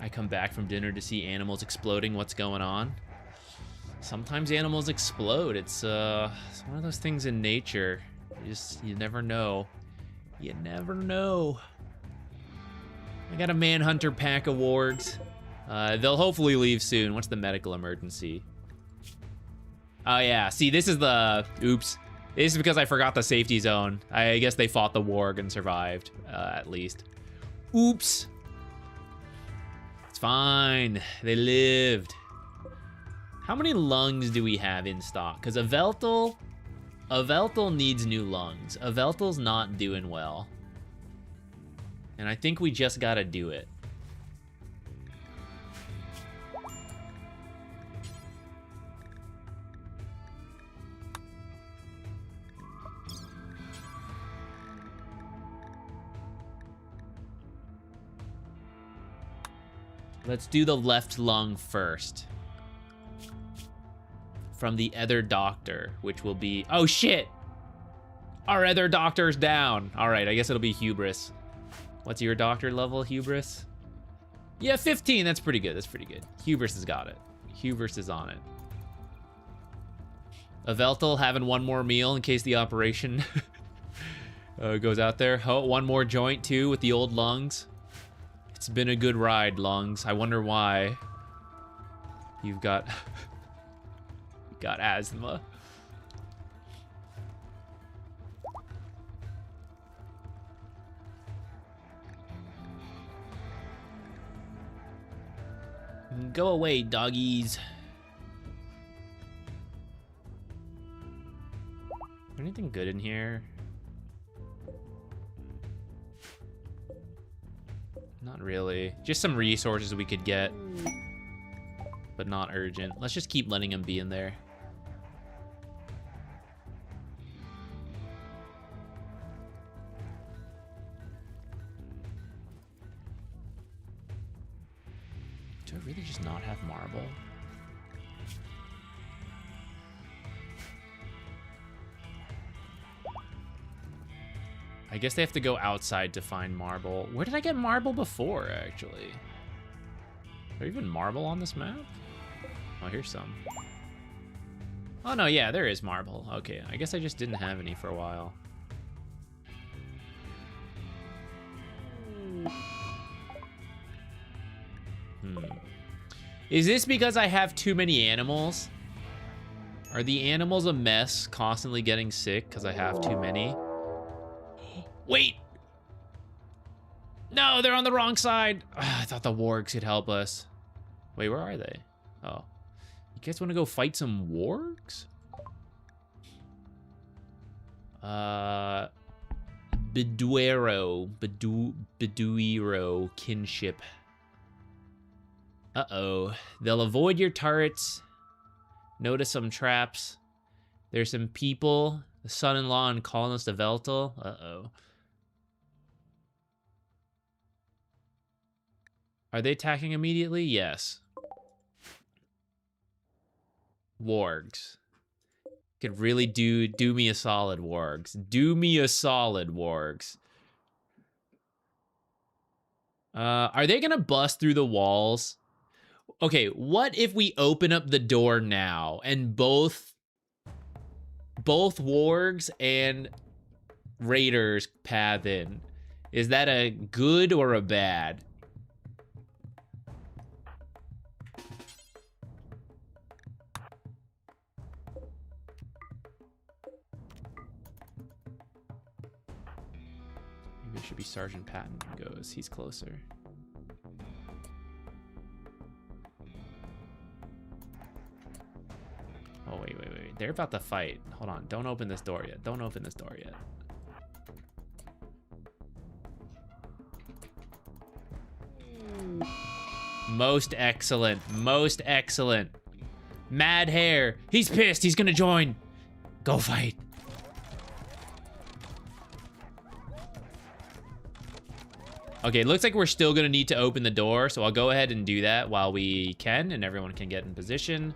I come back from dinner to see animals exploding. What's going on? Sometimes animals explode. It's one of those things in nature. You never know. You never know. I got a Manhunter pack of wargs. They'll hopefully leave soon. What's the medical emergency? Oh yeah, see, this is the... Oops. This is because I forgot the safety zone. I guess they fought the warg and survived, at least. Oops. It's fine. They lived. How many lungs do we have in stock? Because a Veltal needs new lungs. A Veltal's not doing well. And I think we just gotta do it. Let's do the left lung first. From the other doctor, which will be... Oh, shit! Our other doctor's down. All right, I guess it'll be Hubris. What's your doctor level, Hubris? Yeah, 15. That's pretty good. That's pretty good. Hubris has got it. Hubris is on it. Aveltal having one more meal in case the operation goes out there. Oh, one more joint, too, with the old lungs. It's been a good ride, lungs. I wonder why. You've got... got asthma. Go away, doggies. Anything good in here? Not really. Just some resources we could get, but not urgent. Let's just keep letting him be in there. Do I really just not have marble? I guess they have to go outside to find marble. Where did I get marble before, actually? Is there even marble on this map? Oh, here's some. Oh, no, yeah, there is marble. Okay, I guess I just didn't have any for a while. Is this because I have too many animals? Are the animals a mess, constantly getting sick because I have too many? Wait! No, they're on the wrong side. I thought the wargs could help us. Wait, where are they? Oh. You guys want to go fight some wargs? Beduiro kinship. Uh-oh. They'll avoid your turrets. Notice some traps. There's some people. The son-in-law and colonist of Veltal. Uh-oh. Are they attacking immediately? Yes. Wargs. Could really do me a solid, wargs. Do me a solid, wargs. Are they gonna bust through the walls? Okay, what if we open up the door now and both wargs and raiders path in? Is that a good or a bad? Maybe it should be Sergeant Patton who goes. He's closer. Oh, wait. They're about to fight. Hold on. Don't open this door yet. Don't open this door yet. Most excellent. Most excellent. Mad Hair. He's pissed. He's gonna join. Go fight. Okay, it looks like we're still gonna need to open the door, so I'll go ahead and do that while we can, and everyone can get in position.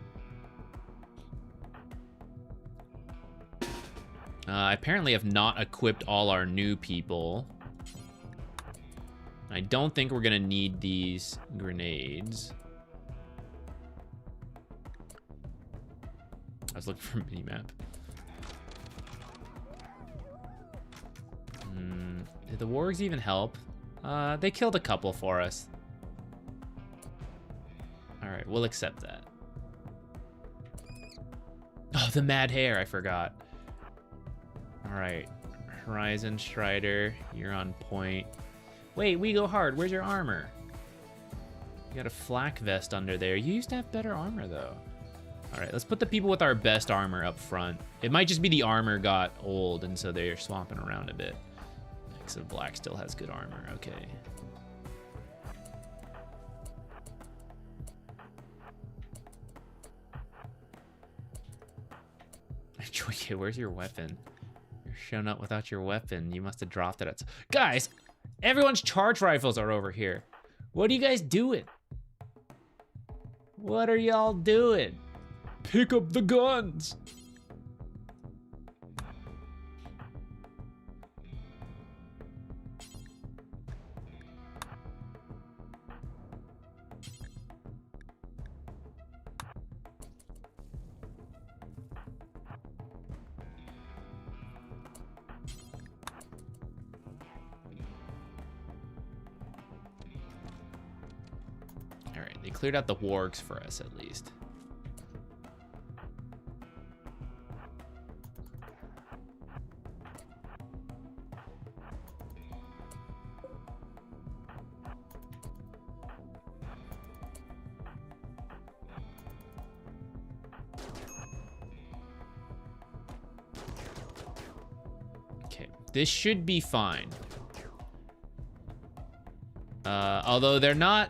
I apparently have not equipped all our new people. I don't think we're gonna need these grenades. I was looking for a minimap. Did the wargs even help? They killed a couple for us. All right, we'll accept that. Oh, the Mad Hair, I forgot. All right, Horizon Strider, you're on point. Wait, we go hard. Where's your armor? You got a flak vest under there. You used to have better armor, though. All right, let's put the people with our best armor up front. It might just be the armor got old, and so they're swapping around a bit. So black still has good armor. Okay. Joy, where's your weapon? You're showing up without your weapon. You must have dropped it. Guys, everyone's charge rifles are over here. What are you guys doing? What are y'all doing? Pick up the guns. All right, they cleared out the wargs for us at least. Okay, this should be fine. Although they're not...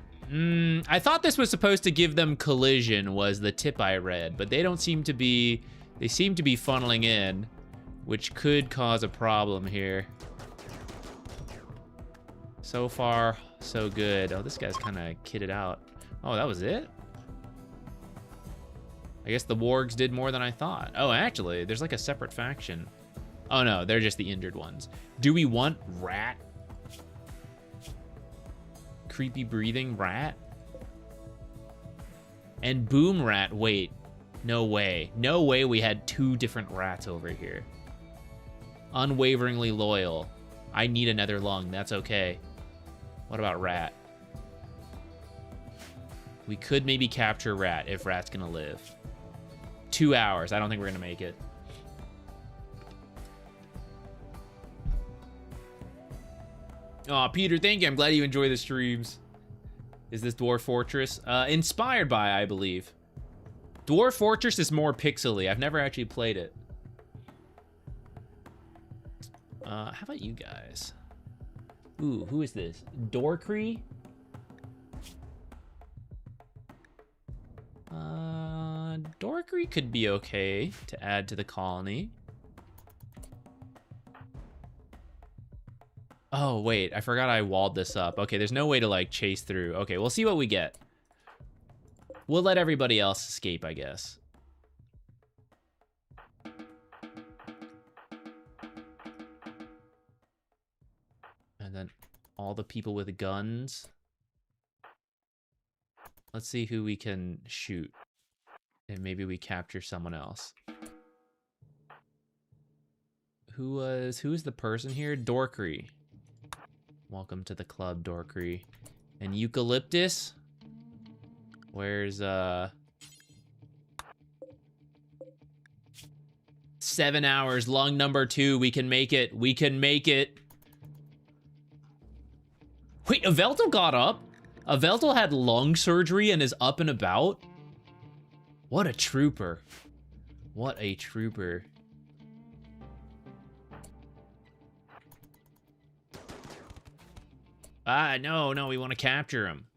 I thought this was supposed to give them collision, was the tip I read, but they don't seem to be... They seem to be funneling in, which could cause a problem here. So far, so good. Oh, this guy's kind of kitted out. Oh, that was it? I guess the wargs did more than I thought. Oh, actually, there's like a separate faction. Oh no, they're just the injured ones. Do we want rat? Creepy breathing rat? And boom rat, wait. No way. No way we had two different rats over here. Unwaveringly loyal. I need another lung, that's okay. What about rat? We could maybe capture rat if rat's gonna live. 2 hours, I don't think we're gonna make it. Aw, Peter, thank you. I'm glad you enjoy the streams. Is this Dwarf Fortress? Inspired by, I believe. Dwarf Fortress is more pixely. I've never actually played it. How about you guys? Ooh, who is this? Dorkree? Dorkree could be okay to add to the colony. Oh, wait, I forgot I walled this up. Okay, there's no way to, like, chase through. Okay, we'll see what we get. We'll let everybody else escape, I guess. And then all the people with guns. Let's see who we can shoot. And maybe we capture someone else. Who's the person here? Dorkree. Welcome to the club, Dorkree. And Eucalyptus? Where's 7 hours, lung number 2. We can make it. We can make it. Wait, Aveltal got up? Aveltal had lung surgery and is up and about? What a trooper. What a trooper. Ah, no, we want to capture him.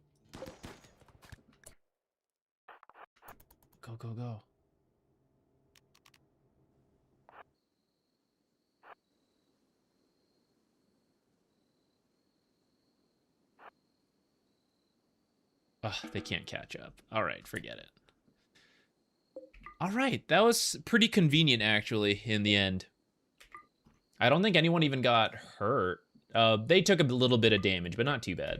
Go, go, go. Ugh, they can't catch up. All right, forget it. All right, that was pretty convenient, actually, in the end. I don't think anyone even got hurt. They took a little bit of damage, but not too bad.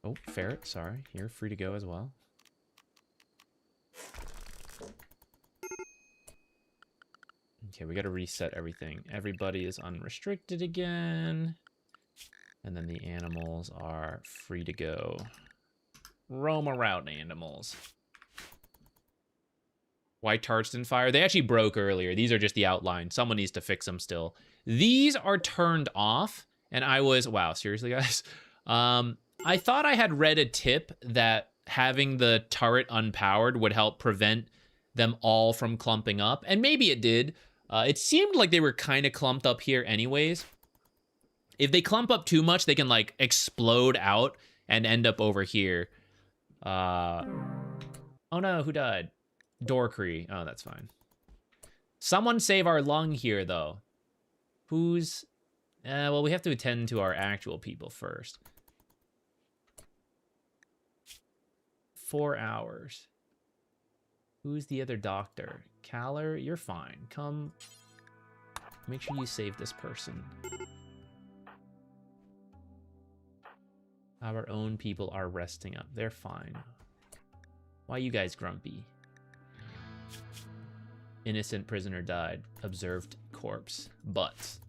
Oh, ferret, sorry. You're free to go as well. Okay, we gotta reset everything. Everybody is unrestricted again. And then the animals are free to go. Roam around, animals. White tungsten fire. They actually broke earlier. These are just the outline. Someone needs to fix them still. These are turned off, and I was... Wow, seriously, guys? I thought I had read a tip that having the turret unpowered would help prevent them all from clumping up, and maybe it did. It seemed like they were kind of clumped up here anyways. If they clump up too much, they can, like, explode out and end up over here. Oh no, who died? Dorkree. Oh, that's fine. Someone save our lung here, though. Who's... well, we have to attend to our actual people first. 4 hours. Who's the other doctor? Caller, you're fine. Come. Make sure you save this person. Our own people are resting up. They're fine. Why you guys grumpy? Innocent prisoner died. Observed corpse. Butts.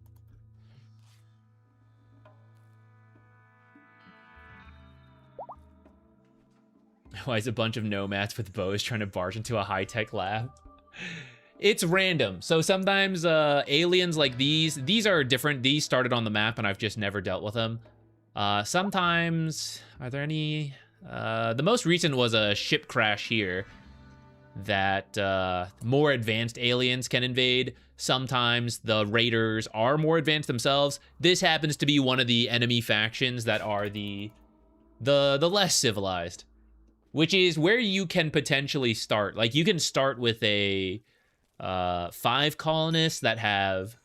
Why is a bunch of nomads with bows trying to barge into a high-tech lab? It's random. So sometimes aliens like these are different. These started on the map and I've just never dealt with them. Sometimes, are there any? The most recent was a ship crash here that more advanced aliens can invade. Sometimes the raiders are more advanced themselves. This happens to be one of the enemy factions that are the less civilized, which is where you can potentially start. Like you can start with a 5 colonists that have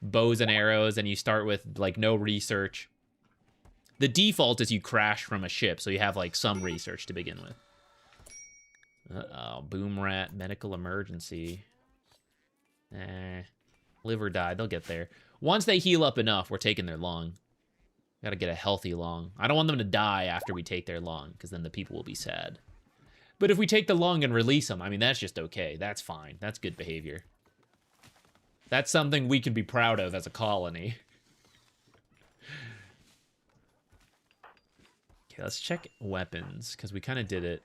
bows and arrows, and you start with like no research. The default is you crash from a ship, so you have like some research to begin with. Uh-oh, boom rat, medical emergency. Liver died, they'll get there. Once they heal up enough, we're taking their lung. Gotta get a healthy lung. I don't want them to die after we take their lung, because then the people will be sad. But if we take the lung and release them, I mean, that's just okay. That's fine. That's good behavior. That's something we can be proud of as a colony. Okay, let's check weapons, because we kind of did it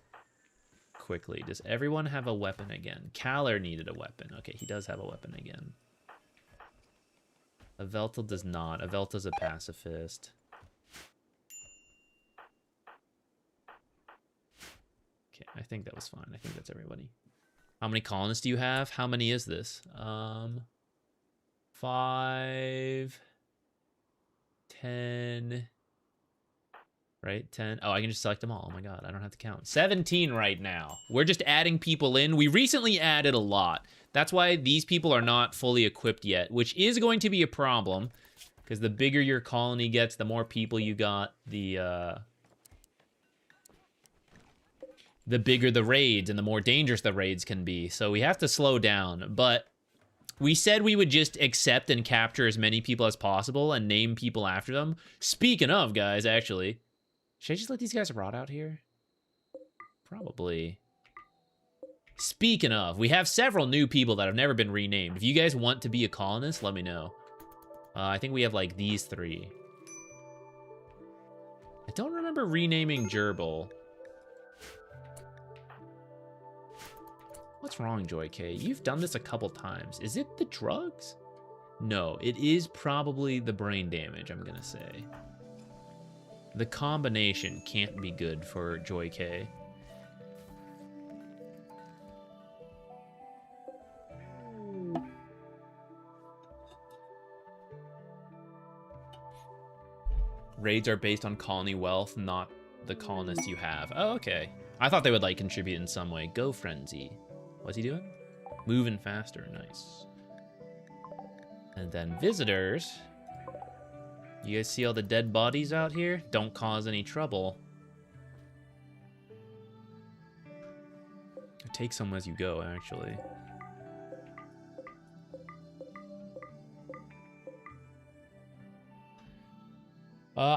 quickly. Does everyone have a weapon again? Kaller needed a weapon. Okay, he does have a weapon again. Avelta does not. Avelta's a pacifist. Okay, I think that was fine. I think that's everybody. How many colonists do you have? How many is this? 5, 10, right? 10. Oh, I can just select them all. Oh my god, I don't have to count. 17 right now. We're just adding people in. We recently added a lot. That's why these people are not fully equipped yet, which is going to be a problem, because the bigger your colony gets, the more people you got, the bigger the raids and the more dangerous the raids can be. So we have to slow down, but we said we would just accept and capture as many people as possible and name people after them. Speaking of, guys, actually, should I just let these guys rot out here? Probably. Speaking of, we have several new people that have never been renamed. If you guys want to be a colonist, let me know. I think we have, like, these 3. I don't remember renaming Gerbil. What's wrong, Joy K? You've done this a couple times. Is it the drugs? No, it is probably the brain damage, I'm gonna say. The combination can't be good for Joy K. Raids are based on colony wealth, not the colonists you have. Oh, okay. I thought they would, like, contribute in some way. Go Frenzy. What's he doing? Moving faster. Nice. And then visitors. You guys see all the dead bodies out here? Don't cause any trouble. Or take some as you go, actually.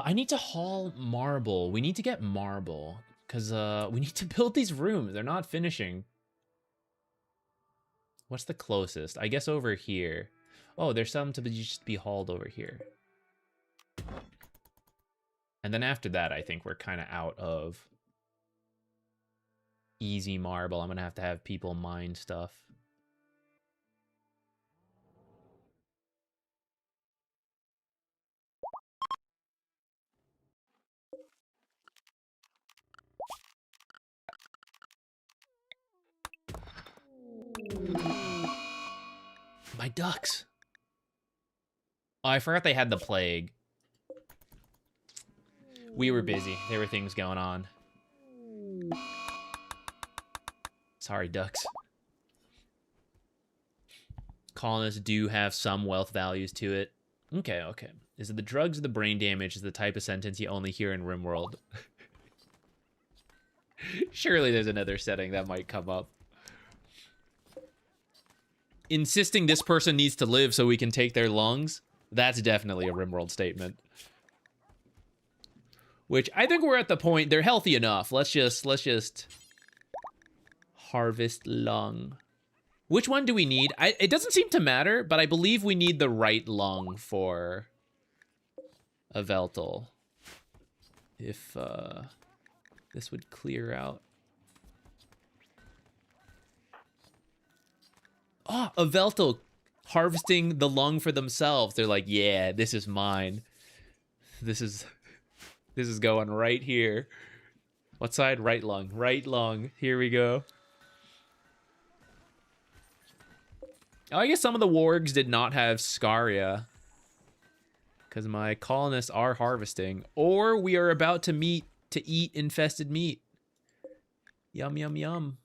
I need to haul marble. We need to get marble, because we need to build these rooms. They're not finishing. What's the closest? I guess over here. Oh, there's some to just be hauled over here. And then after that, I think we're kind of out of easy marble. I'm going to have people mine stuff. My ducks. Oh, I forgot they had the plague. We were busy. There were things going on. Sorry, ducks. Colonists do have some wealth values to it. Okay, okay. Is it the drugs or the brain damage is the type of sentence you only hear in Rimworld? Surely there's another setting that might come up. Insisting this person needs to live so we can take their lungs, that's definitely a Rimworld statement. Which I think we're at the point, they're healthy enough. Let's just harvest lung. Which one do we need? It doesn't seem to matter, but I believe we need the right lung for a Veltal. If this would clear out. Oh, a Veltal harvesting the lung for themselves. They're like, yeah, this is mine. This is going right here. What side? Right lung. Right lung. Here we go. Oh, I guess some of the wargs did not have Scaria. Because my colonists are harvesting. Or we are about to eat infested meat. Yum, yum, yum.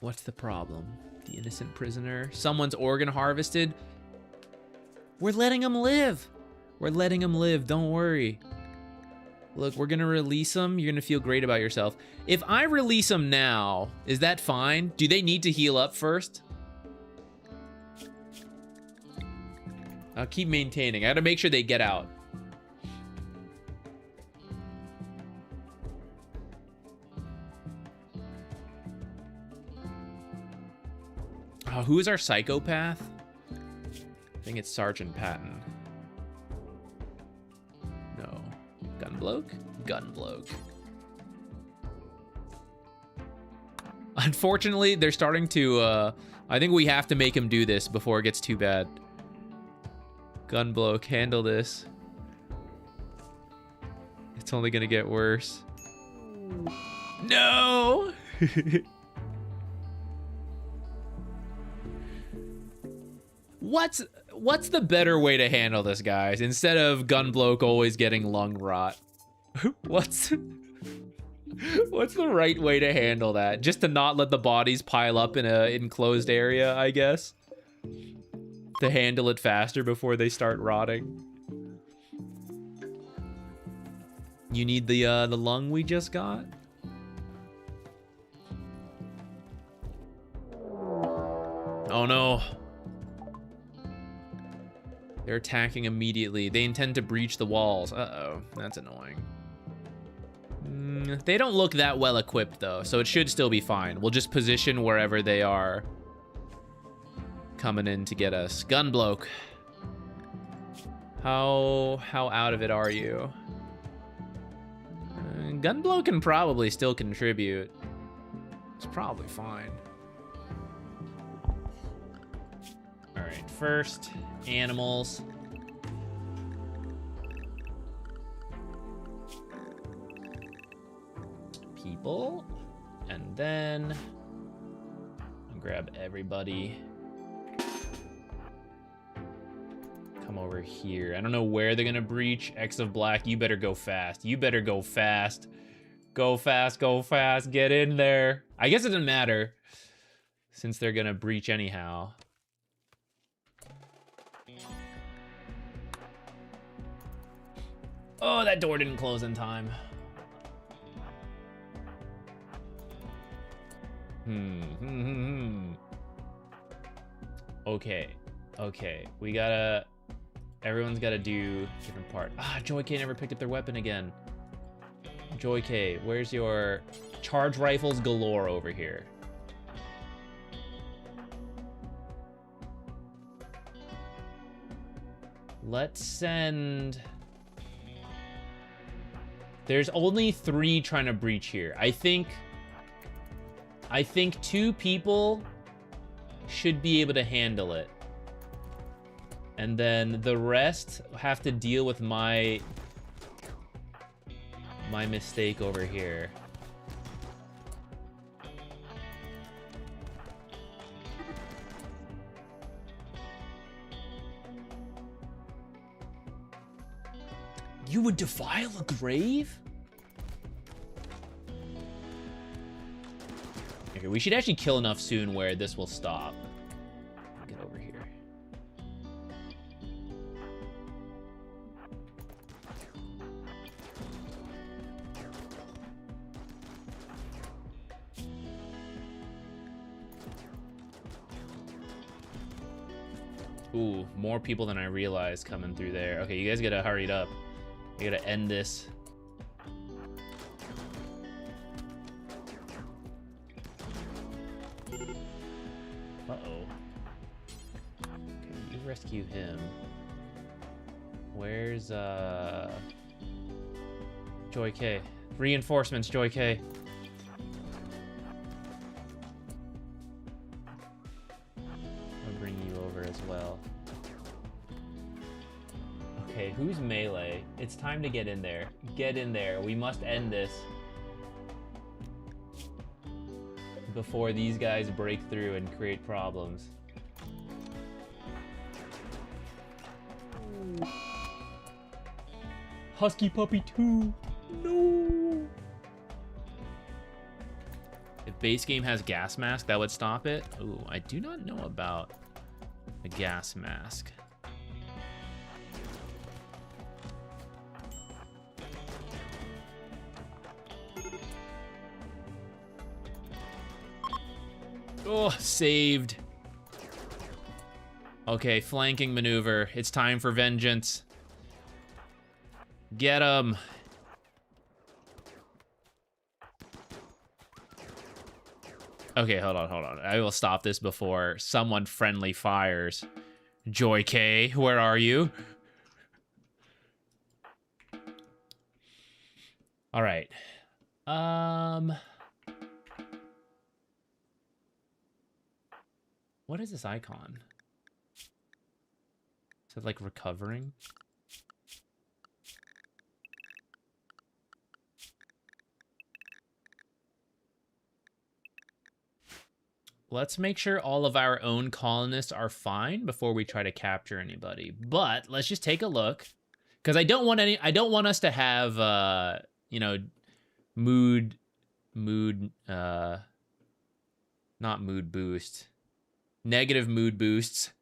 What's the problem? The innocent prisoner? Someone's organ harvested? We're letting him live. We're letting him live. Don't worry. Look, we're going to release him. You're going to feel great about yourself. If I release him now, is that fine? Do they need to heal up first? I'll keep maintaining. I got to make sure they get out. Who is our psychopath? I think it's Sergeant Patton. No. Gunbloke? Gunbloke. Unfortunately, they're starting to, I think we have to make him do this before it gets too bad. Gunbloke, handle this. It's only gonna get worse. No! What's the better way to handle this, guys? Instead of Gunbloke always getting lung rot. What's the right way to handle that? Just to not let the bodies pile up in a enclosed area, I guess. To handle it faster before they start rotting. You need the lung we just got? Oh no. They're attacking immediately. They intend to breach the walls. Uh-oh, that's annoying. They don't look that well equipped though, so it should still be fine. We'll just position wherever they are coming in to get us. Gunbloke. How out of it are you? Gunbloke can probably still contribute. It's probably fine. All right, first, animals. People. And then I'll grab everybody. Come over here. I don't know where they're gonna breach. X of black, you better go fast. You better go fast. Go fast, go fast. Get in there. I guess it doesn't matter since they're gonna breach anyhow. Oh, that door didn't close in time. Okay. We gotta... Everyone's gotta do a different part. Joy K never picked up their weapon again. Joy K, where's your charge rifles galore over here? Let's send... There's only 3 trying to breach here. I think 2 people should be able to handle it. And then the rest have to deal with my mistake over here. You would defile a grave? Okay, we should actually kill enough soon where this will stop. Get over here. Ooh, more people than I realized coming through there. Okay, you guys gotta hurry it up. You gotta end this. Uh-oh. Okay, you rescue him. Where's, Joy K? Reinforcements, Joy K. I'll bring you over as well. Okay, who's melee? It's time to get in there. Get in there. We must end this before these guys break through and create problems. Husky Puppy 2. No. If base game has gas mask, that would stop it. Ooh, I do not know about a gas mask. Oh, saved. Okay, flanking maneuver. It's time for vengeance. Get him. Okay, hold on. I will stop this before someone friendly fires. Joy K, where are you? All right. What is this icon? Is it like recovering? Let's make sure all of our own colonists are fine before we try to capture anybody. But let's just take a look, because I don't want us to have you know, not mood boost, negative mood boosts,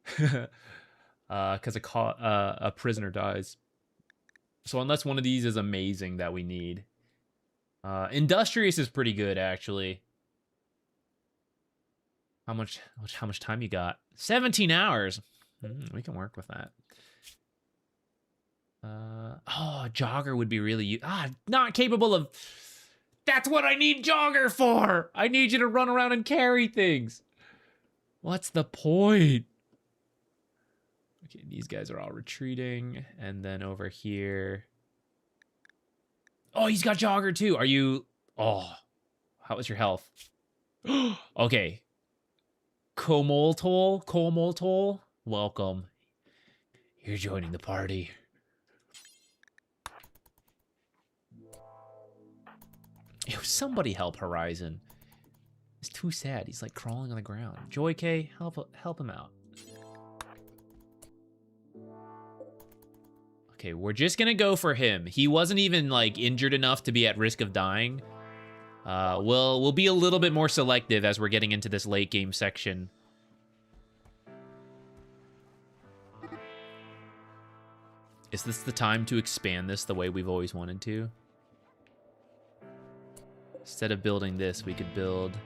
because a prisoner dies. So unless one of these is amazing that we need, industrious is pretty good actually. How much time you got? 17 hours. We can work with that. Oh, Jogger would be really not capable of. That's what I need Jogger for. I need you to run around and carry things. What's the point? Okay, these guys are all retreating, and then over here. Oh, he's got Jogger too. Are you? Oh, how was your health? Okay. Komoltol, welcome. You're joining the party. Yo, somebody help Horizon. It's too sad. He's like crawling on the ground. Joy K, help him out. Okay, we're just gonna go for him. He wasn't even like injured enough to be at risk of dying. We'll be a little bit more selective as we're getting into this late game section. Is this the time to expand this the way we've always wanted to? Instead of building this, we could build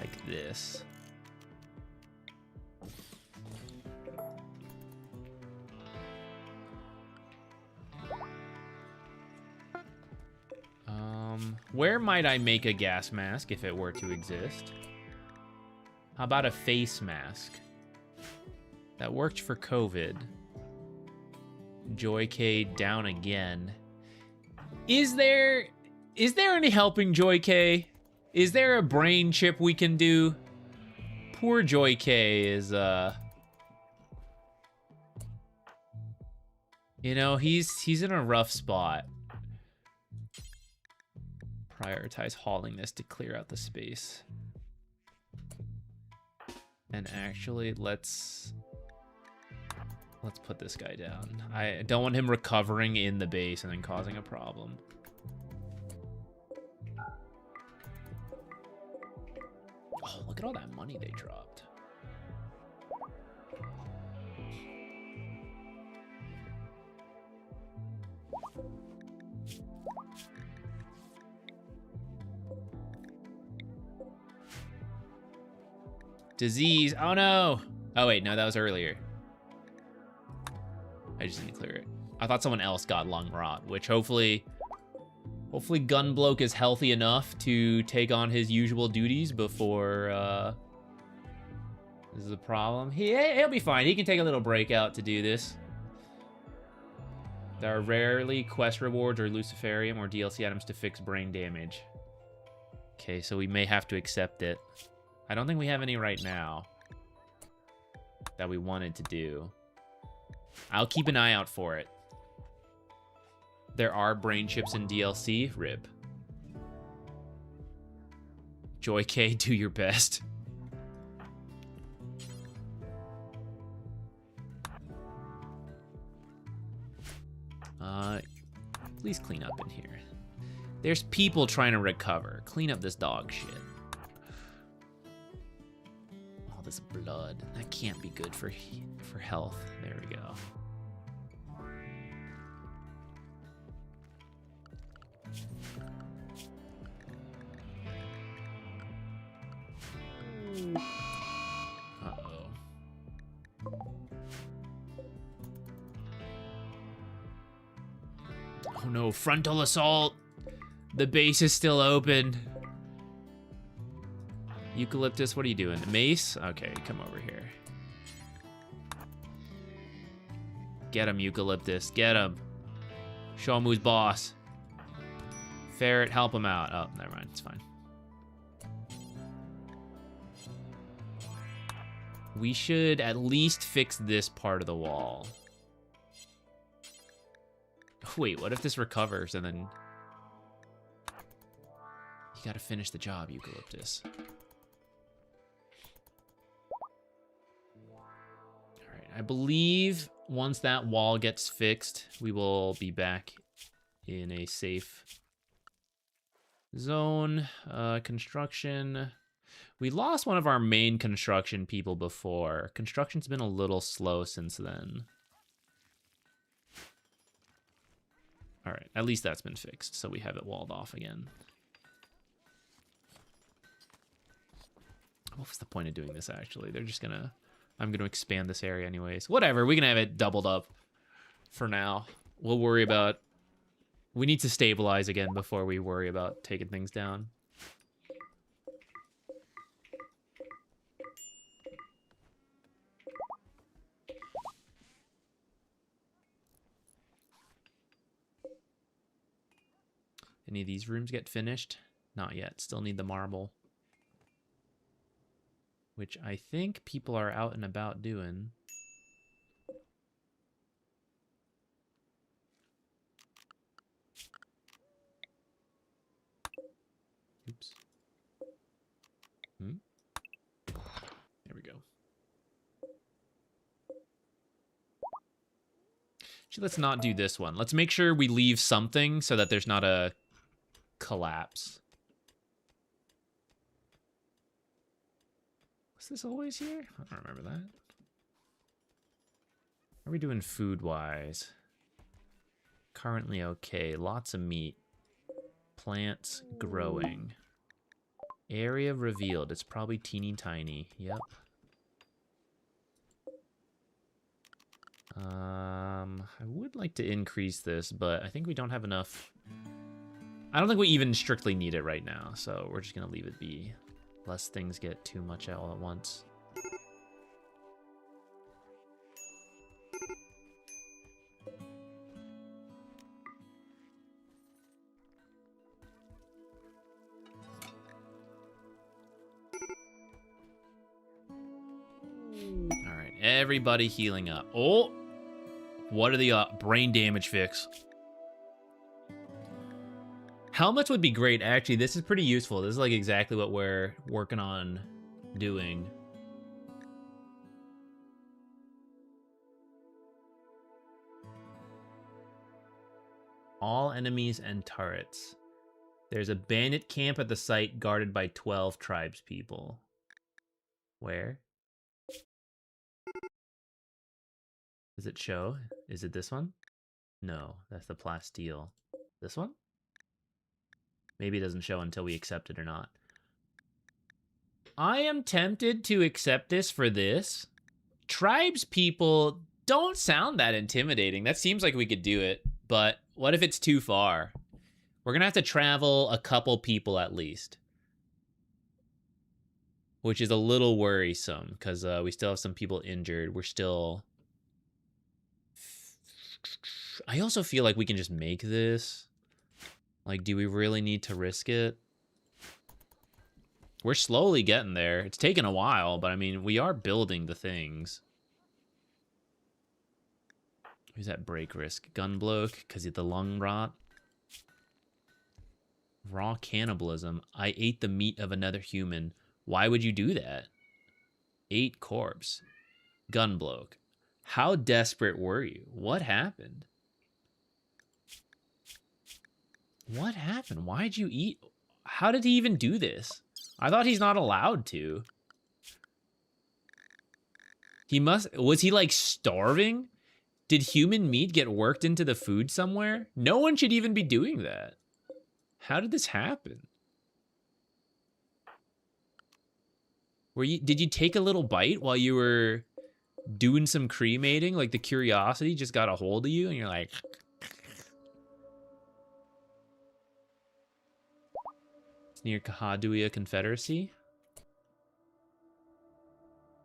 like this. Where might I make a gas mask if it were to exist? How about a face mask? That worked for COVID. Joy K down again. Is there any helping Joy K? Is there a brain chip we can do? Poor Joy K is you know, he's in a rough spot. Prioritize hauling this to clear out the space. And actually, let's put this guy down. I don't want him recovering in the base and then causing a problem. Look at all that money they dropped. Disease. Oh no. Oh wait, no, that was earlier. I just didn't clear it. I thought someone else got lung rot, which hopefully Gunbloke is healthy enough to take on his usual duties before this is a problem. He'll be fine. He can take a little break out to do this. There are rarely quest rewards or Luciferium or DLC items to fix brain damage. Okay, so we may have to accept it. I don't think we have any right now that we wanted to do. I'll keep an eye out for it. There are brain chips in DLC. Rip. Joy K, do your best. Please clean up in here. There's people trying to recover. Clean up this dog shit. All this blood. That can't be good for health. There we go. Uh-oh. Oh no, frontal assault! The base is still open. Eucalyptus, what are you doing? Mace? Okay, come over here. Get him, Eucalyptus. Get him. Show him who's boss. Ferret, help him out. Oh, never mind. It's fine. We should at least fix this part of the wall. Wait, what if this recovers and then... You gotta finish the job, Eucalyptus. Alright, I believe once that wall gets fixed, we will be back in a safe zone. Construction... We lost one of our main construction people before. Construction's been a little slow since then. Alright, at least that's been fixed, so we have it walled off again. What was the point of doing this, actually? They're just gonna... I'm gonna expand this area anyways. Whatever, we can have it doubled up for now. We'll worry about... We need to stabilize again before we worry about taking things down. Any of these rooms get finished? Not yet. Still need the marble. Which I think people are out and about doing. Oops. There we go. Actually, let's not do this one. Let's make sure we leave something so that there's not a collapse. Was this always here? I don't remember that. How are we doing food-wise? Currently okay. Lots of meat. Plants growing. Area revealed. It's probably teeny tiny. Yep. I would like to increase this, but I think we don't have enough. I don't think we even strictly need it right now, so we're just gonna leave it be. Lest things get too much all at once. Alright, everybody healing up. Oh! What are the brain damage fix? Helmets would be great, actually. This is pretty useful. This is like exactly what we're working on doing. All enemies and turrets. There's a bandit camp at the site guarded by 12 tribespeople. Where? Does it show? Is it this one? No, that's the plasteel. This one? Maybe it doesn't show until we accept it or not. I am tempted to accept this for this. Tribes people don't sound that intimidating. That seems like we could do it, but what if it's too far? We're gonna have to travel a couple people at least, which is a little worrisome because we still have some people injured. We're still... I also feel like we can just make this. Like, do we really need to risk it? We're slowly getting there. It's taken a while, but I mean, we are building the things. Who's that break risk? Gunbloke, because of the lung rot. Raw cannibalism. I ate the meat of another human. Why would you do that? Ate corpse. Gunbloke. How desperate were you? What happened? What happened? Why'd you eat? How did he even do this? I thought he's not allowed to. He must... Was he, like, starving? Did human meat get worked into the food somewhere? No one should even be doing that. How did this happen? Did you take a little bite while you were doing some cremating? Like, the curiosity just got a hold of you, and you're like... It's near Kahaduya Confederacy.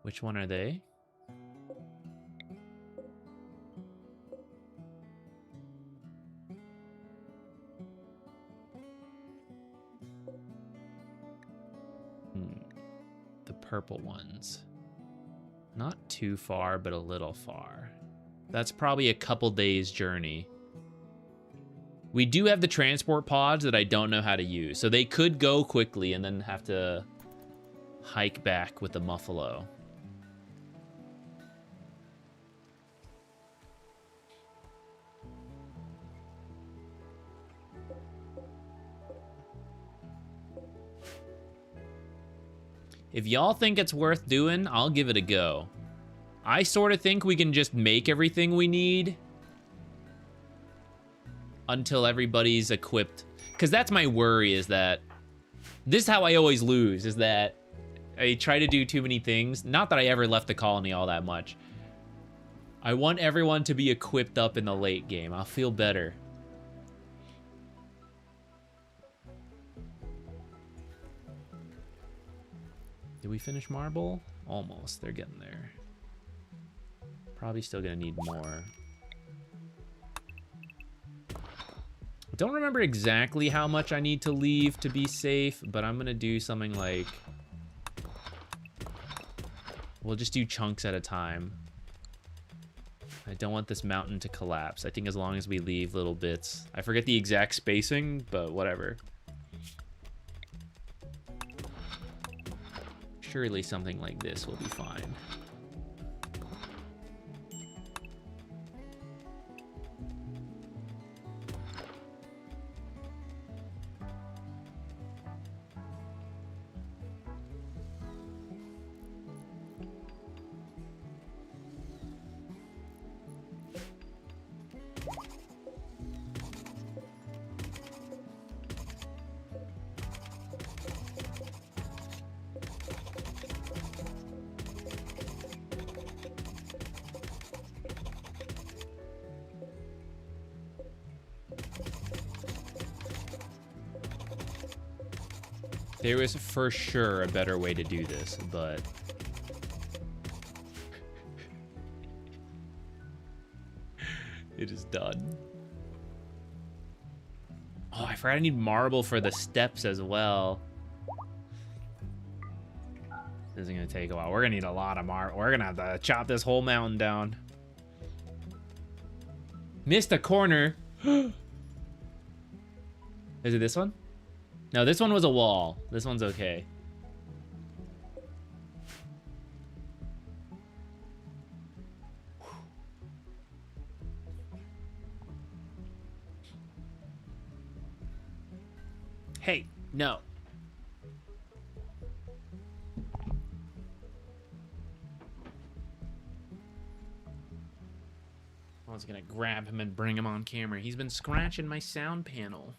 Which one are they? The purple ones. Not too far, but a little far. That's probably a couple days' journey. We do have the transport pods that I don't know how to use, so they could go quickly and then have to hike back with the muffalo. If y'all think it's worth doing, I'll give it a go. I sort of think we can just make everything we need until everybody's equipped. Because that's my worry, is that this is how I always lose, is that I try to do too many things. Not that I ever left the colony all that much. I want everyone to be equipped up in the late game. I'll feel better. Did we finish marble? Almost. They're getting there. Probably still gonna need more. I don't remember exactly how much I need to leave to be safe, but I'm gonna do something like... We'll just do chunks at a time. I don't want this mountain to collapse. I think as long as we leave little bits. I forget the exact spacing, but whatever. Surely something like this will be fine. There was for sure a better way to do this, but... It is done. Oh, I forgot I need marble for the steps as well. This is gonna take a while. We're gonna need a lot of marble. We're gonna have to chop this whole mountain down. Missed a corner. Is it this one? No, this one was a wall. This one's okay. Hey, no. I was gonna grab him and bring him on camera. He's been scratching my sound panel.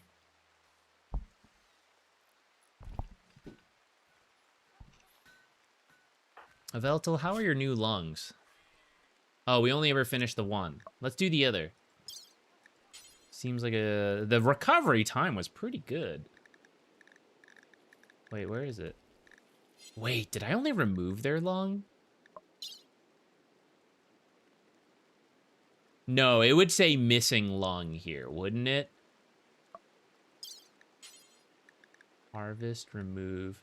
Aveltal, how are your new lungs? Oh, we only ever finished the one. Let's do the other. Seems like the recovery time was pretty good. Wait, where is it? Wait, did I only remove their lung? No, it would say missing lung here, wouldn't it? Harvest, remove.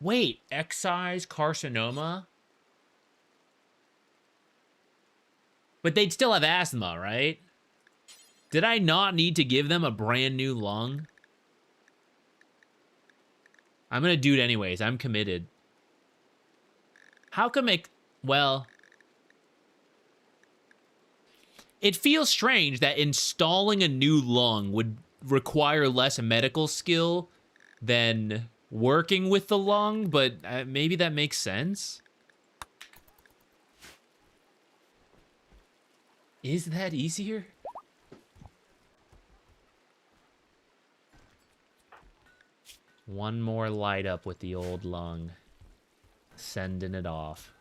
Wait, excise carcinoma? But they'd still have asthma, right? Did I not need to give them a brand new lung? I'm gonna do it anyways. I'm committed. How come it... Well... It feels strange that installing a new lung would require less medical skill than working with the lung, but maybe that makes sense. Is that easier? One more light up with the old lung. Sending it off.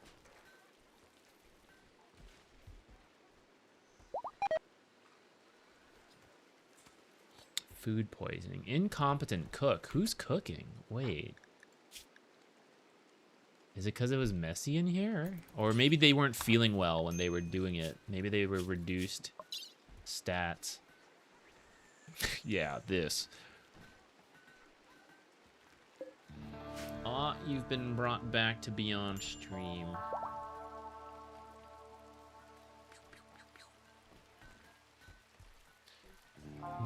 Food poisoning. Incompetent cook. Who's cooking? Wait. Is it because it was messy in here? Or maybe they weren't feeling well when they were doing it. Maybe they were reduced stats. Yeah, this. Ah, you've been brought back to be on stream.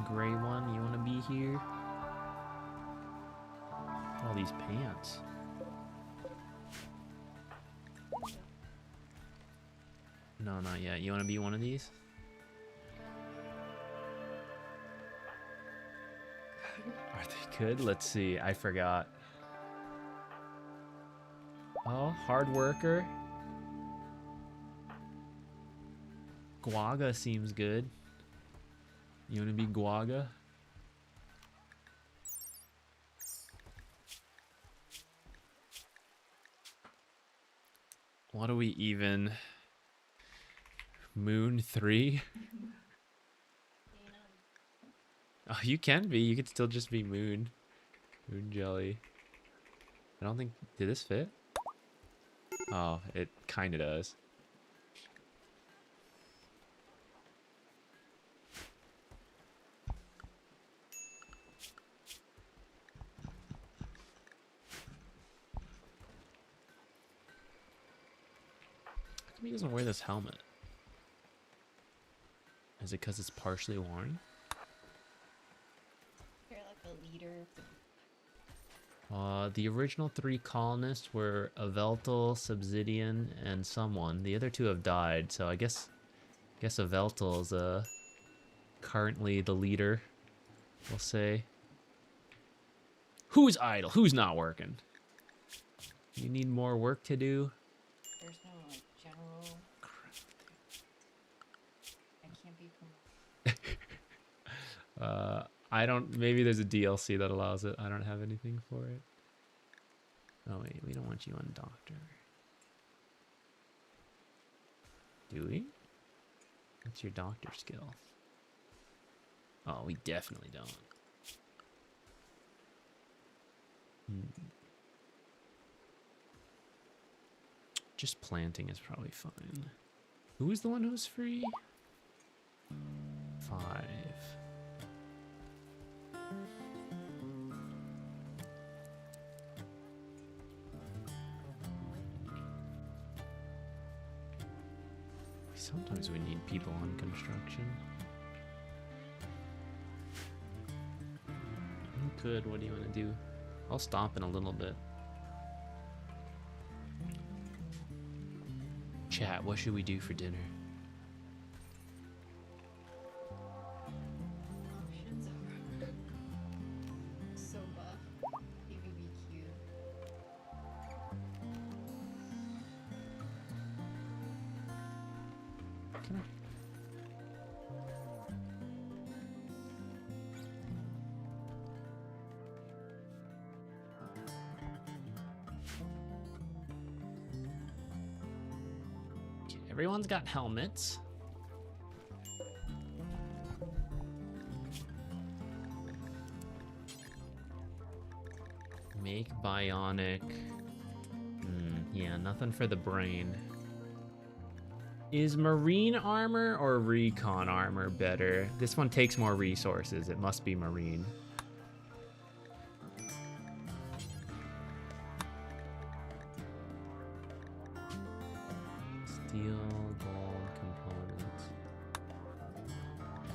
Gray one, you want to be here? All these pants. No, not yet. You want to be one of these? Are they good? Let's see. I forgot. Oh, hard worker. Guaga seems good. You want to be Guaga? What do we even... Moon 3? Oh, you can be. You could still just be Moon. Moon Jelly. I don't think... Did this fit? Oh, it kind of does. How come he doesn't wear this helmet? Is it because it's partially worn? You're like a leader. The original 3 colonists were Aveltal, Subsidian, and someone. The other 2 have died, so I guess Aveltal is currently the leader, we'll say. Who's idle? Who's not working? You need more work to do? There's no like general. I can't be promoted. I don't... Maybe there's a DLC that allows it. I don't have anything for it. Oh, wait. We don't want you on Doctor. Do we? What's your Doctor skill? Oh, we definitely don't. Just planting is probably fine. Who was the one who was free? 5. Sometimes we need people on construction. You could. What do you want to do? I'll stop in a little bit. Chat, what should we do for dinner? So buff. PvBQ. Okay, everyone's got helmets. Make bionic. Yeah, nothing for the brain. Is marine armor or recon armor better? This one takes more resources. It must be marine. Steel, gold components.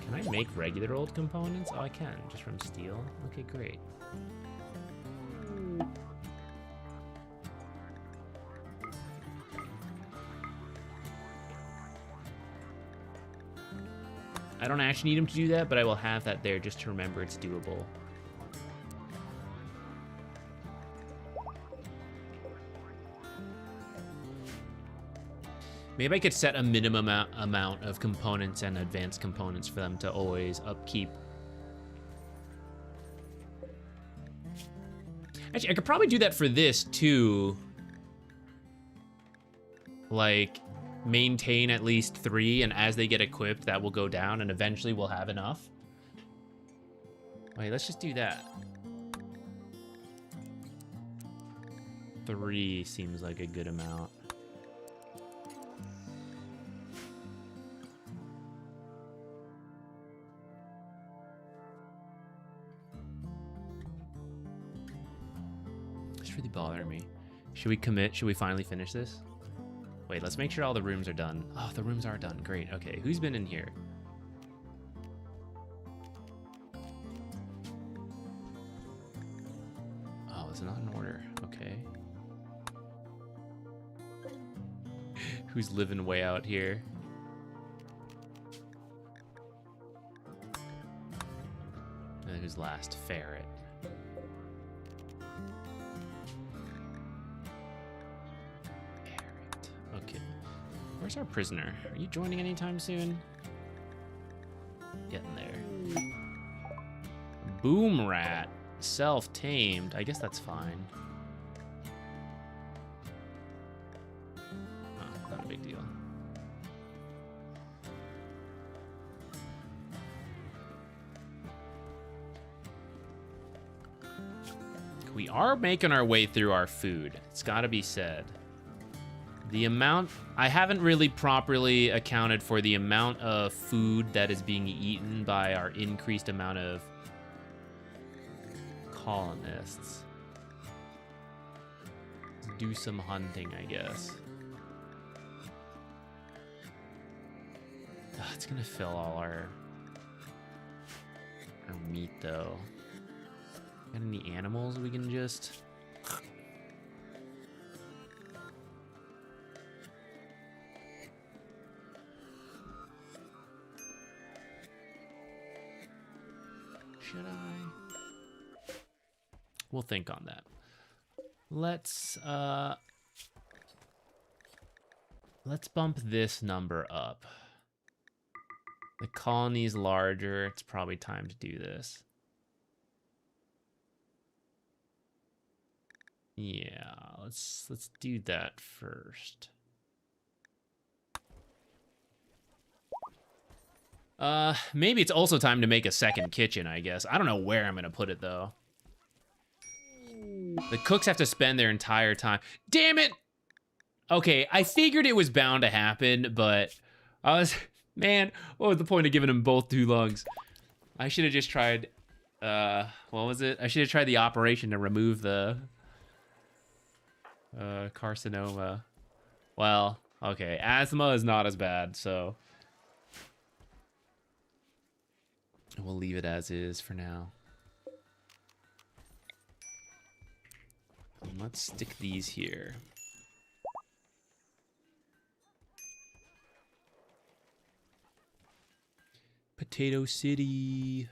Can I make regular old components? Oh, I can, just from steel. Okay, great. I don't actually need him to do that, but I will have that there just to remember it's doable. Maybe I could set a minimum amount of components and advanced components for them to always upkeep. Actually, I could probably do that for this too. Like, maintain at least 3, and as they get equipped, that will go down, and eventually we'll have enough. Wait, let's just do that. 3 seems like a good amount. It's really bothering me. Should we commit? Should we finally finish this? Wait, let's make sure all the rooms are done. Oh, the rooms are done. Great. Okay, who's been in here? Oh, it's not in order. Okay. Who's living way out here? And who's last? Ferret. Okay. Where's our prisoner? Are you joining anytime soon? Getting there. Boom rat. Self-tamed. I guess that's fine. Oh, not a big deal. We are making our way through our food. It's got to be said. The amount, I haven't really properly accounted for the amount of food that is being eaten by our increased amount of colonists. Let's do some hunting, I guess. Ugh, it's gonna fill all our meat though. Got any animals we can just... Should I? We'll think on that. Let's bump this number up. The colony's larger. It's probably time to do this. Yeah, let's do that first. Maybe it's also time to make a second kitchen, I guess. I don't know where I'm gonna put it though. The cooks have to spend their entire time. Damn it! Okay, I figured it was bound to happen, but I was, man, what was the point of giving them both 2 lungs? I should have just tried, what was it? I should have tried the operation to remove the carcinoma. Well, okay, asthma is not as bad, so we'll leave it as is for now. And let's stick these here. Potato City.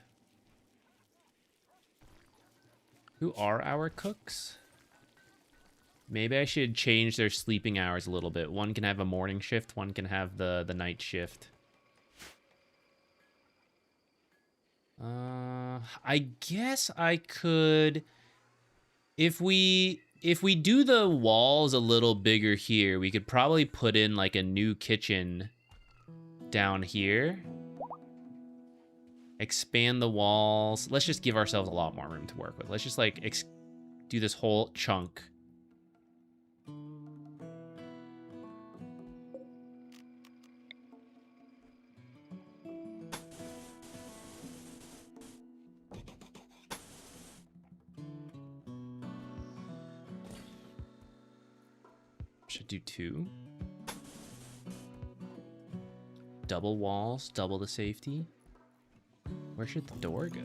Who are our cooks? Maybe I should change their sleeping hours a little bit. One can have a morning shift, one can have the night shift. I guess I could, if we do the walls a little bigger here, we could probably put in like a new kitchen down here. Expand the walls. Let's just give ourselves a lot more room to work with. Let's just like do this whole chunk. Should do 2. Double walls, double the safety. Where should the door go?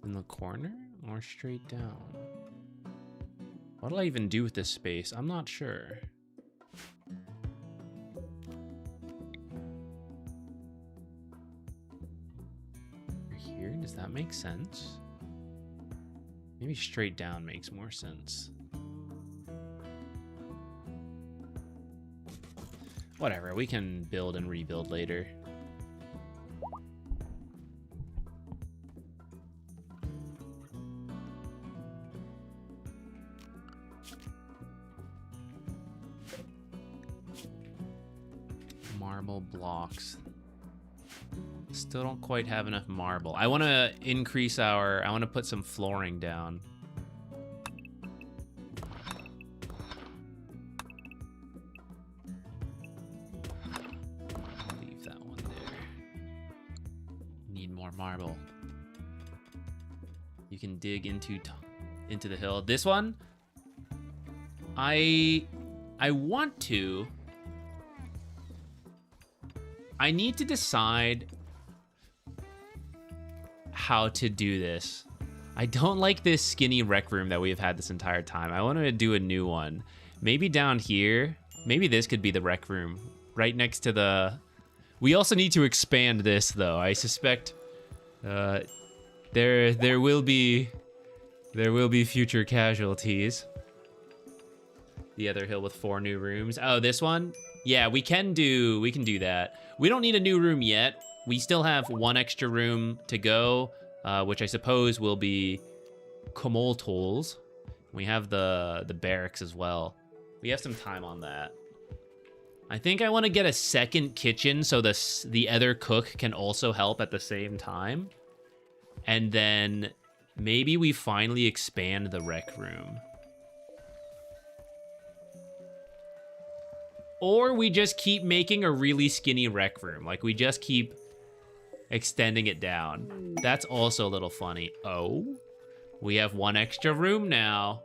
In the corner or straight down? What do I even do with this space? I'm not sure. Here, does that make sense? Maybe straight down makes more sense. Whatever, we can build and rebuild later. Marble blocks. Still don't quite have enough marble. I want to increase our... I want to put some flooring down. Marble. You can dig into the hill. This one, I want to. I need to decide how to do this. I don't like this skinny rec room that we've had this entire time. I want to do a new one. Maybe down here. Maybe this could be the rec room right next to the... We also need to expand this though. I suspect there will be future casualties. The other hill with 4 new rooms. Oh, this one? Yeah, we can do that. We don't need a new room yet. We still have 1 extra room to go, which I suppose will be Komoltols. We have the barracks as well. We have some time on that. I think I want to get a second kitchen so the other cook can also help at the same time. And then maybe we finally expand the rec room. Or we just keep making a really skinny rec room. Like, we just keep extending it down. That's also a little funny. Oh, we have 1 extra room now.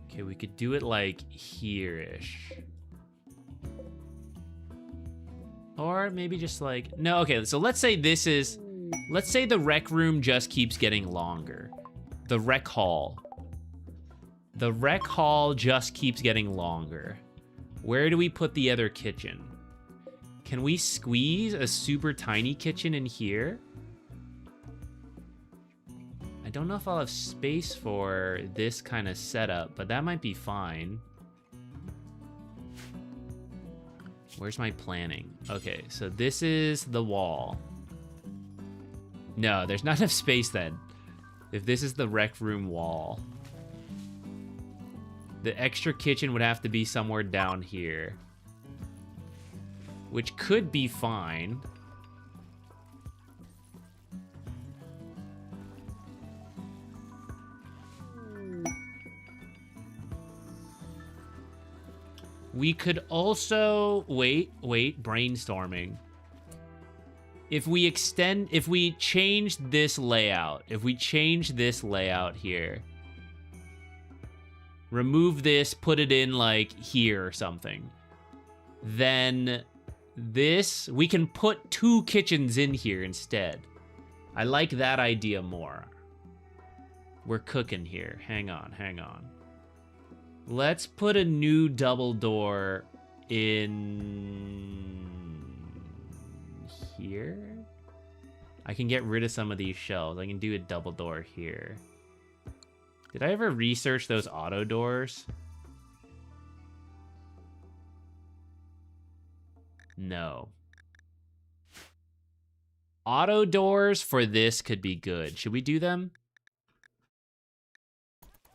Okay, we could do it like here-ish. Or maybe just like... No, okay, so let's say this is... Let's say the rec room just keeps getting longer. The rec hall. The rec hall just keeps getting longer. Where do we put the other kitchen? Can we squeeze a super tiny kitchen in here? I don't know if I'll have space for this kind of setup, but that might be fine. Where's my planning? Okay, so this is the wall. No, there's not enough space then. If this is the rec room wall. The extra kitchen would have to be somewhere down here. Which could be fine. We could also... Wait, brainstorming. If we change this layout, here, remove this, put it in like here or something, then this, we can put 2 kitchens in here instead. I like that idea more. We're cooking here. Hang on. Let's put a new double door in here. I can get rid of some of these shelves. I can do a double door here. Did I ever research those auto doors? No. Auto doors for this could be good. Should we do them?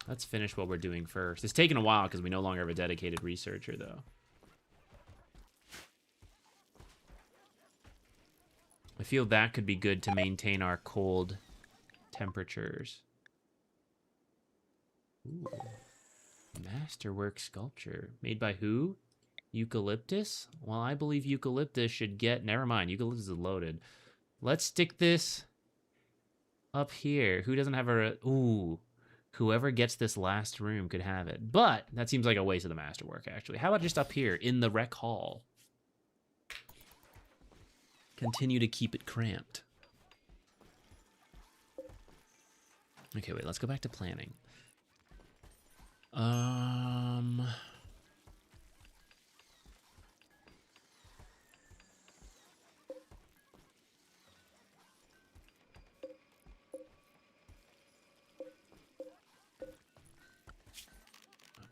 Let's finish what we're doing first. It's taken a while because we no longer have a dedicated researcher, though. I feel that could be good to maintain our cold temperatures. Ooh. Masterwork sculpture. Made by who? Eucalyptus? Well, I believe Eucalyptus should get... Never mind, Eucalyptus is loaded. Let's stick this up here. Who doesn't have a... Ooh. Whoever gets this last room could have it. But that seems like a waste of the masterwork, actually. How about just up here in the rec hall? Continue to keep it cramped. Okay, wait, let's go back to planning.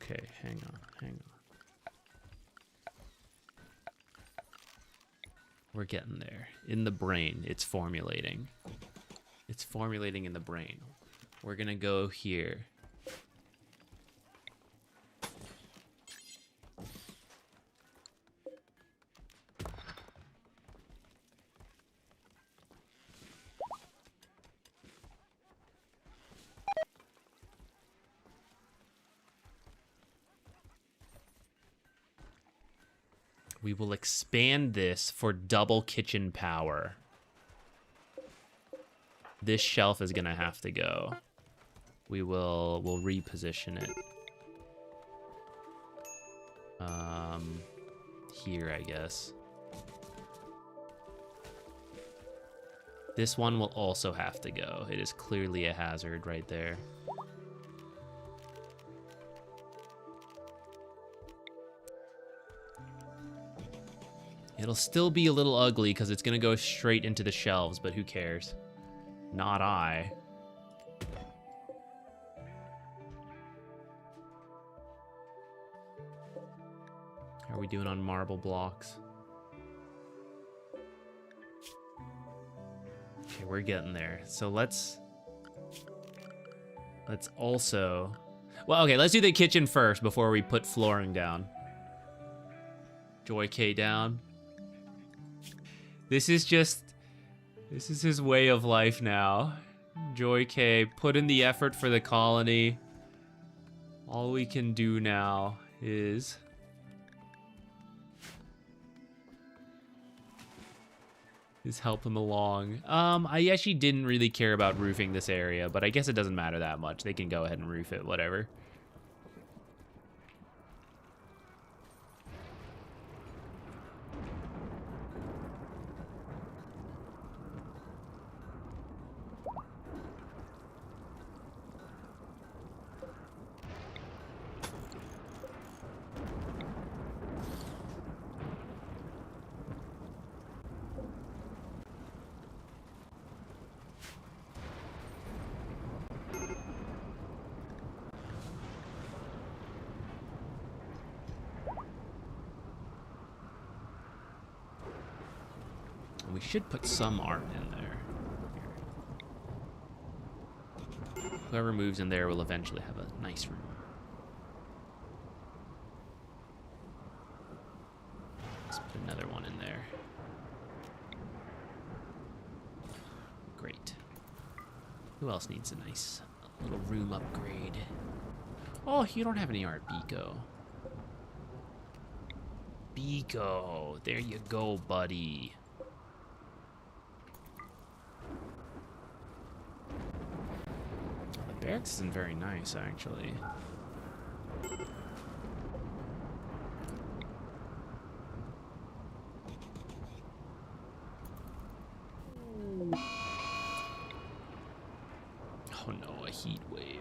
Okay, hang on. We're getting there. In the brain, it's formulating. It's formulating in the brain. We're gonna go here. We will expand this for double kitchen power. This shelf is gonna have to go. We'll reposition it. Here, I guess. This one will also have to go. It is clearly a hazard right there. It'll still be a little ugly because it's gonna go straight into the shelves, but who cares? Not I. How are we doing on marble blocks? Okay, we're getting there. So let's also... Well, okay, let's do the kitchen first before we put flooring down. Joy K down. This is his way of life now. Joy K, put in the effort for the colony. All we can do now is... help him along. I actually didn't really care about roofing this area, but I guess it doesn't matter that much. They can go ahead and roof it, whatever. We should put some art in there. Whoever moves in there will eventually have a nice room. Let's put another one in there. Great. Who else needs a nice little room upgrade? Oh, you don't have any art, Biko. Biko, there you go, buddy. Barracks isn't very nice, actually. Oh no, a heat wave.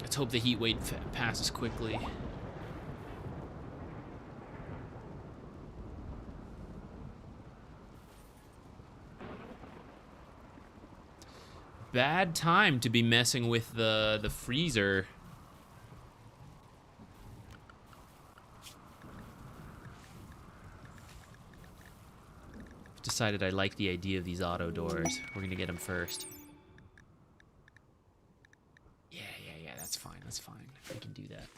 Let's hope the heat wave passes quickly. Bad time to be messing with the freezer. I've decided I like the idea of these auto doors. We're gonna get them first. Yeah, that's fine, that's fine. We can do that.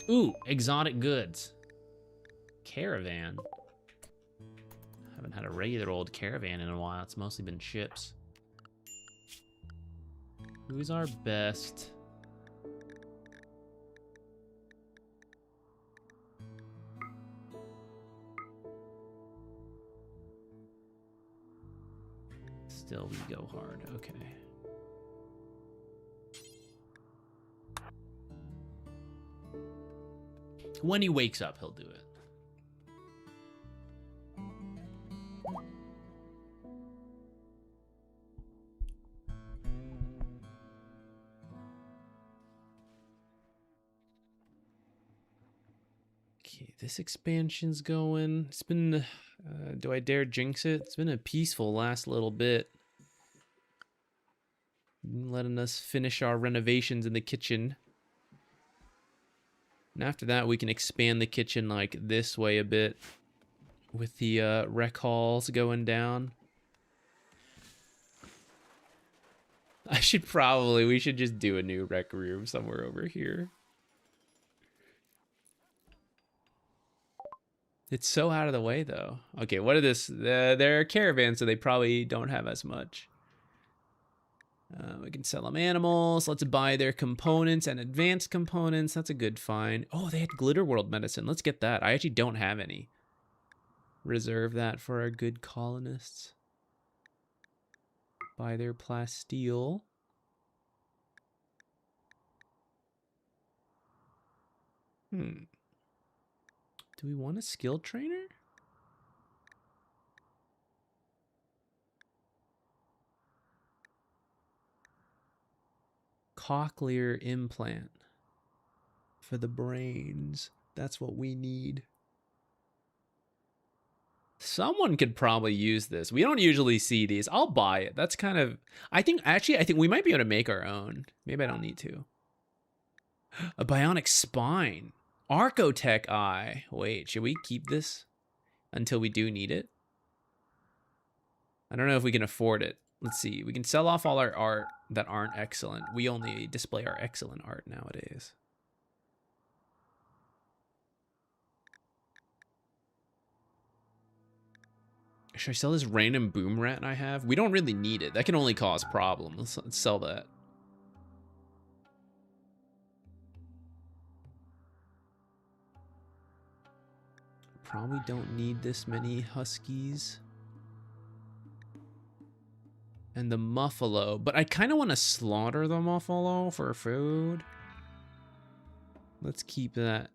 Ooh, exotic goods. Caravan. Haven't had a regular old caravan in a while. It's mostly been ships. Who's our best? Still, we go hard. Okay. When he wakes up, he'll do it. Okay, this expansion's going. It's been, do I dare jinx it? It's been a peaceful last little bit. Letting us finish our renovations in the kitchen. And after that, we can expand the kitchen like this way a bit. With the rec halls going down. We should just do a new rec room somewhere over here. It's so out of the way, though. Okay, what are this? They're a caravan, so they probably don't have as much. We can sell them animals. Let's buy their components and advanced components. That's a good find. Oh, they had Glitter World medicine. Let's get that. I actually don't have any. Reserve that for our good colonists. Buy their plasteel. Do we want a skill trainer? Cochlear implant for the brains. That's what we need. Someone could probably use this. We don't usually see these. I'll buy it. That's kind of... I think we might be able to make our own. Maybe I don't need to. A bionic spine. Archotech eye. Wait, should we keep this until we do need it? I don't know if we can afford it. Let's see. We can sell off all our art that aren't excellent. We only display our excellent art nowadays. Should I sell this random boom rat I have? We don't really need it. That can only cause problems. Let's sell that. Probably don't need this many huskies. And the muffalo. But I kind of want to slaughter the muffalo for food. Let's keep that.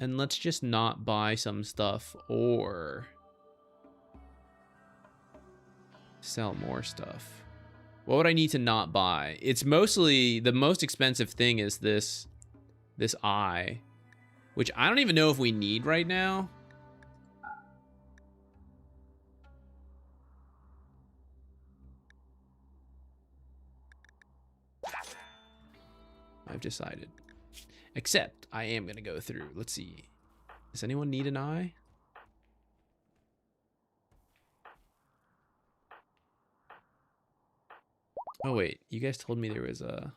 And let's just not buy some stuff or sell more stuff. What would I need to not buy? It's mostly, the most expensive thing is this eye, which I don't even know if we need right now. I've decided. Except I am going to go through. Let's see. Does anyone need an eye? Oh, wait. You guys told me there was a...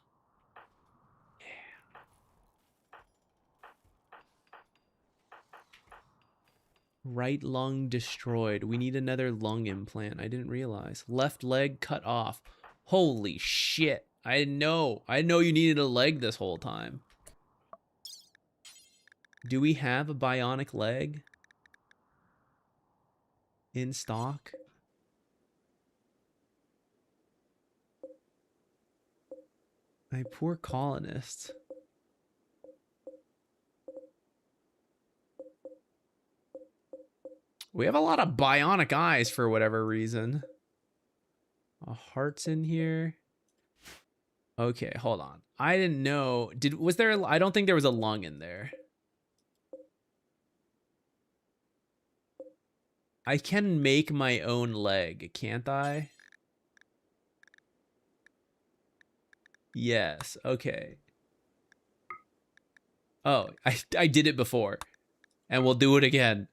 Yeah. Right lung destroyed. We need another lung implant. I didn't realize. Left leg cut off. Holy shit. I didn't know. I didn't know you needed a leg this whole time. Do we have a bionic leg in stock? My poor colonists. We have a lot of bionic eyes for whatever reason. A heart's in here. Okay, hold on. I didn't know. Was there? I don't think there was a lung in there. I can make my own leg, can't I? Yes. Okay. Oh, I did it before, and we'll do it again.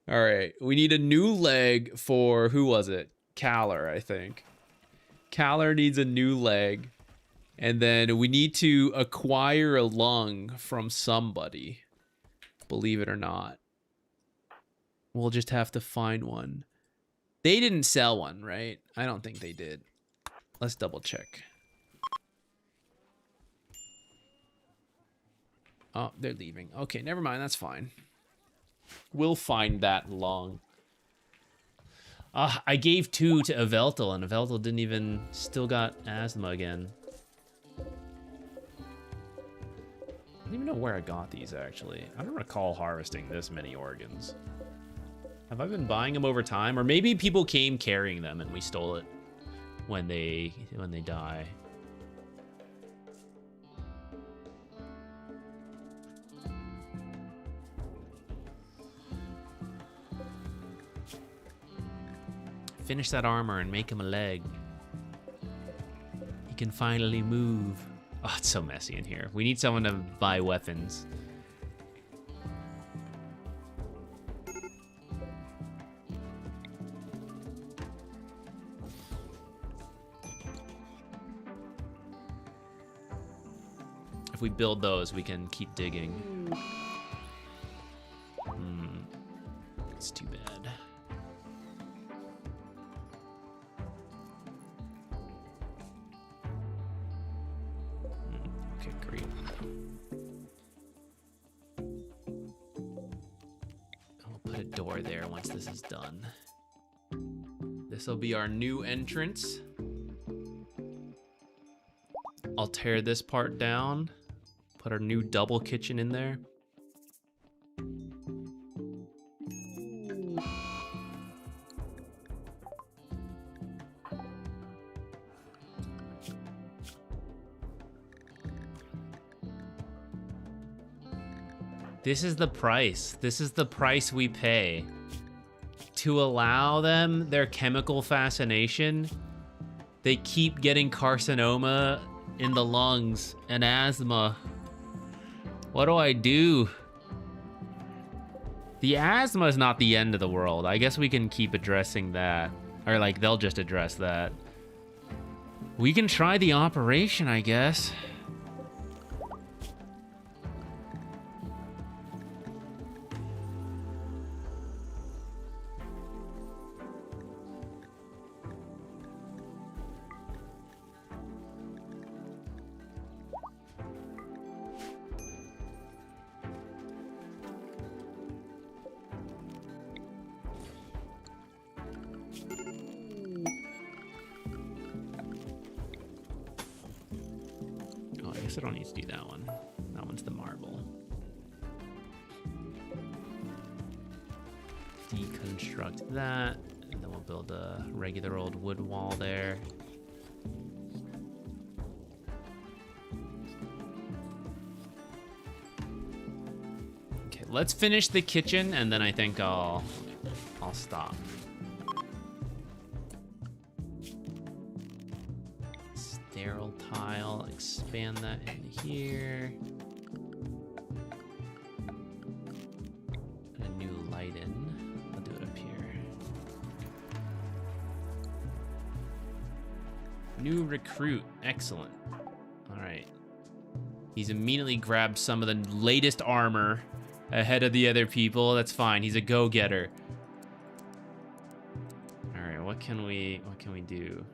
All right. We need a new leg for who was it? Caller, I think. Caller needs a new leg. And then we need to acquire a lung from somebody. Believe it or not. We'll just have to find one. They didn't sell one, right? I don't think they did. Let's double check. Oh, they're leaving. Okay, never mind. That's fine. We'll find that lung. I gave 2 to Aveltal, and Aveltal didn't even... Still got asthma again. I don't even know where I got these, actually. I don't recall harvesting this many organs. Have I been buying them over time? Or maybe people came carrying them and we stole it when they die. Finish that armor and make him a leg. He can finally move. Oh, it's so messy in here. We need someone to buy weapons. If we build those, we can keep digging. It's too bad. Okay, great. I'll put a door there once this is done. This will be our new entrance. I'll tear this part down. Put our new double kitchen in there. This is the price. This is the price we pay. To allow them their chemical fascination, they keep getting carcinoma in the lungs and asthma. What do I do? The asthma is not the end of the world. I guess we can keep addressing that. Or like, they'll just address that. We can try the operation, I guess. I don't need to do that one. That one's the marble. Deconstruct that, and then we'll build a regular old wood wall there. Okay, let's finish the kitchen, and then I think I'll stop. Sterile tile, expand that into here. Put a new light in. I'll do it up here. New recruit, excellent. All right. He's immediately grabbed some of the latest armor ahead of the other people. That's fine. He's a go-getter. All right, what can we do?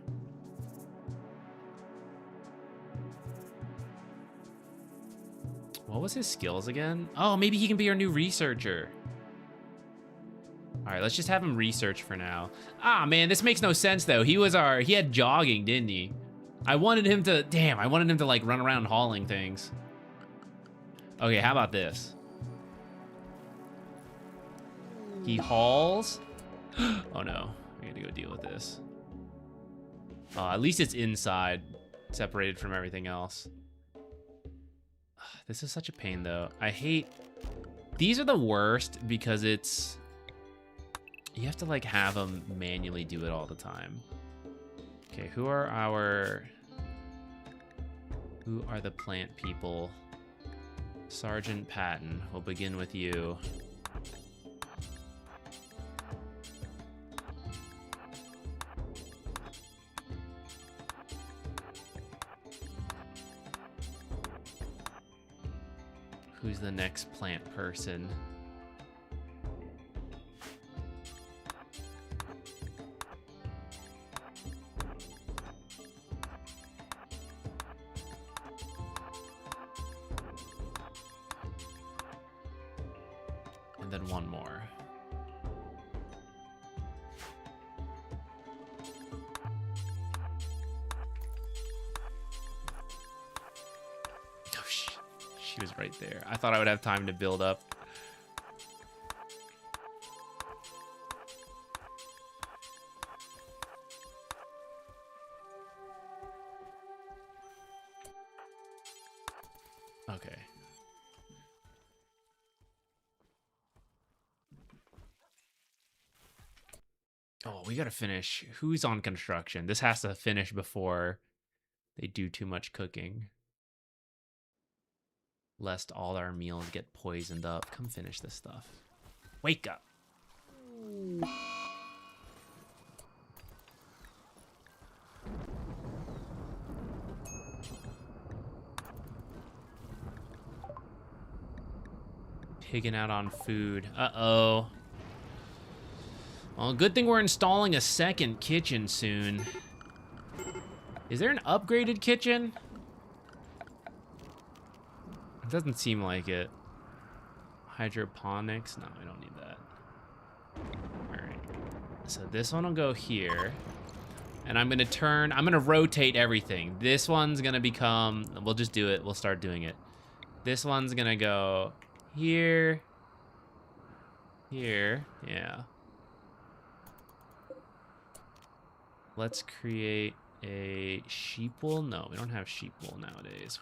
What was his skills again? Oh, maybe he can be our new researcher. All right, let's just have him research for now. Ah, man, this makes no sense though. He had jogging, didn't he? I wanted him to like run around hauling things. Okay, how about this? He hauls. Oh no, we gotta go deal with this. At least it's inside. separated from everything else. This is such a pain, though. I hate... These are the worst because it's... You have to, like, have them manually do it all the time. Okay, who are the plant people? Sergeant Patton. We'll begin with you. Who's the next plant person? And then one more. Oh, shit. She was right there. I thought I would have time to build up. Okay. Oh, we gotta finish. Who's on construction? This has to finish before they do too much cooking. Lest all our meals get poisoned up. Come finish this stuff. Wake up. Pigging out on food. Uh-oh. Well, good thing we're installing a second kitchen soon. Is there an upgraded kitchen? It doesn't seem like it. Hydroponics? No, we don't need that. Alright. So this one will go here. And I'm gonna rotate everything. This one's gonna become, we'll just do it. We'll start doing it. This one's gonna go here. Here. Yeah. Let's create a sheep wool. No, we don't have sheep wool nowadays.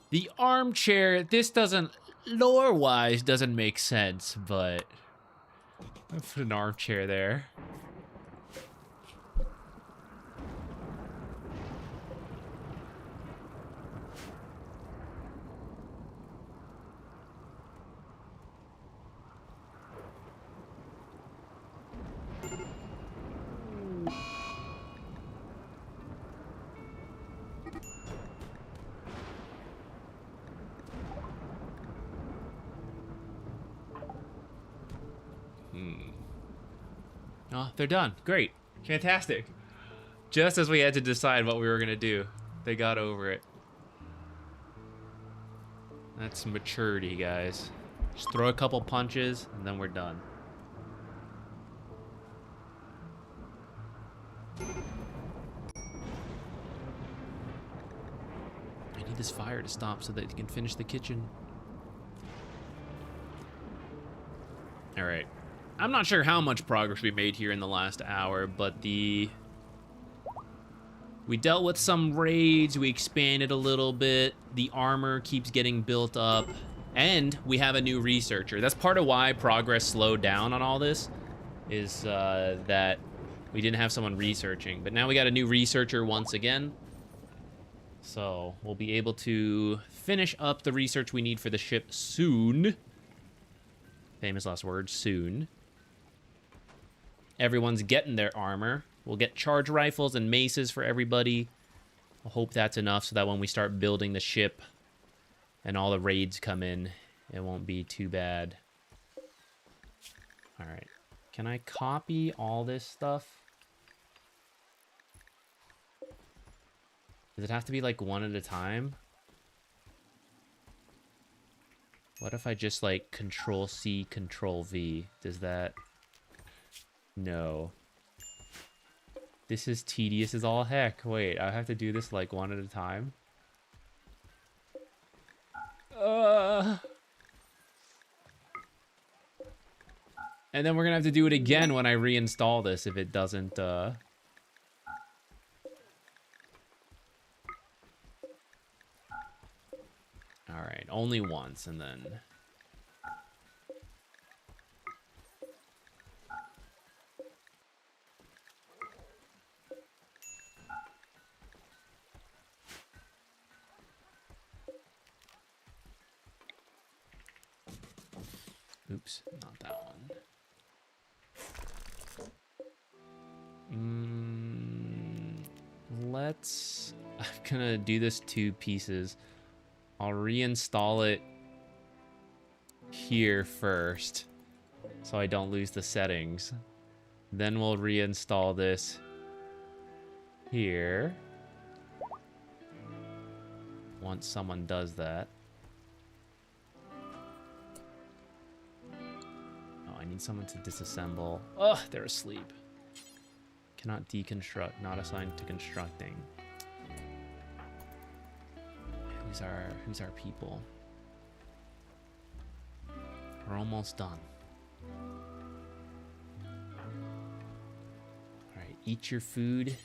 The armchair, this doesn't, lore-wise, doesn't make sense, but I'll put an armchair there. Oh, they're done. Great. Fantastic. Just as we had to decide what we were going to do, they got over it. That's maturity, guys. Just throw a couple punches, and then we're done. I need this fire to stop so that you can finish the kitchen. All right. I'm not sure how much progress we made here in the last hour, but we dealt with some raids, we expanded a little bit, the armor keeps getting built up, and we have a new researcher. That's part of why progress slowed down on all this, is that we didn't have someone researching. But now we got a new researcher once again, so we'll be able to finish up the research we need for the ship soon. Famous last word, soon. Everyone's getting their armor. We'll get charge rifles and maces for everybody. I hope that's enough so that when we start building the ship and all the raids come in, it won't be too bad. All right. Can I copy all this stuff? Does it have to be like one at a time? What if I just like Control-C, Control-V? Does that... No. This is tedious as all heck. Wait, I have to do this like one at a time? And then we're gonna have to do it again when I reinstall this if it doesn't, All right, only once, and then... Oops, not that one. Let's... I'm gonna do this 2 pieces. I'll reinstall it here first, so I don't lose the settings. Then we'll reinstall this here. Once someone does that. Oh, I need someone to disassemble. Ugh, they're asleep. Cannot deconstruct, not assigned to constructing. Who's our people? We're almost done. Alright, eat your food.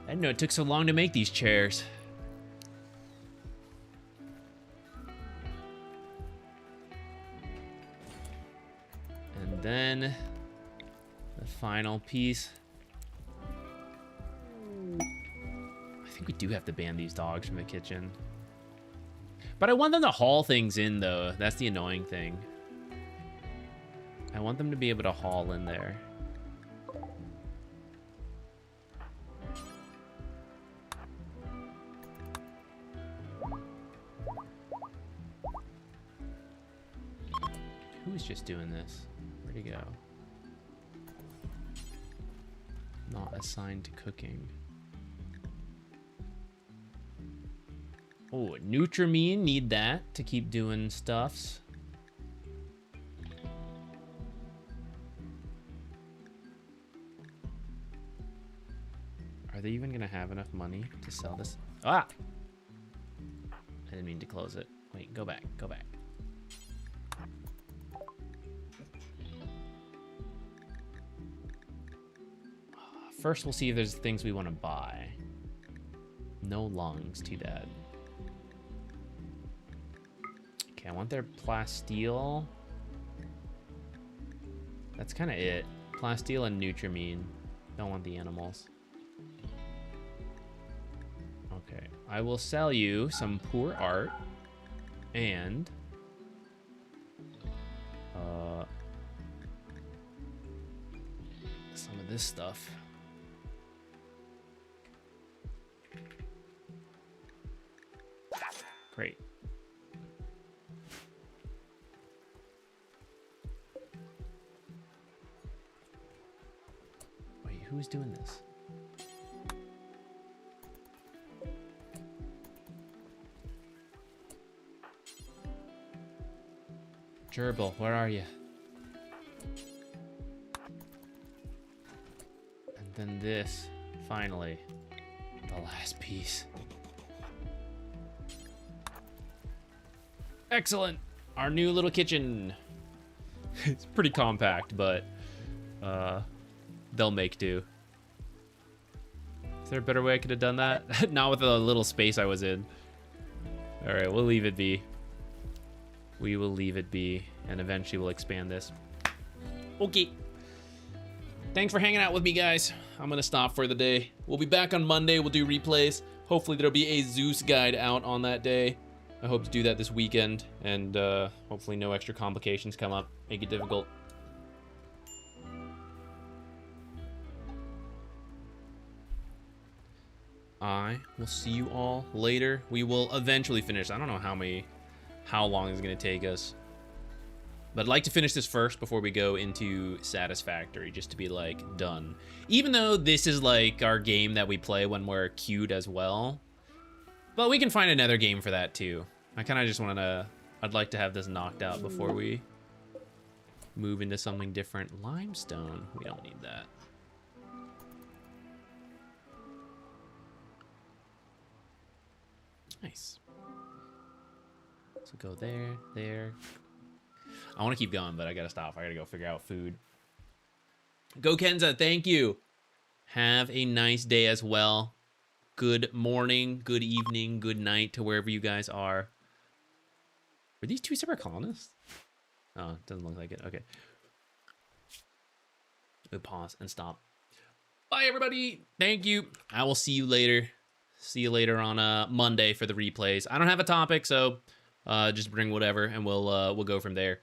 I didn't know it took so long to make these chairs. And then the final piece. I think we do have to ban these dogs from the kitchen. But I want them to haul things in, though. That's the annoying thing. I want them to be able to haul in there. Who's just doing this? Where'd he go? Not assigned to cooking. Oh, Nutrimine, need that to keep doing stuffs. Are they even gonna have enough money to sell this? Ah! I didn't mean to close it. Wait, go back, go back. First, we'll see if there's things we want to buy. No lungs, too bad. Okay, I want their plasteel. That's kind of it. Plasteel and Nutrimine. Don't want the animals. Okay, I will sell you some poor art and some of this stuff. Great. Wait, who's doing this? Gerbil, where are you? And then this, finally, the last piece. Excellent! Our new little kitchen. It's pretty compact, but they'll make do. Is there a better way I could have done that? Not with the little space I was in. Alright, we'll leave it be. We will leave it be, and eventually we'll expand this. Okay. Thanks for hanging out with me, guys. I'm gonna stop for the day. We'll be back on Monday. We'll do replays. Hopefully there'll be a Zeus guide out on that day. I hope to do that this weekend, and hopefully no extra complications come up, make it difficult. I will see you all later. We will eventually finish. I don't know how long it's gonna take us, but I'd like to finish this first before we go into Satisfactory, just to be like done. Even though this is like our game that we play when we're queued as well, but we can find another game for that too. I kind of just want to, I'd like to have this knocked out before we move into something different. Limestone, we don't need that. Nice. So go there, there. I want to keep going, but I gotta stop. I gotta go figure out food. Go Kenza, thank you. Have a nice day as well. Good morning, good evening, good night to wherever you guys are. Were these two separate colonists? Oh, doesn't look like it. Okay. We'll pause and stop. Bye, everybody. Thank you. I will see you later. See you later on Monday for the replays. I don't have a topic, so just bring whatever, and we'll go from there.